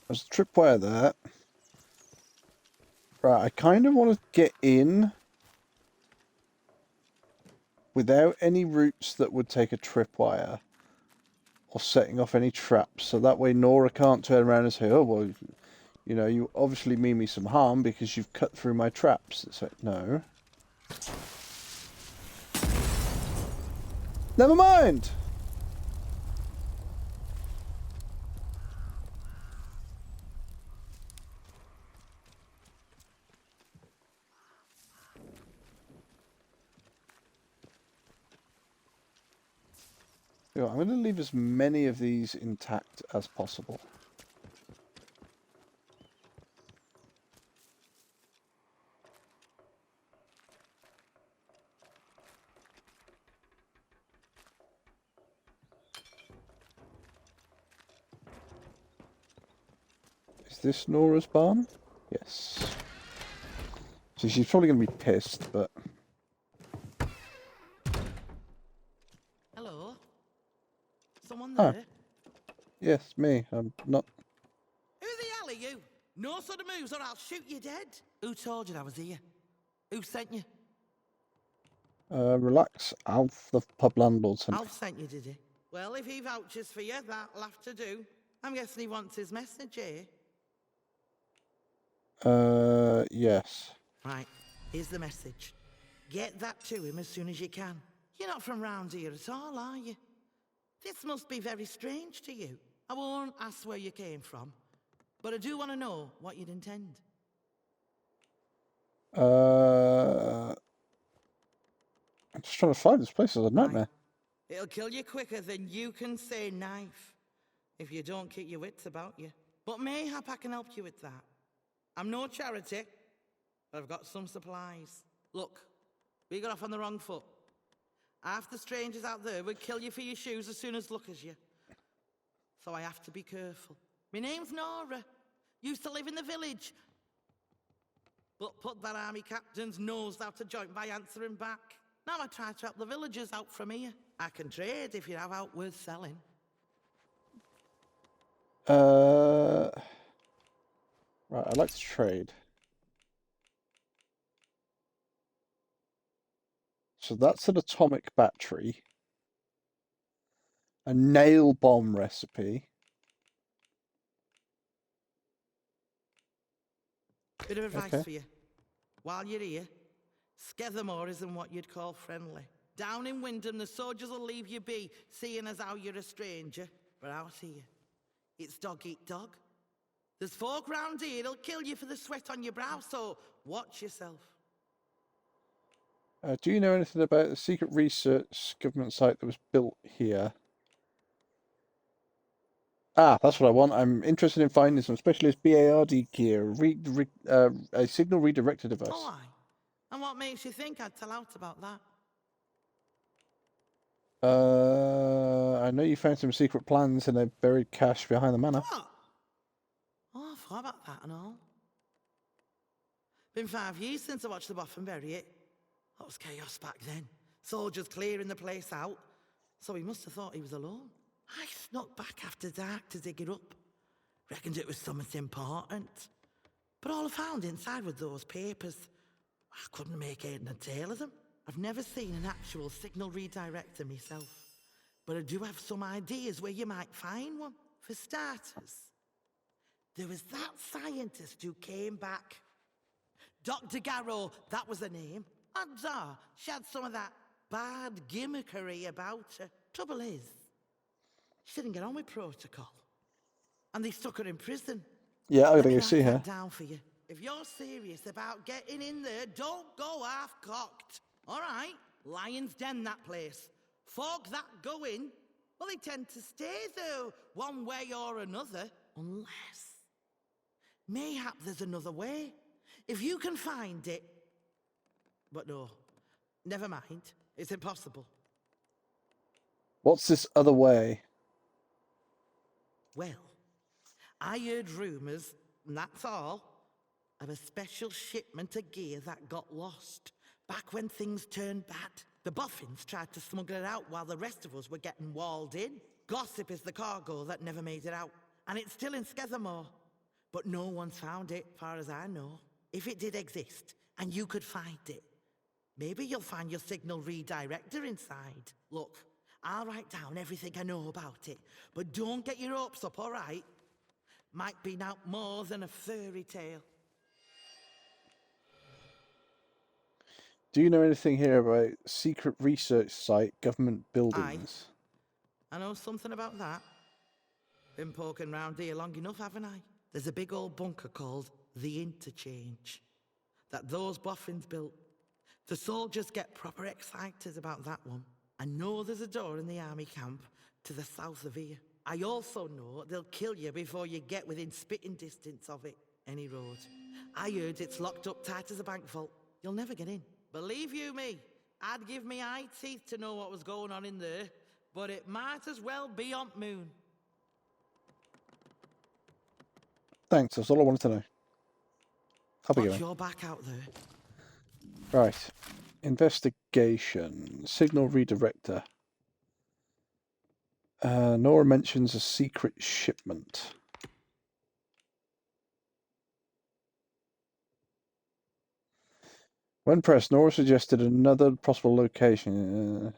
Speaker 1: There's a tripwire there. Right, I kind of want to get in without any routes that would take a tripwire or setting off any traps, so that way Nora can't turn around and say, oh, well, you know, you obviously mean me some harm because you've cut through my traps. It's like, no. Never mind! I'm going to leave as many of these intact as possible. Is this Nora's barn? Yes. So she's probably going to be pissed, but...
Speaker 9: Hello? Someone there?
Speaker 1: Yes, me. I'm not...
Speaker 9: Who the hell are you? No sort of moves or I'll shoot you dead. Who told you I was here? Who sent you?
Speaker 1: Relax. Alf, the pub landlord, sent me.
Speaker 9: Alf sent you, did he? Well, if he vouches for you, that'll have to do. I'm guessing he wants his message, eh?
Speaker 1: Yes.
Speaker 9: Right, here's the message. Get that to him as soon as you can. You're not from round here at all, are you? This must be very strange to you. I won't ask where you came from, but I do want to know what you'd intend.
Speaker 1: I'm just trying to find this place. It's a nightmare.
Speaker 9: It'll kill you quicker than you can say knife, if you don't keep your wits about you. But mayhap I can help you with that. I'm no charity, but I've got some supplies. Look, we got off on the wrong foot. Half the strangers out there would kill you for your shoes as soon as look as you. So I have to be careful. My name's Nora. Used to live in the village. But put that army captain's nose out of joint by answering back. Now I try to help the villagers out from here. I can trade if you have out worth selling.
Speaker 1: Right, I'd like to trade. So that's an atomic battery. A nail bomb recipe.
Speaker 9: Bit of advice for you. While you're here, Skethermore isn't what you'd call friendly. Down in Wyndham, the soldiers will leave you be, seeing as how you're a stranger. But out here, it's dog eat dog. There's folk round here that'll kill you for the sweat on your brow, so watch yourself.
Speaker 1: Do you know anything about the secret research government site that was built here? Ah, that's what I want. I'm interested in finding some specialist BARD gear, a signal redirector device.
Speaker 9: Oh, aye. And what makes you think I'd tell out about that?
Speaker 1: I know you found some secret plans in a buried cache behind the manor.
Speaker 9: What? Oh, I forgot about that and all. Been 5 years since I watched the Boffin bury it. That was chaos back then. Soldiers clearing the place out. So he must have thought he was alone. I snuck back after dark to dig it up. Reckoned it was something important. But all I found inside were those papers. I couldn't make head and tail of them. I've never seen an actual signal redirector myself. but I do have some ideas where you might find one. For starters, there was that scientist who came back. Dr. Garrow, that was her name. Odds are, she had some of that bad gimmickry about her. Trouble is, she didn't get on with protocol. And they stuck her in prison.
Speaker 1: Yeah, I'm
Speaker 9: Let
Speaker 1: gonna
Speaker 9: me
Speaker 1: go see
Speaker 9: write
Speaker 1: her.
Speaker 9: that down for you. If you're serious about getting in there, don't go half-cocked. All right? Lion's Den, that place. Folk that go in, well, they tend to stay there one way or another. Unless, mayhap there's another way. If you can find it. But no, never mind. It's impossible.
Speaker 1: What's this other way?
Speaker 9: Well, I heard rumours, and that's all, of a special shipment of gear that got lost back when things turned bad. The boffins tried to smuggle it out while the rest of us were getting walled in. Gossip is the cargo that never made it out, and it's still in Skethermore. But no one's found it, far as I know. If it did exist, and you could find it, maybe you'll find your signal redirector inside. Look, I'll write down everything I know about it, but don't get your hopes up, all right? Might be now more than a fairy tale.
Speaker 1: Do you know anything here about secret research site, government buildings?
Speaker 9: I know something about that. Been poking round here long enough, haven't I? There's a big old bunker called the Interchange that those boffins built. The soldiers get proper excited about that one. I know there's a door in the army camp to the south of here. I also know they'll kill you before you get within spitting distance of it. Any road. I heard it's locked up tight as a bank vault. You'll never get in. Believe you me, I'd give me eye teeth to know what was going on in there, but it might as well be on moon.
Speaker 1: Thanks, that's all I wanted to know. I'll be
Speaker 9: Watch
Speaker 1: going.
Speaker 9: your back out there.
Speaker 1: Right. Investigation. Signal redirector. Nora mentions a secret shipment. When pressed, Nora suggested another possible location.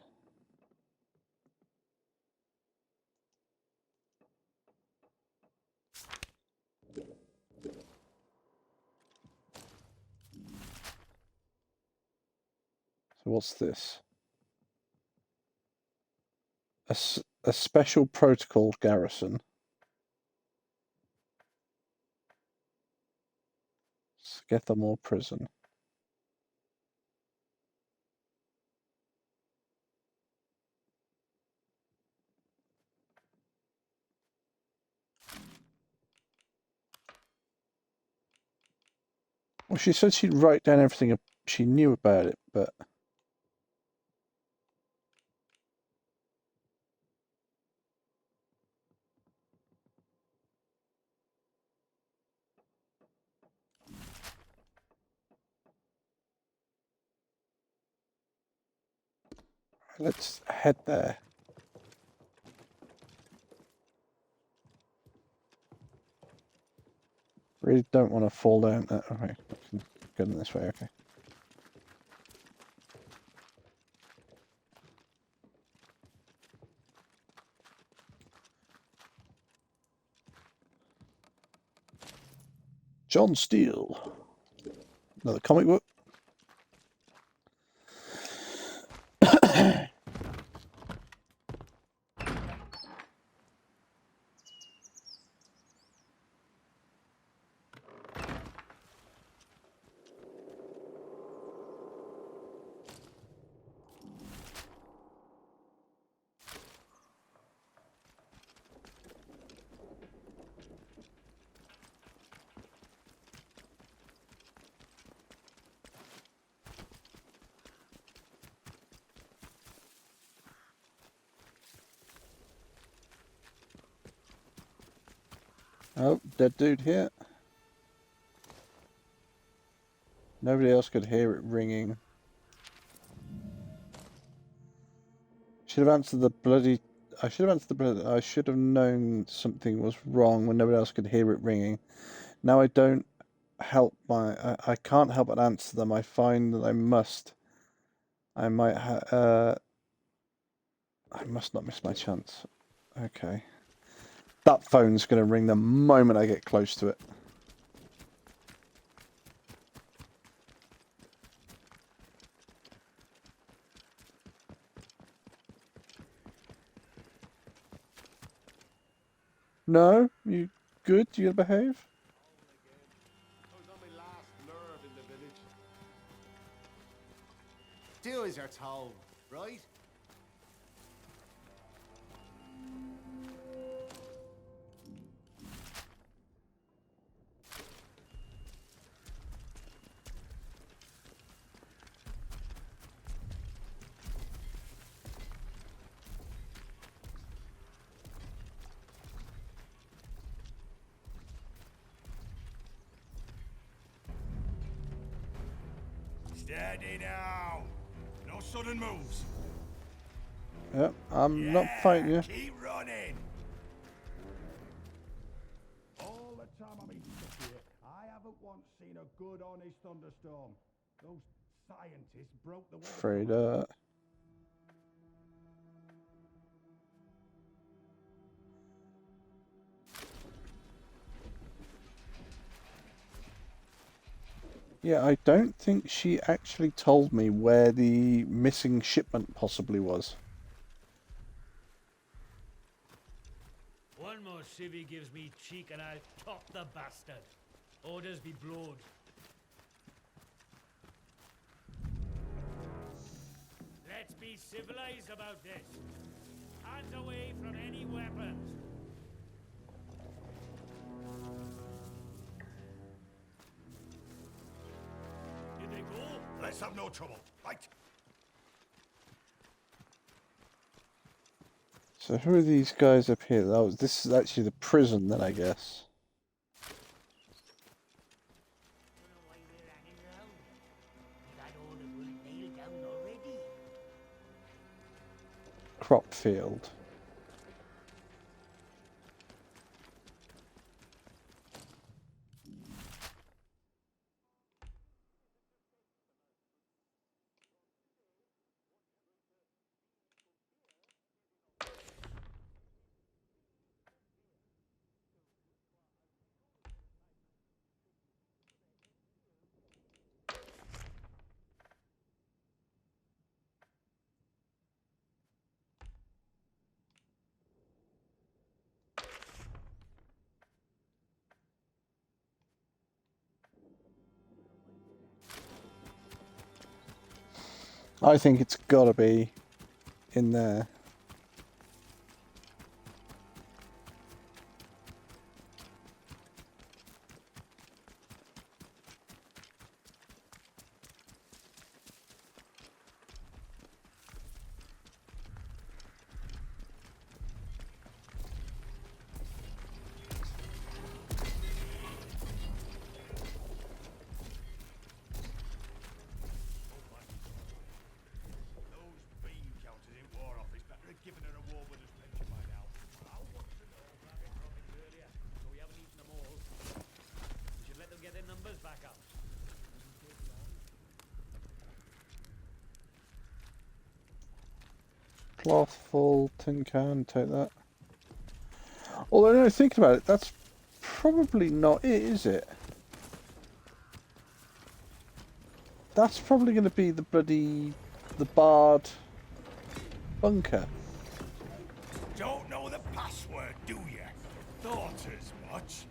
Speaker 1: So what's this? A special protocol garrison. Skethermore prison. Well, she said she'd write down everything she knew about it, but... Let's head there. Really don't want to fall down that. Okay, go in this way, okay. John Steele. Another comic book. Oh, dead dude here. Nobody else could hear it ringing. Should have answered the bloody... I should have answered the bloody... I should have known something was wrong when nobody else could hear it ringing. Now I don't help my... I can't help but answer them. I find that I must. I might I must not miss my chance. Okay. That phone's going to ring the moment I get close to it. No? You good? You gonna behave?
Speaker 2: I was on my last nerve in the village. Do as you're told, right?
Speaker 6: Steady now. No sudden moves.
Speaker 1: Yep, I'm not fighting you.
Speaker 6: Keep running. All the time I'm stuck here, I haven't once seen a good, honest thunderstorm. Those scientists broke the weather.
Speaker 1: Afraid, Yeah, I don't think she actually told me where the missing shipment possibly was.
Speaker 4: One more civvy gives me cheek and I'll top the bastard. Orders be blowed. Let's be civilized about this. Hands away from any weapons. Did they go?
Speaker 6: Let's have no trouble, right?
Speaker 1: So who are these guys up here? Oh, this is actually the prison then, I guess. Crop field. I think it's got to be in there. Cloth full, tin can, take that. Although, no, thinking about it, that's probably not it, is it? That's probably going to be the barred bunker.
Speaker 6: Don't know the password, do you? Thought as much.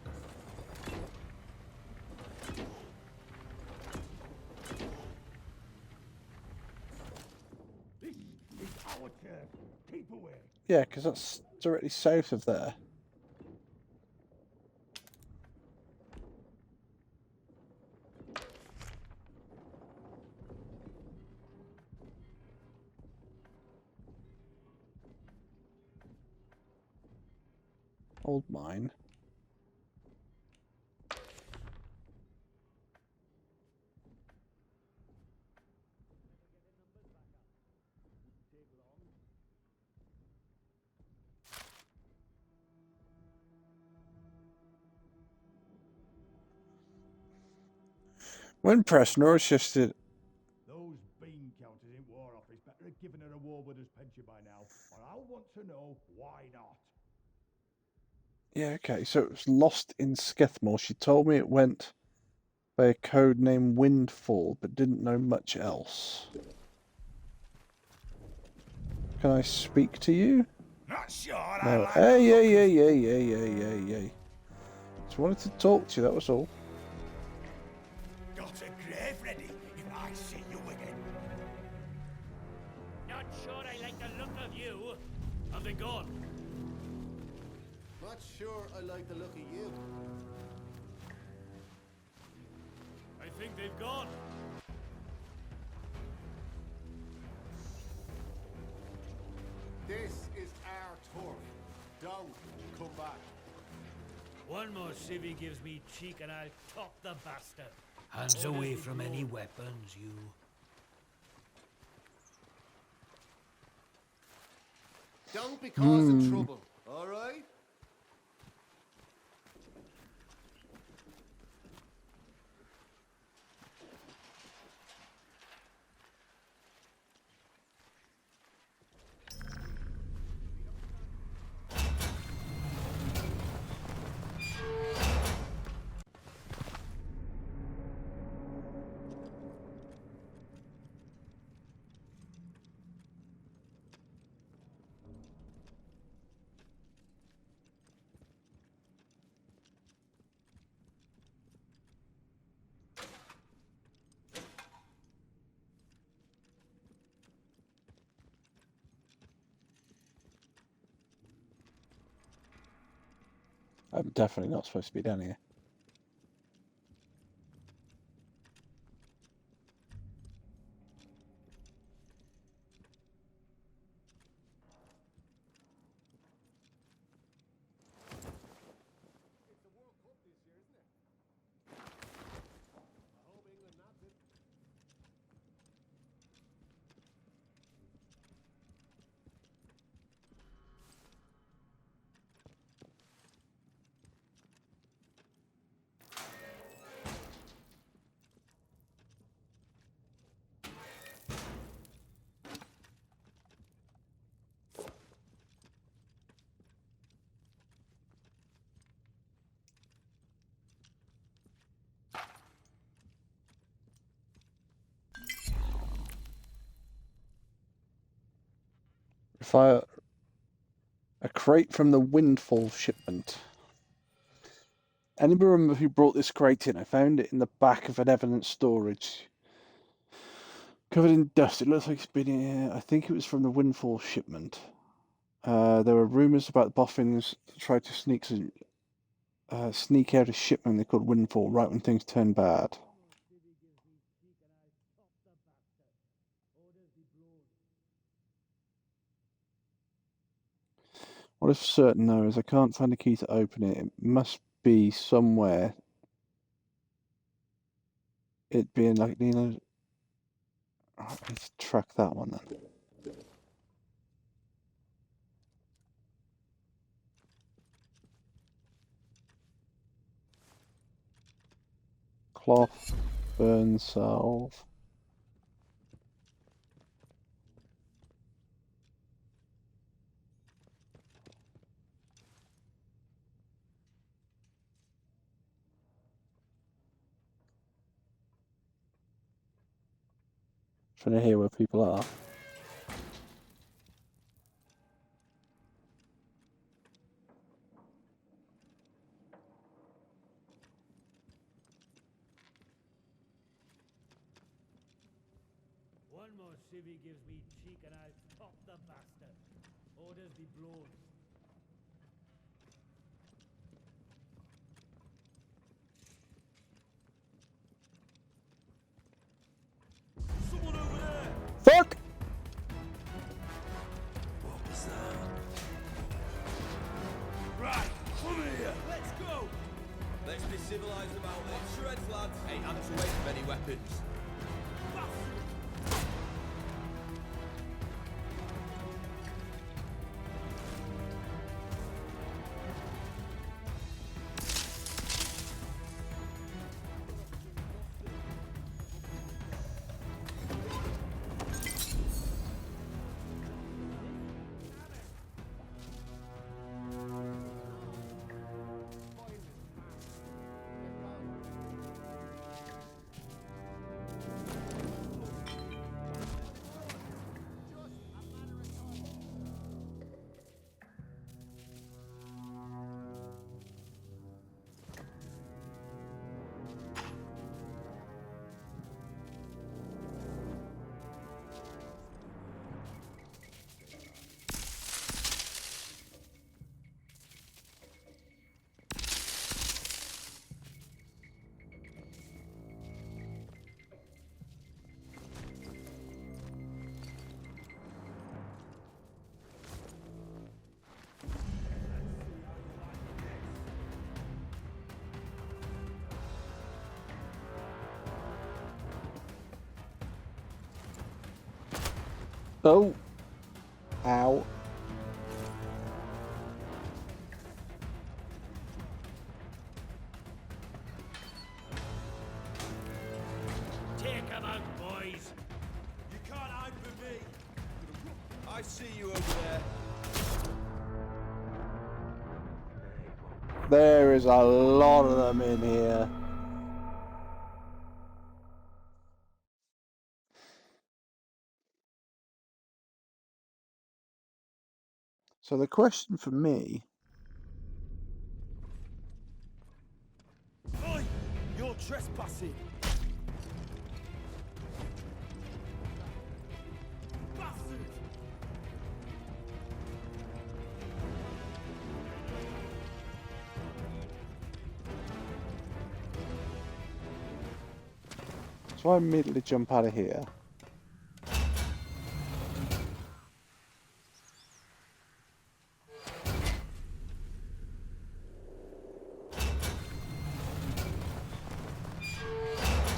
Speaker 6: This is our turn. Keep away.
Speaker 1: Yeah, because that's directly south of there. Old mine. When pressed, Norris shifted.
Speaker 6: Those bean counters in War Office better have given her a over this pension by now, but I'll want to know why not.
Speaker 1: Yeah, okay, so it was lost in Skethmore. She told me it went by a code named Windfall, but didn't know much else. Can I speak to you?
Speaker 6: Not sure.
Speaker 1: No. Hey. Just wanted to talk to you, that was all.
Speaker 6: Got a grave ready if I see you again.
Speaker 4: Not sure I like the look of you. Have they gone?
Speaker 2: Not sure I like the look of you.
Speaker 4: I think they've gone.
Speaker 2: This is our turf. Don't come back.
Speaker 4: One more civvy gives me cheek and I'll top the bastard. Hands away from any weapons, you.
Speaker 2: Don't be causing trouble, all right?
Speaker 1: I'm definitely not supposed to be down here. Fire a crate from the Windfall shipment. Anybody remember who brought this crate in? I found it in the back of an evidence storage. Covered in dust. It looks like it's been here. I think it was from the Windfall shipment. There were rumours about the boffins tried to sneak out a shipment they called Windfall right when things turned bad. What is for certain though is I can't find a key to open it. It must be somewhere. It being like, you know, let's track that one then. Cloth, burn salve. Trying to hear where people are.
Speaker 4: One more civvy gives me cheek and I'll top the bastard. Orders be blown.
Speaker 13: Someone over there!
Speaker 1: Fuck!
Speaker 13: What was that? Right, come here! Let's go! Let's be civilized about it. Shreds, lads. Ain't had to waste many weapons.
Speaker 1: Oh. Ow.
Speaker 4: Take 'em out, boys.
Speaker 13: You can't hide from me. I see you over there.
Speaker 1: There is a lot of them in here. So the question for me...
Speaker 13: Oi! You're trespassing. Bastard!
Speaker 1: So I immediately jump out of here.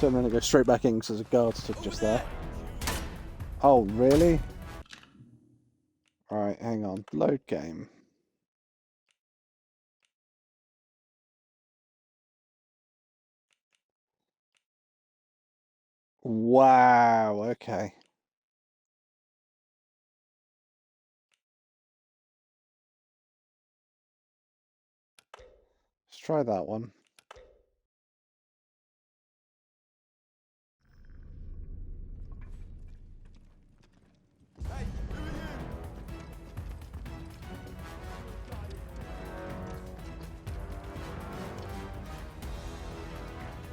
Speaker 1: So I'm going to go straight back in because there's a guard stood just there. Oh, really? Alright, hang on. Load game. Wow, okay. Let's try that one.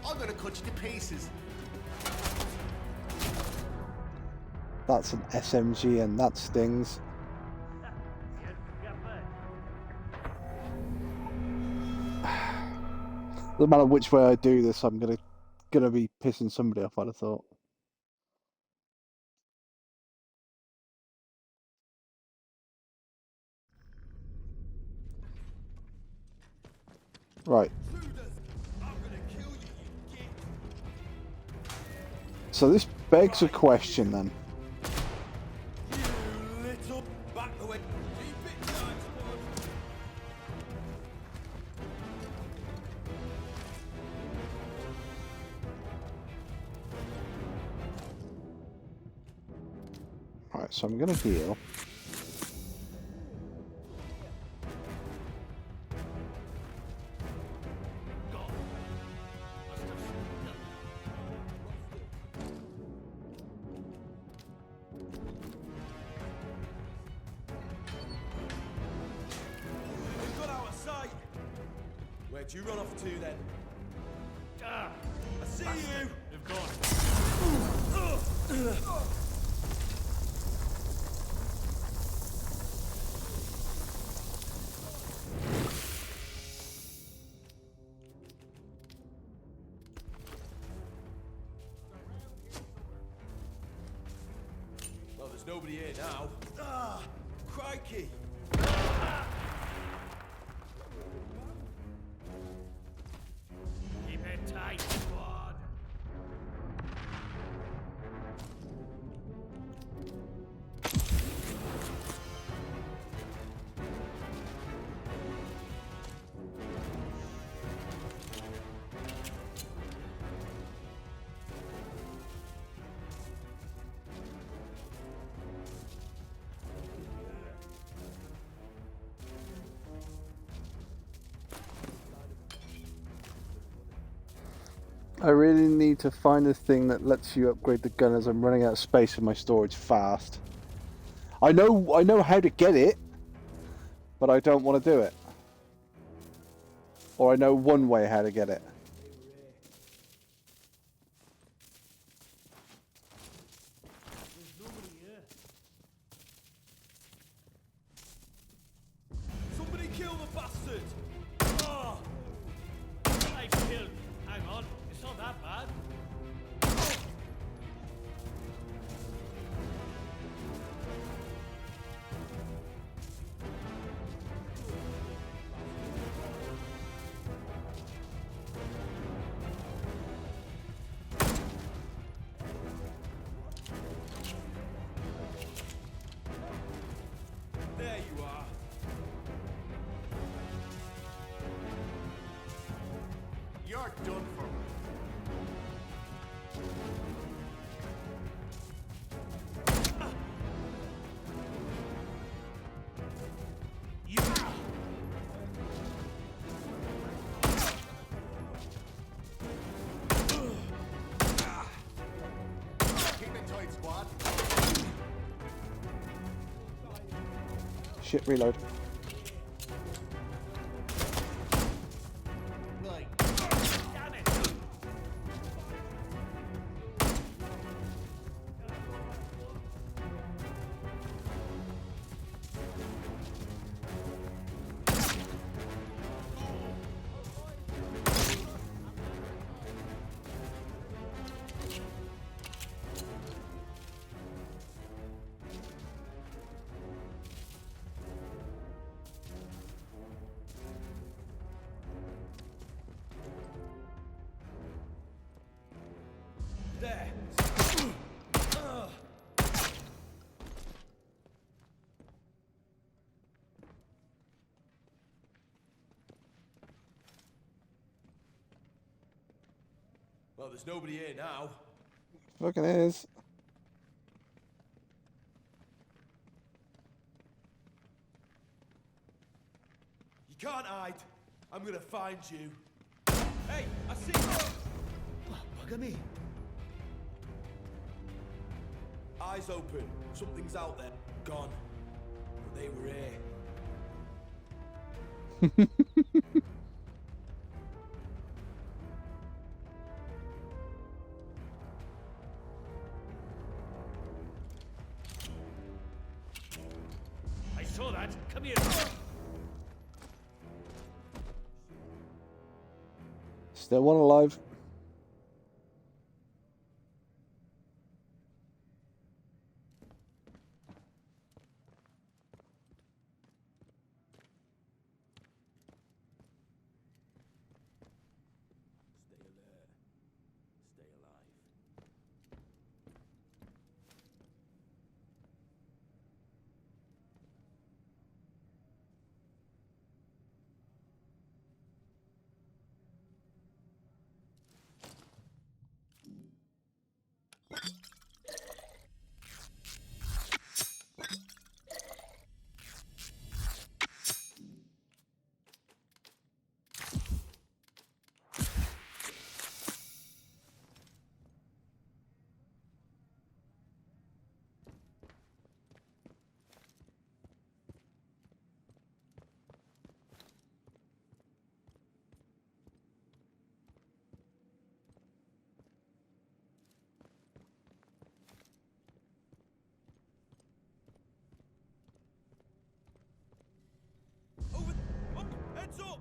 Speaker 2: I'm gonna cut you to pieces.
Speaker 1: That's an SMG and that stings. No matter which way I do this, I'm gonna be pissing somebody off, I'd have thought. Right. So this begs a question then.
Speaker 13: Little back the way. Keep it tight, sport.
Speaker 1: Alright, so I'm gonna heal.
Speaker 13: We've got out of sight. Where'd you run off to then?
Speaker 4: Ah,
Speaker 13: I see you.
Speaker 4: they've gone.
Speaker 13: Well, there's nobody here now. Ah, crikey.
Speaker 4: Keep it tight, squad.
Speaker 1: I really need to find a thing that lets you upgrade the gun as I'm running out of space in my storage fast. I know how to get it, but I don't want to do it. Or I know one way how to get it.
Speaker 13: Somebody kill the bastard. Ah.
Speaker 4: I've killed. Hang on, it's not that bad.
Speaker 2: done for. Keep it tight, squad.
Speaker 1: Shit, reload.
Speaker 2: Right.
Speaker 4: Damn it!
Speaker 13: There. Well, there's nobody here now.
Speaker 1: Fucking is.
Speaker 13: You can't hide. I'm gonna find you. Hey, I see you.
Speaker 4: Bugger me.
Speaker 13: Eyes open. Something's out there. Gone. But they were here.
Speaker 4: I saw that. Come here.
Speaker 1: Still one alive.
Speaker 13: Stay alert. Stay alive. Over. Up. Heads up.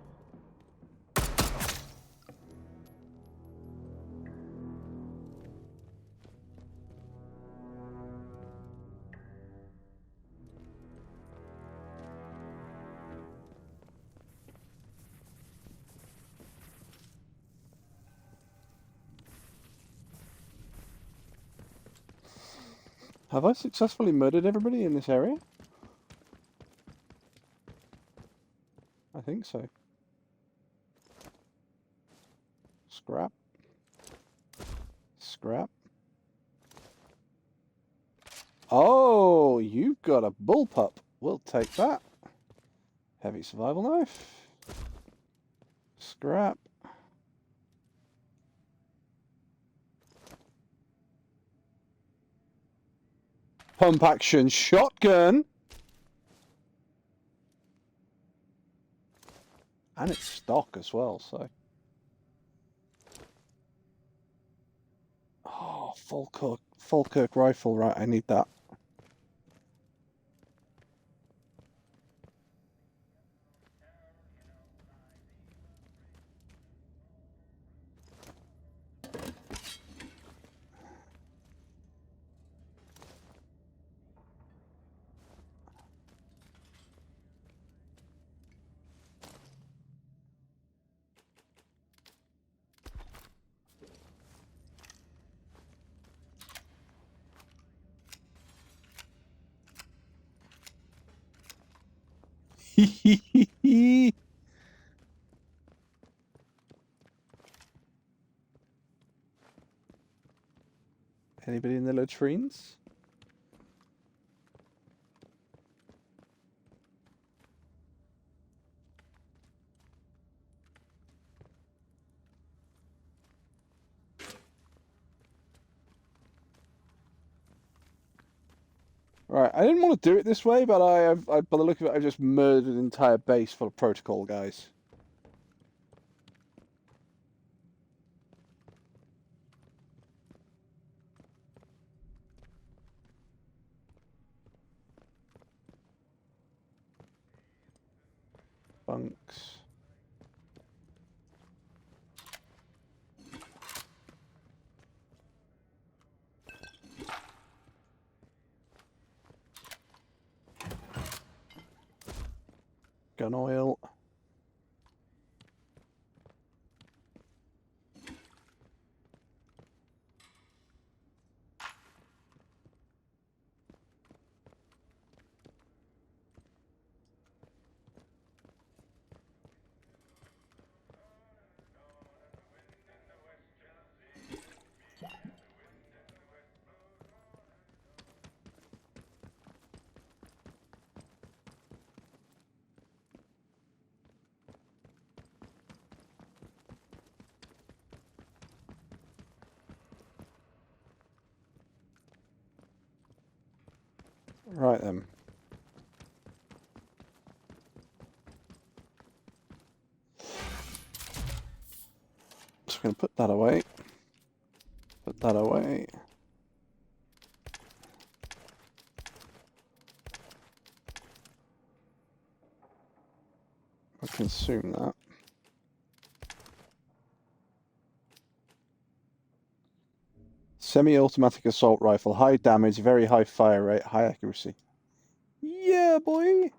Speaker 1: Have I successfully murdered everybody in this area? I think so. Scrap. Scrap. Oh, you've got a bullpup. We'll take that. Heavy survival knife. Scrap. Pump action shotgun. And it's stock as well, so. Oh, Falkirk rifle, right, I need that. Anybody in the latrines? Right, I didn't want to do it this way, but by the look of it, I've just murdered an entire base full of protocol guys. Bunks. Gun oil. Right then. So I'm going to put that away. Put that away. I'll consume that. Semi-automatic assault rifle, high damage, very high fire rate, high accuracy. Yeah, boy!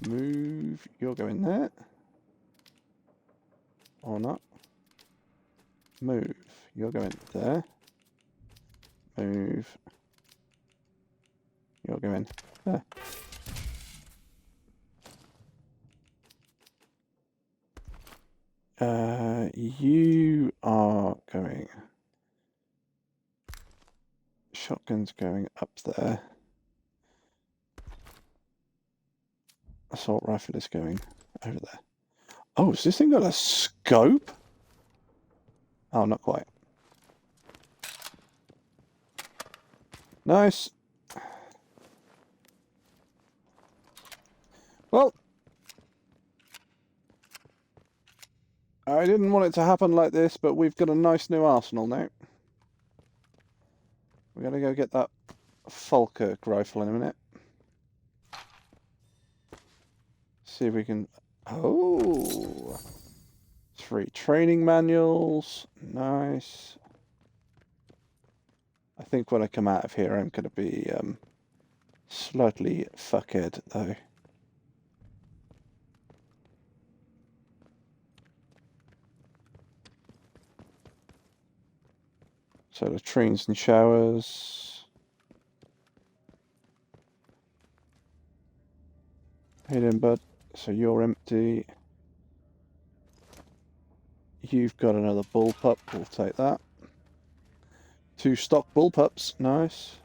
Speaker 1: Move, you're going there. Or not. Move, you're going there. Move. You're going there. You are going... Shotgun's going up there. Assault rifle is going over there. Oh, has this thing got a scope? Oh, not quite. Nice. Well, I didn't want it to happen like this, but we've got a nice new arsenal now. We're going to go get that Falkirk rifle in a minute. See if we can... Oh! 3 training manuals. Nice. I think when I come out of here, I'm going to be slightly fuckhead, though. So latrines and showers. Hey then, bud. So you're empty. You've got another bullpup. We'll take that. 2 stock bullpups. Nice.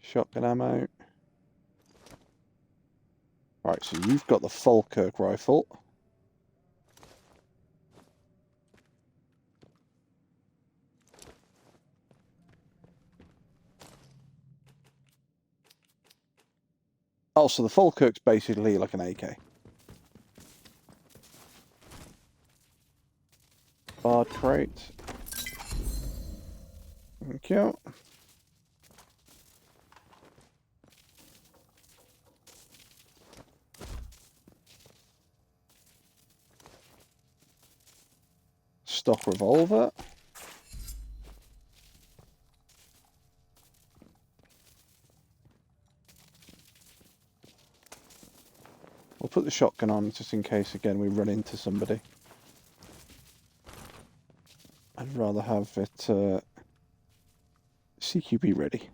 Speaker 1: Shotgun ammo. Right, so you've got the Falkirk rifle. Oh, so the Falkirk's basically like an AK. Bar crate. Thank you. Stock revolver. We'll put the shotgun on just in case, again, we run into somebody. I'd rather have it CQB ready.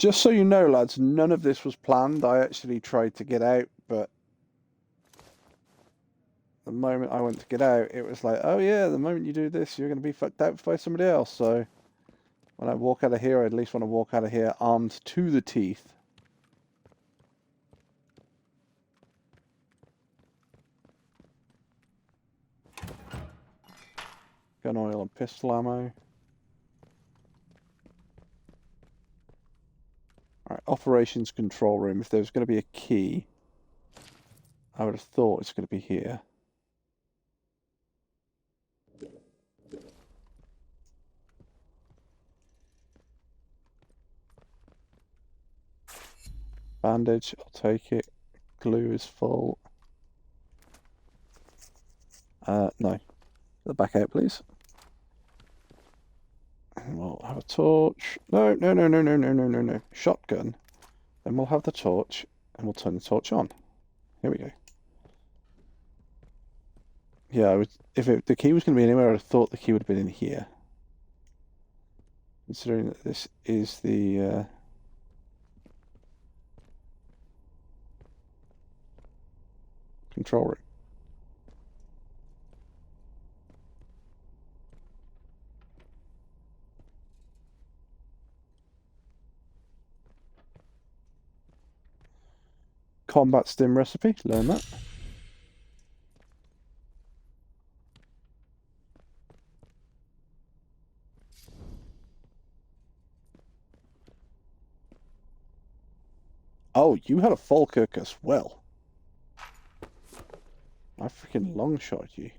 Speaker 1: Just so you know, lads, none of this was planned. I actually tried to get out, but the moment I went to get out, it was like, oh yeah, the moment you do this, you're going to be fucked out by somebody else. So when I walk out of here, I at least want to walk out of here armed to the teeth. Gun oil and pistol ammo. Alright, operations control room. If there was going to be a key, I would have thought it's going to be here. Bandage, I'll take it. Glue is full. No. Back out, please. And we'll have a torch. No. Shotgun. Then we'll have the torch, and we'll turn the torch on. Here we go. Yeah, the key was going to be anywhere, I'd have thought the key would have been in here. Considering that this is the... control room. Combat stim recipe, learn that. Oh, you had a Falkirk as well. I freaking long shot you.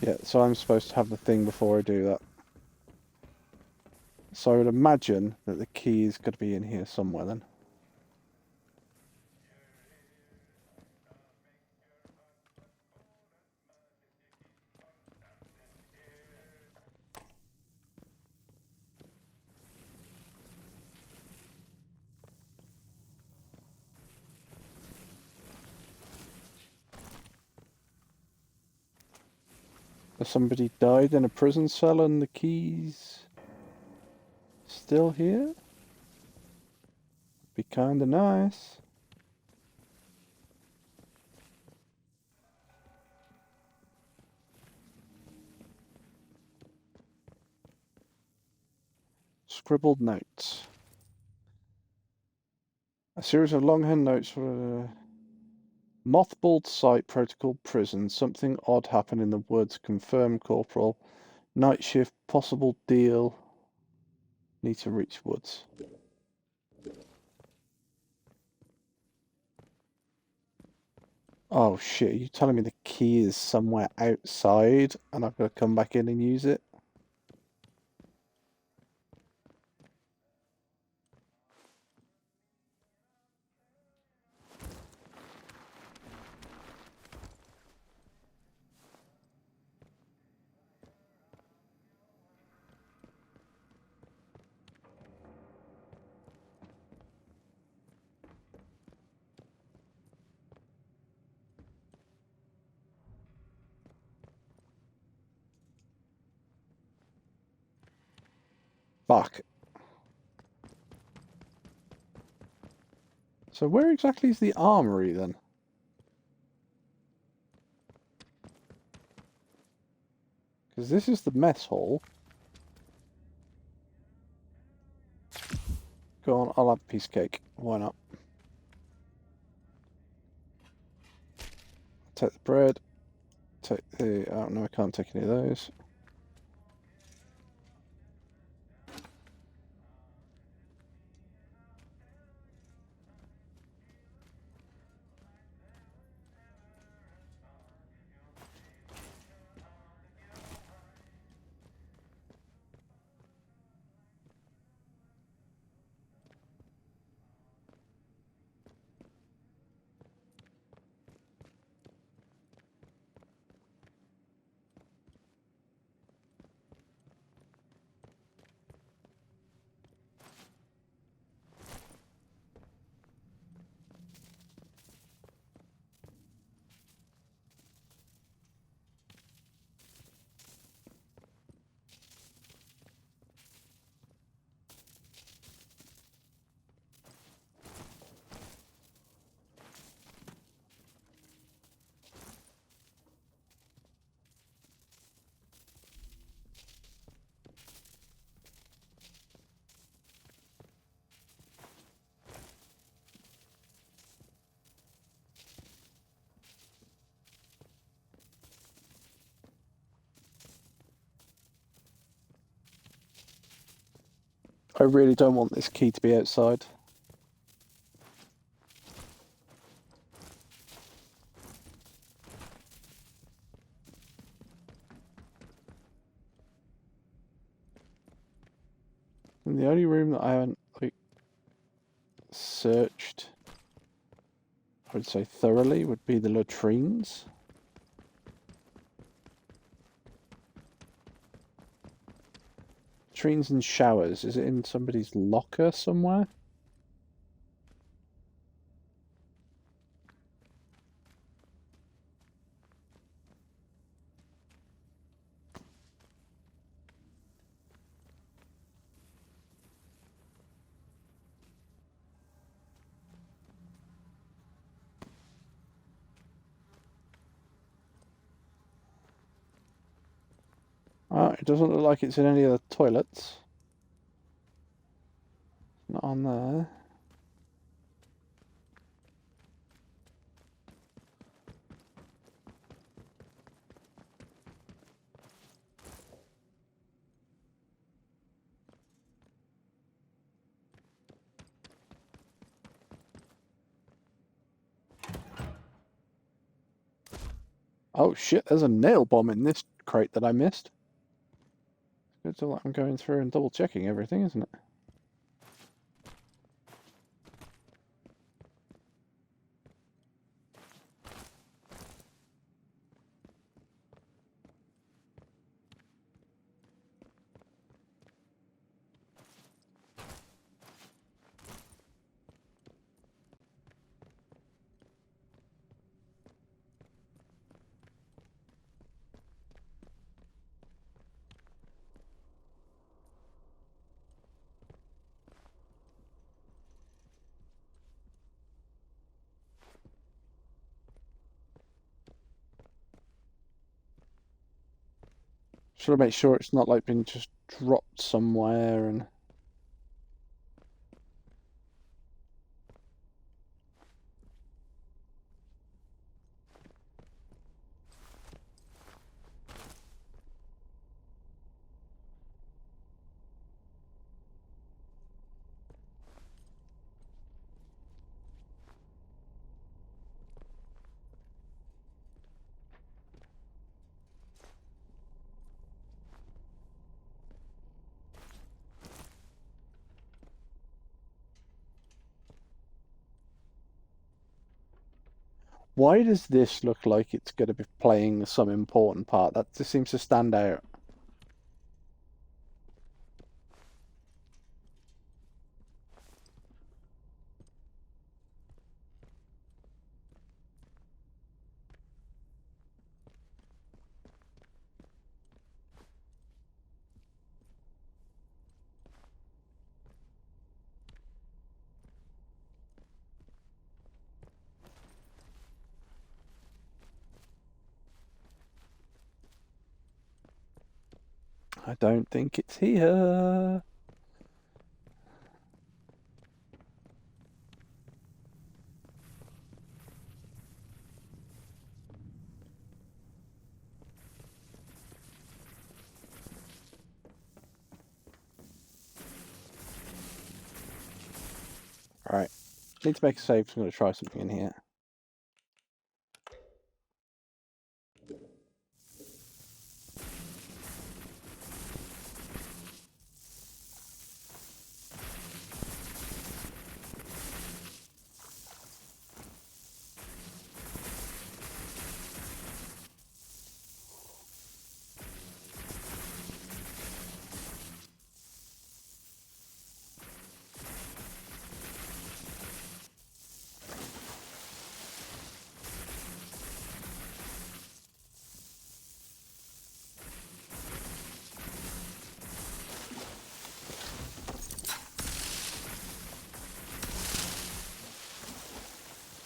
Speaker 1: Yeah, so I'm supposed to have the thing before I do that. So I would imagine that the key is going to be in here somewhere then. Has somebody died in a prison cell and the key's still here? Be kinda nice. Scribbled notes. A series of longhand notes for a mothballed site, protocol, prison. Something odd happened in the woods. Confirm, Corporal. Night shift, possible deal. Need to reach woods. Oh shit, are you telling me the key is somewhere outside and I've got to come back in and use it? back. So where exactly is the armory then? Because this is the mess hall. Go on, I'll have a piece of cake. Why not? Take the bread. Take the... Oh, no, I can't take any of those. I really don't want this key to be outside. And the only room that I haven't, like, searched, I would say thoroughly, would be the latrines. Latrines and showers. Is it in somebody's locker somewhere? It doesn't look like it's in any of the toilets. Not on there. Oh shit, there's a nail bomb in this crate that I missed. It's good that I'm going through and double checking everything, isn't it? Should I make sure it's not like been just dropped somewhere and... Why does this look like it's going to be playing some important part? That just seems to stand out. I don't think it's here. Alright. Need to make a save, so I'm going to try something in here.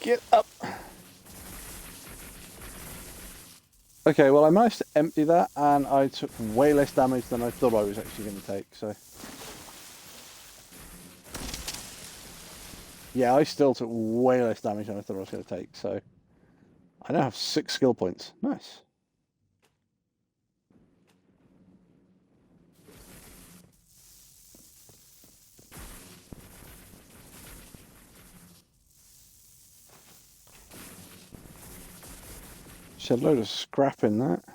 Speaker 1: Get up! Okay, well I managed to empty that and I took way less damage than I thought I was actually going to take, so... Yeah, I still took way less damage than I thought I was going to take, so... I now have 6 skill points. Nice. There's a load of scrap in that.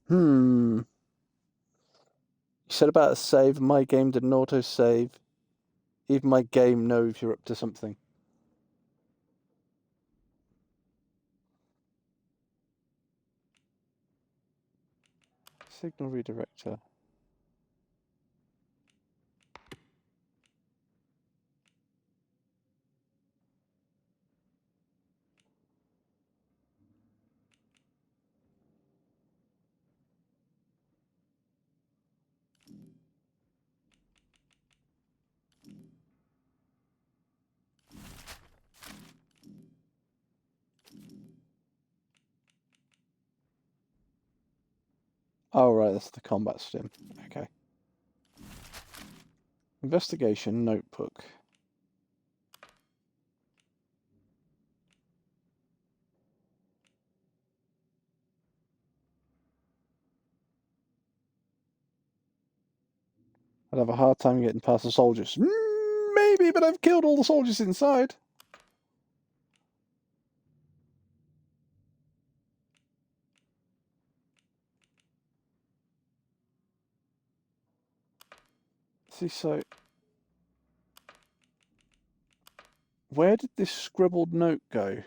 Speaker 1: You said about a save, my game didn't auto-save. Even my game knows you're up to something. Signal redirector. Oh, right, that's the combat stim. Okay. Investigation notebook. I'd have a hard time getting past the soldiers. Maybe, but I've killed all the soldiers inside. See, so... Where did this scribbled note go?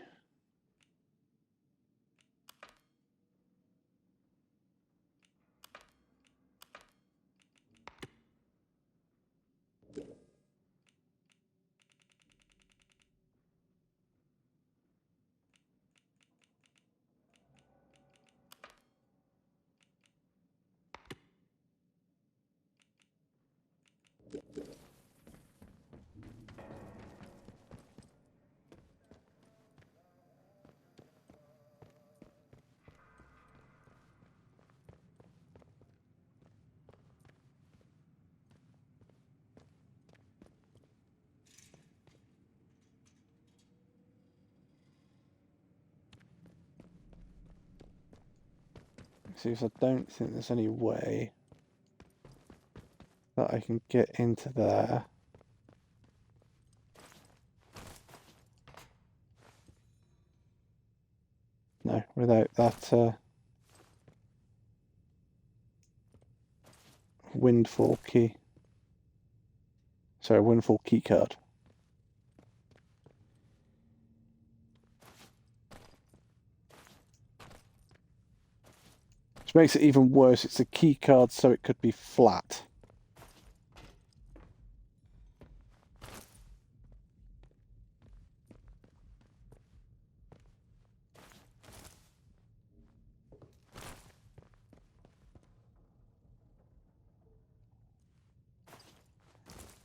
Speaker 1: See, I don't think there's any way that I can get into there. No, without that windfall key. Sorry, windfall key card. It's Which makes it even worse. It's a key card, so it could be flat.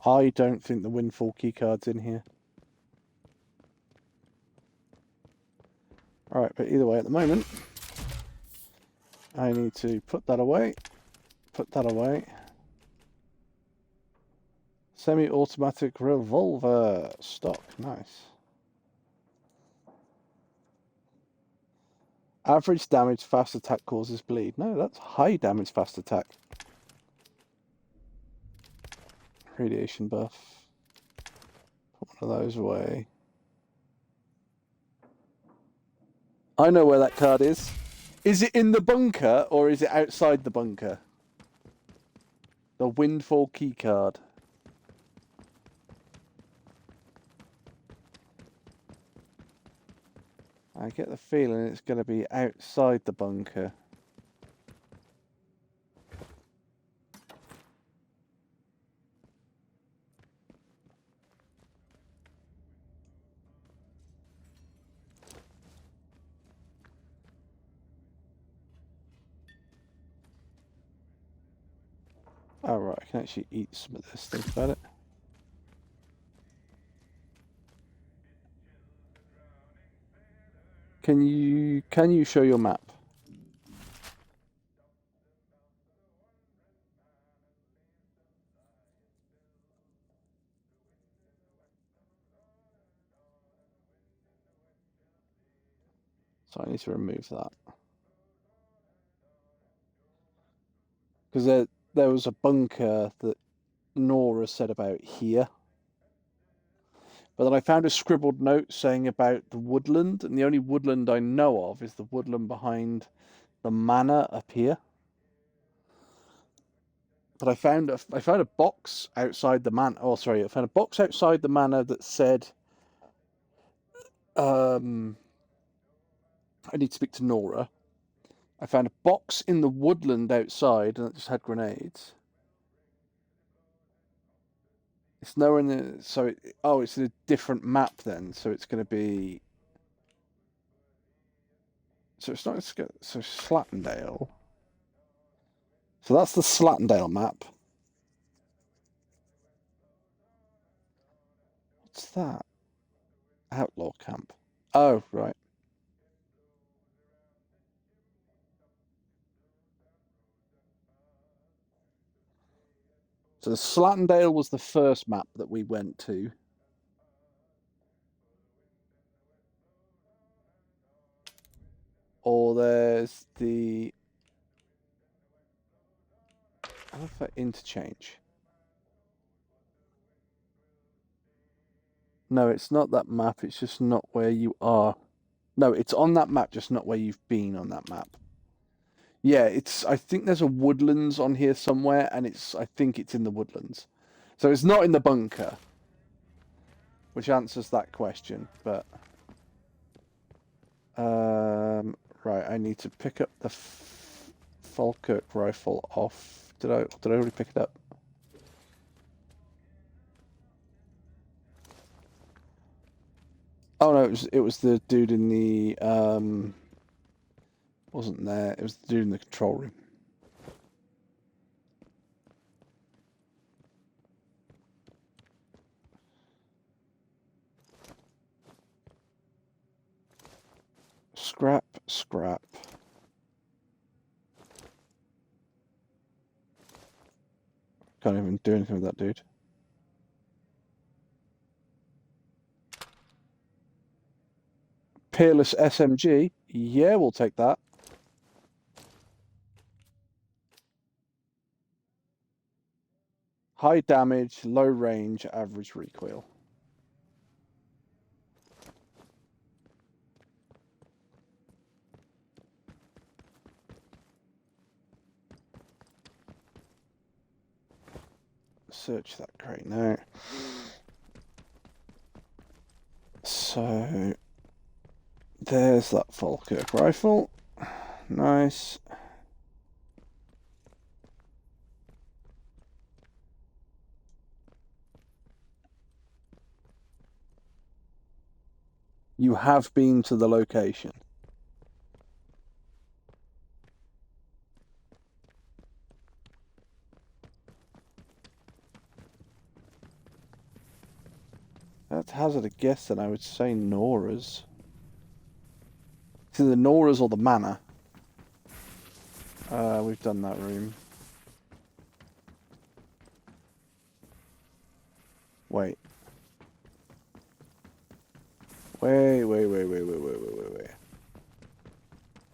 Speaker 1: I don't think the Windfall keycard's in here. Alright, but either way, at the moment, I need to put that away. Put that away. Semi-automatic revolver. Stock. Nice. Average damage, fast attack causes bleed. No, that's high damage, fast attack. Radiation buff. Put one of those away. I know where that card is. Is it in the bunker or is it outside the bunker? The Windfall key card. I get the feeling it's going to be outside the bunker. Oh right, I can actually eat some of this, think about it. Can you show your map? So I need to remove that. Because there was a bunker that Nora said about here. But then I found a scribbled note saying about the woodland, and the only woodland I know of is the woodland behind the manor up here. But I found a box outside the manor. Oh, sorry, I found a box outside the manor that said, I need to speak to Nora. I found a box in the woodland outside, and it just had grenades. It's nowhere in the... So, it's in a different map then. So it's going to be... So it's not... So Slatendale. So that's the Slatendale map. What's that? Outlaw camp. Oh, right. So Slatendale was the first map that we went to. Or there's the... I don't know if that interchange. No, it's not that map. It's just not where you are. No, it's on that map, just not where you've been on that map. Yeah, it's. I think there's a woodlands on here somewhere, and I think it's in the woodlands. So it's not in the bunker, which answers that question. But right, I need to pick up the Falkirk rifle off. Did I already pick it up? Oh no, it was the dude in the wasn't there. It was the dude in the control room. Scrap. Can't even do anything with that dude. Peerless SMG. Yeah, we'll take that. High damage, low range, average recoil. Search that crate now. So there's that Falkirk rifle. Nice. You have been to the location. That hazard a guess, then I would say Nora's. It's either Nora's or the manor. We've done that room. Wait. Wait.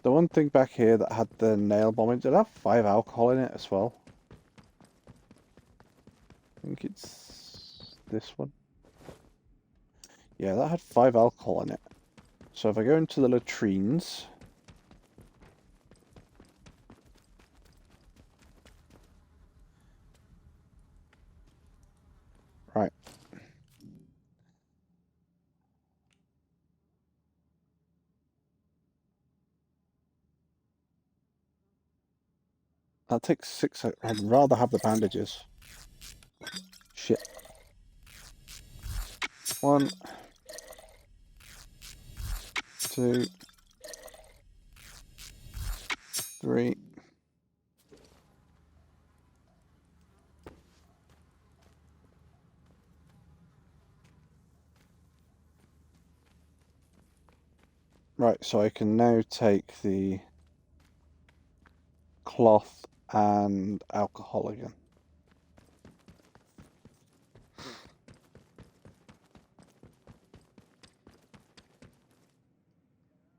Speaker 1: The one thing back here that had the nail bomb in, did it have 5 alcohol in it as well? I think it's this one. Yeah, that had 5 alcohol in it. So if I go into the latrines... Right. That takes 6... I'd rather have the bandages. Shit. 1... 2... 3... Right, so I can now take the cloth and alcohol again.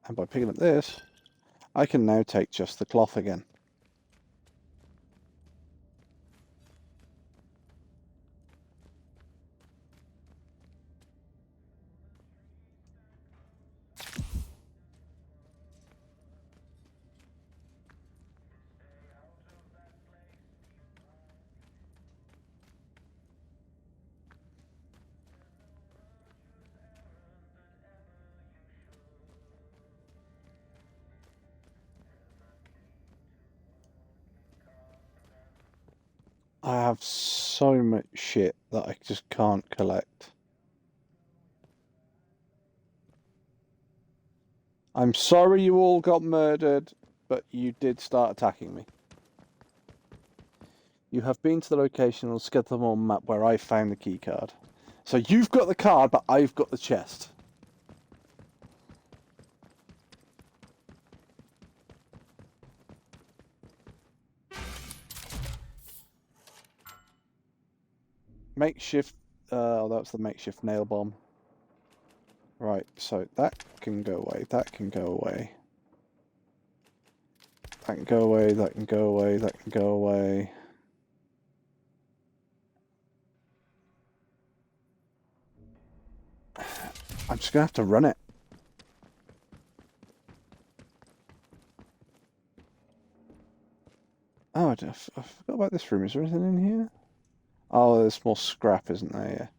Speaker 1: And by picking up this, I can now take just the cloth again. I have so much shit that I just can't collect. I'm sorry you all got murdered, but you did start attacking me. You have been to the location on the Skeleton map where I found the key card. So you've got the card, but I've got the chest. Makeshift, that's the makeshift nail bomb. Right, so that can go away, that can go away. That can go away, that can go away, that can go away. I'm just gonna have to run it. Oh, I forgot about this room. Is there anything in here? Oh, there's more scrap, isn't there?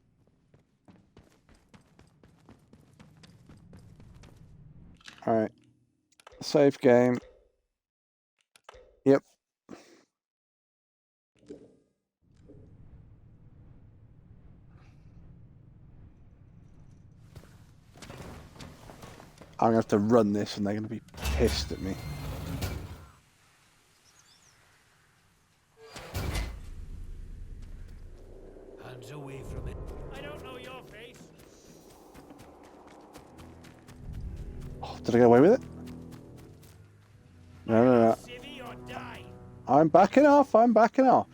Speaker 1: Yeah. Alright. Save game. Yep. I'm gonna have to run this and they're gonna be pissed at me.
Speaker 4: Hands away from it. I don't know your face.
Speaker 1: Oh, did I get away with it? No. I'm backing off, I'm backing off.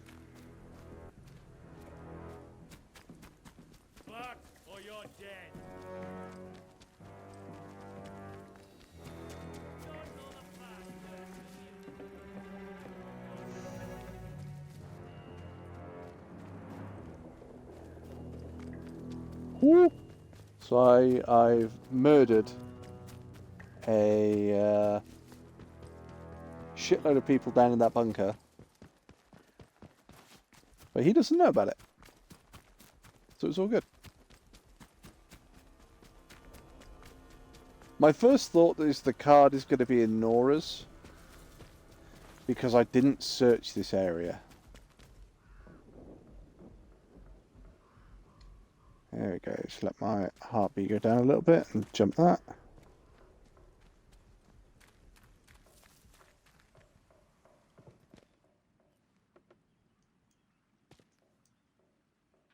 Speaker 4: Fuck, or you're dead.
Speaker 1: Woo. So I've murdered a shitload of people down in that bunker, but he doesn't know about it, so it's all good. My first thought is the card is going to be in Nora's because I didn't search this area. There we go. So let my heartbeat go down a little bit and jump that.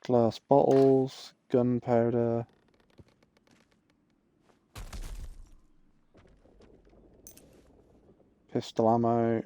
Speaker 1: Glass bottles, gunpowder. Pistol ammo.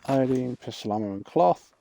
Speaker 1: Iodine, pistol ammo and cloth.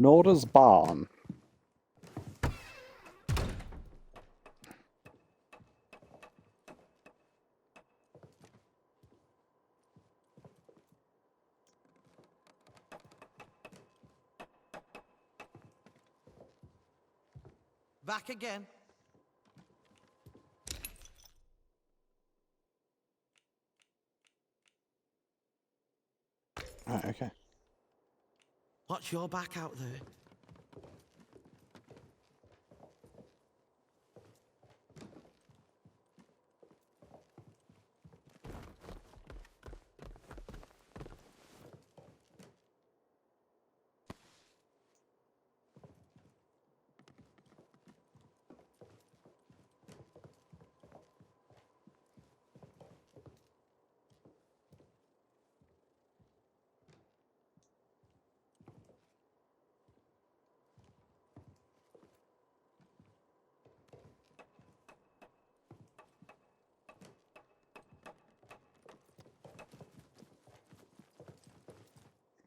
Speaker 1: Norda's Barn.
Speaker 9: Back again.
Speaker 1: Right, okay.
Speaker 9: Watch your back out there.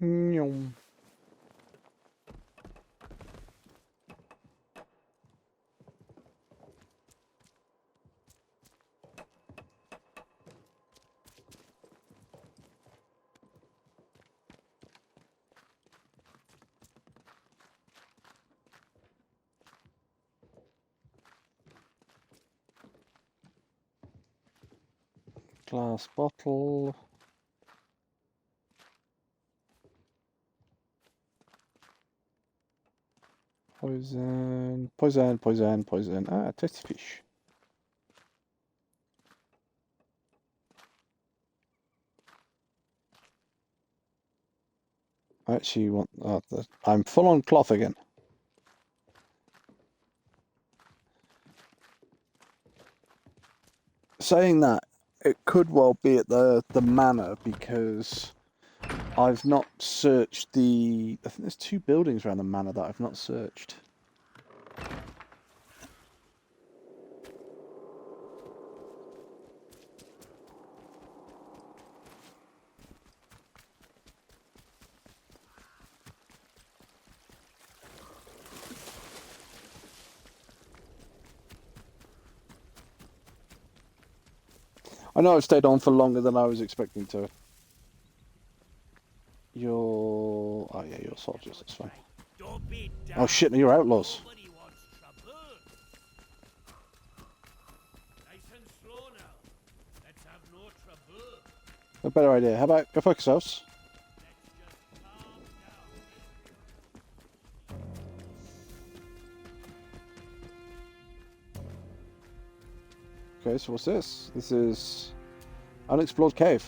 Speaker 1: Nyum. Glass bottle. Poison, poison, poison, poison. Ah, tasty fish. I actually want I'm full on cloth again. Saying that, it could well be at the manor because I've not searched the. I think there's 2 buildings around the manor that I've not searched. I know I've stayed on for longer than I was expecting to. Oh yeah, you're soldiers, that's fine. Oh shit, no, you're outlaws. A better idea. How about go fuck yourselves? Okay, so what's this? This is unexplored cave.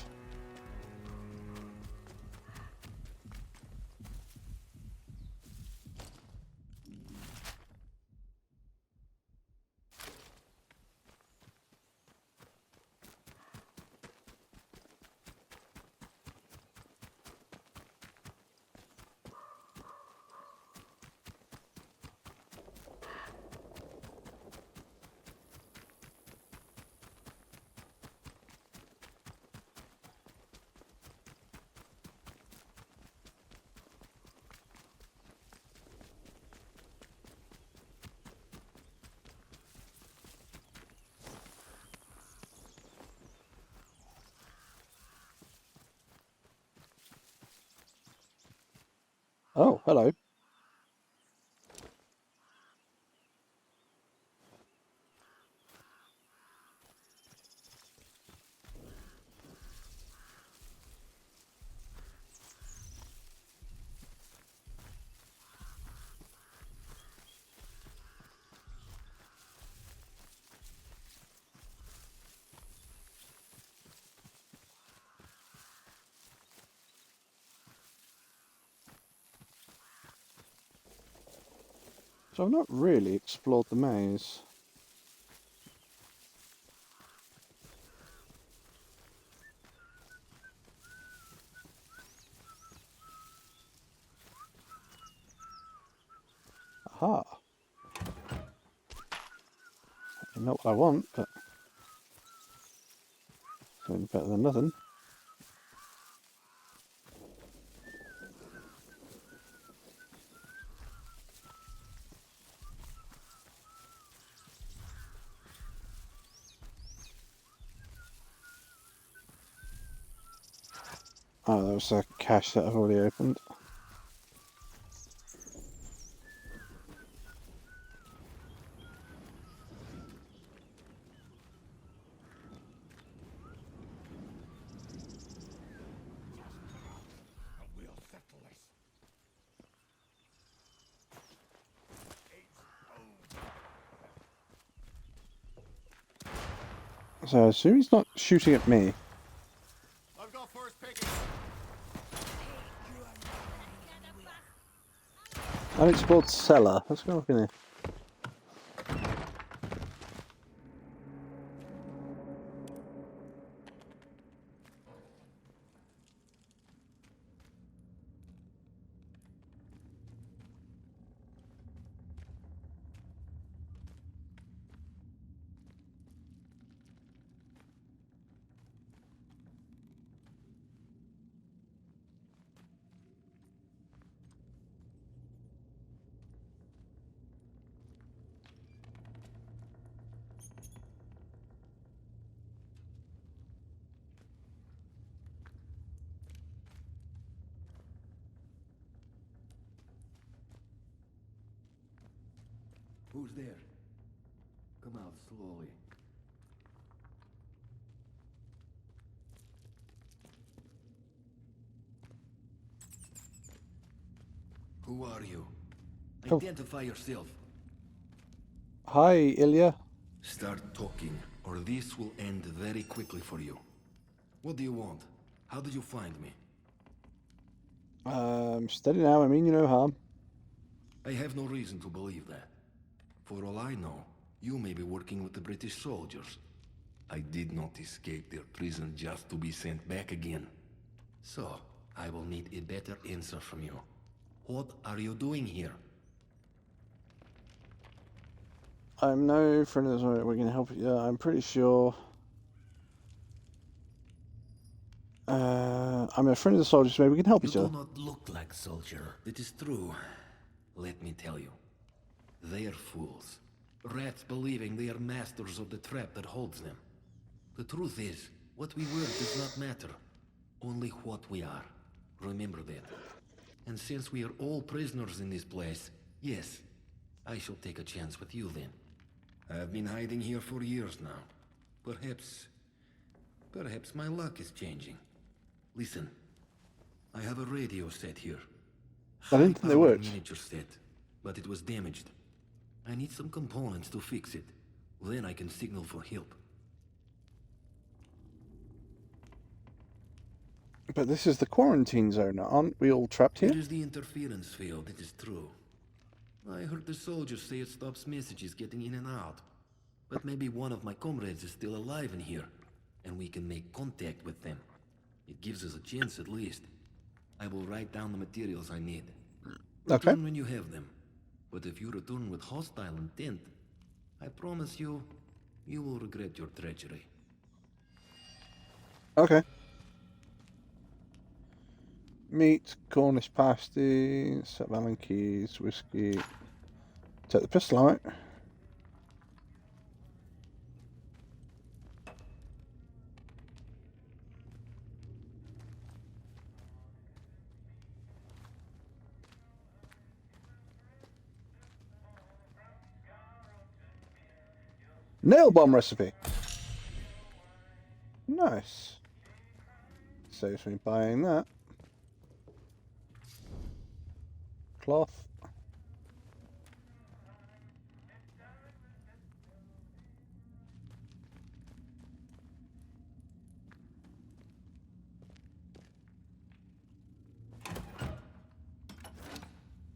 Speaker 1: Oh, hello. So I've not really explored the maze. Aha. Not what I want, but certainly better than nothing. Oh, that was a cache that I've already opened. So I assume he's not shooting at me.
Speaker 2: I've got first picking.
Speaker 1: Unexplored cellar. Let's go look in here.
Speaker 18: Who's there? Come out slowly. Who are you?
Speaker 1: Oh.
Speaker 18: Identify yourself.
Speaker 1: Hi, Ilya.
Speaker 18: Start talking, or this will end very quickly for you. What do you want? How did you find me?
Speaker 1: Steady now, I mean you no harm.
Speaker 18: I have no reason to believe that. For all I know, you may be working with the British soldiers. I did not escape their prison just to be sent back again. So, I will need a better answer from you. What are you doing here?
Speaker 1: I'm no friend of the we're going to help you. Yeah, I'm pretty sure. I'm a friend of the soldiers, maybe we can help each
Speaker 18: You
Speaker 1: other.
Speaker 18: do not look like soldier. It is true. Let me tell you. They are fools. Rats believing they are masters of the trap that holds them. The truth is, what we were does not matter. Only what we are. Remember that. And since we are all prisoners in this place, yes, I shall take a chance with you then. I've been hiding here for years now. Perhaps my luck is changing. Listen, I have a radio set here.
Speaker 1: I didn't think they worked.
Speaker 18: Miniature set, but it was damaged. I need some components to fix it. Then I can signal for help.
Speaker 1: But this is the quarantine zone, aren't we all trapped here?
Speaker 18: It is the interference field, it is true. I heard the soldiers say it stops messages getting in and out. But maybe one of my comrades is still alive in here, and we can make contact with them. It gives us a chance at least. I will write down the materials I need.
Speaker 1: Okay.
Speaker 18: Return when you have them. But if you return with hostile intent, I promise you, you will regret your treachery.
Speaker 1: Okay. Meat, Cornish pasty, set of Allen keys, whiskey. Take the pistol out. Nail bomb recipe. Nice. Saves me buying that. Cloth.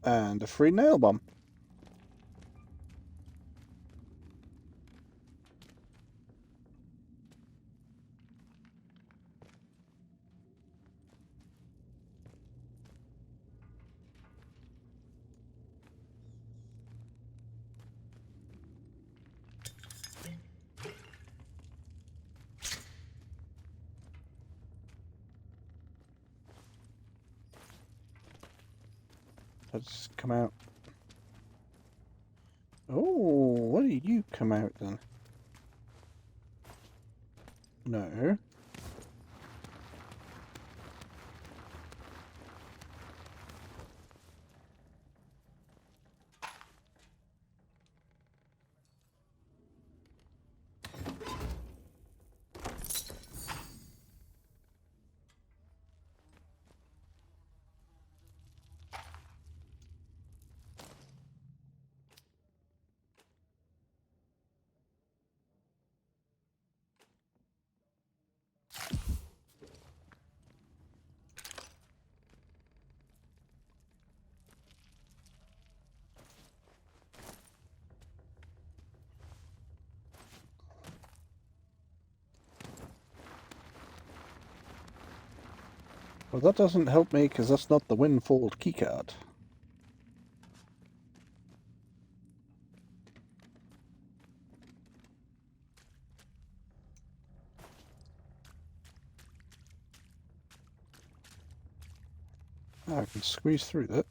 Speaker 1: And a free nail bomb. Let's come out. Oh, what did you come out then? No. Well, that doesn't help me because that's not the Windfall keycard. Oh, I can squeeze through that.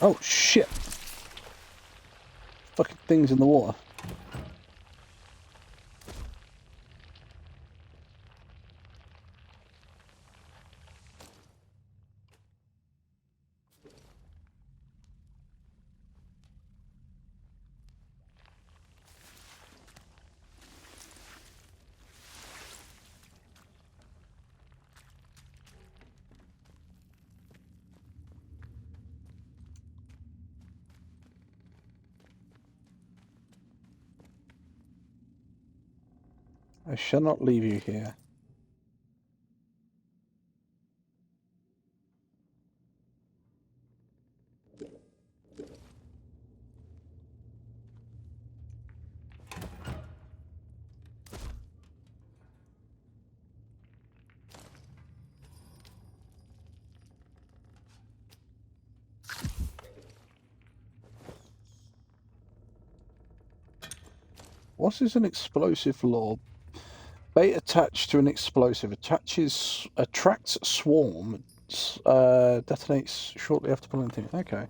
Speaker 1: Oh shit! Fucking things in the water. I shall not leave you here. What is an explosive law? Bait attached to an explosive attracts swarm, detonates shortly after planting. Okay.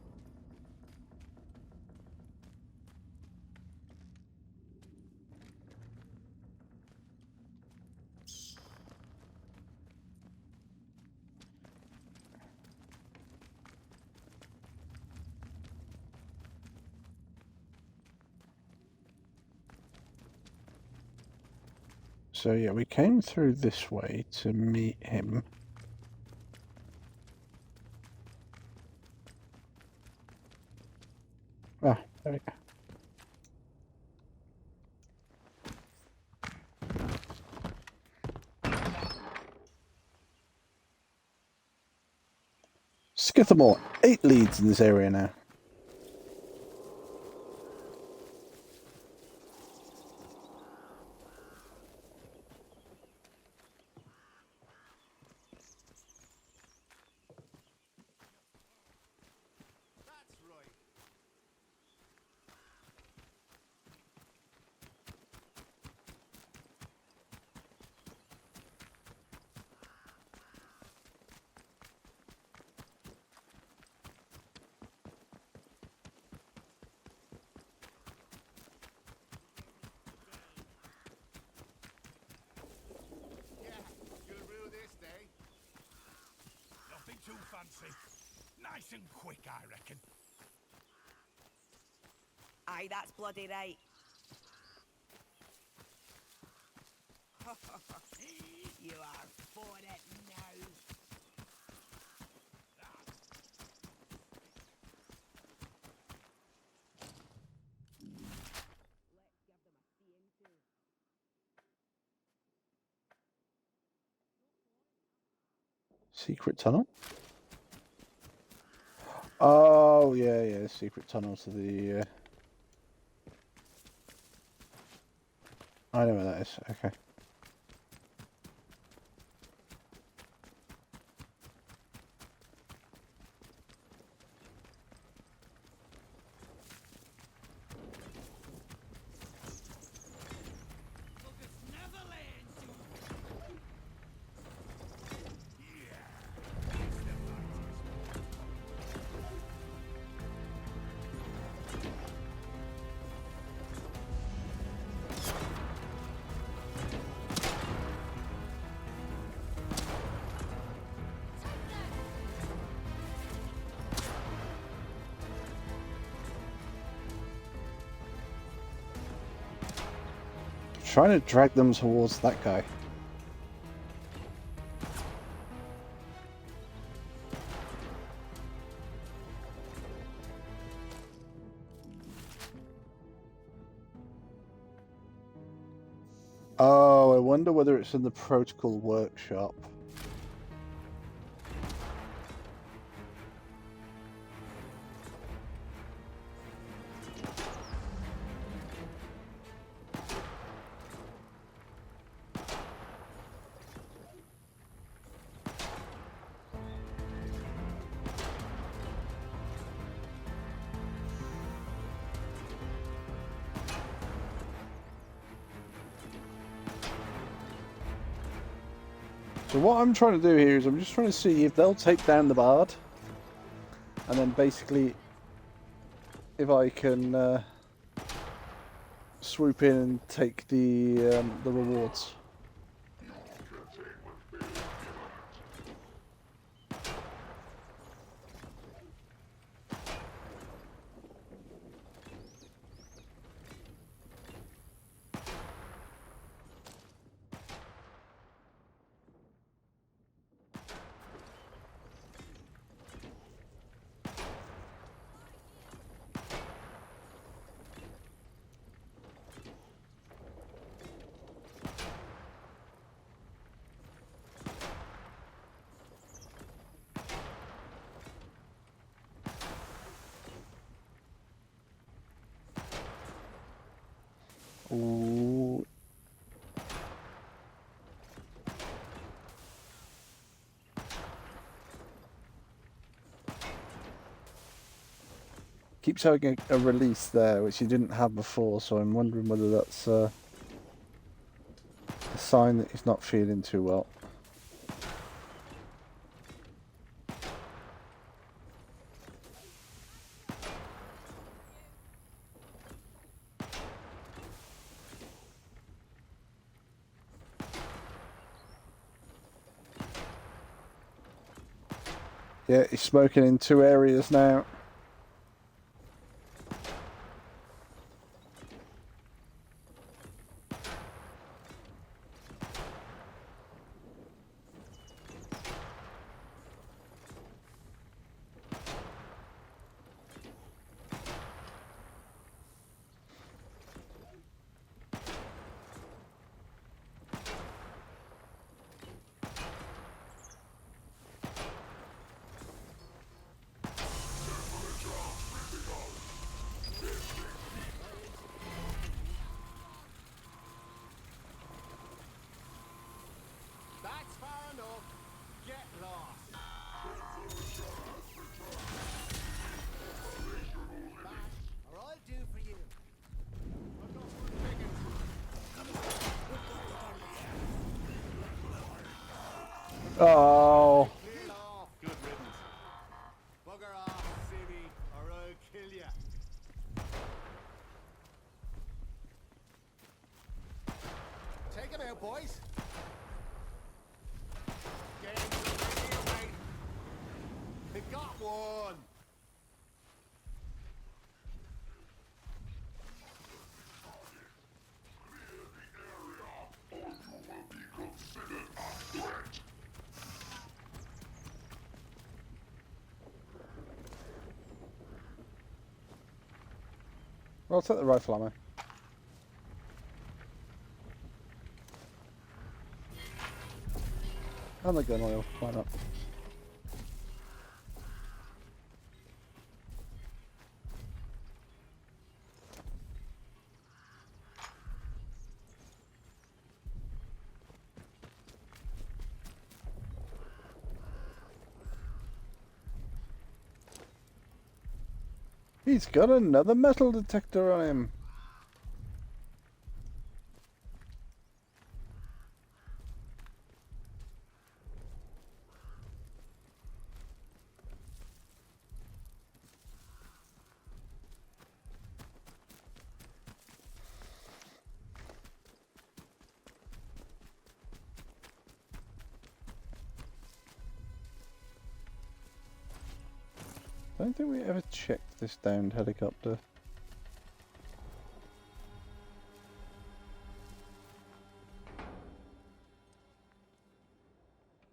Speaker 1: So yeah, we came through this way to meet him. Ah, there we go. Skithamore, 8 leads in this area now.
Speaker 6: Wolfie. Nice and quick, I reckon.
Speaker 7: Aye, that's bloody right. You are for it now.
Speaker 1: Secret tunnel? Oh, yeah, secret tunnel to the... I know where that is, okay. Trying to drag them towards that guy. Oh, I wonder whether it's in the protocol workshop. So what I'm trying to do here is I'm just trying to see if they'll take down the bard, and then basically if I can swoop in and take the rewards. Ooh. Keeps having a release there, which he didn't have before, so I'm wondering whether that's a sign that he's not feeling too well. Yeah, he's smoking in 2 areas now.
Speaker 2: That's far enough. Get lost. Bash, or I'll do for you. I've got one ticket.
Speaker 1: Oh.
Speaker 2: Clear off. Good riddance. Bugger off, Civvy, or I'll kill you. Take him out, boys. Get him to the radio, mate. Think got one!
Speaker 1: Well, I'll take the rifle ammo. And the gun oil, why not? He's got another metal detector on him. I don't think we ever checked this downed helicopter.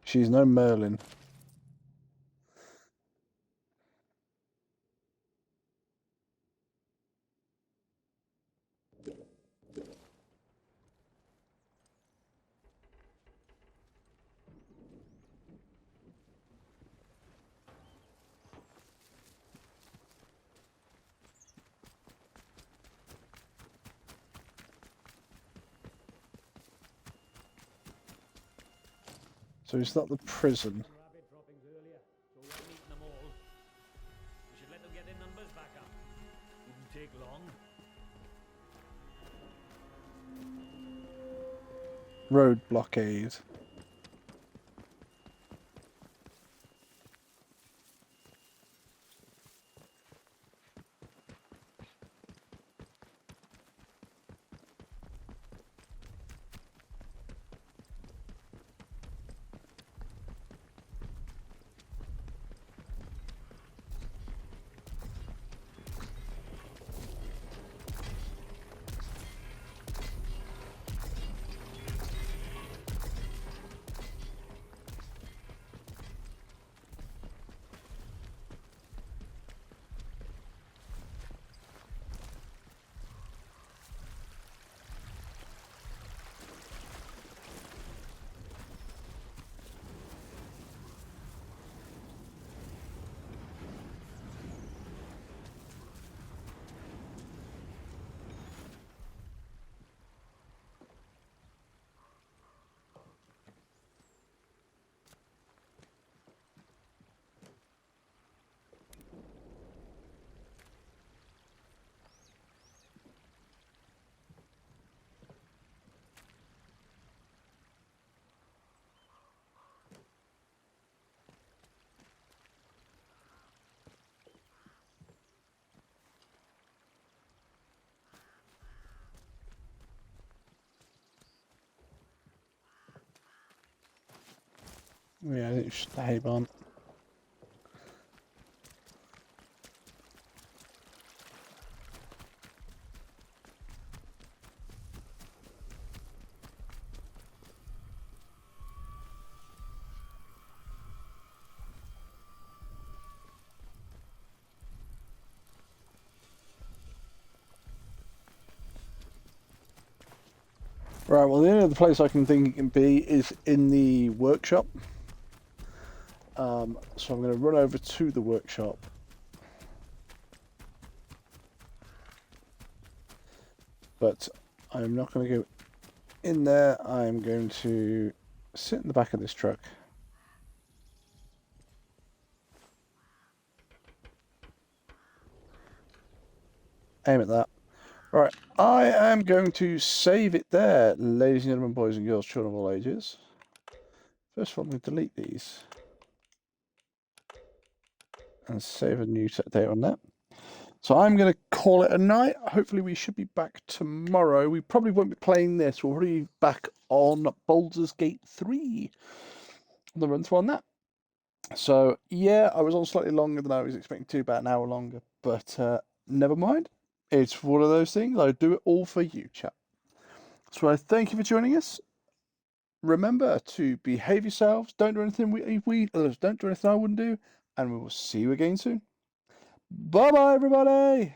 Speaker 1: She's no Merlin. So it's not the prison.
Speaker 4: Rabbit droppings earlier, so we haven't eaten them all. We should let them get their numbers back up. Wouldn't take long.
Speaker 1: Road blockade. Ja, det är stäjban. Right, well the only other place I can think it can be is in the workshop. So I'm going to run over to the workshop. But I'm not going to go in there. I'm going to sit in the back of this truck. Aim at that. Right, I am going to save it there, ladies and gentlemen, boys and girls, children of all ages. First of all, I'm going to delete these. And save a new set date on that. So I'm going to call it a night. Hopefully we should be back tomorrow. We probably won't be playing this. We'll probably be back on Baldur's Gate 3. The run through on that. So, yeah, I was on slightly longer than I was expecting to, about an hour longer. But never mind. It's one of those things. I do it all for you, chap. So I thank you for joining us. Remember to behave yourselves. Don't do anything don't do anything I wouldn't do. And we will see you again soon. Bye-bye, everybody!